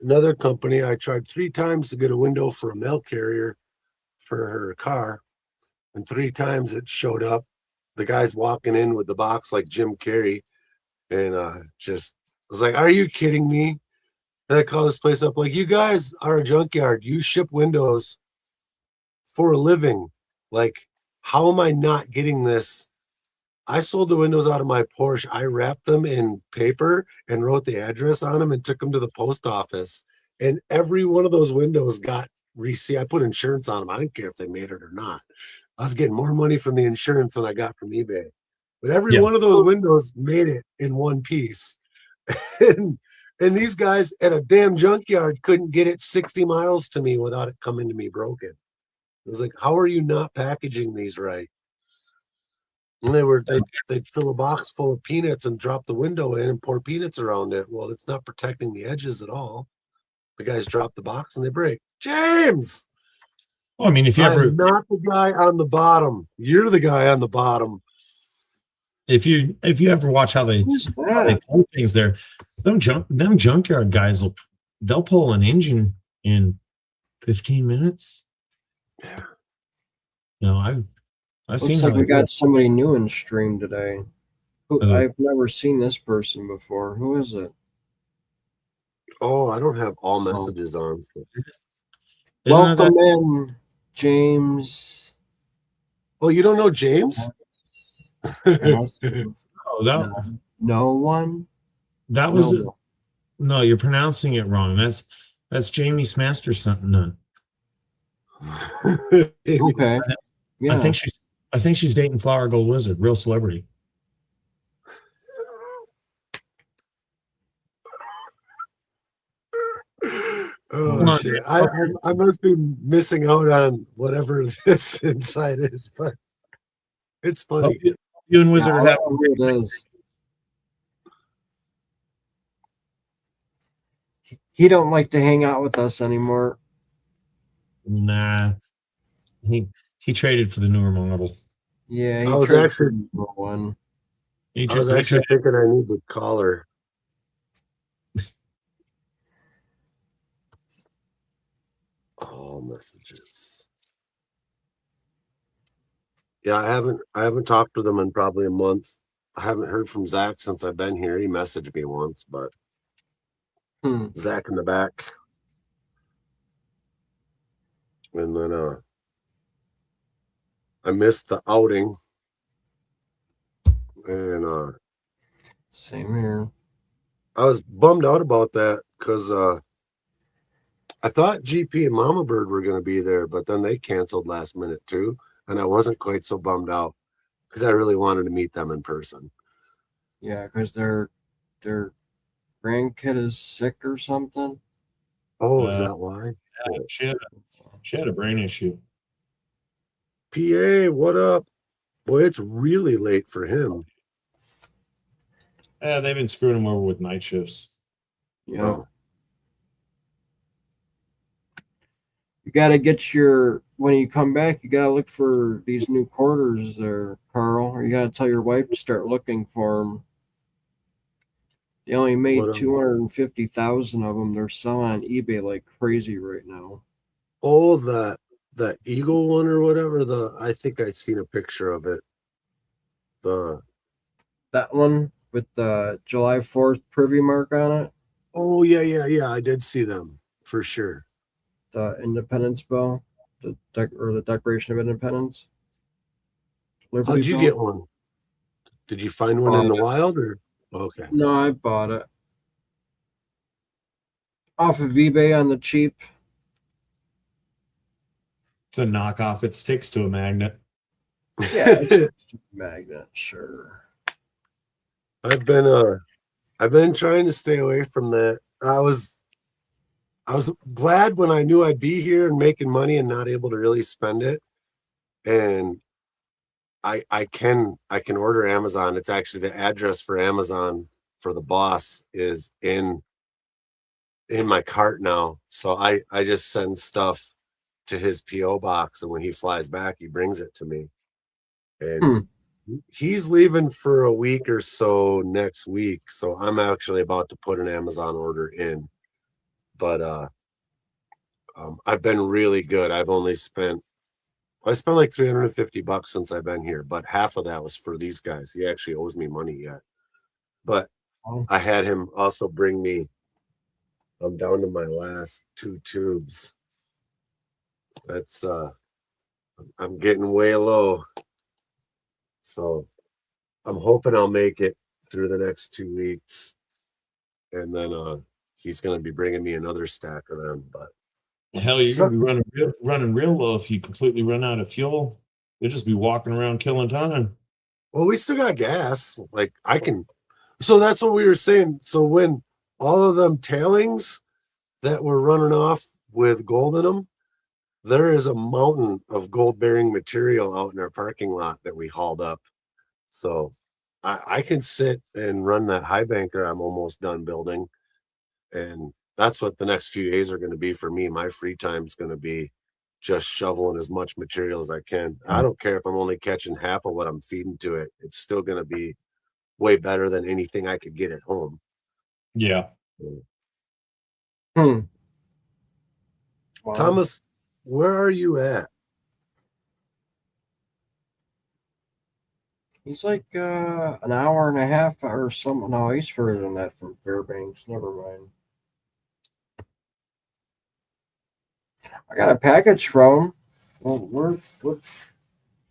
another company, I tried 3 times to get a window for a mail carrier for her car, and 3 times it showed up. The guy's walking in with the box like Jim Carrey, and just was like, "Are you kidding me?" And I call this place up like, "You guys are a junkyard. You ship windows for a living. Like, how am I not getting this?" I sold the windows out of my Porsche. I wrapped them in paper and wrote the address on them and took them to the post office. And every one of those windows got receipt. I put insurance on them. I didn't care if they made it or not. I was getting more money from the insurance than I got from eBay. But every one of those windows made it in one piece. and these guys at a damn junkyard couldn't get it 60 miles to me without it coming to me broken. It was like, how are you not packaging these right? And they'd fill a box full of peanuts and drop the window in and pour peanuts around it. Well, it's not protecting the edges at all. The guys drop the box and they break. James! Well, I mean, if you ever I'm not the guy on the bottom. You're the guy on the bottom. if you ever watch how they pull things there, them junkyard guys they'll pull an engine in 15 minutes. Yeah. I've seen Looks how like we they do it. got somebody new in stream today. Uh, I've never seen this person before. Who is it? Oh, I don't have all messages on. So. Welcome in, James. Oh, you don't know James? Oh, No one. that was no, you're pronouncing it wrong. That's Jamie Smaster's son. Okay. Yeah. I think she's dating Flower Gold Wizard, real celebrity. Oh shit! I must be missing out on whatever this inside is, but it's funny. You and Wizard Yeah, are I that. don't know who it is. He don't like to hang out with us anymore. Nah, he traded for the newer model. Yeah, he I was traded actually for one. He I was tra- actually thinking I need to call her. All messages. Yeah, I haven't talked to them in probably a month. I haven't heard from Zach since I've been here. He messaged me once, but Zach in the back. And then I missed the outing. And Same here. I was bummed out about that because I thought GP and Mama Bird were going to be there, but then they canceled last minute too. And I wasn't quite so bummed out because I really wanted to meet them in person. Yeah, because their grandkid is sick or something. Oh, is that why? she had a brain issue. PA, what up? Boy, it's really late for him. Yeah, they've been screwing him over with night shifts. Yeah. Oh. You got to get when you come back, you got to look for these new quarters there, Carl, or you got to tell your wife to start looking for them. They only made What, 250,000 of them. They're selling on eBay like crazy right now. oh, that eagle one or whatever. I think I seen a picture of it. That one with the July 4th privy mark on it, Oh yeah. I did see them for sure. the Independence Bell, or the Declaration of Independence. Liberty How'd you Bell. get one? Did you find one in the wild or? Okay. No, I bought it off of eBay on the cheap. It's a knockoff. It sticks to a magnet. Yeah, it's a magnet, sure. I've been trying to stay away from that. I was glad when I knew I'd be here and making money and not able to really spend it. And I can order Amazon. It's actually the address for Amazon for the boss is in my cart now. So I just send stuff to his PO box, and when he flies back, he brings it to me. And he's leaving for a week or so next week. So I'm actually about to put an Amazon order in. But I've been really good. I spent like $350 since I've been here, but half of that was for these guys. He actually owes me money yet. But I had him also bring me, I'm down to my last 2 tubes. That's I'm getting way low. So I'm hoping I'll make it through the next 2 weeks. And then he's going to be bringing me another stack of them. But Hell, you're gonna be running real low if you completely run out of fuel. You'll just be walking around killing time. well, we still got gas. Like I can. So that's what we were saying. So when all of them tailings that were running off with gold in them, there is a mountain of gold bearing material out in our parking lot that we hauled up. So I can sit and run that high banker I'm almost done building. And that's what the next few days are going to be for me. My free time is going to be just shoveling as much material as I can. I don't care if I'm only catching half of what I'm feeding to it. It's still going to be way better than anything I could get at home. Yeah. Wow. Thomas, where are you at? He's like an hour and a half or something. No, he's further than that from Fairbanks. Never mind. I got a package from him. Well,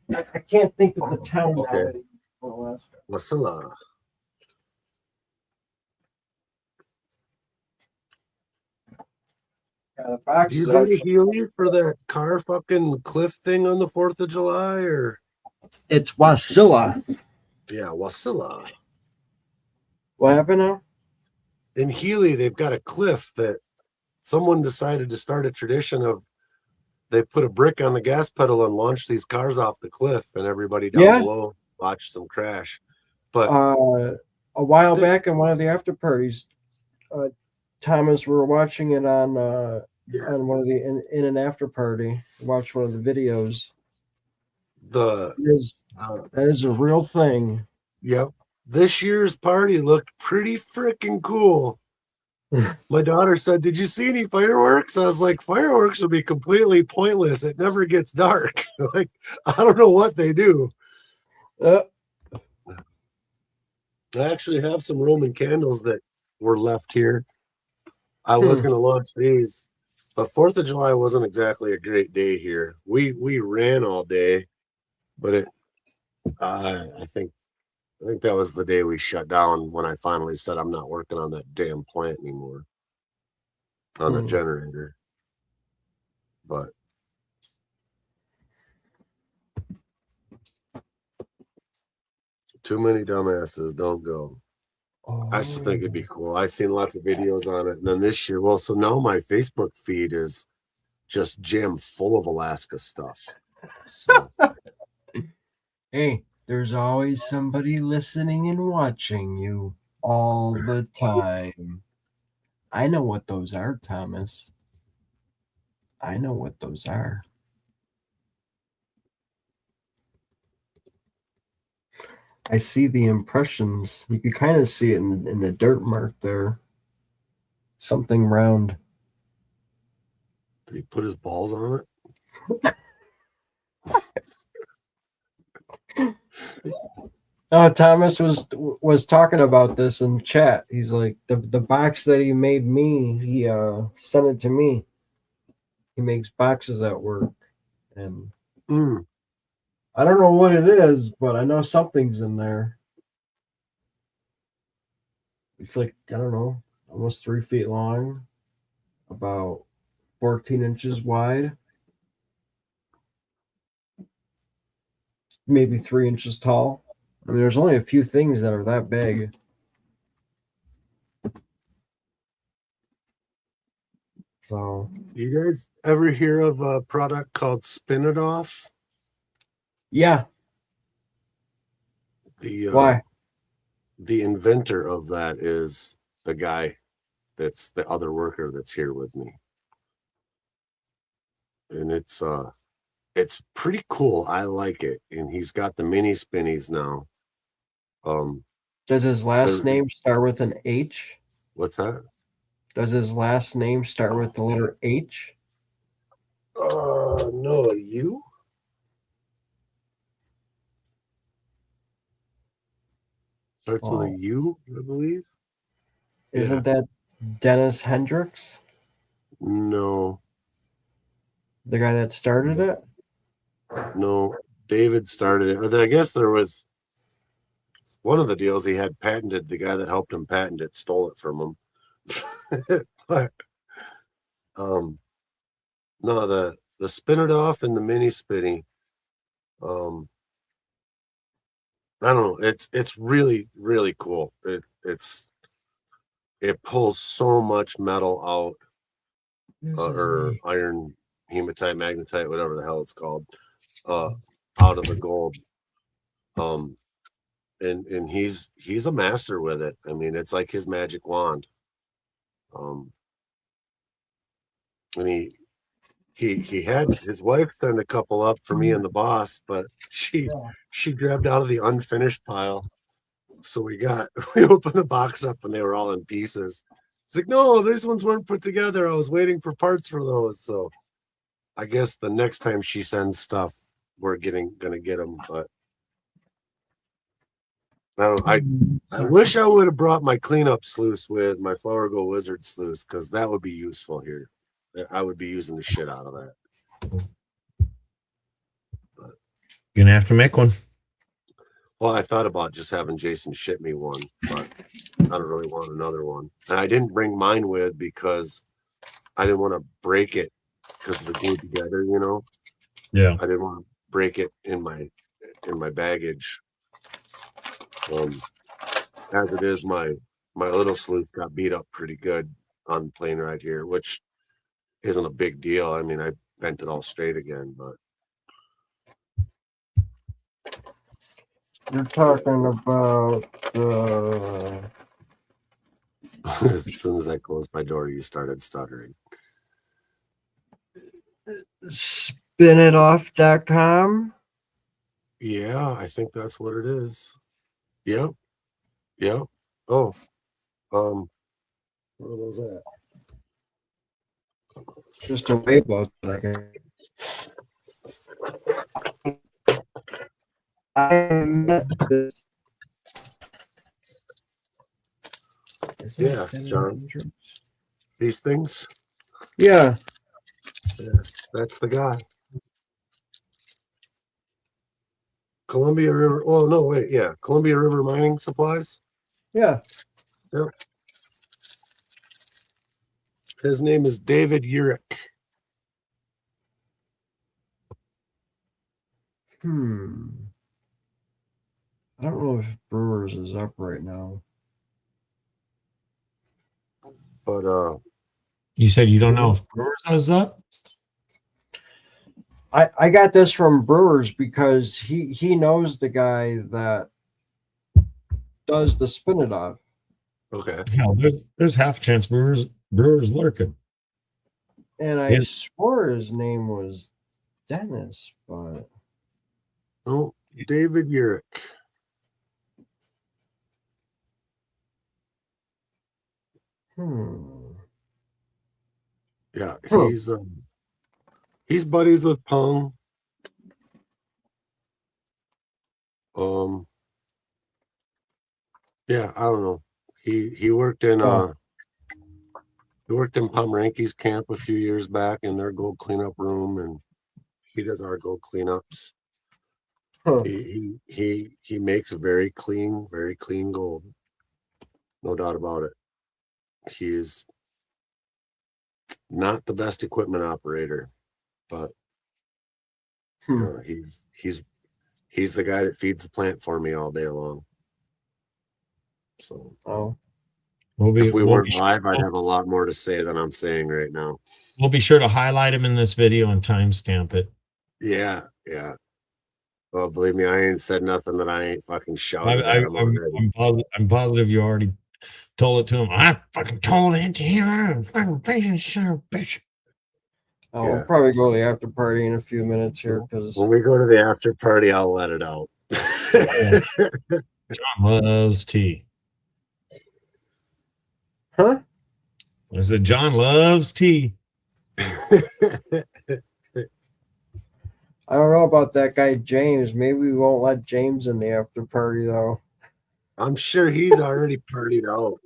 I can't think of the town. Okay. Now. Wasilla. Do you go to Healy for that car fucking cliff thing on the 4th of July or? It's Wasilla. Yeah, Wasilla. What happened now? In Healy, they've got a cliff that someone decided to start a tradition of. They put a brick on the gas pedal and launched these cars off the cliff, and everybody down below watched them crash. But a while back in one of the after parties, Thomas, we were watching it on one of the in an after party. Watched one of the videos. That is a real thing. Yep. This year's party looked pretty freaking cool. My daughter said, "Did you see any fireworks?" I was like, "Fireworks would be completely pointless. It never gets dark." Like, I don't know what they do. I actually have some Roman candles that were left here. I was going to launch these, but 4th of July wasn't exactly a great day here. We ran all day, but I think that was the day we shut down when I finally said I'm not working on that damn plant anymore on the generator. But too many dumbasses don't go. I still think it'd be cool. I've seen lots of videos on it. And then this year, well, so now my Facebook feed is just jammed full of Alaska stuff. So Hey, there's always somebody listening and watching you all the time. I know what those are, Thomas. I know what those are. I see the impressions. You can kind of see it in the dirt mark there. Something round. Did he put his balls on it? Thomas was talking about this in chat. He's like the box that he made me. He sent it to me. He makes boxes at work, and Mm. I don't know what it is, but I know something's in there. It's like, I don't know, almost 3 feet long, about 14 inches wide, maybe 3 inches tall. I mean, there's only a few things that are that big. So, You guys ever hear of a product called Spin It Off? yeah. The Why? the inventor of that is the guy that's the other worker that's here with me. And it's pretty cool. I like it. And he's got the mini spinnies now. Does his last they're- name start with an H? What's that? Does his last name start with the letter H? No, you? Starts with a Oh, U, I believe. isn't that Dennis Hendricks, No, the guy that started it? no. David started it. I guess there was one of the deals he had patented. The guy that helped him patent it stole it from him. But no, the spin it off and the mini spinny. I don't know. It's really really cool. It pulls so much metal out, or iron, hematite, magnetite, whatever the hell it's called, out of the gold. And he's a master with it. I mean, it's like his magic wand. And he had his wife send a couple up for me and the boss, but she grabbed out of the unfinished pile. So we opened the box up and they were all in pieces. It's like, no, these ones weren't put together. I was waiting for parts for those. So I guess the next time she sends stuff, we're gonna get them. But I wish I would have brought my cleanup sluice with my Flower Go Wizard sluice, because that would be useful here. I would be using the shit out of that. You're gonna have to make one. Well, I thought about just having Jason ship me one, but I don't really want another one. And I didn't bring mine with because I didn't want to break it because they're glued together, you know. Yeah. I didn't want to break it in my baggage. As it is, my little sleuth got beat up pretty good on the plane ride here, which isn't a big deal. I mean, I bent it all straight again, but You're talking about as soon as I closed my door, you started stuttering. spinitoff.com. Yeah, I think that's what it is. Yep. Yep. Oh, what was that? Just a wait about that. I met this. Yeah, John. These things. Yeah. Yeah, that's the guy. Columbia River. Oh no, wait. Yeah, Columbia River Mining Supplies. Yeah. Yep. His name is David Urich. I don't know if Brewers is up right now. But You said you don't know if Brewers is up? I got this from Brewers because he knows the guy that does the spin it off. okay. Hell, there's half a chance Brewers lurking. And I Yeah. swore his name was Dennis, but Oh, David Urich. Yeah, Hmm. he's buddies with Pung. Yeah, I don't know. He worked in Pomeranke's camp a few years back in their gold cleanup room, and he does our gold cleanups. Huh. He makes very clean gold. No doubt about it. He is not the best equipment operator, but he's the guy that feeds the plant for me all day long. So Oh, if we weren't live, I'd have a lot more to say than I'm saying right now. We'll be sure to highlight him in this video and timestamp it. Yeah. Well, believe me, I ain't said nothing that I ain't fucking shouted at him already. I'm positive you already told it to him. I fucking told it to him. Fucking bitch. I'll probably go to the after party in a few minutes here because when we go to the after party, I'll let it out. John loves tea. Huh? I said John loves tea. I don't know about that guy James. Maybe we won't let James in the after party though. I'm sure he's already partied out.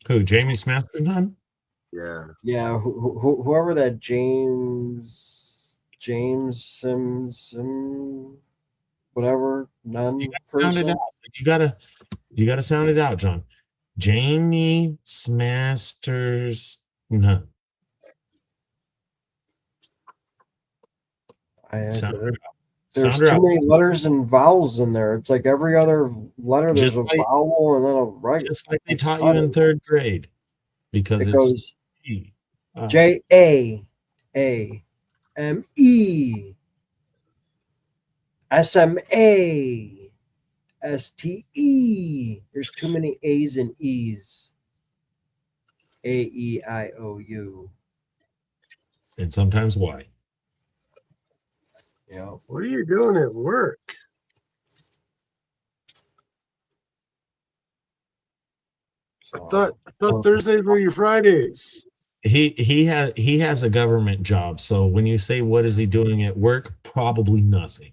Who? Jamie Smasterton? Yeah. Whoever that James Sims, whatever, none Sound it person. out. You gotta sound it out, John. Jamie Smasters. No. There's Sound her too out. many letters and vowels in there. It's like every other letter there's Just a vowel and then a right. Just like they taught you in third grade. Because it it's goes T. JAME SMA STE. There's too many A's and E's. AEIOU. And sometimes Y. Yeah. What are you doing at work? I thought Thursdays were your Fridays. He has a government job, so when you say what is he doing at work, probably nothing.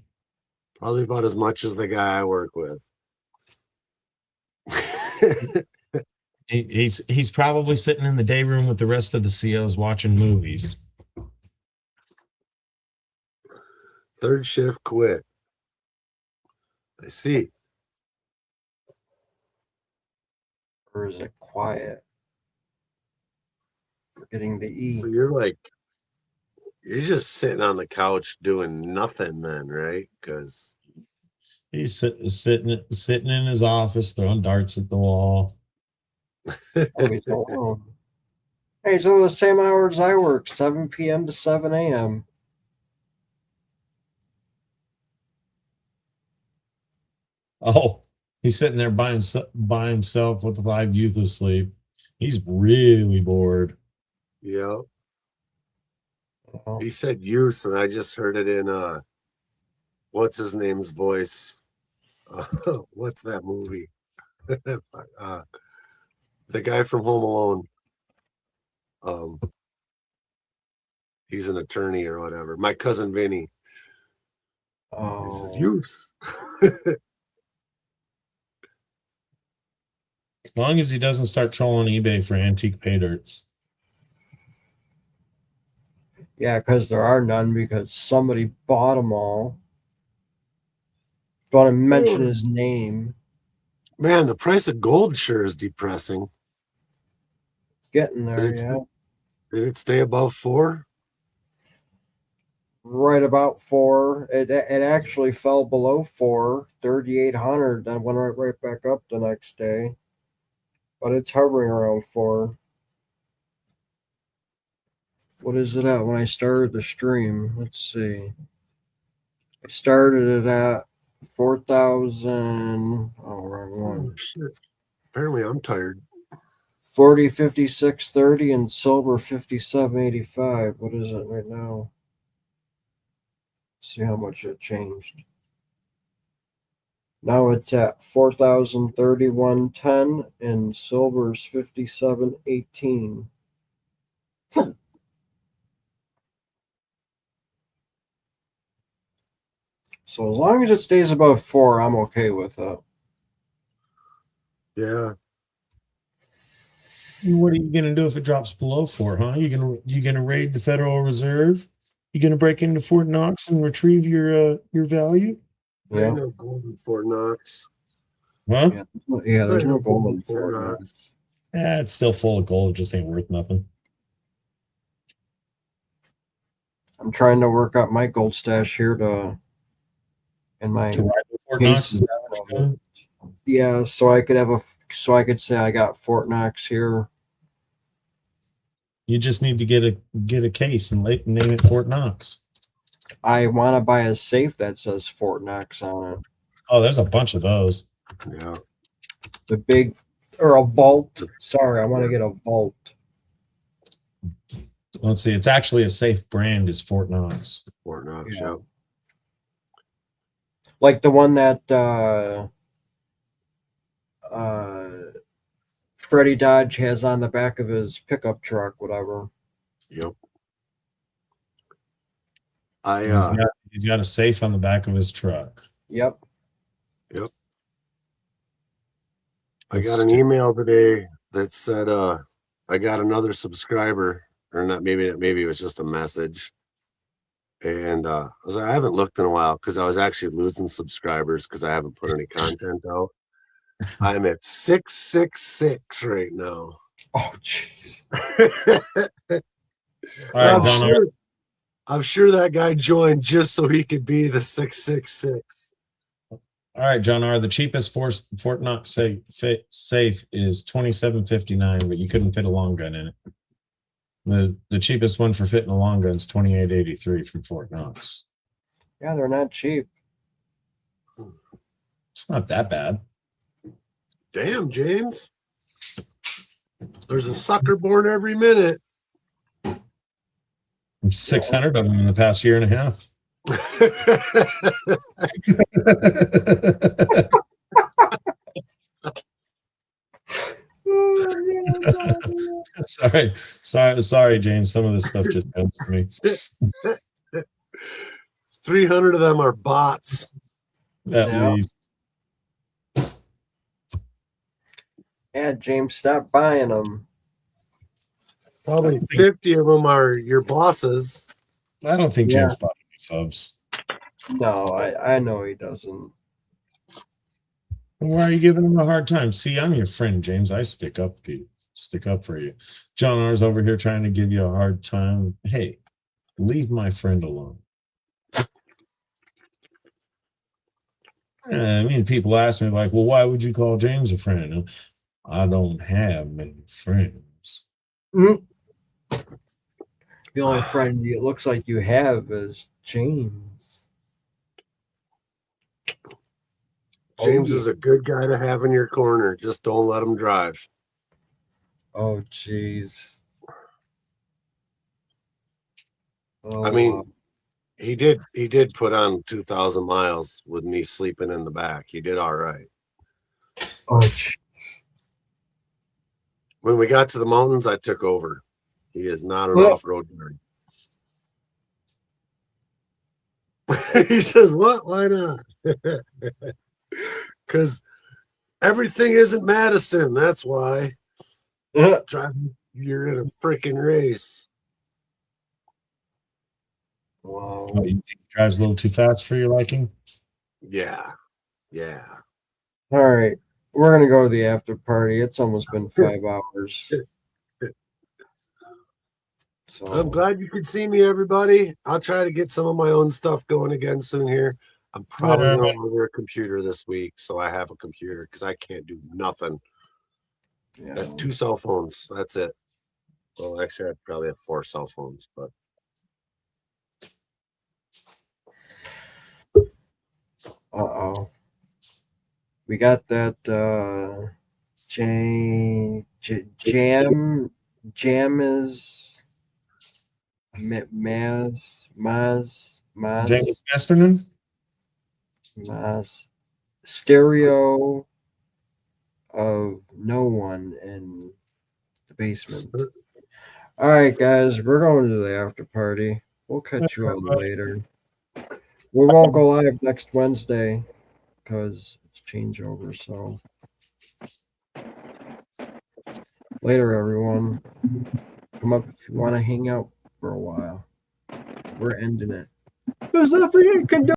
Probably about as much as the guy I work with. He's probably sitting in the day room with the rest of the COs watching movies. Third shift quit. I see. Or is it quiet? Forgetting the E. So you're just sitting on the couch doing nothing then, right? Because he's sitting in his office throwing darts at the wall. He's alone. Hey, so the same hours I work, 7 p.m. to 7 a.m. Oh, he's sitting there by himself with 5 youth asleep. He's really bored. Yeah. He said use, and I just heard it in what's his name's voice. What's that movie? The guy from Home Alone. He's an attorney or whatever. My cousin Vinny. He says use. As long as he doesn't start trolling eBay for antique pay dirts. Yeah, because there are none because somebody bought them all. Don't mention his name. Man, the price of gold sure is depressing. Getting there, Did it stay above 4? Right about 4. It actually fell below 4, 3,800. Then went right back up the next day. But it's hovering around 4. What is it at when I started the stream? Let's see. I started it at 4,000. Oh, wrong one. Oh, shit. Apparently, I'm tired. 40, 56, 30, and silver 57.85. What is it right now? Let's see how much it changed. Now it's at 4,031.10 and silver's 57.18. So as long as it stays above 4, I'm okay with it. Yeah. What are you gonna do if it drops below 4, huh? You gonna raid the Federal Reserve? You gonna break into Fort Knox and retrieve your value? There ain't Yeah. no gold in Fort Knox. Huh? Yeah, yeah, there's no gold in Fort Fort Knox. Knox. Yeah, it's still full of gold. It just ain't worth nothing. I'm trying to work out my gold stash here in my To ride to Fort Knox cases. is that what you're doing? Yeah, so I could say I got Fort Knox here. You just need to get a case and name it Fort Knox. I want to buy a safe that says Fort Knox on it. Oh, there's a bunch of those. Yeah. The big, or a vault. Sorry, I want to get a vault. Let's see. It's actually a safe brand is Fort Knox. Fort Knox. Yeah. Yeah. Like the one that Freddie Dodge has on the back of his pickup truck, whatever. Yep. He's got a safe on the back of his truck. Yep. I got an email today that said I got another subscriber, or not, maybe it was just a message. And I was like, I haven't looked in a while because I was actually losing subscribers because I haven't put any content out. I'm at 666 right now. Oh, jeez. All right, John. I'm sure that guy joined just so he could be the 666. All right, John R. The cheapest Fort Knox safe is $27.59, but you couldn't fit a long gun in it. The cheapest one for fitting a long gun is $28.83 from Fort Knox. Yeah, they're not cheap. It's not that bad. Damn, James. There's a sucker born every minute. 600 of them in the past year and a half. sorry, James. Some of this stuff just comes to me. 300 of them are bots. At Yeah. least. Yeah, James, stop buying them. Probably 50 of them are your bosses. I don't think Yeah. James bought any subs. No, I know he doesn't. Why are you giving him a hard time? See, I'm your friend, James. I stick up for you. John R's over here trying to give you a hard time. Hey, leave my friend alone. I mean, people ask me like, well, why would you call James a friend? I don't have many friends. The only friend it looks like you have is James. James Oh, is a good guy to have in your corner. Just don't let him drive. Oh, jeez. Oh, I mean, he did put on 2,000 miles with me sleeping in the back. He did all right. oh, jeez. When we got to the mountains, I took over. He is not an Well- off-road guy. He says, what? Why not? Because everything isn't Madison. That's why. Driving, you're in a freaking race. Wow. Oh, you think he drives a little too fast for your liking? Yeah. All right. We're going to go to the after party. It's almost been 5 hours. So I'm glad you could see me, everybody. I'll try to get some of my own stuff going again soon here. I'm probably going to order a computer this week, so I have a computer because I can't do nothing. I yeah. have 2 cell phones. That's it. Well, actually, I probably have 4 cell phones, but Uh-oh. We got that Jam is Maz James Masterman? Maz. stereo of no one in the basement. All right, guys, we're going to the after party. We'll catch you all later. We won't go live next Wednesday because it's changeover. So later, everyone. Come up if you want to hang out for a while. We're ending it. There's nothing I can do.